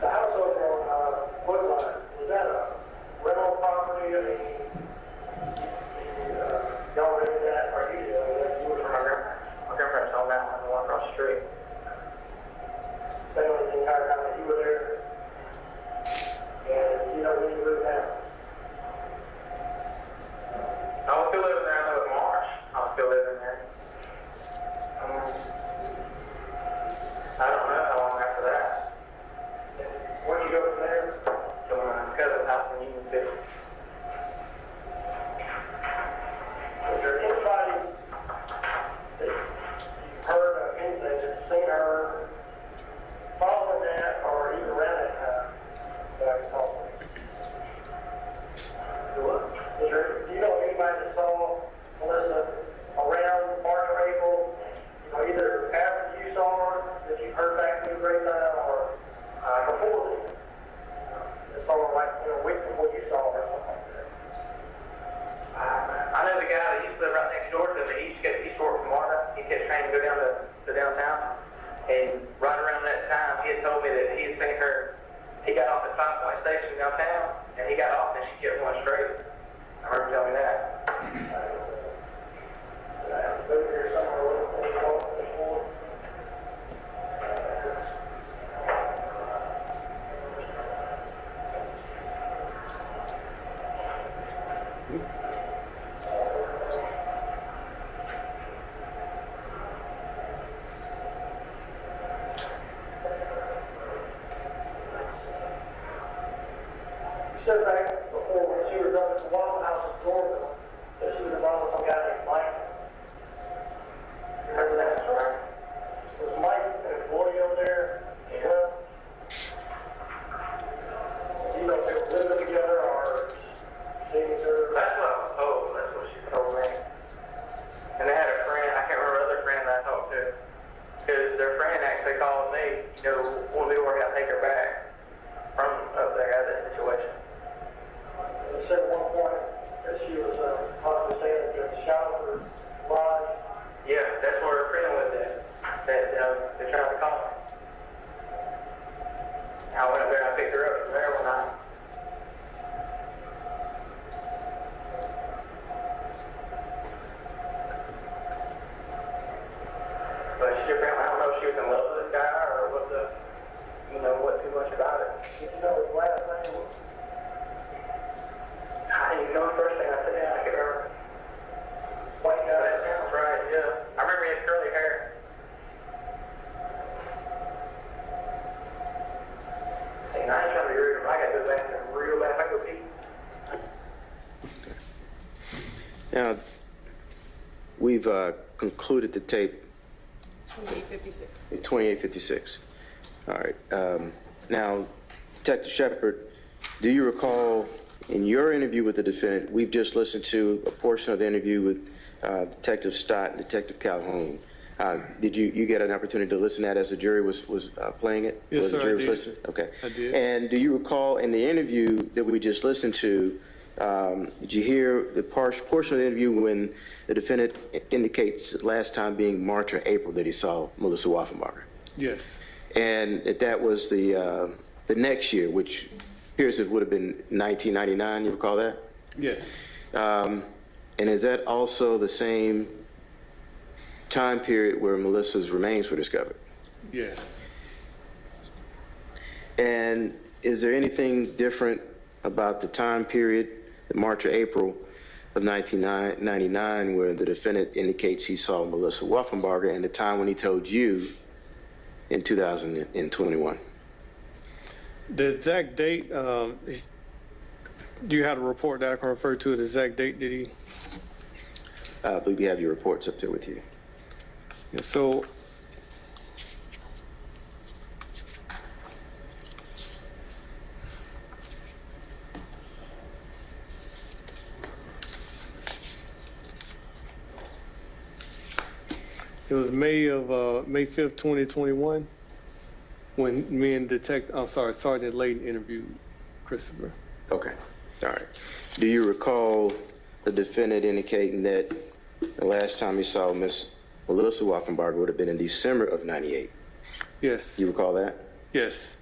The house over on they called me, when we were going to take her back from up there out of that situation. They said at one point that she was possibly staying at the Shower Lodge. Yeah, that's where her friend was at. They're trying to call her. I went up there and I picked her up from there one night. But she apparently, I don't know if she was in love with this guy or what what too much about it. Did you know his last name was? I didn't even know the first thing I said. I could remember. White guy, that sounds right, yeah. I remember he had curly hair. And I ain't trying to be rude, but I got to go back there real bad. If I go pee. Now, we've concluded the tape. 2856. 2856. All right. Now, Detective Shepard, do you recall in your interview with the defendant, we've just listened to a portion of the interview with Detective Stott and Detective Calhoun. Did you get an opportunity to listen to that as the jury was playing it? Yes, was sir, the jury I was did. listening? Okay. I did. And do you recall in the interview that we just listened to, did you hear the portion of the interview when the defendant indicates last time being March or April that he saw Melissa Waffenbarger? Yes. And that was the next year, which appears it would have been 1999. You recall that? Yes. And is that also the same time period where Melissa's remains were discovered? Yes. And is there anything different about the time period, March or April of 1999, where the defendant indicates he saw Melissa Waffenbarger, and the time when he told you in 2021? The exact date, do you have a report that I can refer to? The exact date that he? I believe you have your reports up there with you. Yeah, so it was May 5th, 2021, when me and Sergeant Layton interviewed Christopher. Okay. All right. Do you recall the defendant indicating that the last time he saw Miss Melissa Waffenbarger would have been in December of '98? Yes. You recall that? Yes.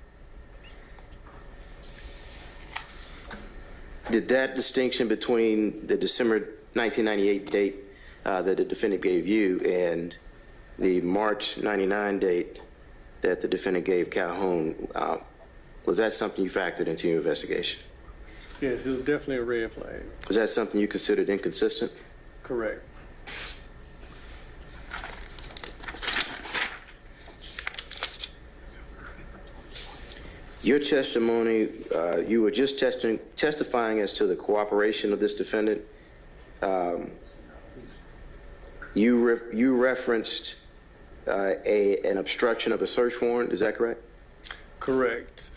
Did that distinction between the December 1998 date that the defendant gave you and the March '99 date that the defendant gave Calhoun, was that something you factored into your investigation? Yes, it was definitely a red flag. Was that something you considered inconsistent? Correct. Your testimony, you were just testifying as to the cooperation of this defendant. You referenced an obstruction of a search warrant. Is that correct? Correct.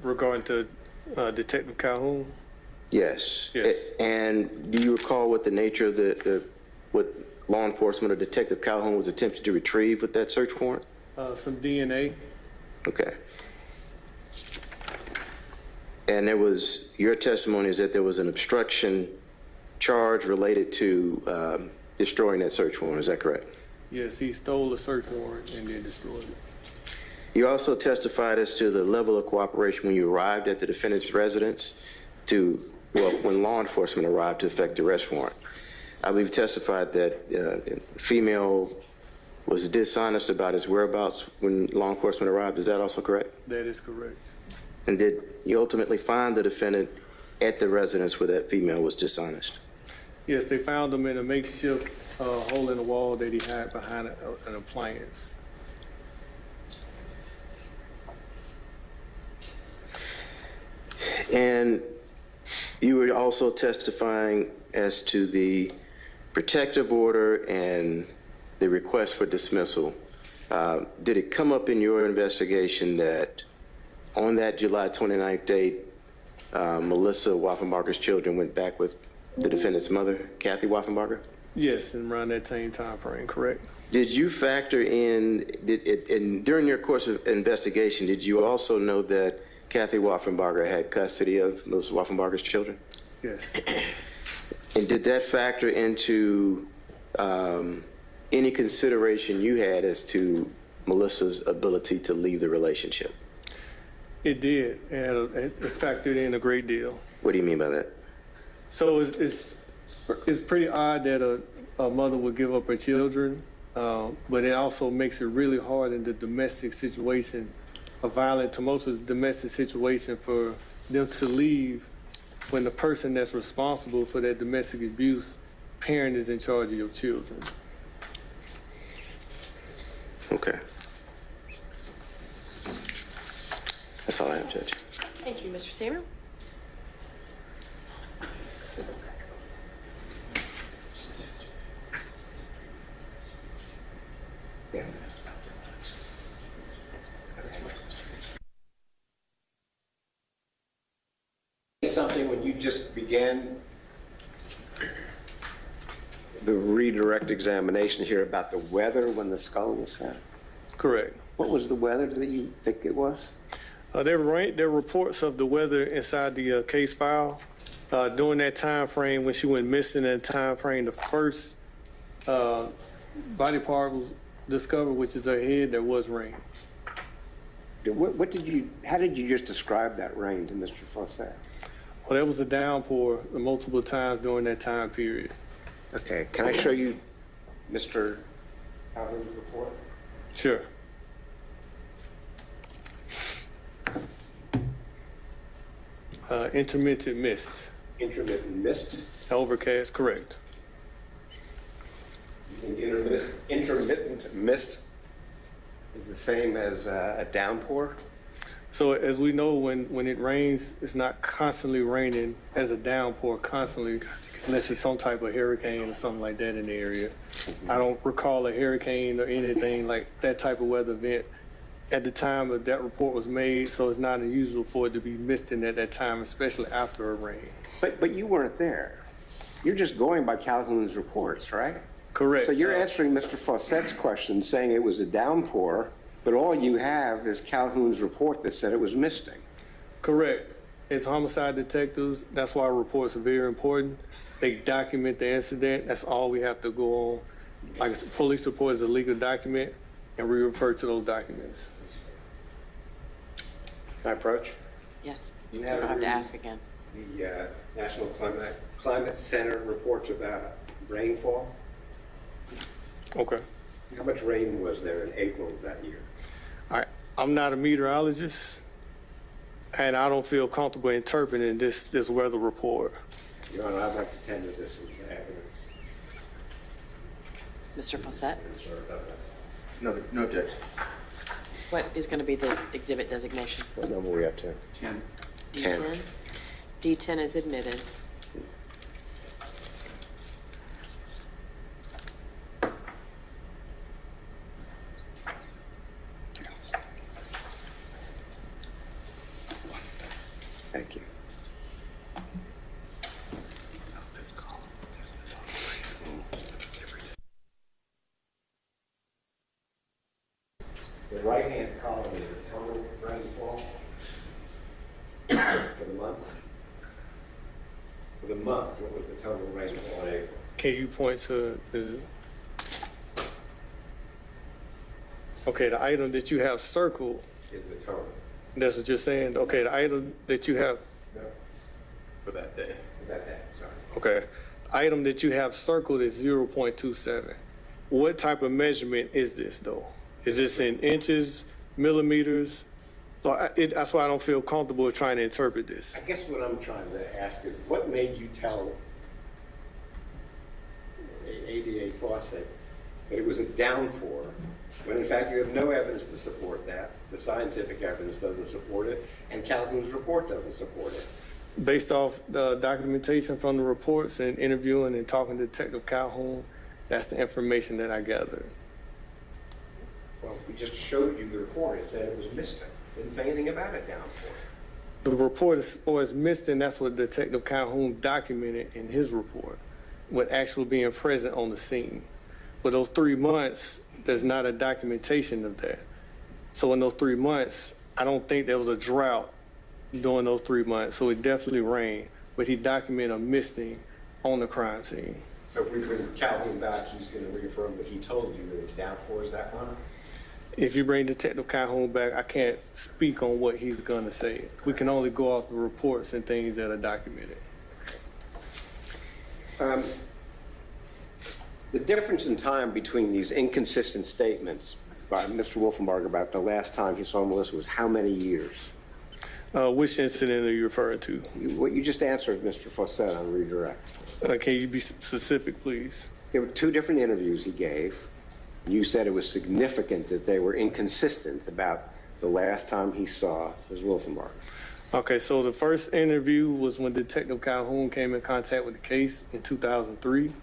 Regarding to Detective Calhoun? Yes. Yes. And do you recall what the nature of what law enforcement or Detective Calhoun was attempting to retrieve with that search warrant? Some DNA. Okay. And your testimony is that there was an obstruction charge related to destroying that search warrant. Is that correct? Yes, he stole a search warrant and then destroyed it. You also testified as to the level of cooperation when you arrived at the defendant's residence when law enforcement arrived to effect the arrest warrant. I believe you testified that the female was dishonest about his whereabouts when law enforcement arrived. Is that also correct? That is correct. And did you ultimately find the defendant at the residence where that female was dishonest? Yes, they found him in a makeshift hole in the wall that he had behind an appliance. And you were also testifying as to the protective order and the request for dismissal. Did it come up in your investigation that on that July 29th date, Melissa Waffenbarger's children went back with the defendant's mother, Kathy Waffenbarger? Yes, and around that same time frame, correct. Did you factor in, and during your course of investigation, did you also know that Kathy Waffenbarger had custody of Melissa Waffenbarger's children? Yes. And did that factor into any consideration you had as to Melissa's ability to leave the relationship? It did, and it factored in a great deal. What do you mean by that? So it's pretty odd that a mother would give up her children, but it also makes it really hard in the domestic situation, a violent, tumultuous domestic situation, for them to leave when the person that's responsible for that domestic abuse parent is in charge of your children. Okay. That's all I have, Judge. Thank you, Mr. Samuel. Something when you just began the redirect examination here about the weather when the skull was found. Correct. What was the weather that you think it was? There are reports of the weather inside the case file. During that time frame when she went missing, that time frame, the first body part was discovered, which is her head. There was rain. How did you just describe that rain to Mr. Fawcett? Well, there was a downpour multiple times during that time period. Okay, can I show you Mr. Calhoun's report? Sure. Intermittent mist. Intermittent mist? Overcast, correct. You think intermittent mist is the same as a downpour? So as we know, when it rains, it's not constantly raining as a downpour constantly, unless it's some type of hurricane or something like that in the area. I don't recall a hurricane or anything like that type of weather event at the time that that report was made, so it's not unusual for it to be misting at that time, especially after a rain. But you weren't there. You're just going by Calhoun's reports, right? Correct. So you're answering Mr. Fawcett's question saying it was a downpour, but all you have is Calhoun's report that said it was misting. Correct. As homicide detectives, that's why reports are very important. They document the incident. That's all we have to go on. Like a police report is a legal document, and we refer to those documents. Can I approach? Yes. You You don't have to ask again. The National Climate Center reports about rainfall. Okay. How much rain was there in April of that year? I'm not a meteorologist, and I don't feel comfortable interpreting this weather report. Your Honor, I'd like to tender this as evidence. Mr. Fawcett, No objection. what is going to be the exhibit designation? What number are we up to? 10. D10. D10 is admitted. Thank you. The right-hand column is the total rainfall for the month. For the month, what was the total rainfall in April? Can you point to the item that you have circled? Is the total. That's what you're saying? Okay, the item that you have, No, For that day. that day, sorry. okay, item that you have circled is 0.27. What type of measurement is this, though? Is this in inches, millimeters? That's why I don't feel comfortable trying to interpret this. I guess what I'm trying to ask is, what made you tell ADA Fawcett that it was a downpour, when in fact you have no evidence to support that, the scientific evidence doesn't support it, and Calhoun's report doesn't support it? Based off the documentation from the reports and interviewing and talking to Detective Calhoun, that's the information that I gathered. Well, we just showed you the report. It said it was misting. Didn't say anything about a downpour. The report is missed, and that's what Detective Calhoun documented in his report, with actually being present on the scene. For those 3 months, there's not a documentation of that. So in those 3 months, I don't think there was a drought during those 3 months. So it definitely rained, but he documented a misting on the crime scene. So if we bring Calhoun back, he's going to reaffirm that he told you that it downpours that month? If you bring Detective Calhoun back, I can't speak on what he's going to say. We can only go off the reports and things that are documented. The difference in time between these inconsistent statements by Mr. Wolfenbarger about the last time he saw Melissa was how many years? Which incident are you referring to? What you just answered, Mr. Fawcett, on redirect. Can you be specific, please? There were 2 different interviews he gave. You said it was significant that they were inconsistent about the last time he saw Ms. Wolfenbarger. Okay, so the first interview was when Detective Calhoun came in contact with the case in 2003.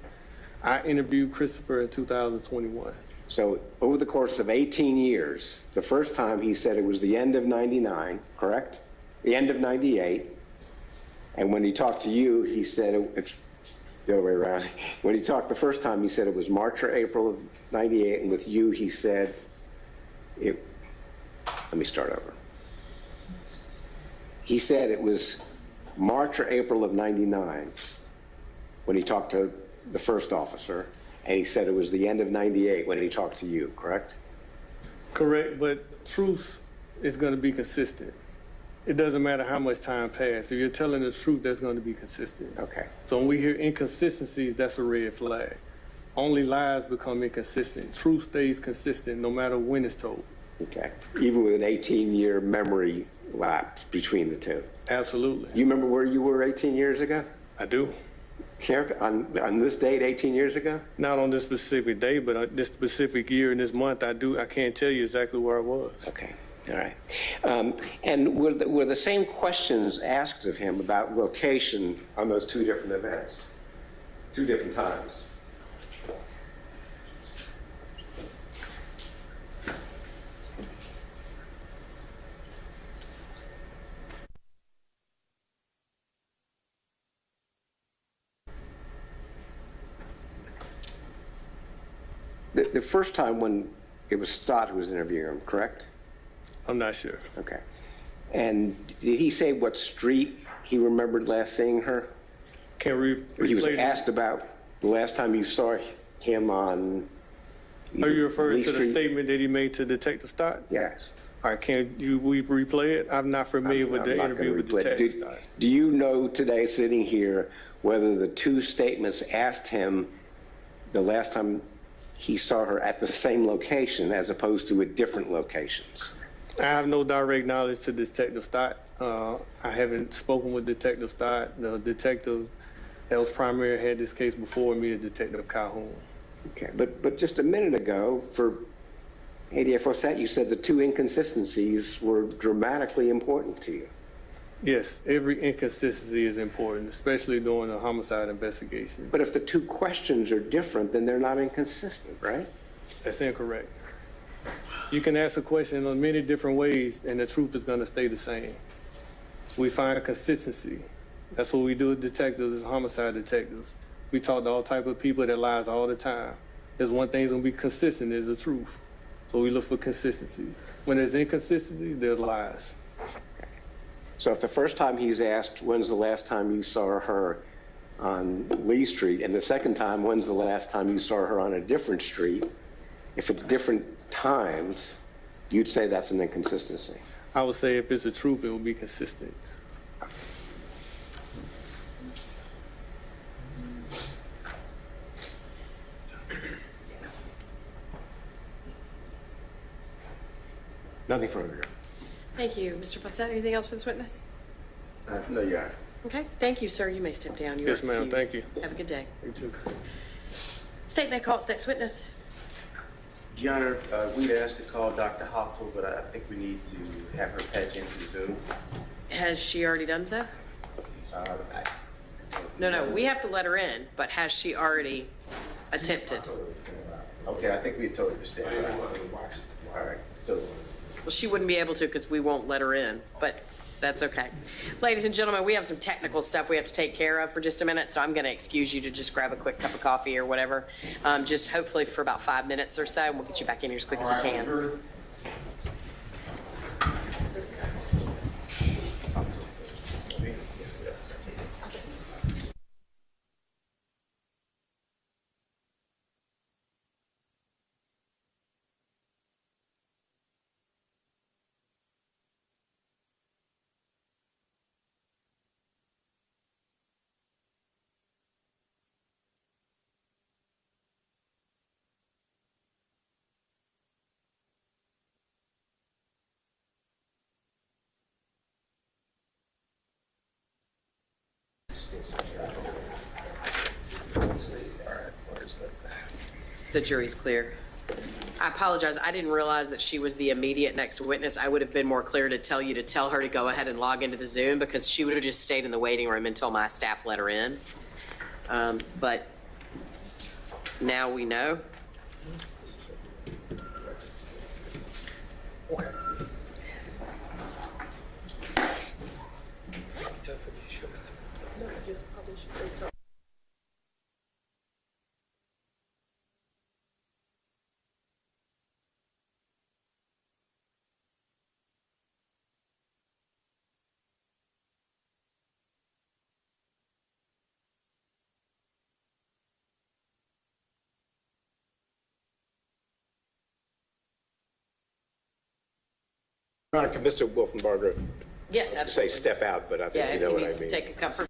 I interviewed Christopher in 2021. So over the course of 18 years, the first time he said it was the end of 99, correct? The end of 98. And when he talked to you, he said it's the other way around. When he talked the first time, he said it was March or April of 98. And with you, he said it, let me start over. He said it was March or April of 99 when he talked to the first officer, and he said it was the end of 98 when he talked to you, correct? Correct, but truth is going to be consistent. It doesn't matter how much time passed. If you're telling the truth, that's going to be consistent. Okay. So when we hear inconsistencies, that's a red flag. Only lies become inconsistent. Truth stays consistent no matter when it's told. Okay. Even with an 18-year memory lapse between the two? Absolutely. You remember where you were 18 years ago? I do. On this date 18 years ago? Not on this specific day, but this specific year and this month, I do. I can't tell you exactly where I was. Okay. All right. And were the same questions asked of him about location on those 2 different events? 2 different times? The first time when it was Stott who was interviewing him, correct? I'm not sure. Okay. And did he say what street he remembered last seeing her? He was asked about the last time you saw him on. Are you referring to the Street? statement that he made to Detective Stott? Yes. All right, can we replay it? I'm not familiar with the interview with Detective Stott. Do you know today, sitting here, whether the 2 statements asked him the last time he saw her at the same location as opposed to at different locations? I have no direct knowledge to Detective Stott. I haven't spoken with Detective Stott. The detective that was primary had this case before me, Detective Calhoun. Okay, but just a minute ago, for ADF Fawcett, you said the 2 inconsistencies were dramatically important to you. Yes, every inconsistency is important, especially during a homicide investigation. But if the 2 questions are different, then they're not inconsistent, right? That's incorrect. You can ask a question in many different ways, and the truth is going to stay the same. We find consistency. That's what we do as detectives, as homicide detectives. We talk to all type of people that lies all the time. There's one thing that's going to be consistent is the truth. So we look for consistency. When there's inconsistency, there's lies. So if the first time he's asked, when's the last time you saw her on Lee Street, and the second time, when's the last time you saw her on a different street, if it's different times, you'd say that's an inconsistency. I would say if it's the truth, it will be consistent. Nothing further. Thank you. Mr. Fawcett, anything else for this witness? No, you are. Okay, thank you, sir. You may step down. You're Yes, ma'am. excused. Thank you. Have a good day. You too. State may call its next witness. Your Honor, we'd asked to call Dr. Hoppel, but I think we need to have her patch into the Zoom. Has she already done so? No, we have to let her in, but has she already attempted? Okay, I think we had told her to stay. All right, so. Well, she wouldn't be able to because we won't let her in, but That's okay. Ladies and gentlemen, we have some technical stuff we have to take care of for just a minute, so I'm going to excuse you to just grab a quick cup of coffee or whatever, just hopefully for about 5 minutes or so, and we'll get you back in here as quick as we can. The jury's clear. I apologize. I didn't realize that she was the immediate next witness. I would have been more clear to tell you to tell her to go ahead and log into the Zoom because she would have just stayed in the waiting room until my staff let her in. But now we know. Mr. Wolfenbarger, Yes, say absolutely. step out, but I Yeah, think you if know he what I needs to mean. take a comfort.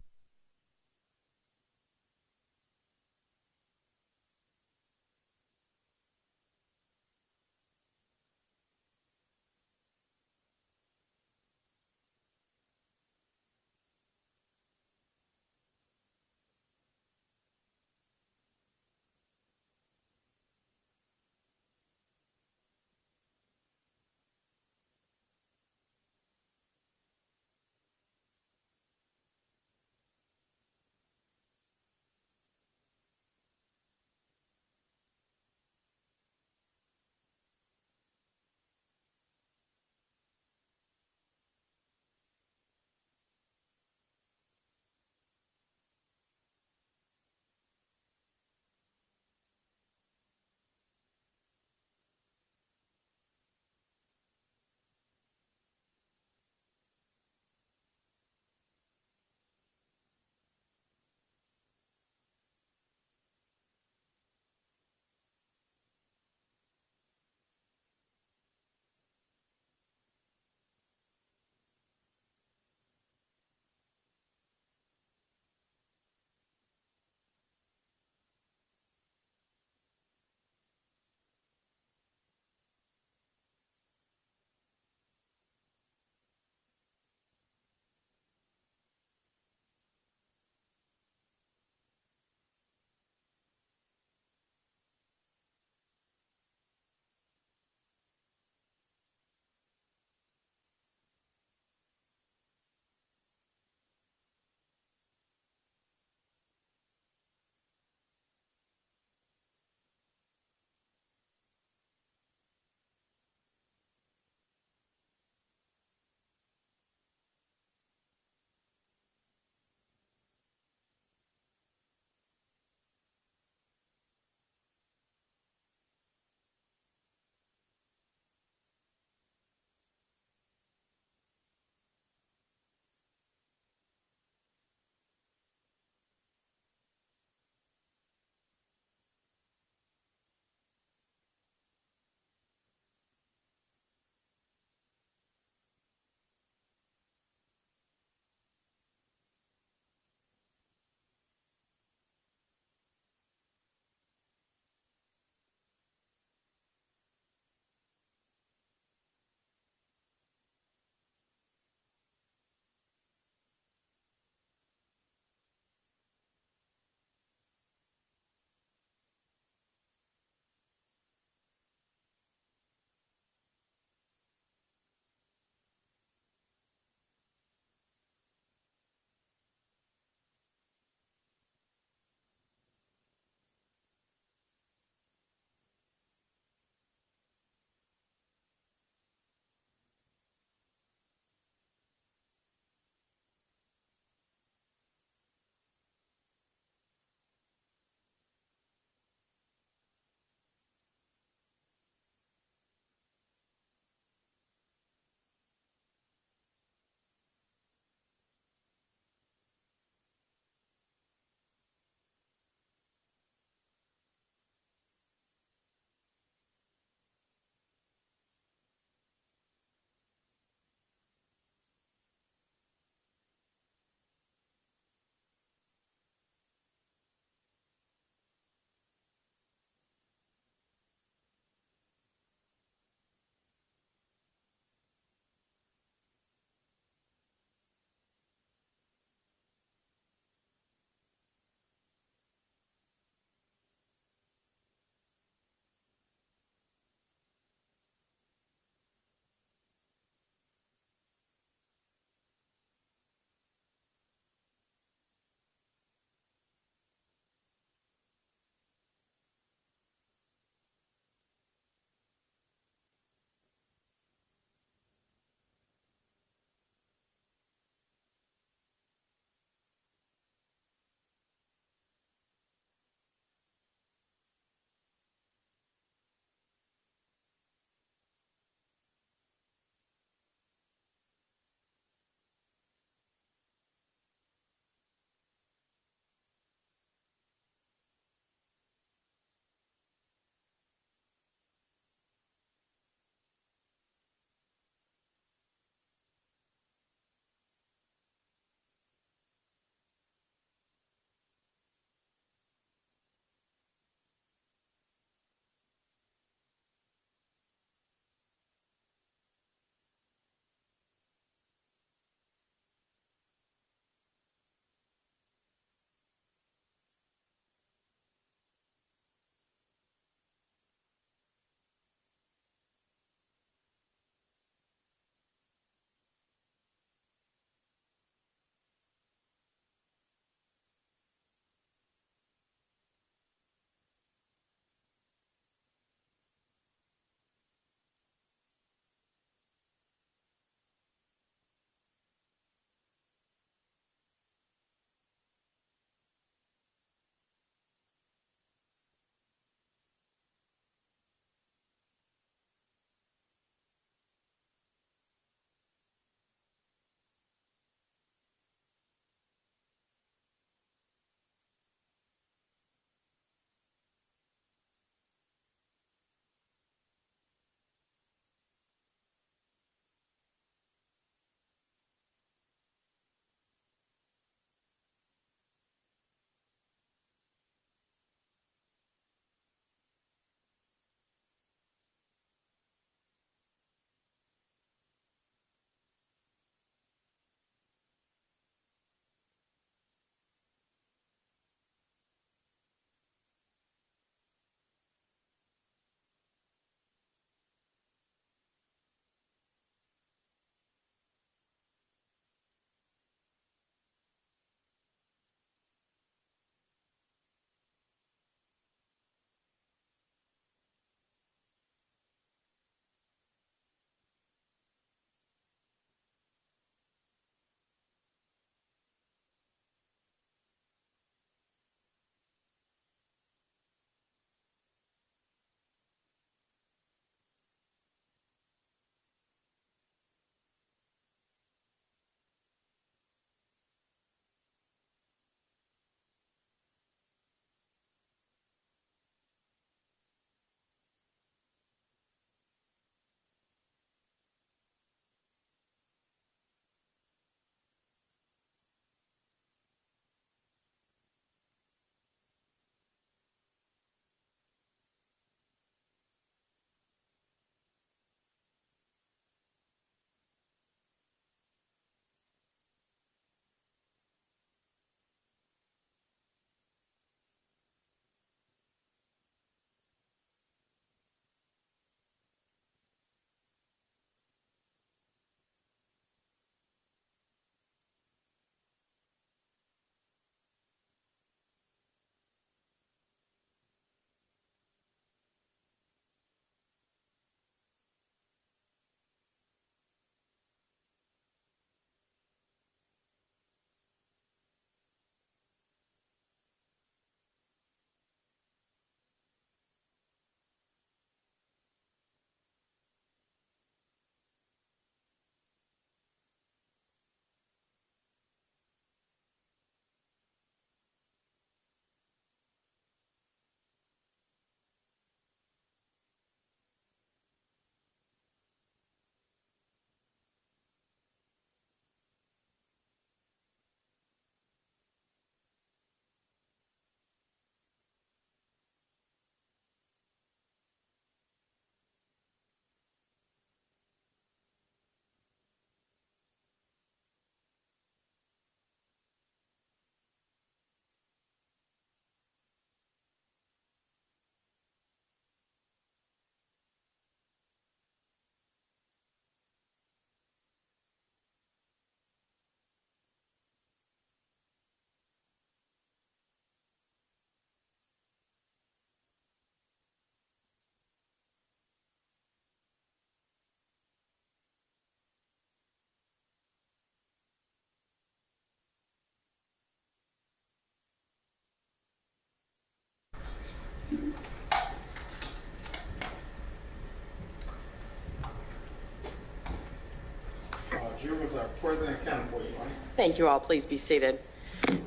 Jurors are present and counted for, Your Honor. Thank you all. Please be seated.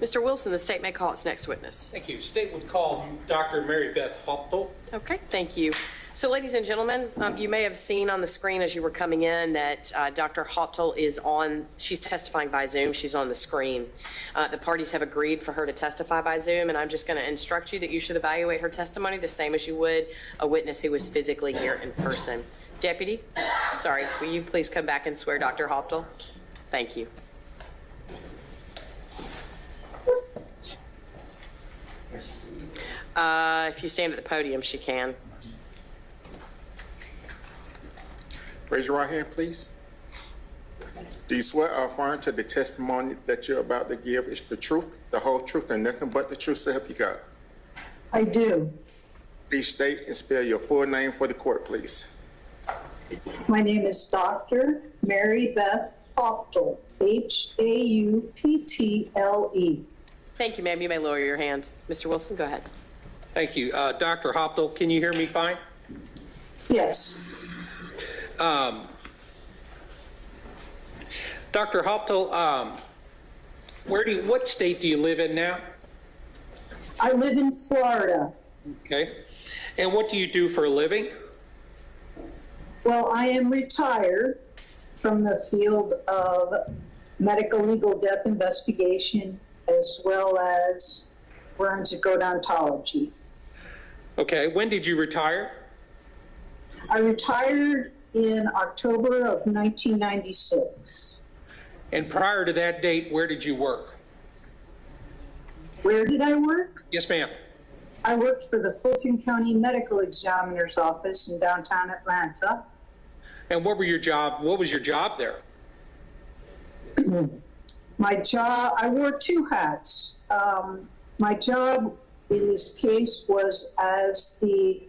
Mr. Wilson, the state may call its next witness. Thank you. State would call Dr. Mary Beth Hoptel. Okay, thank you. So, ladies and gentlemen, you may have seen on the screen as you were coming in that Dr. Hoptel is on, she's testifying by Zoom. She's on the screen. The parties have agreed for her to testify by Zoom, and I'm just going to instruct you that you should evaluate her testimony the same as you would a witness who was physically here in person. Deputy, sorry, will you please come back and swear Dr. Hoptel? Thank you. If you stand at the podium, she can. Raise your right hand, please. Do you swear or affirm to the testimony that you're about to give is the truth, the whole truth, and nothing but the truth, so help you God? I do. Please state and spell your full name for the court, please. My name is Dr. Mary Beth Hoptel, H-A-U-P-T-L-E. Thank you, ma'am. You may lower your hand. Mr. Wilson, go ahead. Thank you. Dr. Hoptel, can you hear me fine? Yes. Dr. Hoptel, what state do you live in now? I live in Florida. Okay. And what do you do for a living? Well, I am retired from the field of medical legal death investigation as well as forensic odontology. Okay. When did you retire? I retired in October of 1996. And prior to that date, where did you work? Where did I work? Yes, ma'am. I worked for the Fulton County Medical Examiner's Office in downtown Atlanta. And what was your job there? My job, I wore two hats. My job in this case was as the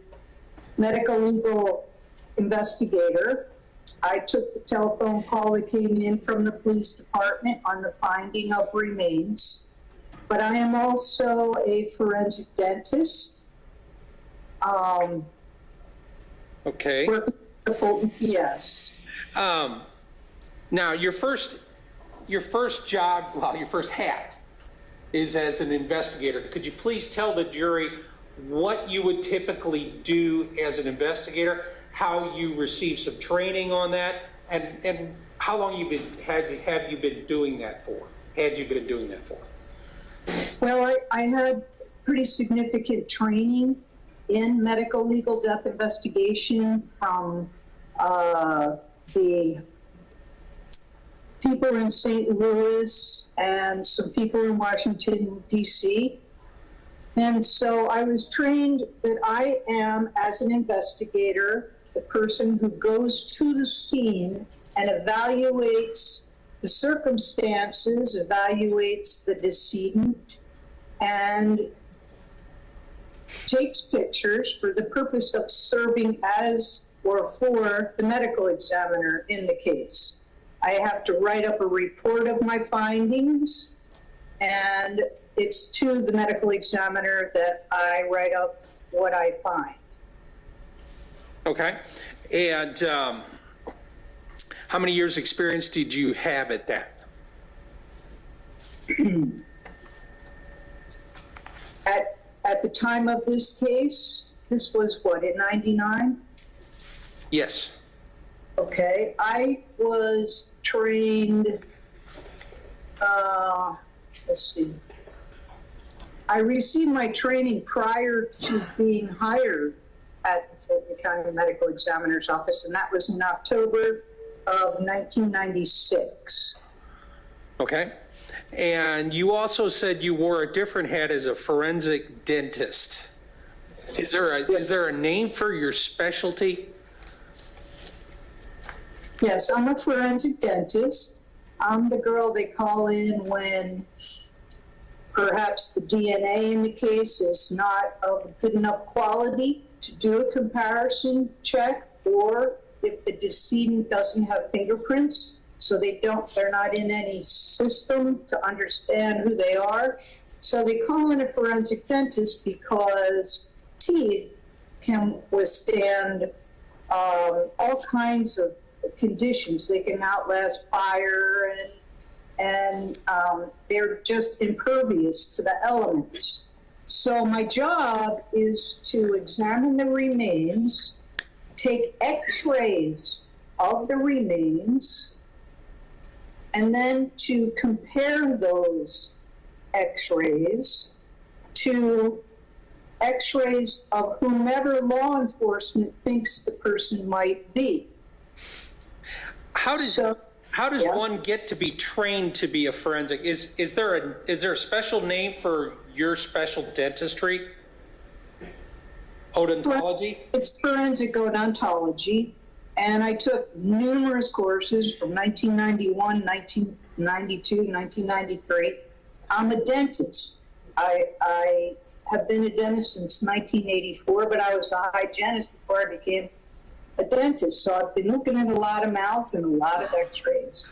medical legal investigator. I took the telephone call that came in from the police department on the finding of remains. But I am also a forensic dentist. Okay. Working at the Fulton PS. Now, your first job, well, your first hat is as an investigator. Could you please tell the jury what you would typically do as an investigator, how you receive some training on that, and how long have you been doing that for? Well, I had pretty significant training in medical legal death investigation from the people in St. Louis and some people in Washington, D.C. And so I was trained that I am, as an investigator, the person who goes to the scene and evaluates the circumstances, evaluates the decedent, and takes pictures for the purpose of serving as or for the medical examiner in the case. I have to write up a report of my findings, and it's to the medical examiner that I write up what I find. Okay. And how many years experience did you have at that? At the time of this case, this was what, in 99? Yes. Okay, I was trained, let's see. I received my training prior to being hired at the Fulton County Medical Examiner's Office, and that was in October of 1996. Okay. And you also said you wore a different hat as a forensic dentist. Is there a name for your specialty? Yes, I'm a forensic dentist. I'm the girl they call in when perhaps the DNA in the case is not of good enough quality to do a comparison check, or if the decedent doesn't have fingerprints, so they're not in any system to understand who they are. So they call in a forensic dentist because teeth can withstand all kinds of conditions. They can outlast fire, and they're just impervious to the elements. So my job is to examine the remains, take x-rays of the remains, and then to compare those x-rays to x-rays of whomever law enforcement thinks the person might be. How does one get to be trained to be a forensic? Is there a special name for your special dentistry? Odontology? It's forensic odontology, and I took numerous courses from 1991, 1992, 1993. I'm a dentist. I have been a dentist since 1984, but I was a hygienist before I became a dentist. So I've been looking at a lot of mouths and a lot of x-rays.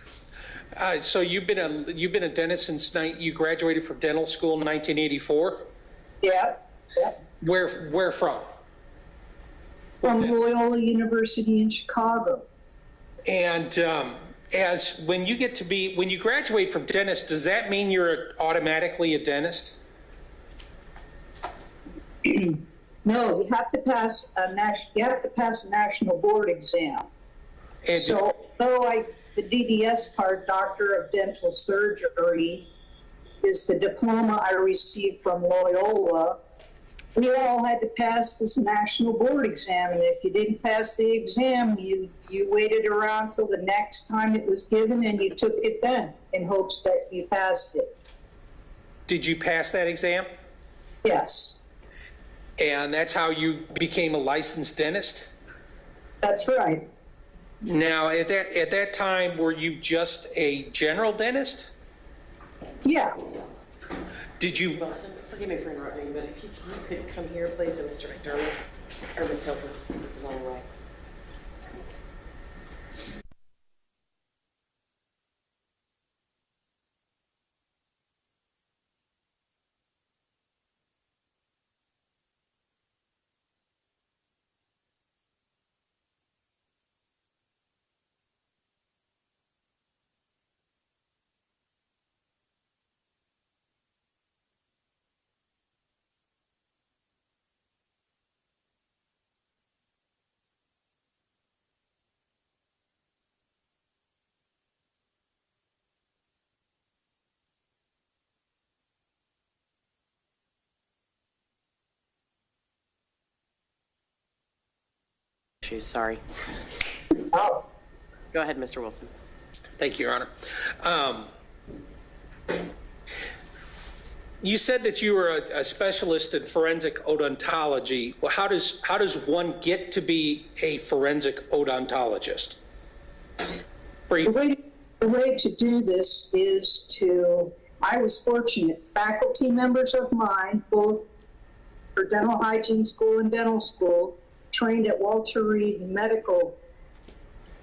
So you've been a dentist since you graduated from dental school in 1984? Yeah. Where from? From Loyola University in Chicago. And when you graduate from dentist, does that mean you're automatically a dentist? No, you have to pass a national board exam. And so, though the DDS part, Doctor of Dental Surgery, is the diploma I received from Loyola, we all had to pass this national board exam, and if you didn't pass the exam, you waited around till the next time it was given, and you took it then in hopes that you passed it. Did you pass that exam? Yes. And that's how you became a licensed dentist? That's right. Now, at that time, were you just a general dentist? Yeah. Did you? Wilson, forgive me for interrupting, but if you could come here, please, and Mr. McDermott, or Ms. Hilfer is on the way. Sorry. Oh. Go ahead, Mr. Wilson. Thank you, Your Honor. You said that you were a specialist in forensic odontology. Well, how does one get to be a forensic odontologist? The way to do this is I was fortunate, faculty members of mine, both for dental hygiene school and dental school, trained at Walter Reed Medical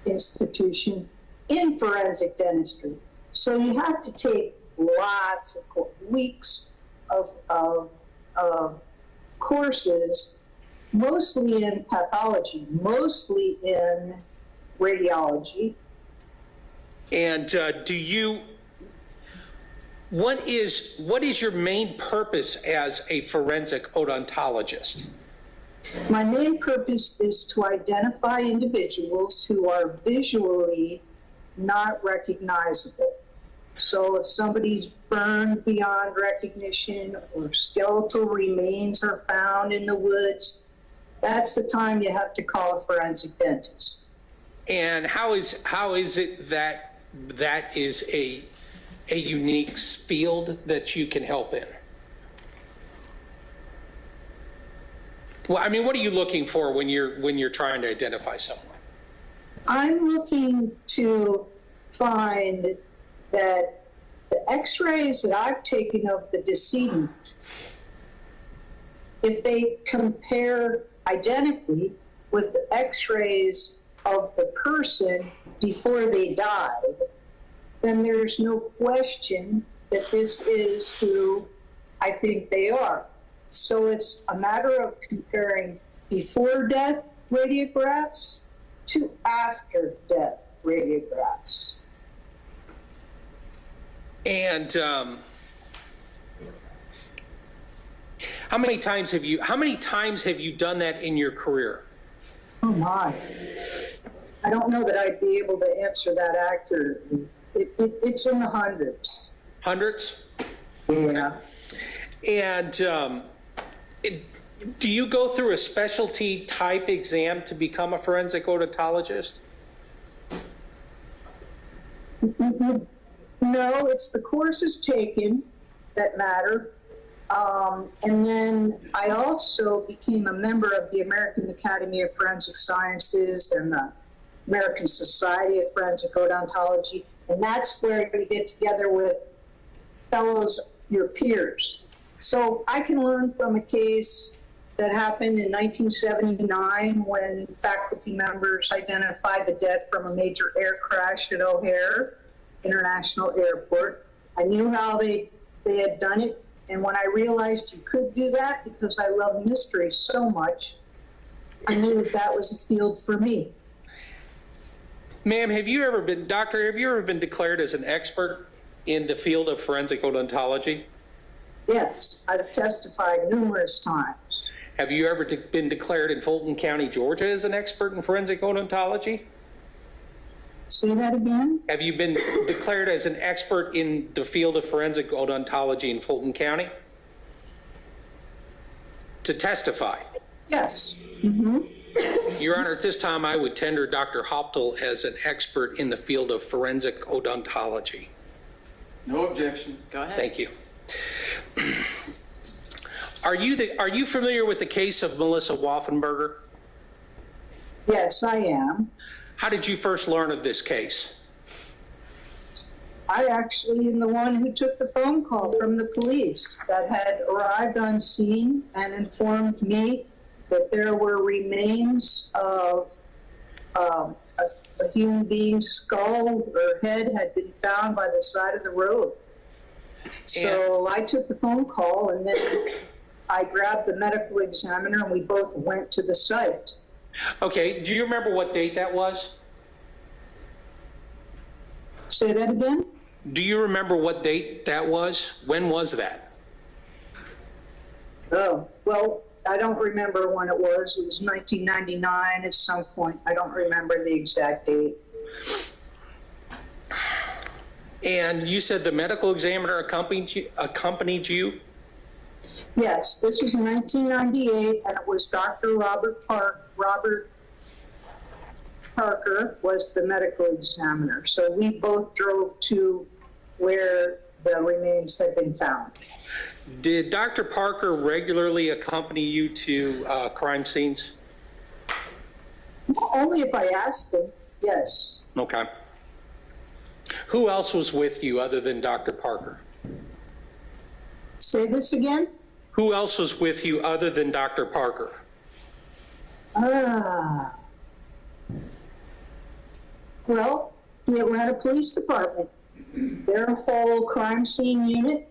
Institution in forensic dentistry. So you have to take lots of weeks of courses, mostly in pathology, mostly in radiology. And what is your main purpose as a forensic odontologist? My main purpose is to identify individuals who are visually not recognizable. So if somebody's burned beyond recognition or skeletal remains are found in the woods, that's the time you have to call a forensic dentist. And how is it that is a unique field that you can help in? Well, I mean, what are you looking for when you're trying to identify someone? I'm looking to find that the x-rays that I've taken of the decedent, if they compare identically with the x-rays of the person before they died, then there's no question that this is who I think they are. So it's a matter of comparing before death radiographs to after death radiographs. And how many times have you done that in your career? Oh my. I don't know that I'd be able to answer that accurately. It's in the hundreds. Hundreds? Yeah. And do you go through a specialty type exam to become a forensic odontologist? No, it's the courses taken that matter. And then I also became a member of the American Academy of Forensic Sciences and the American Society of Forensic Odontology. And that's where you get together with fellows, your peers. So I can learn from a case that happened in 1979 when faculty members identified the dead from a major air crash at O'Hare International Airport. I knew how they had done it. And when I realized you could do that, because I love mystery so much, I knew that was a field for me. Ma'am, have you ever been declared as an expert in the field of forensic odontology? Yes, I've testified numerous times. Have you ever been declared in Fulton County, Georgia as an expert in forensic odontology? Say that again? Have you been declared as an expert in the field of forensic odontology in Fulton County? To testify? Yes. Mm-hmm. Your Honor, at this time I would tender Dr. Hoptel as an expert in the field of forensic odontology. No objection. Go ahead. Thank you. Are you familiar with the case of Melissa Waffenberger? Yes, I am. How did you first learn of this case? I actually am the one who took the phone call from the police that had arrived on scene and informed me that there were remains of a human being's skull or head had been found by the side of the road. So I took the phone call, and then I grabbed the medical examiner, and we both went to the site. Okay, do you remember what date that was? Say that again? Do you remember what date that was? When was that? Oh, well, I don't remember when it was. It was 1999 at some point. I don't remember the exact date. And you said the medical examiner accompanied you? Yes, this was in 1998, and it was Dr. Robert Parker was the medical examiner. So we both drove to where the remains had been found. Did Dr. Parker regularly accompany you to crime scenes? Only if I asked him, yes. Okay. Who else was with you other than Dr. Parker? Say this again? Who else was with you other than Dr. Parker? Well, the Atlanta Police Department, their whole crime scene unit,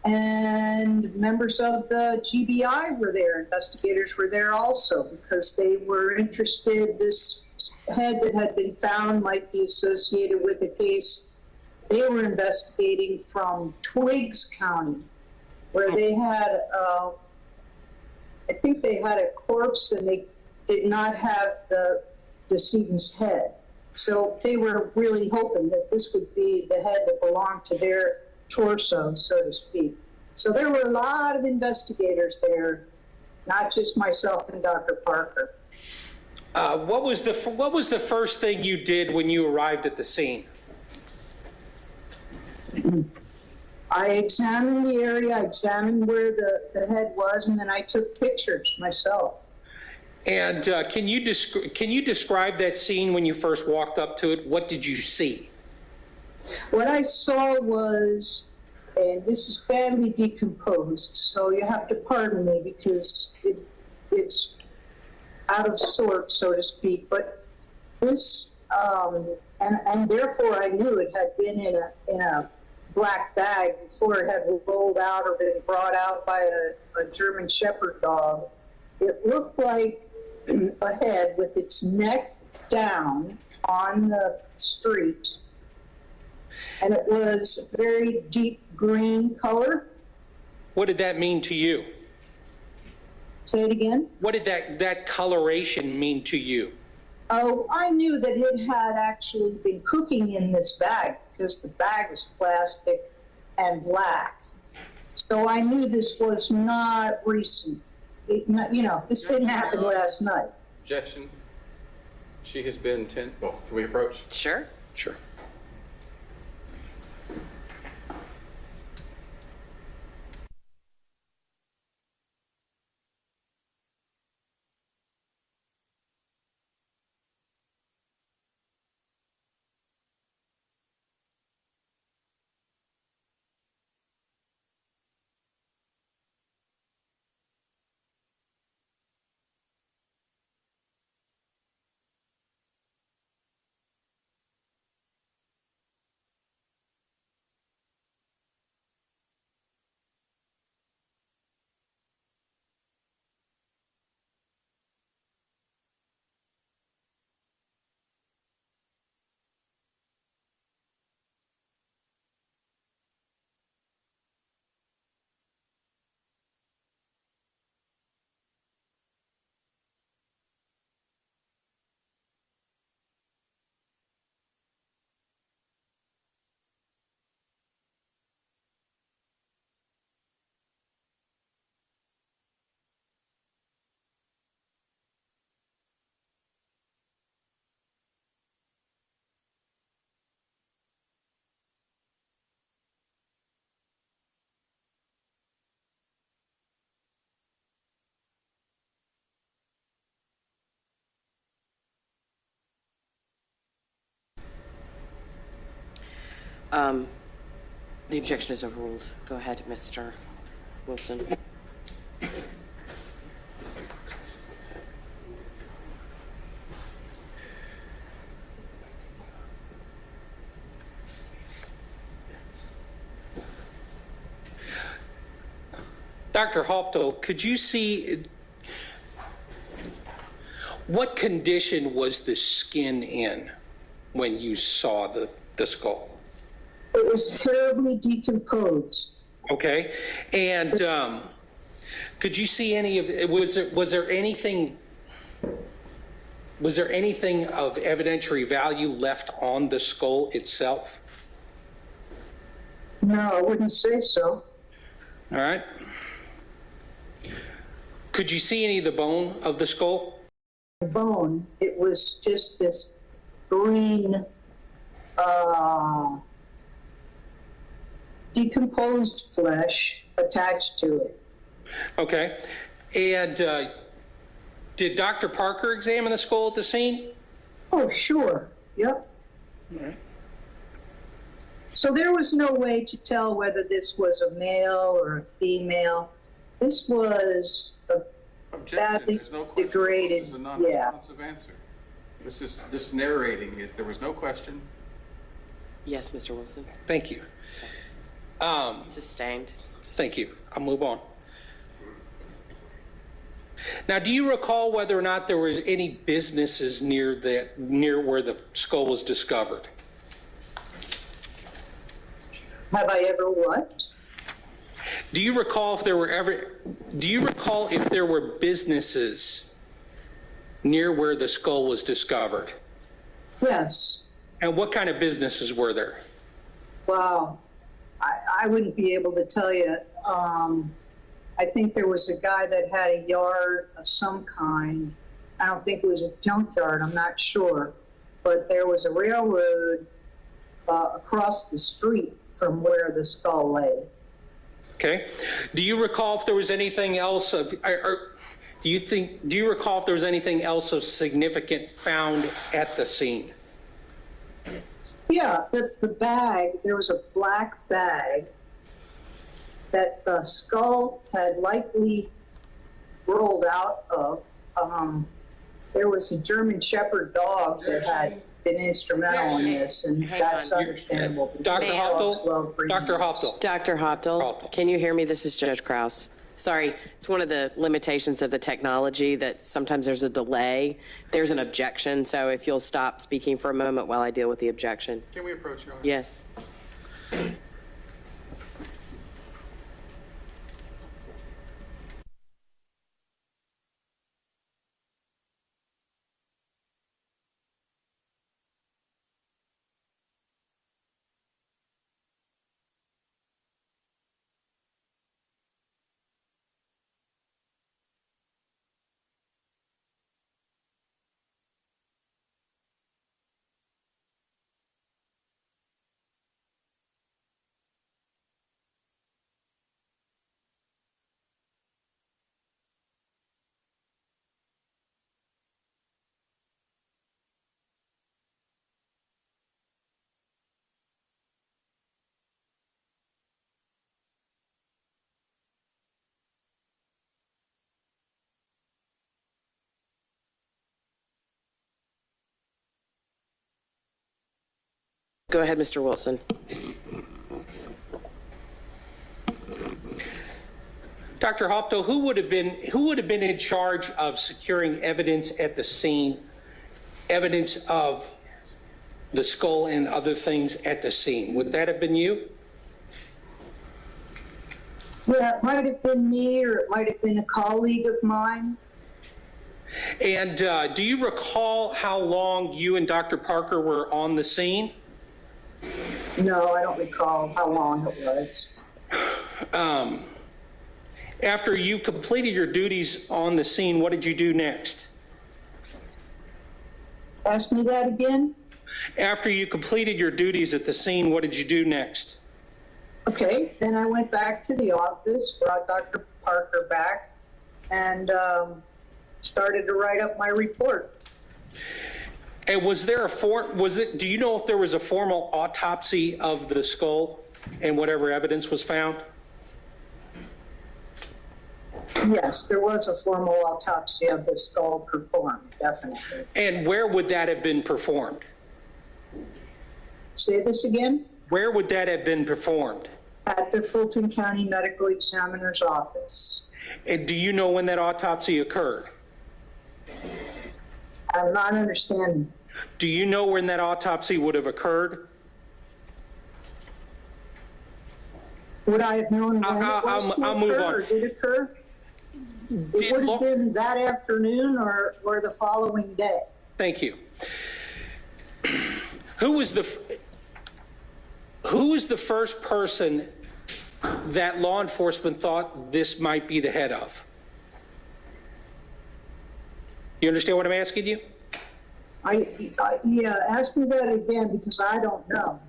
and members of the GBI were there. Investigators were there also because they were interested. This head that had been found might be associated with a case they were investigating from Twiggs County, where they had, I think they had a corpse and they did not have the decedent's head. So they were really hoping that this would be the head that belonged to their torso, so to speak. So there were a lot of investigators there, not just myself and Dr. Parker. What was the first thing you did when you arrived at the scene? I examined the area, I examined where the head was, and then I took pictures myself. And can you describe that scene when you first walked up to it? What did you see? What I saw was, and this is badly decomposed, so you have to pardon me because it's out of sort, so to speak, but this, and therefore I knew it had been in a black bag before it had rolled out or been brought out by a German Shepherd dog. It looked like a head with its neck down on the street. And it was a very deep green color. What did that mean to you? Say it again? What did that coloration mean to you? Oh, I knew that it had actually been cooking in this bag because the bag was plastic and black. So I knew this was not recent. This didn't happen last night. Objection. She has been well, can we approach? Sure. Sure. The objection is overruled. Go ahead, Mr. Wilson. Dr. Halpto, could you see what condition was the skin in when you saw the skull? It was terribly decomposed. Okay, and could you see any of it? Was there anything of evidentiary value left on the skull itself? No, I wouldn't say so. All right. Could you see any of the bone of the skull? The bone, it was just this green, decomposed flesh attached to it. Okay. And did Dr. Parker examine the skull at the scene? Oh, sure. Yep. All right. So there was no way to tell whether this was a male or a female. This was a badly There's no question. degraded. This is a Yeah. non-responsive answer. This narrating is, there was no question. Yes, Mr. Wilson. Thank you. Sustained. Thank you. I'll move on. Now, do you recall whether or not there were any businesses near where the skull was discovered? Have I ever what? Do you recall if there were businesses near where the skull was discovered? Yes. And what kind of businesses were there? Wow. I wouldn't be able to tell you. I think there was a guy that had a yard of some kind. I don't think it was a junkyard, I'm not sure. But there was a railroad across the street from where the skull lay. Okay. Do you recall if there was anything else do you recall if there was anything else of significant found at the scene? Yeah, the bag, there was a black bag that the skull had likely rolled out of. There was a German Shepherd dog that had been instrumental in this, and that's understandable. Dr. Hoptel? Dr. Hoptel? Dr. Hoptel, can you hear me? This is Judge Krause. Sorry, it's one of the limitations of the technology that sometimes there's a delay. There's an objection, so if you'll stop speaking for a moment while I deal with the objection. Can we approach, Your Honor? Yes. Go ahead, Mr. Wilson. Dr. Hopto, who would have been in charge of securing evidence at the scene, evidence of the skull and other things at the scene? Would that have been you? Yeah, it might have been me, or it might have been a colleague of mine. And do you recall how long you and Dr. Parker were on the scene? No, I don't recall how long it was. After you completed your duties on the scene, what did you do next? Ask me that again? After you completed your duties at the scene, what did you do next? Okay, then I went back to the office, brought Dr. Parker back, and started to write up my report. And was there do you know if there was a formal autopsy of the skull and whatever evidence was found? Yes, there was a formal autopsy of the skull performed, definitely. And where would that have been performed? Say this again? Where would that have been performed? At the Fulton County Medical Examiner's office. And do you know when that autopsy occurred? I'm not understanding. Do you know when that autopsy would have occurred? Would I have known when I'll move on. Or did it occur? It would have been that afternoon or the following day. Thank you. Who was the first person that law enforcement thought this might be the head of? You understand what I'm asking you? Yeah, ask me that again because I don't know.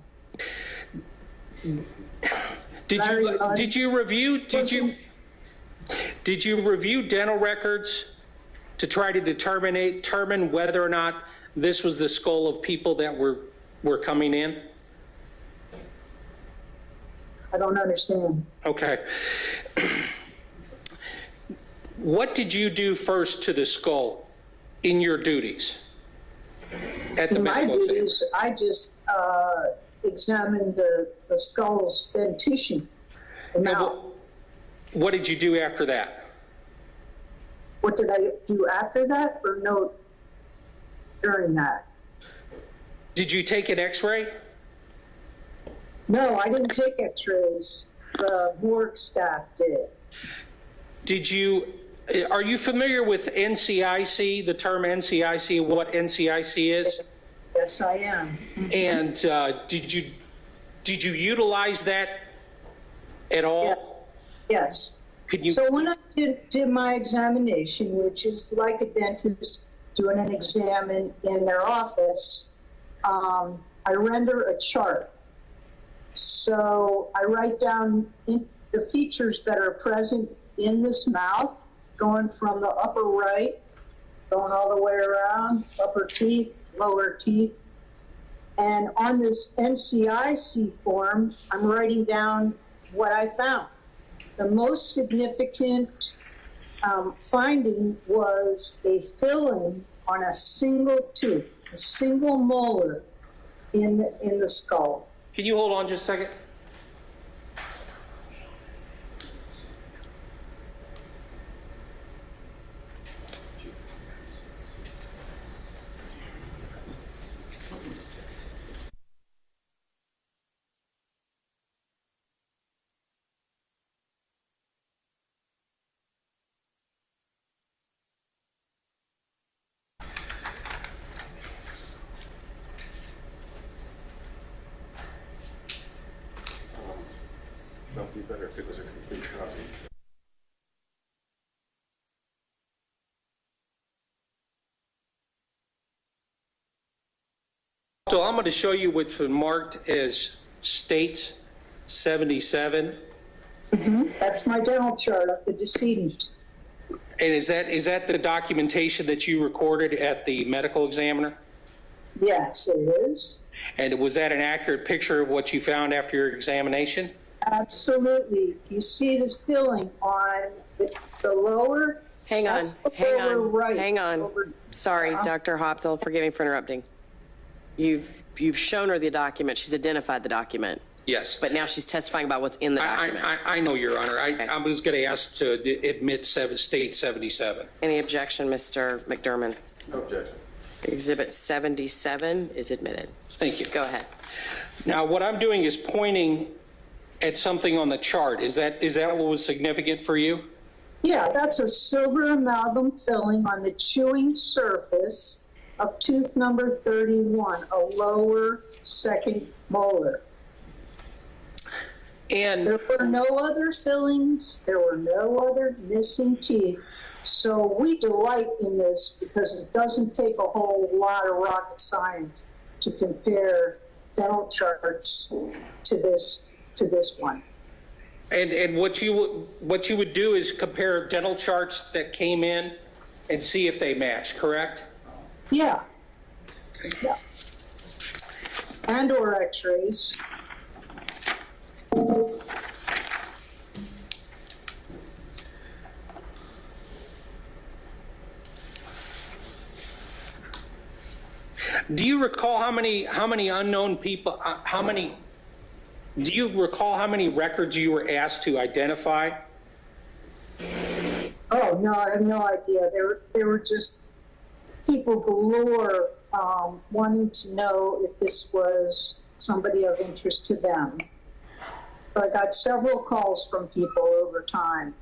Did you review dental records to try to determine whether or not this was the skull of people that were coming in? I don't understand. Okay. What did you do first to the skull in your duties at the medical exam? Duties, I just examined the skull's dentition. What did you do after that? What did I do after that or no during that? Did you take an x-ray? No, I didn't take x-rays. The morgue staff did. Are you familiar with NCIC, the term NCIC, what NCIC is? Yes, I am. And did you utilize that at all? Yes. Could you? So when I did my examination, which is like a dentist doing an exam in their office, I render a chart. So I write down the features that are present in this mouth, going from the upper right, going all the way around, upper teeth, lower teeth. And on this NCIC form, I'm writing down what I found. The most significant finding was a filling on a single tooth, a single molar in the skull. Can you hold on just a second? if it was a complete copy. So I'm going to show you what's been marked as States 77. That's my dental chart of the decedent. And is that the documentation that you recorded at the medical examiner? Yes, it is. And was that an accurate picture of what you found after your examination? Absolutely. You see this filling on the lower. Hang on, that's the hang lower on, right. hang on. Sorry, Dr. Hoptel, forgive me for interrupting. You've shown her the document. She's identified the document. Yes. But now she's testifying about what's in the document. I know, Your Honor. I was going to ask to admit State 77. Any objection, Mr. McDermott? No objection. Exhibit 77 is admitted. Thank you. Go ahead. Now, what I'm doing is pointing at something on the chart. Is that what was significant for you? Yeah, that's a silver amalgam filling on the chewing surface of tooth number 31, a lower second molar. And there were no other fillings, there were no other missing teeth. So we delight in this because it doesn't take a whole lot of rocket science to compare dental charts to this one. And what you would do is compare dental charts that came in and see if they match, correct? Yeah. Yeah. And or x-rays. Do you recall how many unknown people, do you recall how many records you were asked to identify? Oh, no, I have no idea. There were just people galore wanting to know if this was somebody of interest to them. So I got several calls from people over time.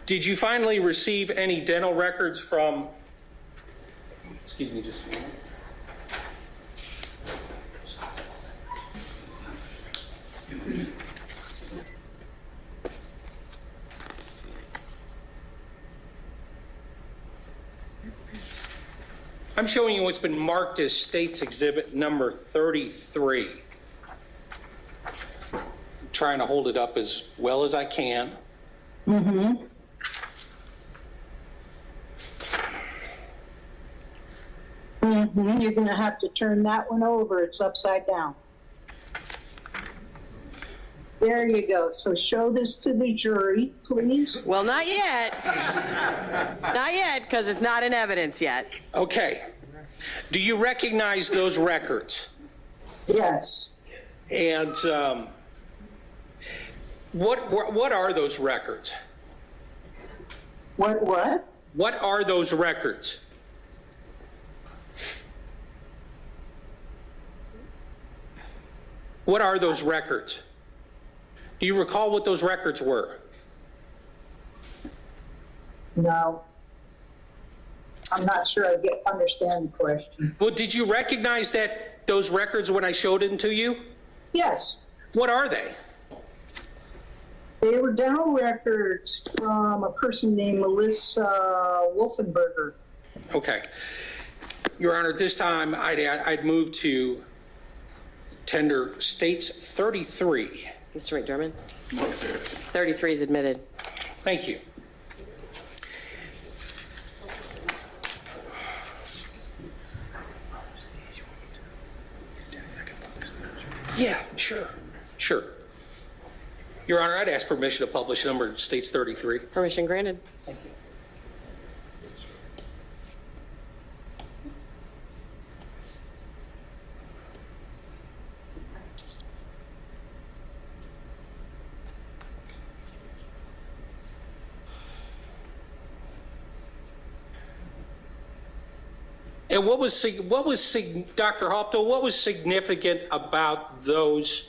Did you finally receive any dental records from, excuse me just a minute. I'm showing you what's been marked as States Exhibit number 33. I'm trying to hold it up as well as I can. Mm-hmm. Mm-hmm. You're going to have to turn that one over. It's upside down. There you go. So show this to the jury, please. Well, not yet. Not yet, because it's not in evidence yet. Okay. Do you recognize those records? Yes. And what are those records? What? What are those records? What are those records? Do you recall what those records were? No. I'm not sure I understand the question. Well, did you recognize those records when I showed them to you? Yes. What are they? They were dental records from a person named Melissa Wolfenberger. Okay. Your Honor, at this time, I'd move to tender States 33. Mr. McDermott? 33 is admitted. Thank you. Yeah, sure. Your Honor, I'd ask permission to publish number States 33. Permission granted. Thank you. And what was Dr. Hoptel, what was significant about those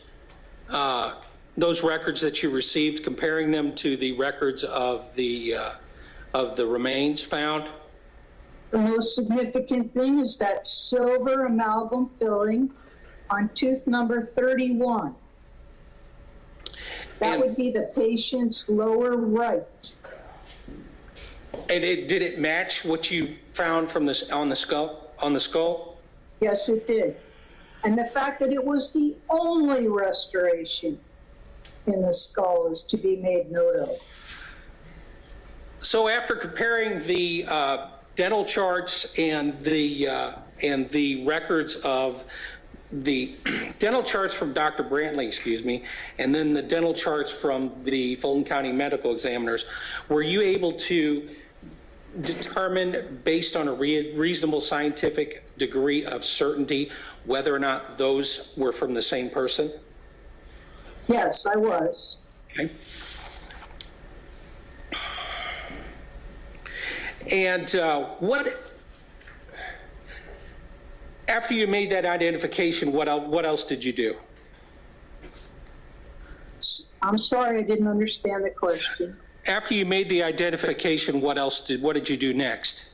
records that you received, comparing them to the records of the remains found? The most significant thing is that silver amalgam filling on tooth number 31. That would be the patient's lower right. And did it match what you found from this on the skull? Yes, it did. And the fact that it was the only restoration in the skull is to be made note of. So after comparing the dental charts and the records of the dental charts from Dr. Brantley, and then the dental charts from the Fulton County medical examiners, were you able to determine, based on a reasonable scientific degree of certainty, whether or not those were from the same person? Yes, I was. Okay. And after you made that identification, what else did you do? I'm sorry, I didn't understand the question. After you made the identification, what did you do next?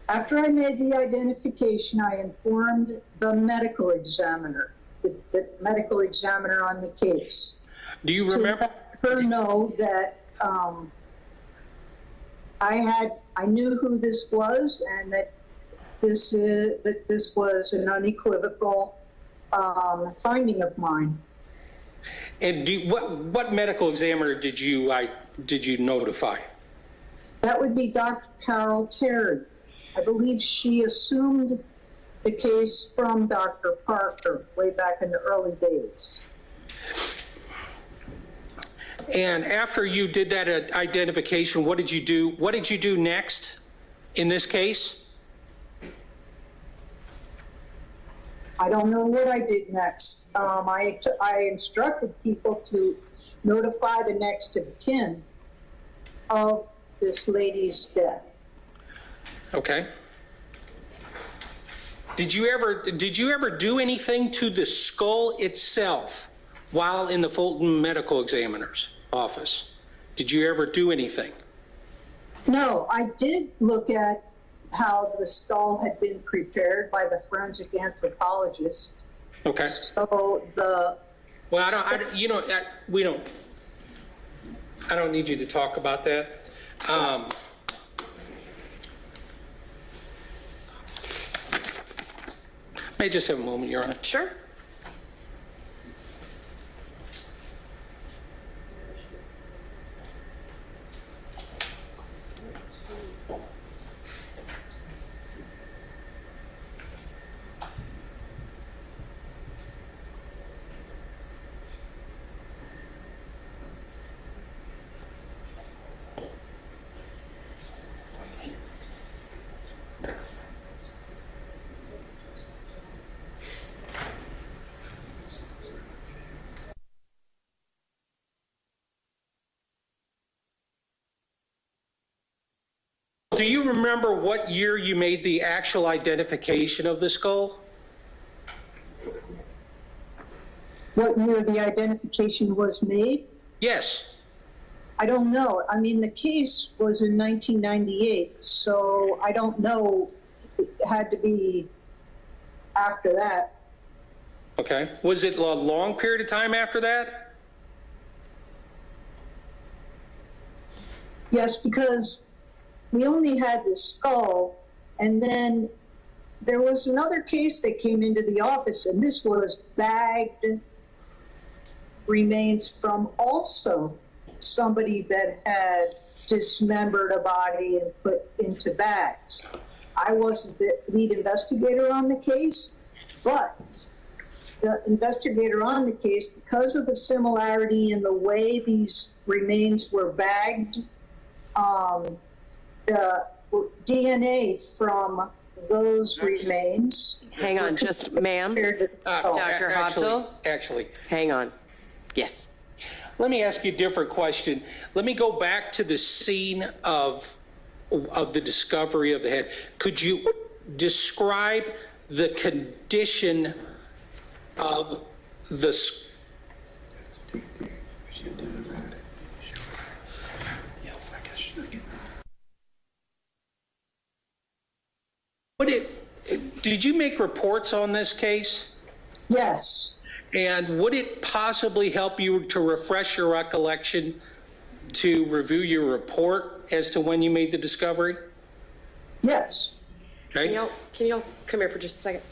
After I made the identification, I informed the medical examiner, the medical examiner on the case. Do you remember? To let her know that I knew who this was, and that this was an unequivocal finding of mine. And what medical examiner did you notify? That would be Dr. Carol Terry. I believe she assumed the case from Dr. Parker way back in the early days. And after you did that identification, what did you do? What did you do next in this case? I don't know what I did next. I instructed people to notify the next of kin of this lady's death. Okay. Did you ever do anything to the skull itself while in the Fulton Medical Examiner's office? Did you ever do anything? No, I did look at how the skull had been prepared by the forensic anthropologist. Okay. So I don't need you to talk about that. May I just have a moment, Your Honor? Sure. Do you remember what year you made the actual identification of the skull? what year the identification was made? Yes. I don't know. I mean, the case was in 1998, so I don't know. It had to be after that. Okay. Was it a long period of time after that? Yes, because we only had the skull, and then there was another case that came into the office, and this was bagged remains from also somebody that had dismembered a body and put into bags. I wasn't the lead investigator on the case, but the investigator on the case, because of the similarity in the way these remains were bagged, the DNA from those remains. Hang on, just ma'am. Dr. Hoptel? Actually. Hang on. Yes. Let me ask you a different question. Let me go back to the scene of the discovery of the head. Could you describe the condition of the Did you make reports on this case? Yes. And would it possibly help you to refresh your recollection to review your report as to when you made the discovery? Yes. Okay. Can y'all come here for just a second?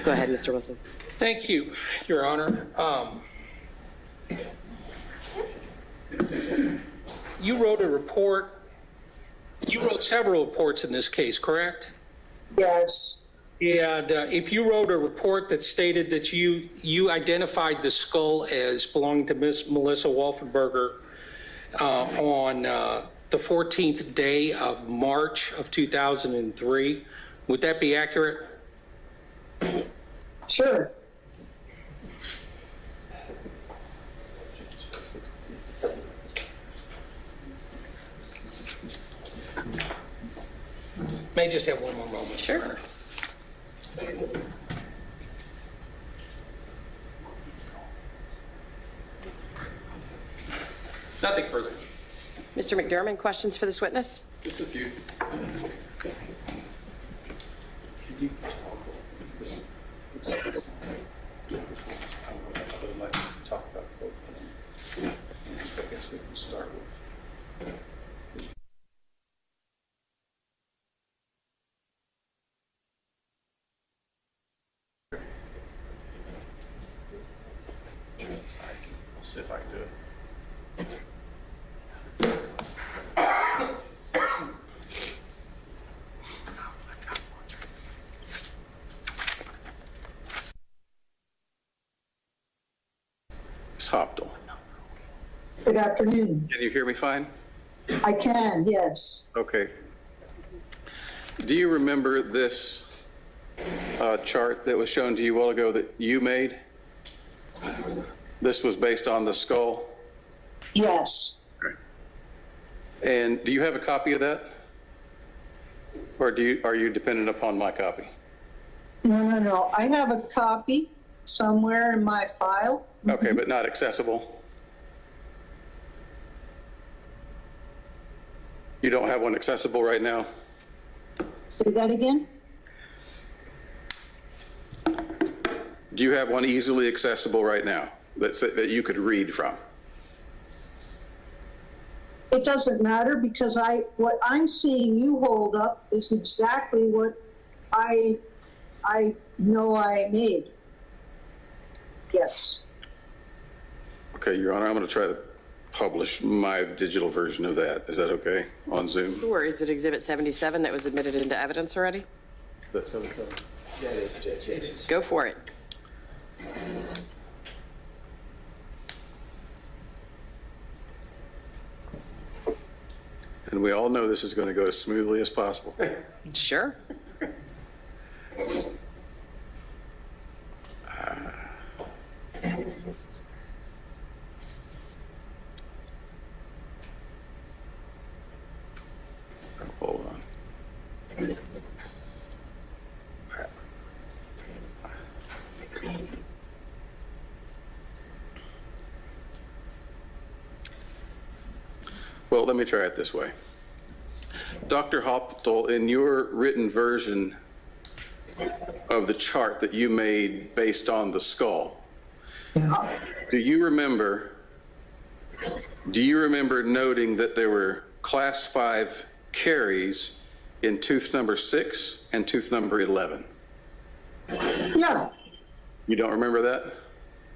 Go ahead, Mr. Wilson. Thank you, Your Honor. You wrote a report. You wrote several reports in this case, correct? Yes. And if you wrote a report that stated that you identified the skull as belonging to Miss Melissa Wolfenberger on the 14th day of March of 2003, would that be accurate? Sure. May I just have one more moment? Sure. Nothing further. Mr. McDermott, questions for this witness? Just a few. I would like to talk about both of them. I guess we can start with. I'll see if I can do it. Ms. Hoptel. Good afternoon. Can you hear me fine? I can, yes. Okay. Do you remember this chart that was shown to you a while ago that you made? This was based on the skull? Yes. Okay. And do you have a copy of that? Or are you dependent upon my copy? No. I have a copy somewhere in my file. Okay, but not accessible? You don't have one accessible right now? Say that again? Do you have one easily accessible right now that you could read from? It doesn't matter because what I'm seeing you hold up is exactly what I know I made. Yes. Okay, Your Honor, I'm going to try to publish my digital version of that. Is that okay on Zoom? Sure. Is it Exhibit 77 that was admitted into evidence already? That's 77. That is, Judge, yes. Go for it. And we all know this is going to go as smoothly as possible. Sure. Hold on. Well, let me try it this way. Dr. Hoptel, in your written version of the chart that you made based on the skull, do you remember noting that there were class 5 caries in tooth number 6 and tooth number 11? Yeah, You don't remember that?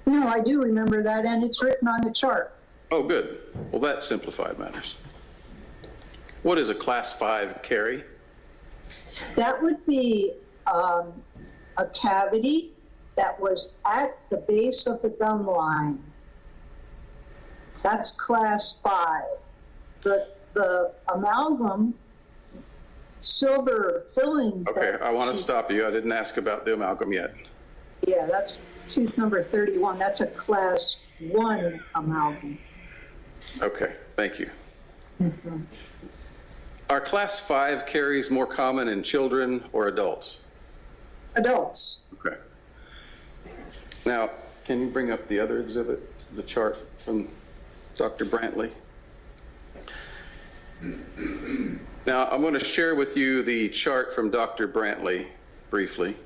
no, I do remember that, and it's written on the chart. Oh, good. Well, that simplified matters. What is a class 5 carie? That would be a cavity that was at the base of the gum line. That's class 5. The amalgam silver filling. Okay, I want to stop you. I didn't ask about the amalgam yet. Yeah, that's tooth number 31. That's a class 1 amalgam. Okay, thank you. Are class 5 caries more common in children or adults? Adults. Okay. Now, can you bring up the other exhibit, the chart from Dr. Brantley? Now, I'm going to share with you the chart from Dr. Brantley briefly.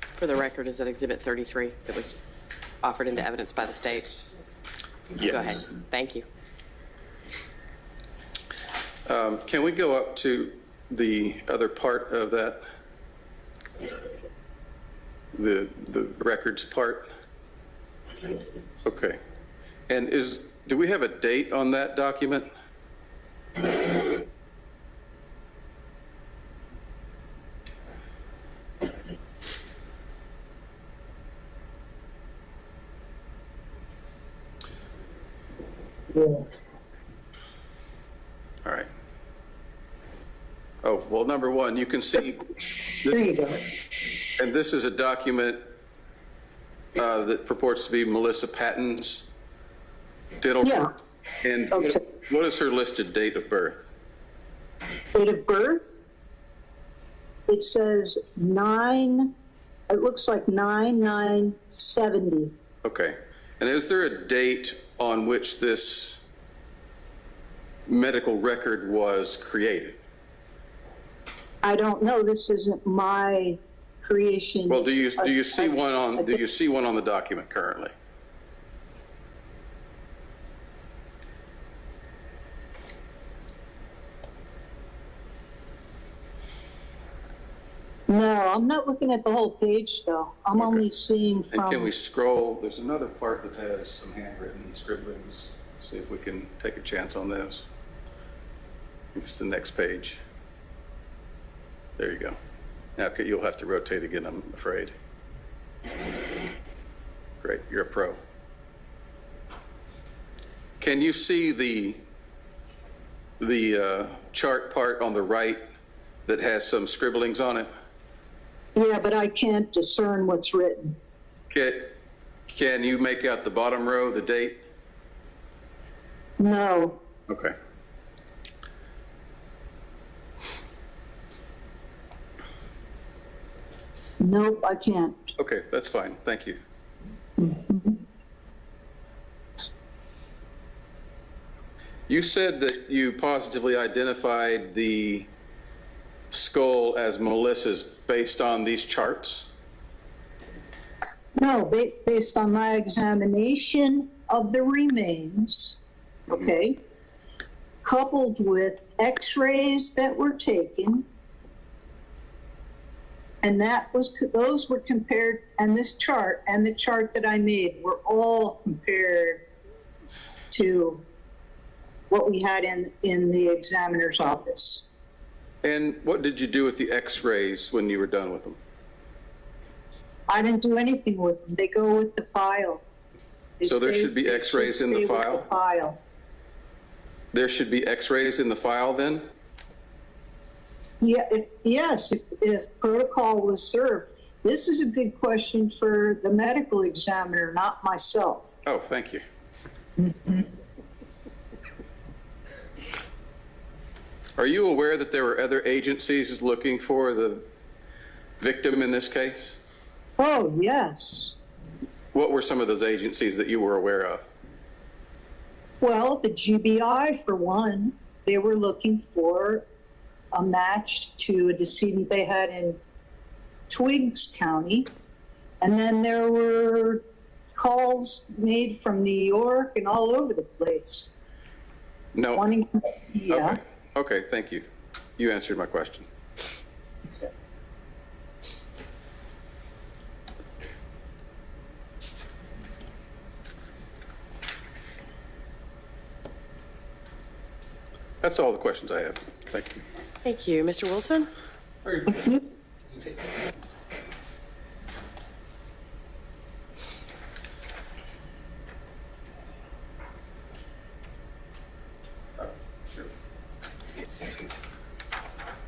For the record, is that Exhibit 33 that was offered into evidence by the state? Yes. Go ahead. Thank you. Can we go up to the other part of that? The records part? Okay. And do we have a date on that document? Yeah. All right. Oh, well, number one, you can see. There you go. And this is a document that purports to be Melissa Patton's dental. Yeah. And Okay. what is her listed date of birth? Date of birth? It says it looks like 9/9/70. Okay. And is there a date on which this medical record was created? I don't know. This isn't my creation. Well, do you see one on the document currently? No, I'm not looking at the whole page though. I'm only seeing And can from, we scroll? There's another part that has some handwritten scribblings. See if we can take a chance on this. It's the next page. There you go. Now you'll have to rotate again, I'm afraid. Great, you're a pro. Can you see the chart part on the right that has some scribblings on it? yeah, but I can't discern what's written. Can you make out the bottom row, the date? No. Okay. Nope, I can't. Okay, that's fine. Thank you. You said that you positively identified the skull as Melissa's based on these charts? No, based on my examination of the remains, okay, coupled with x-rays that were taken, and those were compared, and this chart and the chart that I made were all compared to what we had in the examiner's office. And what did you do with the x-rays when you were done with them? I didn't do anything with them. They go with the file. So there should be x-rays in the file? File. There should be x-rays in the file then? Yeah, if protocol was served. This is a good question for the medical examiner, not myself. Oh, thank you. Are you aware that there were other agencies looking for the victim in this case? Oh, yes. What were some of those agencies that you were aware of? Well, the GBI, for one, they were looking for a match to a decedent they had in Twiggs County. And then there were calls made from New York and all over the place. No. Yeah. Okay, thank you. You answered my question. That's all the questions I have. Thank you. Thank you. Mr. Wilson?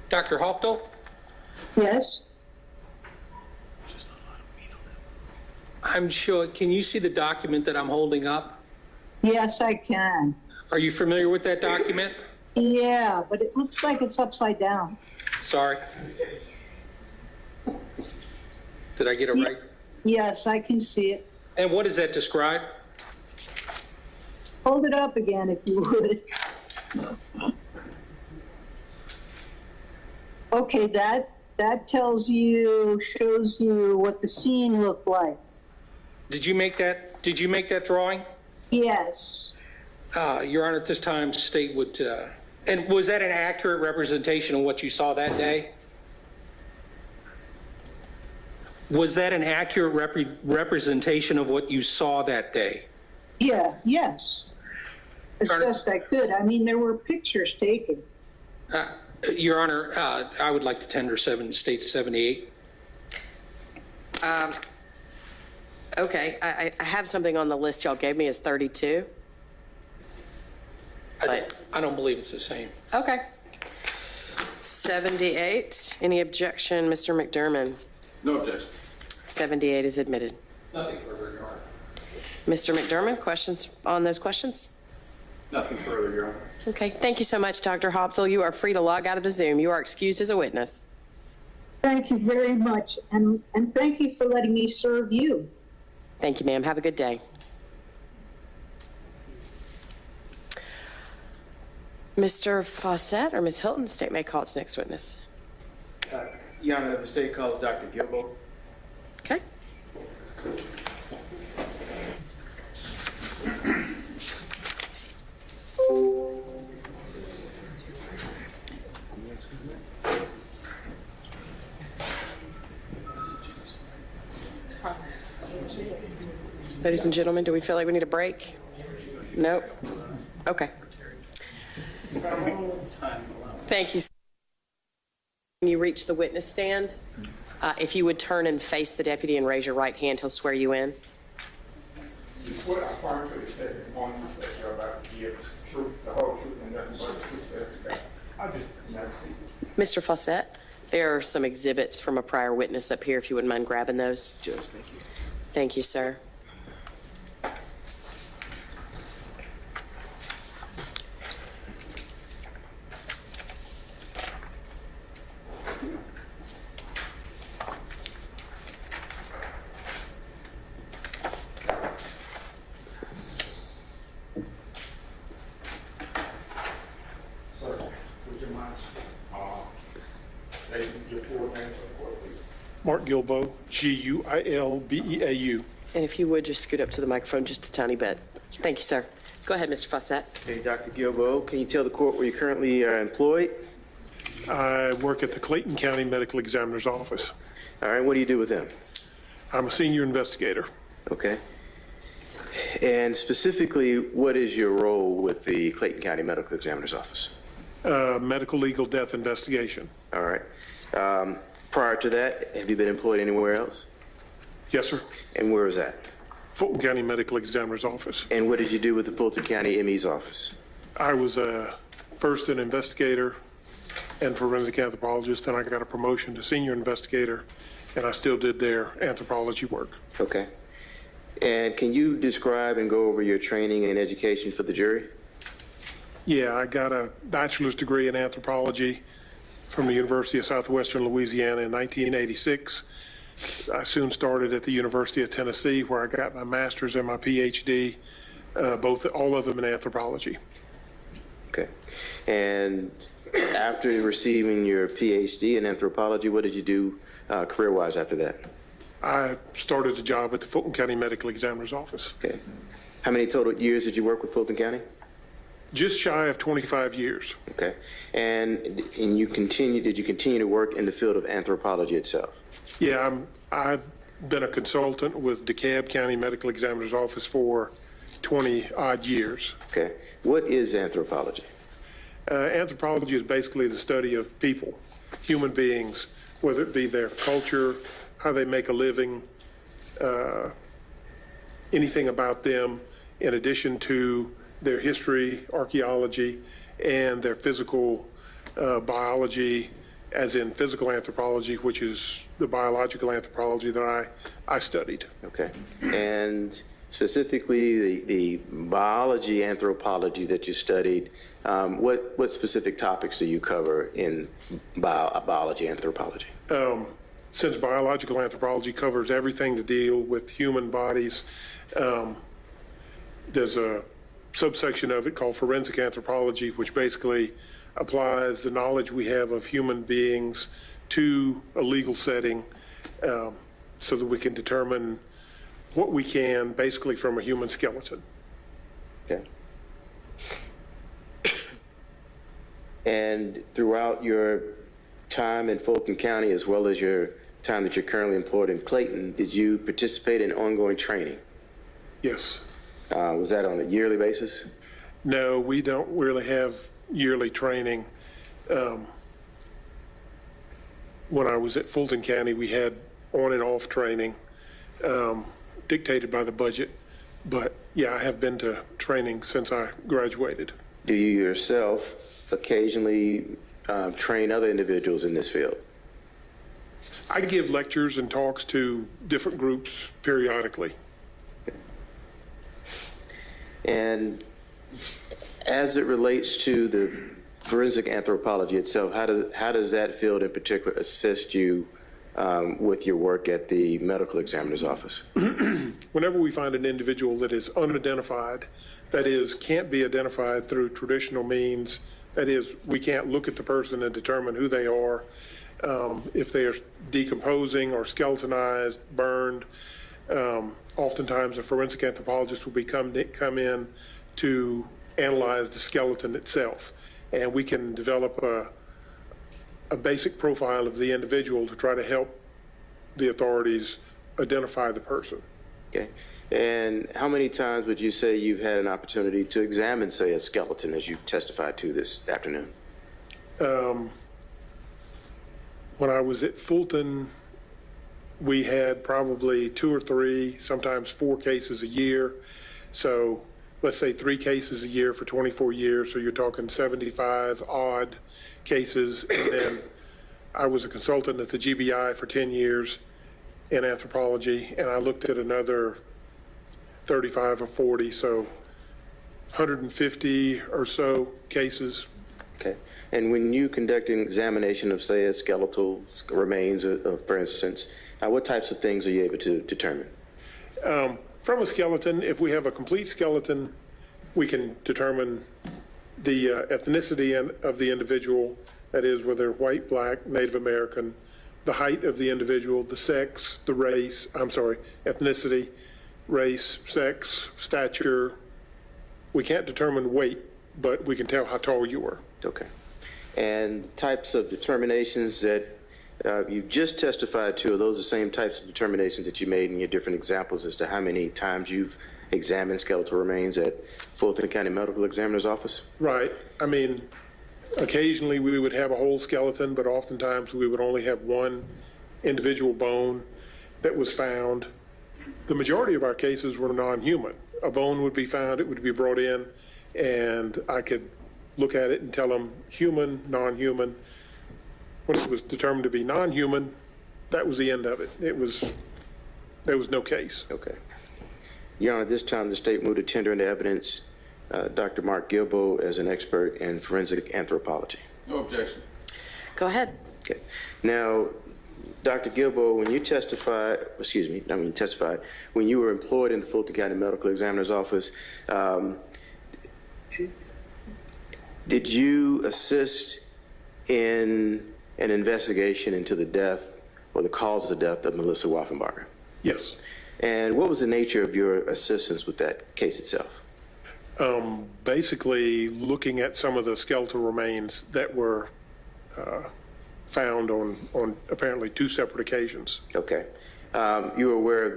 Dr. Hoptel? Yes. I'm sure, can you see the document that I'm holding up? Yes, I can. Are you familiar with that document? Yeah, but it looks like it's upside down. Sorry. Did I get it right? Yes, I can see it. And what does that describe? Hold it up again if you would. Okay, that tells you, shows you what the scene looked like. Did you make that drawing? Yes. Your Honor, at this time, state would, and was that an accurate representation of what you saw that day? Was that an accurate representation of what you saw that day? Yeah, yes. As best I could. I mean, there were pictures taken. Your Honor, I would like to tender State 78. Okay, I have something on the list y'all gave me as 32. I don't believe it's the same. Okay. 78, any objection, Mr. McDermott? No objection. 78 is admitted. Nothing further, Your Honor. Mr. McDermott, questions on those questions? Nothing further, Your Honor. Okay, thank you so much, Dr. Hoptel. You are free to log out of the Zoom. You are excused as a witness. Thank you very much, and thank you for letting me serve you. Thank you, ma'am. Have a good day. Mr. Fawcett or Ms. Hilton, state may call its next witness. Your Honor, the state calls Dr. Gilbo. Okay. Ladies and gentlemen, do we feel like we need a break? Nope. Okay. Thank you. When you reach the witness stand, if you would turn and face the deputy and raise your right hand, he'll swear you in. You swear affirmatively to the testimony that you're about to give the truth, the whole truth, and nothing but the truth, so help you God. I'll just never see you. Mr. Fawcett, there are some exhibits from a prior witness up here, if you wouldn't mind grabbing those. Judge, thank you. Thank you, sir. Sir, would you mind stating your full name for the court, please? Mark Gilbo, G-U-I-L-B-E-A-U. And if you would just scoot up to the microphone just a tiny bit. Thank you, sir. Go ahead, Mr. Fawcett. Hey, Dr. Gilbo, can you tell the court where you currently are employed? I work at the Clayton County Medical Examiner's Office. All right, what do you do with them? I'm a senior investigator. Okay. And specifically, what is your role with the Clayton County Medical Examiner's Office? Medical legal death investigation. All right. Prior to that, have you been employed anywhere else? Yes, sir. And where was that? Fulton County Medical Examiner's Office. And what did you do with the Fulton County ME's office? I was first an investigator and forensic anthropologist, and I got a promotion to senior investigator, and I still did their anthropology work. Okay. And can you describe and go over your training and education for the jury? Yeah, I got a bachelor's degree in anthropology from the University of Southwestern Louisiana in 1986. I soon started at the University of Tennessee, where I got my master's and my PhD. all of them in anthropology. Okay. And after receiving your PhD in anthropology, what did you do career-wise after that? I started a job at the Fulton County Medical Examiner's Office. Okay. How many total years did you work with Fulton County? Just shy of 25 years. Okay. And did you continue to work in the field of anthropology itself? Yeah, I've been a consultant with DeKalb County Medical Examiner's Office for 20-odd years. Okay. What is anthropology? Anthropology is basically the study of people, human beings, whether it be their culture, how they make a living, anything about them, in addition to their history, archaeology, and their physical biology, as in physical anthropology, which is the biological anthropology that I studied. Okay. And specifically the biology anthropology that you studied, what specific topics do you cover in biology anthropology? Since biological anthropology covers everything to deal with human bodies, there's a subsection of it called forensic anthropology, which basically applies the knowledge we have of human beings to a legal setting, so that we can determine what we can basically from a human skeleton. Okay. And throughout your time in Fulton County, as well as your time that you're currently employed in Clayton, did you participate in ongoing training? Yes. Was that on a yearly basis? No, we don't really have yearly training. When I was at Fulton County, we had on and off training, dictated by the budget. But yeah, I have been to training since I graduated. Do you yourself occasionally train other individuals in this field? I give lectures and talks to different groups periodically. And as it relates to the forensic anthropology itself, how does that field in particular assist you with your work at the medical examiner's office? Whenever we find an individual that is unidentified, that is, can't be identified through traditional means, that is, we can't look at the person and determine who they are, if they are decomposing or skeletonized, burned, oftentimes a forensic anthropologist will come in to analyze the skeleton itself. And we can develop a basic profile of the individual to try to help the authorities identify the person. Okay. And how many times would you say you've had an opportunity to examine, say, a skeleton, as you've testified to this afternoon? When I was at Fulton, we had probably 2 or 3, sometimes 4 cases a year. So let's say 3 cases a year for 24 years. So you're talking 75 odd cases. And then I was a consultant at the GBI for 10 years in anthropology, and I looked at another 35 or 40, so 150 or so cases. Okay. And when you conduct an examination of, say, a skeletal remains, for instance, what types of things are you able to determine? From a skeleton, if we have a complete skeleton, we can determine the ethnicity of the individual, that is, whether white, black, Native American, the height of the individual, the sex, the race, ethnicity, race, sex, stature. We can't determine weight, but we can tell how tall you were. Okay. And types of determinations that you just testified to, are those the same types of determinations that you made in your different examples as to how many times you've examined skeletal remains at Fulton County Medical Examiner's Office? Right. I mean, occasionally we would have a whole skeleton, but oftentimes we would only have one individual bone that was found. The majority of our cases were non-human. A bone would be found, it would be brought in, and I could look at it and tell them human, non-human. When it was determined to be non-human, that was the end of it. There was no case. Okay. Your Honor, at this time, the state moved to tender into evidence Dr. Mark Gilbo as an expert in forensic anthropology. No objection. Go ahead. Okay. Now, Dr. Gilbo, when you testified, when you were employed in the Fulton County Medical Examiner's Office, did you assist in an investigation into the death or the cause of the death of Melissa Waffenbarger? Yes. And what was the nature of your assistance with that case itself? Basically, looking at some of the skeletal remains that were found on apparently 2 separate occasions. Okay. You were aware of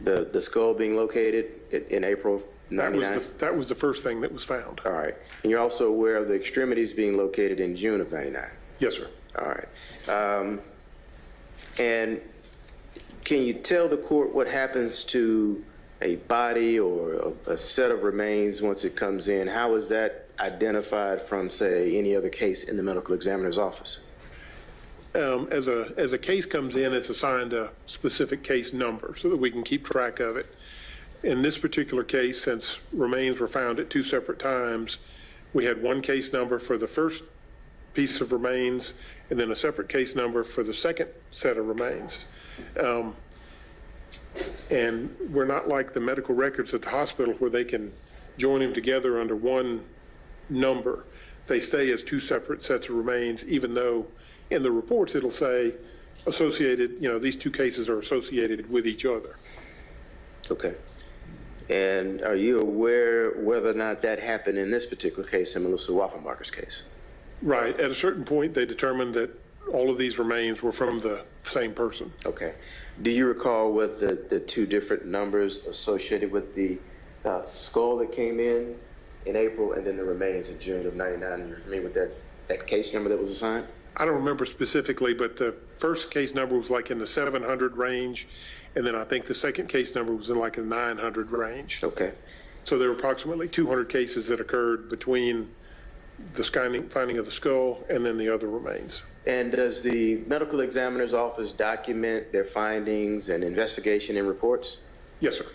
the skull being located in April of 99? That was the first thing that was found. All right. And you're also aware of the extremities being located in June of 99? Yes, sir. All right. And can you tell the court what happens to a body or a set of remains once it comes in? How is that identified from, say, any other case in the medical examiner's office? As a case comes in, it's assigned a specific case number so that we can keep track of it. In this particular case, since remains were found at 2 separate times, we had one case number for the first piece of remains and then a separate case number for the second set of remains. And we're not like the medical records at the hospital where they can join them together under one number. They stay as 2 separate sets of remains, even though in the reports it'll say associated, these 2 cases are associated with each other. Okay. And are you aware whether or not that happened in this particular case, in Melissa Waffenbarger's case? Right. At a certain point, they determined that all of these remains were from the same person. Okay. Do you recall what the 2 different numbers associated with the skull that came in April and then the remains in June of 99? You're familiar with that case number that was assigned? I don't remember specifically, but the first case number was like in the 700 range, and then I think the second case number was in like the 900 range. Okay. So there were approximately 200 cases that occurred between the finding of the skull and then the other remains. And does the medical examiner's office document their findings and investigation in reports? Yes, sir.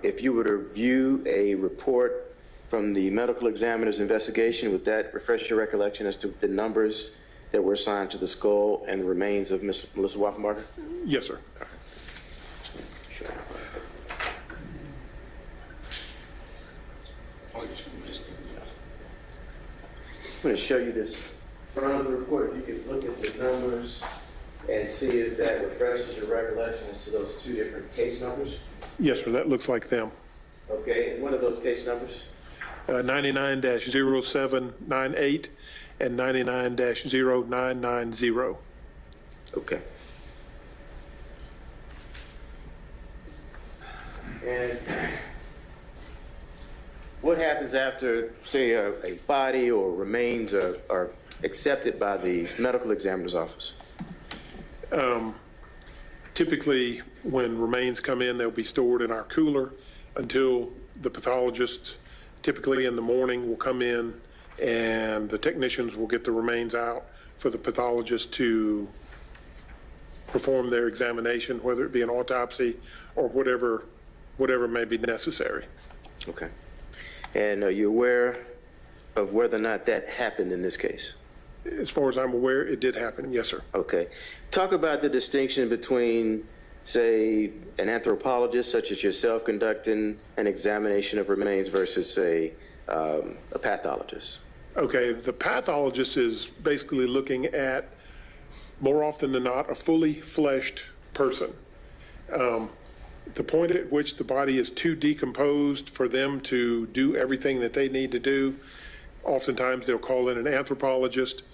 If you were to review a report from the medical examiner's investigation, would that refresh your recollection as to the numbers that were assigned to the skull and the remains of Miss Melissa Waffenbarger? Yes, sir. I'm going to show you this front of the report. If you could look at the numbers and see if that refreshes your recollection as to those 2 different case numbers. Yes, sir. That looks like them. Okay. And what are those case numbers? 99-0798 and 99-0990. Okay. And what happens after, say, a body or remains are accepted by the medical examiner's office? Typically, when remains come in, they'll be stored in our cooler until the pathologist, typically in the morning, will come in and the technicians will get the remains out for the pathologist to perform their examination, whether it be an autopsy or whatever may be necessary. Okay. And are you aware of whether or not that happened in this case? As far as I'm aware, it did happen, yes, sir. Okay. Talk about the distinction between, say, an anthropologist such as yourself conducting an examination of remains versus, say, a pathologist. Okay, the pathologist is basically looking at, more often than not, a fully fleshed person. The point at which the body is too decomposed for them to do everything that they need to do, oftentimes they'll call in an anthropologist,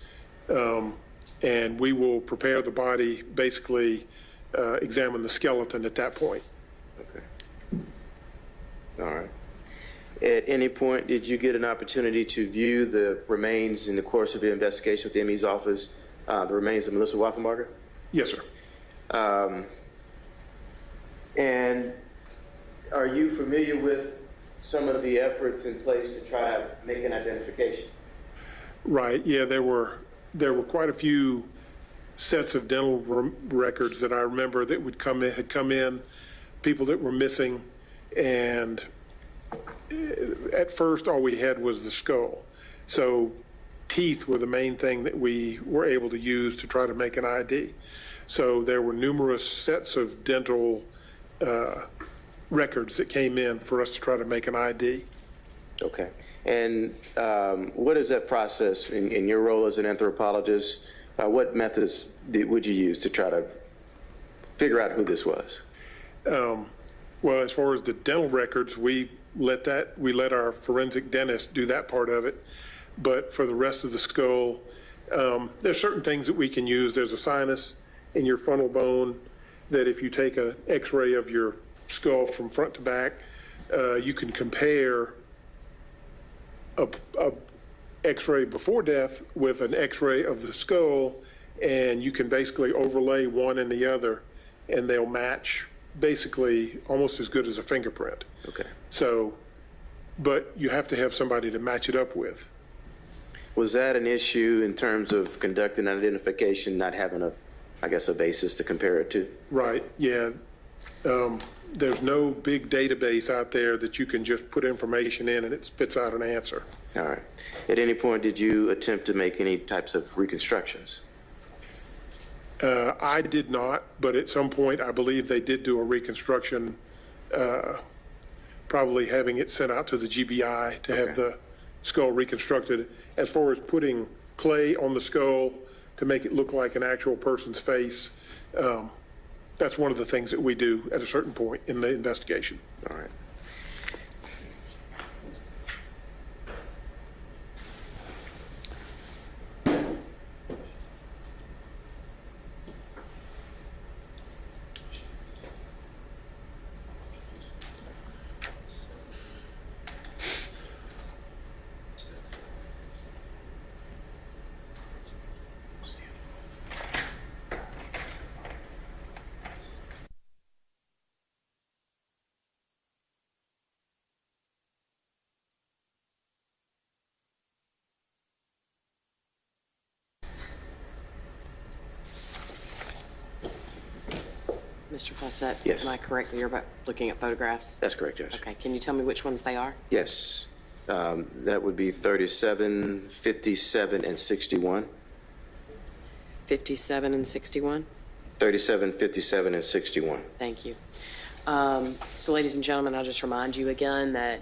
and we will prepare the body, basically examine the skeleton at that point. Okay. All right. At any point, did you get an opportunity to view the remains in the course of your investigation with the ME's office, the remains of Melissa Waffenbarger? Yes, sir. And are you familiar with some of the efforts in place to try to make an identification? Right. Yeah, there were quite a few sets of dental records that I remember that had come in, people that were missing, and at first all we had was the skull. So teeth were the main thing that we were able to use to try to make an ID. So there were numerous sets of dental records that came in for us to try to make an ID. Okay. And what is that process in your role as an anthropologist? What methods would you use to try to figure out who this was? Well, as far as the dental records, we let our forensic dentist do that part of it. But for the rest of the skull, there's certain things that we can use. There's a sinus in your frontal bone that if you take an x-ray of your skull from front to back, you can compare a x-ray before death with an x-ray of the skull, and you can basically overlay one and the other, and they'll match basically almost as good as a fingerprint. Okay. So, but you have to have somebody to match it up with. Was that an issue in terms of conducting an identification, not having a basis to compare it to? Right, yeah. There's no big database out there that you can just put information in and it spits out an answer. All right. At any point, did you attempt to make any types of reconstructions? I did not, but at some point, I believe they did do a reconstruction, probably having it sent out to the GBI to have the skull reconstructed. As far as putting clay on the skull to make it look like an actual person's face, that's one of the things that we do at a certain point in the investigation. All right. Mr. Fawcett? Yes. Am I correct that you're looking at photographs? That's correct, Judge. Okay, can you tell me which ones they are? Yes. That would be 37, 57, and 61. 57 and 61? 37, 57, and 61. Thank you. So ladies and gentlemen, I'll just remind you again that,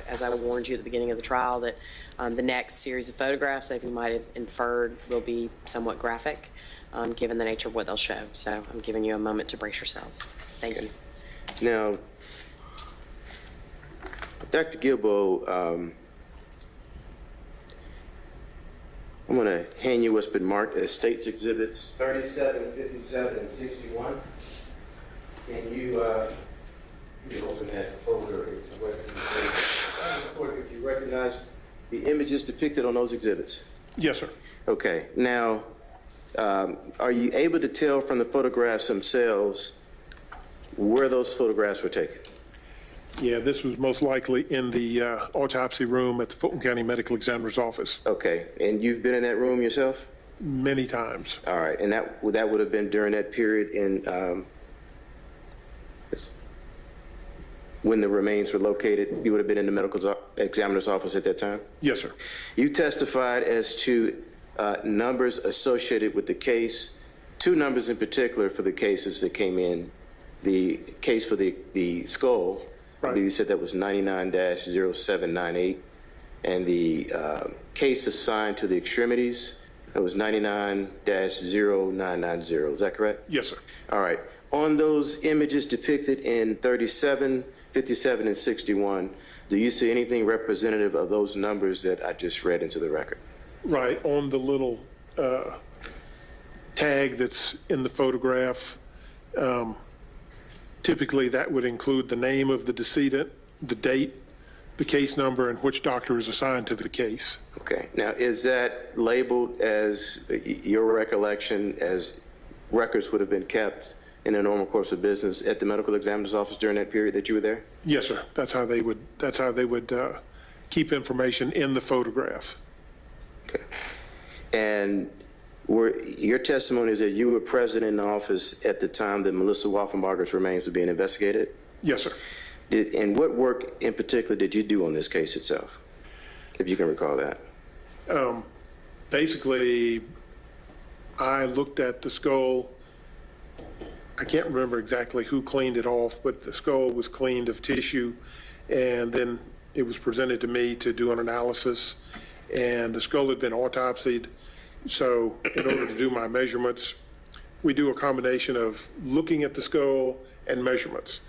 as I warned you at the beginning of the trial, that the next series of photographs, as you might have inferred, will be somewhat graphic, given the nature of what they'll show. So I'm giving you a moment to brace yourselves. Thank you. Now, Dr. Gilbo, I'm going to hand you what's been marked as States Exhibits 37, 57, and 61. Can you open that folder if you recognize the images depicted on those exhibits? Yes, sir. Okay. Now, are you able to tell from the photographs themselves where those photographs were taken? Yeah, this was most likely in the autopsy room at the Fulton County Medical Examiner's office. Okay. And you've been in that room yourself? Many times. All right. And that would have been during that period in when the remains were located? You would have been in the medical examiner's office at that time? Yes, sir. You testified as to numbers associated with the case, two numbers in particular for the cases that came in. The case for the skull, right. I believe you said that was 99-0798, and the case assigned to the extremities, that was 99-0990. Is that correct? Yes, sir. All right. On those images depicted in 37, 57, and 61, do you see anything representative of those numbers that I just read into the record? Right. On the little tag that's in the photograph, typically that would include the name of the decedent, the date, the case number, and which doctor is assigned to the case. Okay. Now, is that labeled as your recollection as records would have been kept in the normal course of business at the medical examiner's office during that period that you were there? Yes, sir. That's how they would keep information in the photograph. Okay. And your testimony is that you were present in the office at the time that Melissa Waffenbarger's remains were being investigated? Yes, sir. And what work in particular did you do on this case itself, if you can recall that? basically, I looked at the skull. I can't remember exactly who cleaned it off, but the skull was cleaned of tissue, and then it was presented to me to do an analysis, and the skull had been autopsied. So in order to do my measurements, we do a combination of looking at the skull and measurements.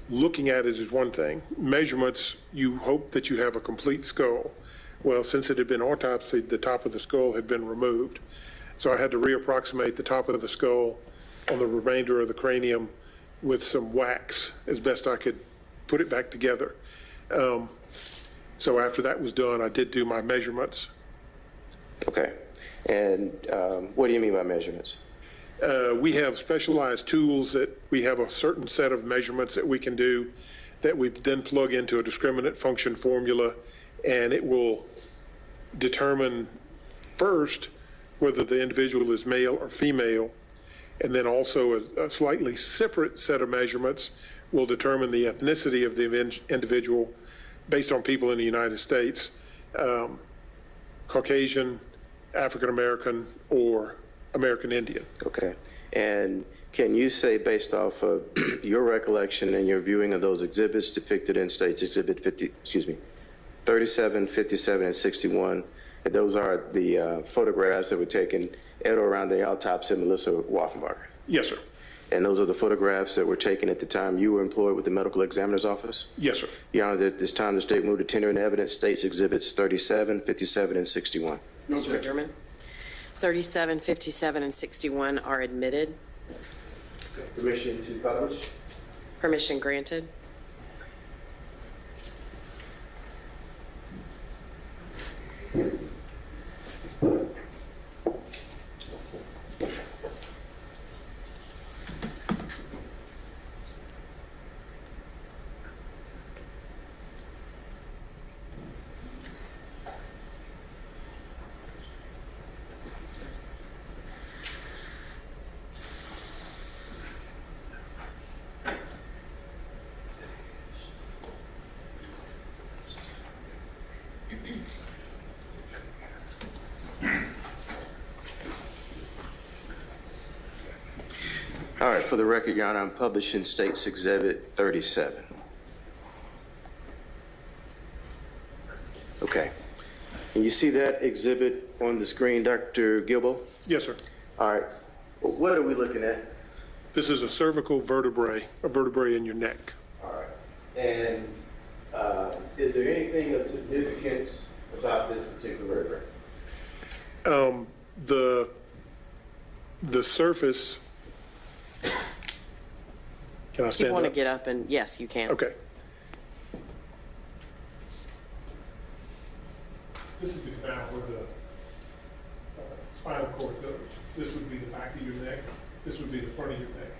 Looking at it is one thing. Measurements, you hope that you have a complete skull. Well, since it had been autopsied, the top of the skull had been removed. So I had to reapproximate the top of the skull on the remainder of the cranium with some wax as best I could put it back together. So after that was done, I did do my measurements. Okay. And what do you mean by measurements? We have specialized tools that we have a certain set of measurements that we can do that we then plug into a discriminant function formula, and it will determine first whether the individual is male or female, and then also a slightly separate set of measurements will determine the ethnicity of the individual based on people in the United States, Caucasian, African American, or American Indian. Okay. And can you say, based off of your recollection and your viewing of those exhibits depicted in States Exhibit 37, 57, and 61, that those are the photographs that were taken at or around the autopsy of Melissa Waffenbarger? Yes, sir. And those are the photographs that were taken at the time you were employed with the medical examiner's office? Yes, sir. Your Honor, at this time, the state moved to tender in evidence States Exhibits 37, 57, and 61. Mr. McDermott? 37, 57, and 61 are admitted. Permission to publish? Permission granted. All right, for the record, Your Honor, I'm publishing States Exhibit 37. Okay. Can you see that exhibit on the screen, Dr. Gilbo? Yes, sir. All right. What are we looking at? This is a cervical vertebrae, a vertebrae in your neck. All right. And is there anything of significance about this particular vertebrae? The surface. Can I If stand you want to up? get up and, yes, you can. Okay. This is the canal where the spinal cord goes. This would be the back of your neck. This would be the front of your neck.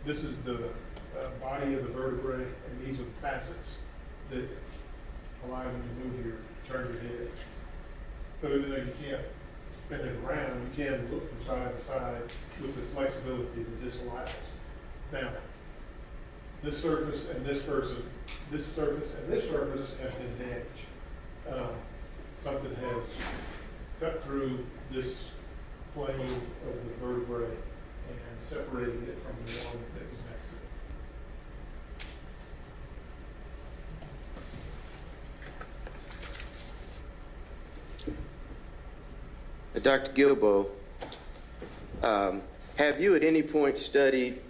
This is the body of the vertebrae, and these are the facets that allow you to move turn your head. So even though you can't spin it around, you can look from side to side with the flexibility that this allows. Now, this surface and this surface has been damaged. Something has cut through this plane of the vertebrae and separated it from the one that was next to it. Dr. Gilbo, have you at any point studied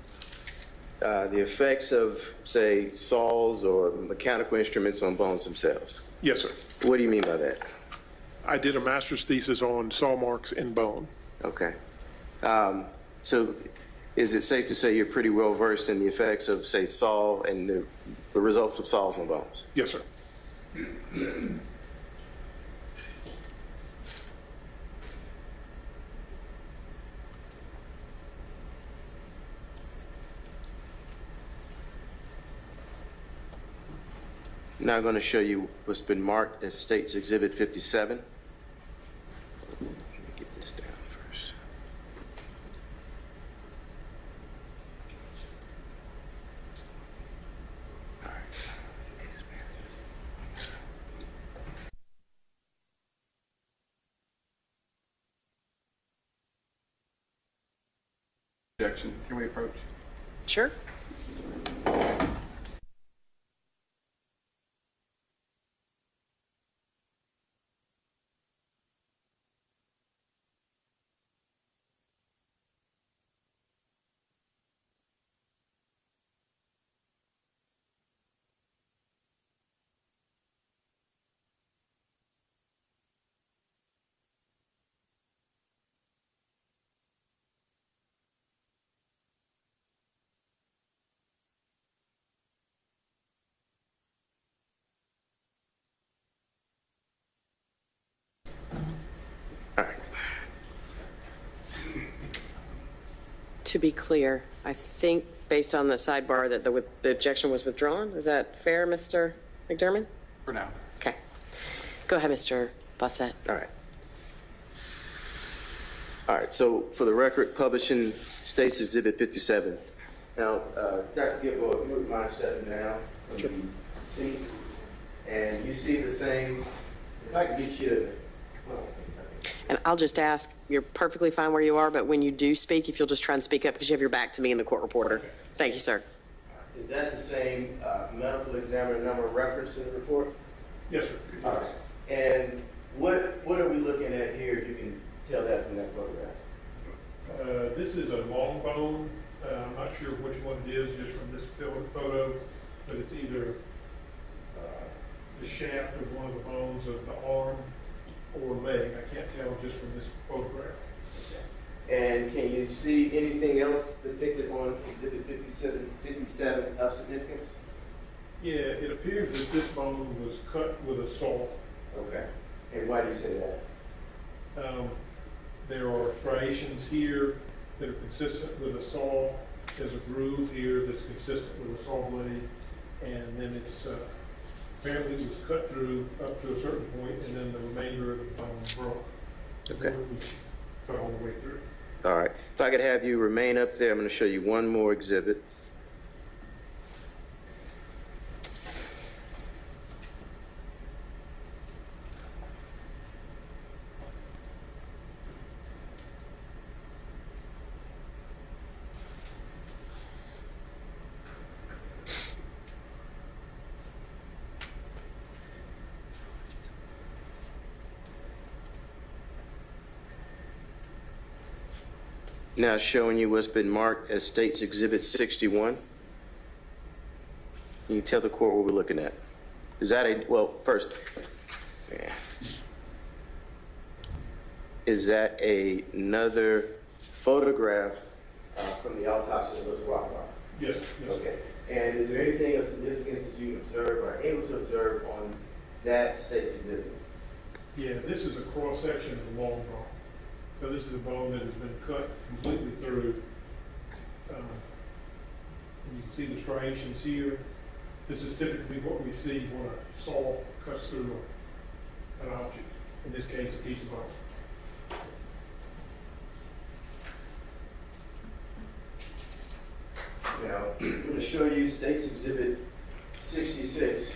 the effects of, say, saws or mechanical instruments on bones themselves? Yes, sir. What do you mean by that? I did a master's thesis on saw marks in bone. Okay. So is it safe to say you're pretty well versed in the effects of, say, saw and the results of saws on bones? Yes, sir. Now I'm going to show you what's been marked as States Exhibit 57. Let me get this down first. All right. objection, can we approach? Sure. To be clear, I think based on the sidebar that the objection was withdrawn. Is that fair, Mr. McDermott? For now. Okay. Go ahead, Mr. Bossett. All right. All right, so for the record, publishing States Exhibit 57. Now, Dr. Gilbo, if you wouldn't mind stepping down from the seat, and you see the same, if I can get you to, And I'll just ask, you're perfectly fine where you are, but when you do speak, if you'll just try and speak up because you have your back to me and the court reporter. Thank you, sir. is that the same medical examiner number referenced in the report? Yes, sir. All right. And what are we looking at here? You can tell that from that photograph. This is a long bone. I'm not sure which one it is just from this photo, but it's either the shaft of one of the bones of the arm or leg. I can't tell just from this photograph. And can you see anything else depicted on Exhibit 57 of significance? Yeah, it appears that this bone was cut with a saw. Okay. And why do you say that? There are striations here that are consistent with a saw. There's a groove here that's consistent with a saw blade. And then it's apparently it was cut through up to a certain point, and then the remainder of the bone broke. Okay. It was cut all the way through. All right. If I could have you remain up there, I'm going to show you one more exhibit. Now showing you what's been marked as States Exhibit 61. Can you tell the court what we're looking at? Is that a, well, first, is that another photograph from the autopsy of Melissa Rothbard? Yes. Okay. And is there anything of significance that you observed or are able to observe on that States Exhibit? Yeah, this is a cross section of the long bone. So this is a bone that has been cut completely through. And you can see the striations here. This is typically what we see when a saw cuts through an object, in this case, a piece of bone. Now, I'm going to show you States Exhibit 66.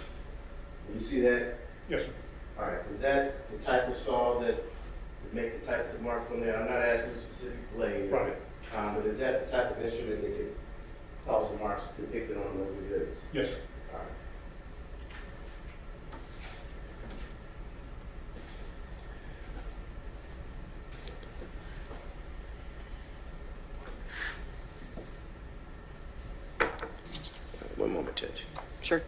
You see that? Yes, sir. All right. Is that the type of saw that would make the types of marks on there? I'm not asking a specific blade. Right. But is that the type of instrument that could cause the marks depicted on those exhibits? Yes, sir. All right. One moment, Judge. Sure.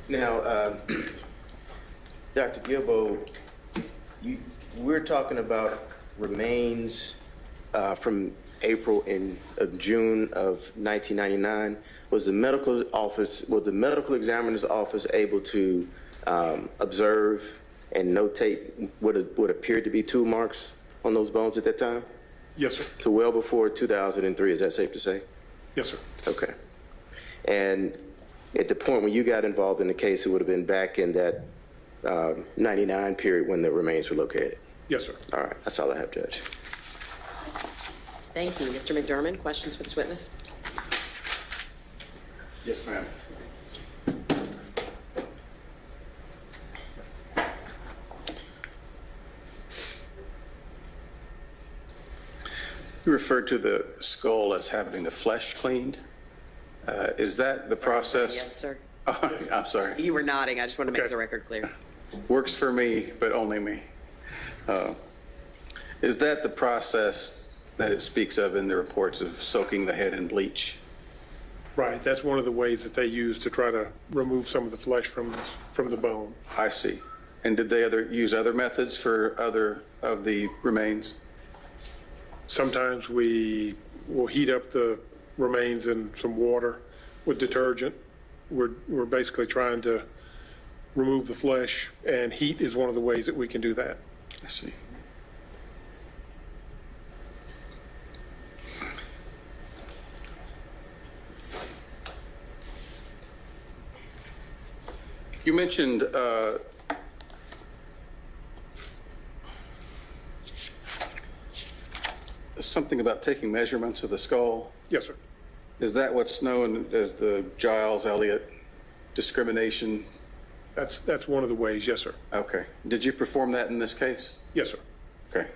Now, Dr. Gilbo, we're talking about remains from April and June of 1999. Was the medical examiner's office able to observe and notate what appeared to be tool marks on those bones at that time? Yes, sir. So well before 2003, is that safe to say? Yes, sir. Okay. And at the point when you got involved in the case, it would have been back in that 99 period when the remains were located? Yes, sir. All right. That's all I have, Judge. Thank you. Mr. McDermott, questions for this witness? Yes, ma'am. You referred to the skull as having the flesh cleaned. Is that the process? Yes, sir. Oh, I'm sorry. You were nodding. I just want to make the record clear. Works for me, but only me. Is that the process that it speaks of in the reports of soaking the head in bleach? Right, that's one of the ways that they use to try to remove some of the flesh from the bone. I see. And did they use other methods for other of the remains? Sometimes we will heat up the remains in some water with detergent. We're basically trying to remove the flesh, and heat is one of the ways that we can do that. I see. You mentioned something about taking measurements of the skull. Yes, sir. Is that what's known as the Giles-Elliott discrimination? That's one of the ways, yes, sir. Okay. Did you perform that in this case? Yes, sir. Okay.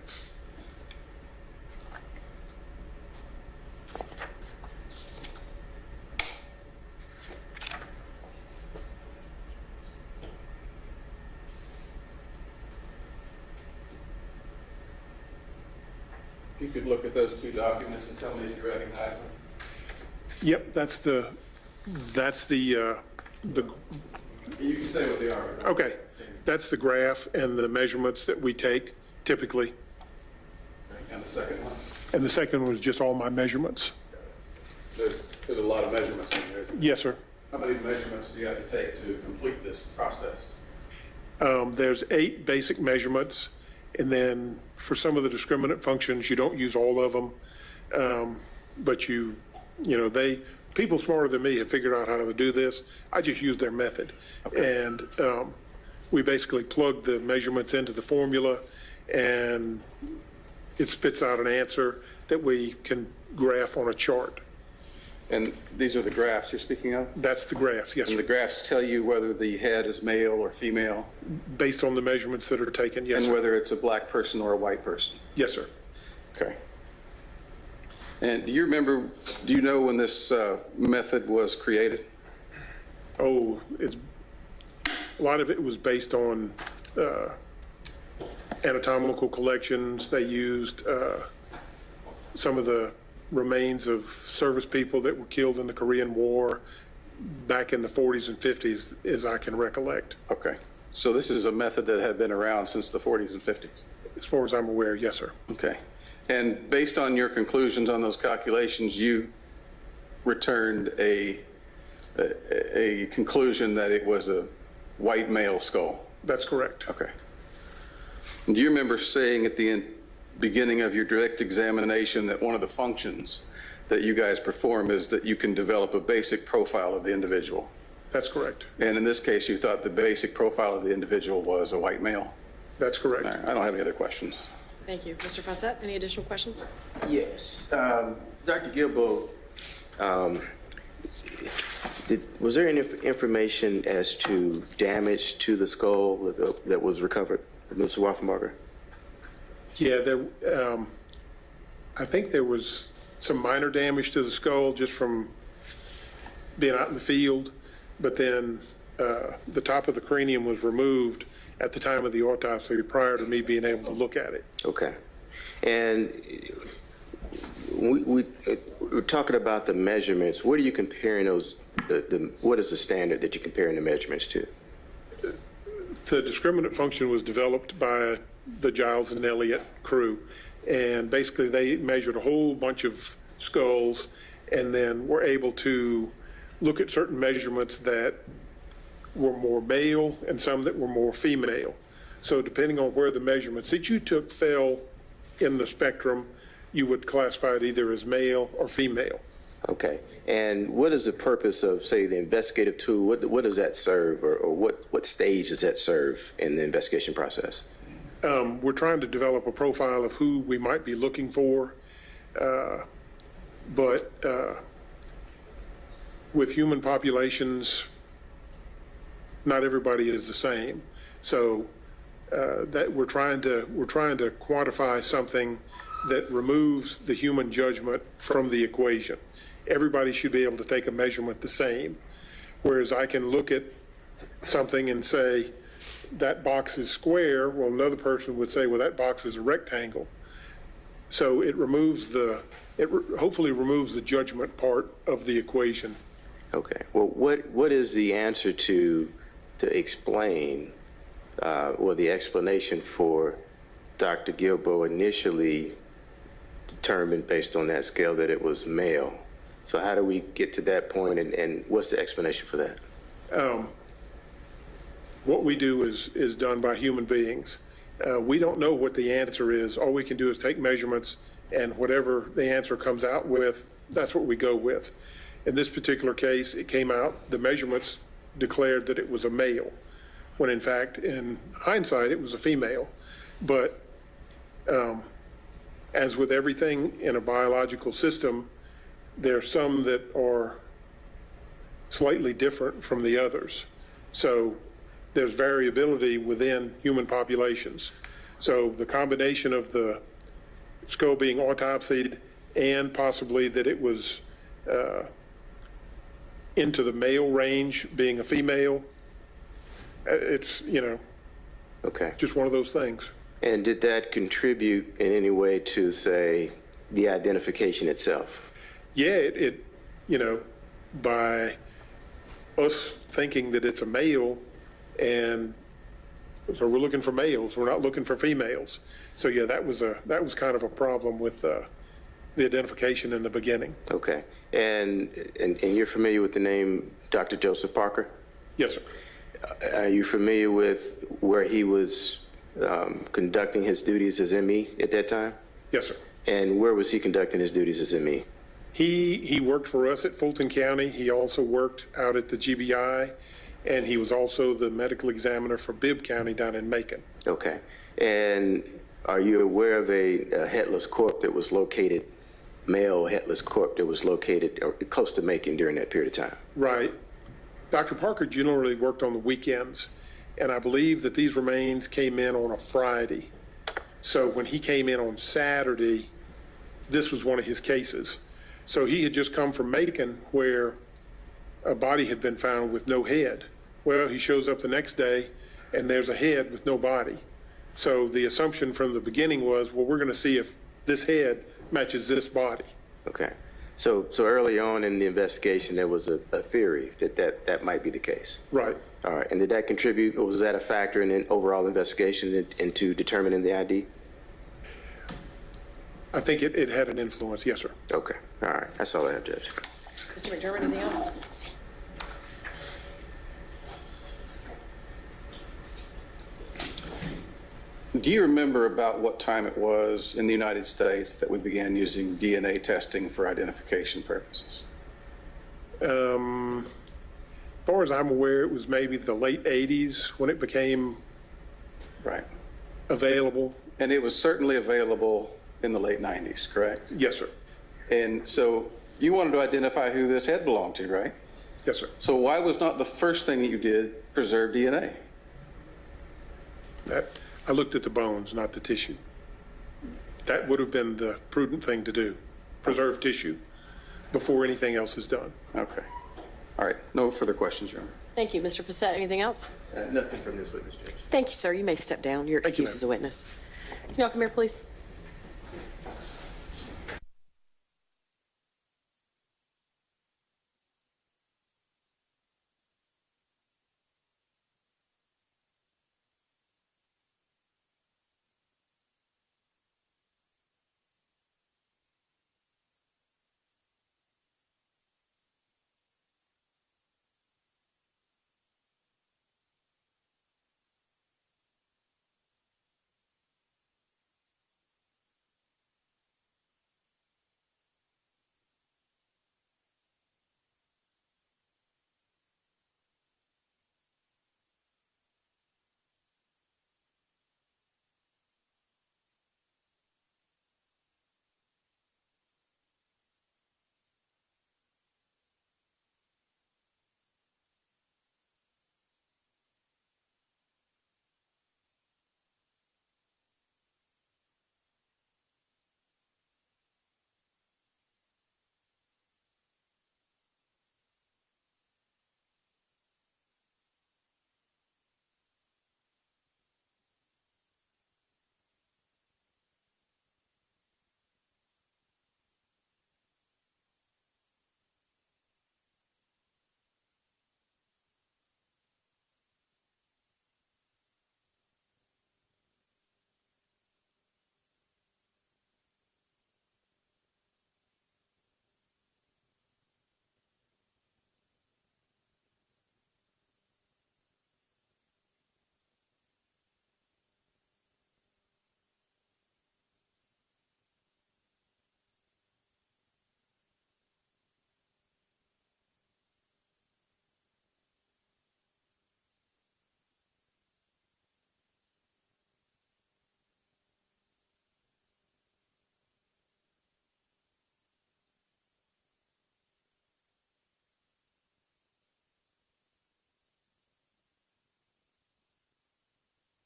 If you could look at those two documents and tell me if you recognize them. Yep, that's the. You can say what they are. Okay, that's the graph and the measurements that we take typically. And the second one? And the second one was just all my measurements. There's a lot of measurements in there, isn't there? Yes, sir. How many measurements do you have to take to complete this process? There's 8 basic measurements, and then for some of the discriminant functions, you don't use all of them, but people smarter than me have figured out how to do this. I just use their method. Okay. And we basically plug the measurements into the formula, and it spits out an answer that we can graph on a chart. And these are the graphs you're speaking of? That's the graphs, yes, And sir. the graphs tell you whether the head is male or female? Based on the measurements that are taken, yes, And sir. whether it's a black person or a white person? Yes, sir. Okay. And do you know when this method was created? Oh, a lot of it was based on anatomical collections. They used some of the remains of service people that were killed in the Korean War back in the 40s and 50s, as I can recollect. Okay. So this is a method that had been around since the 40s and 50s? As far as I'm aware, yes, sir. Okay. And based on your conclusions on those calculations, you returned a conclusion that it was a white male skull? That's correct. Okay. Do you remember saying at the beginning of your direct examination that one of the functions that you guys perform is that you can develop a basic profile of the individual? That's correct. And in this case, you thought the basic profile of the individual was a white male? That's correct. All right. I don't have any other questions. Thank you. Mr. Fawcett, any additional questions? Yes. Dr. Gilbo, was there any information as to damage to the skull that was recovered from Mr. Waffenbarger? Yeah, I think there was some minor damage to the skull just from being out in the field, but then the top of the cranium was removed at the time of the autopsy prior to me being able to look at it. Okay. And we're talking about the measurements. What are you comparing those, what is the standard that you're comparing the measurements to? The discriminant function was developed by the Giles and Elliott crew, and basically they measured a whole bunch of skulls and then were able to look at certain measurements that were more male and some that were more female. So depending on where the measurements that you took fell in the spectrum, you would classify it either as male or female. Okay. And what is the purpose of, say, the investigative tool? What does that serve, or what stage does that serve in the investigation process? we're trying to develop a profile of who we might be looking for. But with human populations, not everybody is the same. So that we're trying to quantify something that removes the human judgment from the equation. Everybody should be able to take a measurement the same. Whereas I can look at something and say, that box is square, well, another person would say, well, that box is a rectangle. So it removes hopefully removes the judgment part of the equation. Okay. Well, what is the answer to explain, or the explanation for Dr. Gilbo initially determined based on that scale that it was male? So how do we get to that point, and what's the explanation for that? What we do is done by human beings. We don't know what the answer is. All we can do is take measurements, and whatever the answer comes out with, that's what we go with. In this particular case, it came out, the measurements declared that it was a male, when in fact, in hindsight, it was a female. But as with everything in a biological system, there are some that are slightly different from the others. So there's variability within human populations. So the combination of the skull being autopsied and possibly that it was into the male range, being a female, it's, okay, just one of those things. And did that contribute in any way to, say, the identification itself? Yeah, it by us thinking that it's a male, and so we're looking for males, we're not looking for females. So yeah, that was kind of a problem with the identification in the beginning. Okay. And you're familiar with the name Dr. Joseph Parker? Yes, sir. Are you familiar with where he was conducting his duties as ME at that time? Yes, sir. And where was he conducting his duties as ME? He worked for us at Fulton County. He also worked out at the GBI, and he was also the medical examiner for Bibb County down in Macon. Okay. And are you aware of a headless corpse that was located, male headless corpse that was located close to Macon during that period of time? Right. Dr. Parker generally worked on the weekends, and I believe that these remains came in on a Friday. So when he came in on Saturday, this was one of his cases. So he had just come from Macon, where a body had been found with no head. Well, he shows up the next day, and there's a head with no body. So the assumption from the beginning was, well, we're going to see if this head matches this body. Okay. So early on in the investigation, there was a theory that might be the case. Right. All right. And did that contribute, or was that a factor in the overall investigation into determining the ID? I think it had an influence, yes, sir. Okay. All right. That's all I have, Judge. Mr. McDermott, anything else? Do you remember about what time it was in the United States that we began using DNA testing for identification purposes? As far as I'm aware, it was maybe the late 80s when it became available. And it was certainly available in the late 90s, correct? Yes, sir. And so you wanted to identify who this head belonged to, right? Yes, sir. So why was not the first thing that you did preserve DNA? I looked at the bones, not the tissue. That would have been the prudent thing to do, preserve tissue before anything else is done. Okay. All right. No further questions, Your Honor. Thank you. Mr. Facette, anything else? Nothing from this witness, Judge. Thank you, sir. You may step down. You're Thank you, excused as a witness. Can you all come here, please?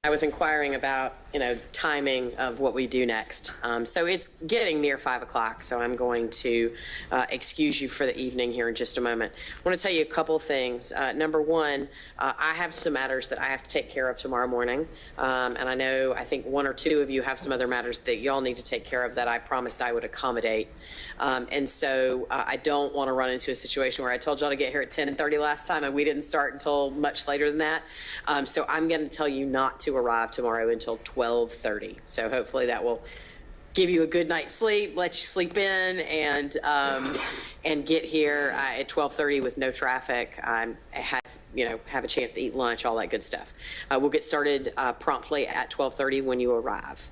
I was inquiring about, timing of what we do next. So it's getting near 5 o'clock, so I'm going to excuse you for the evening here in just a moment. I want to tell you a couple things. Number one, I have some matters that I have to take care of tomorrow morning. And I think one or two of you have some other matters that y'all need to take care of that I promised I would accommodate. And so I don't want to run into a situation where I told y'all to get here at 10:30 last time and we didn't start until much later than that. So I'm going to tell you not to arrive tomorrow until 12:30. So hopefully that will give you a good night's sleep, let you sleep in, and get here at 12:30 with no traffic. Have a chance to eat lunch, all that good stuff. We'll get started promptly at 12:30 when you arrive.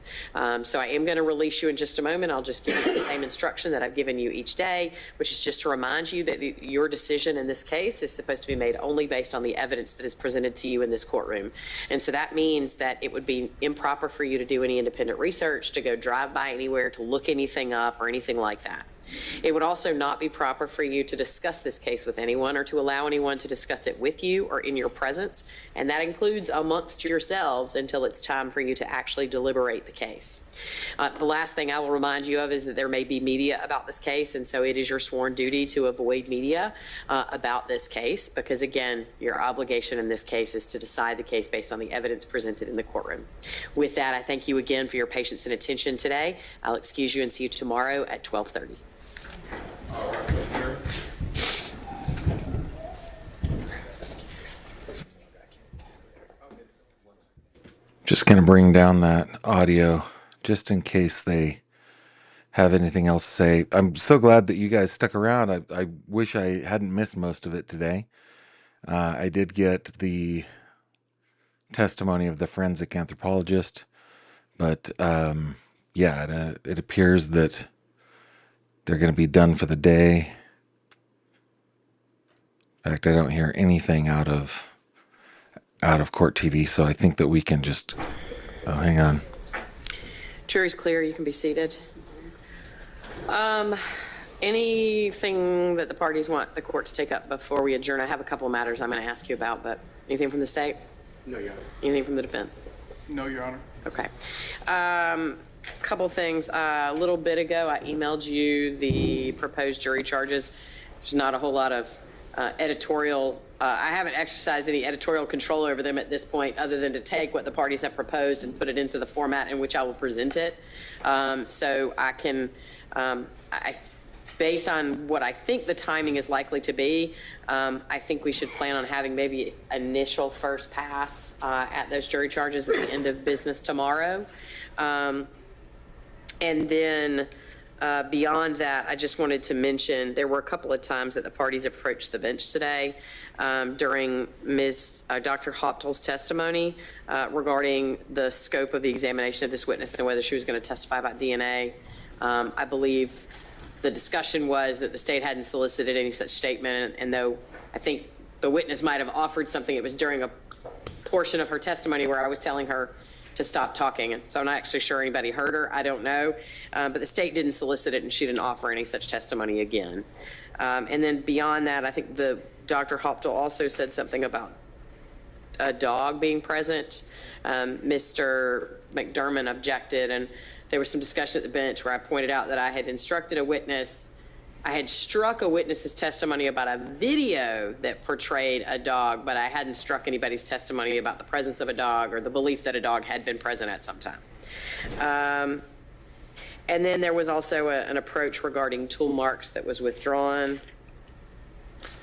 So I am going to release you in just a moment. I'll just give you the same instruction that I've given you each day, which is just to remind you that your decision in this case is supposed to be made only based on the evidence that is presented to you in this courtroom. And so that means that it would be improper for you to do any independent research, to go drive by anywhere, to look anything up or anything like that. It would also not be proper for you to discuss this case with anyone or to allow anyone to discuss it with you or in your presence, and that includes amongst yourselves until it's time for you to actually deliberate the case. The last thing I will remind you of is that there may be media about this case, and so it is your sworn duty to avoid media about this case because, again, your obligation in this case is to decide the case based on the evidence presented in the courtroom. With that, I thank you again for your patience and attention today. I'll excuse you and see you tomorrow at 12:30. Just going to bring down that audio just in case they have anything else to say. I'm so glad that you guys stuck around. I wish I hadn't missed most of it today. I did get the testimony of the forensic anthropologist, but it appears that they're going to be done for the day. In fact, I don't hear anything out of court TV, so I think that we can just... Oh, hang on. Jury's clear. You can be seated. Anything that the parties want the court to take up before we adjourn? I have a couple of matters I'm going to ask you about, but anything from the state? No, Your Honor. Anything from the defense? No, Your Honor. Okay. Couple things. A little bit ago, I emailed you the proposed jury charges. There's not a whole lot of editorial. I haven't exercised any editorial control over them at this point other than to take what the parties have proposed and put it into the format in which I will present it. So I can, based on what I think the timing is likely to be, I think we should plan on having maybe initial first pass at those jury charges at the end of business tomorrow. And then beyond that, I just wanted to mention there were a couple of times that the parties approached the bench today during Dr. Hoptel's testimony regarding the scope of the examination of this witness and whether she was going to testify about DNA. I believe the discussion was that the state hadn't solicited any such statement, and though I think the witness might have offered something, it was during a portion of her testimony where I was telling her to stop talking. And so I'm not actually sure anybody heard her. I don't know. But the state didn't solicit it and she didn't offer any such testimony again. And then beyond that, I think Dr. Hoptel also said something about a dog being present. Mr. McDermott objected, and there was some discussion at the bench where I pointed out that I had instructed a witness. I had struck a witness's testimony about a video that portrayed a dog, but I hadn't struck anybody's testimony about the presence of a dog or the belief that a dog had been present at some time. And then there was also an approach regarding tool marks that was withdrawn.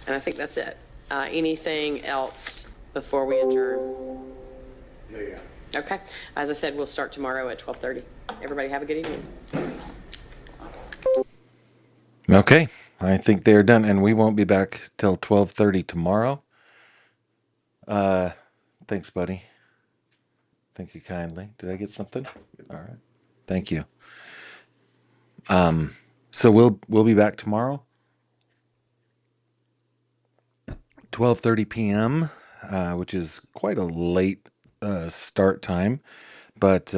And I think that's it. Anything else before we adjourn? No, yeah. Okay. As I said, we'll start tomorrow at 12:30. Everybody have a good evening. Okay, I think they're done, and we won't be back till 12:30 tomorrow. Thanks, buddy. Thank you kindly. Did I get something? All right. Thank you. So we'll be back tomorrow, 12:30 p.m., which is quite a late start time, but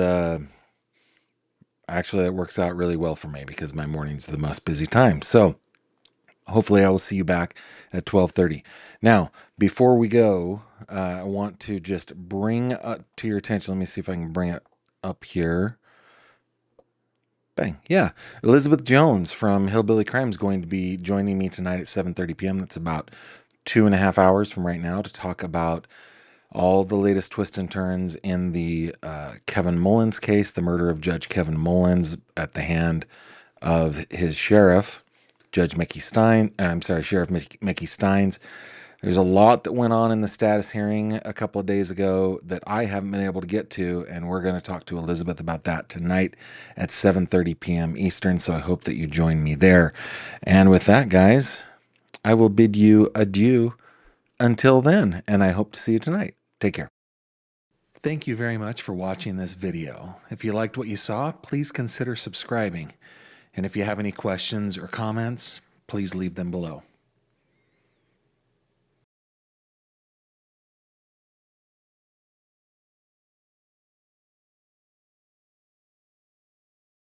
actually that works out really well for me because my morning's the most busy time. So hopefully I will see you back at 12:30. Now, before we go, I want to just bring up to your attention. Let me see if I can bring it up here. Bang. Yeah. Elizabeth Jones from Hillbilly Crime is going to be joining me tonight at 7:30 p.m. That's about 2.5 hours from right now to talk about all the latest twists and turns in the Kevin Mullins case, the murder of Judge Kevin Mullins at the hand of his sheriff, Sheriff Mickey Steins. There's a lot that went on in the status hearing a couple of days ago that I haven't been able to get to, and we're going to talk to Elizabeth about that tonight at 7:30 p.m. Eastern, so I hope that you join me there. And with that, guys, I will bid you adieu until then, and I hope to see you tonight. Take care. Thank you very much for watching this video. If you liked what you saw, please consider subscribing. And if you have any questions or comments, please leave them below.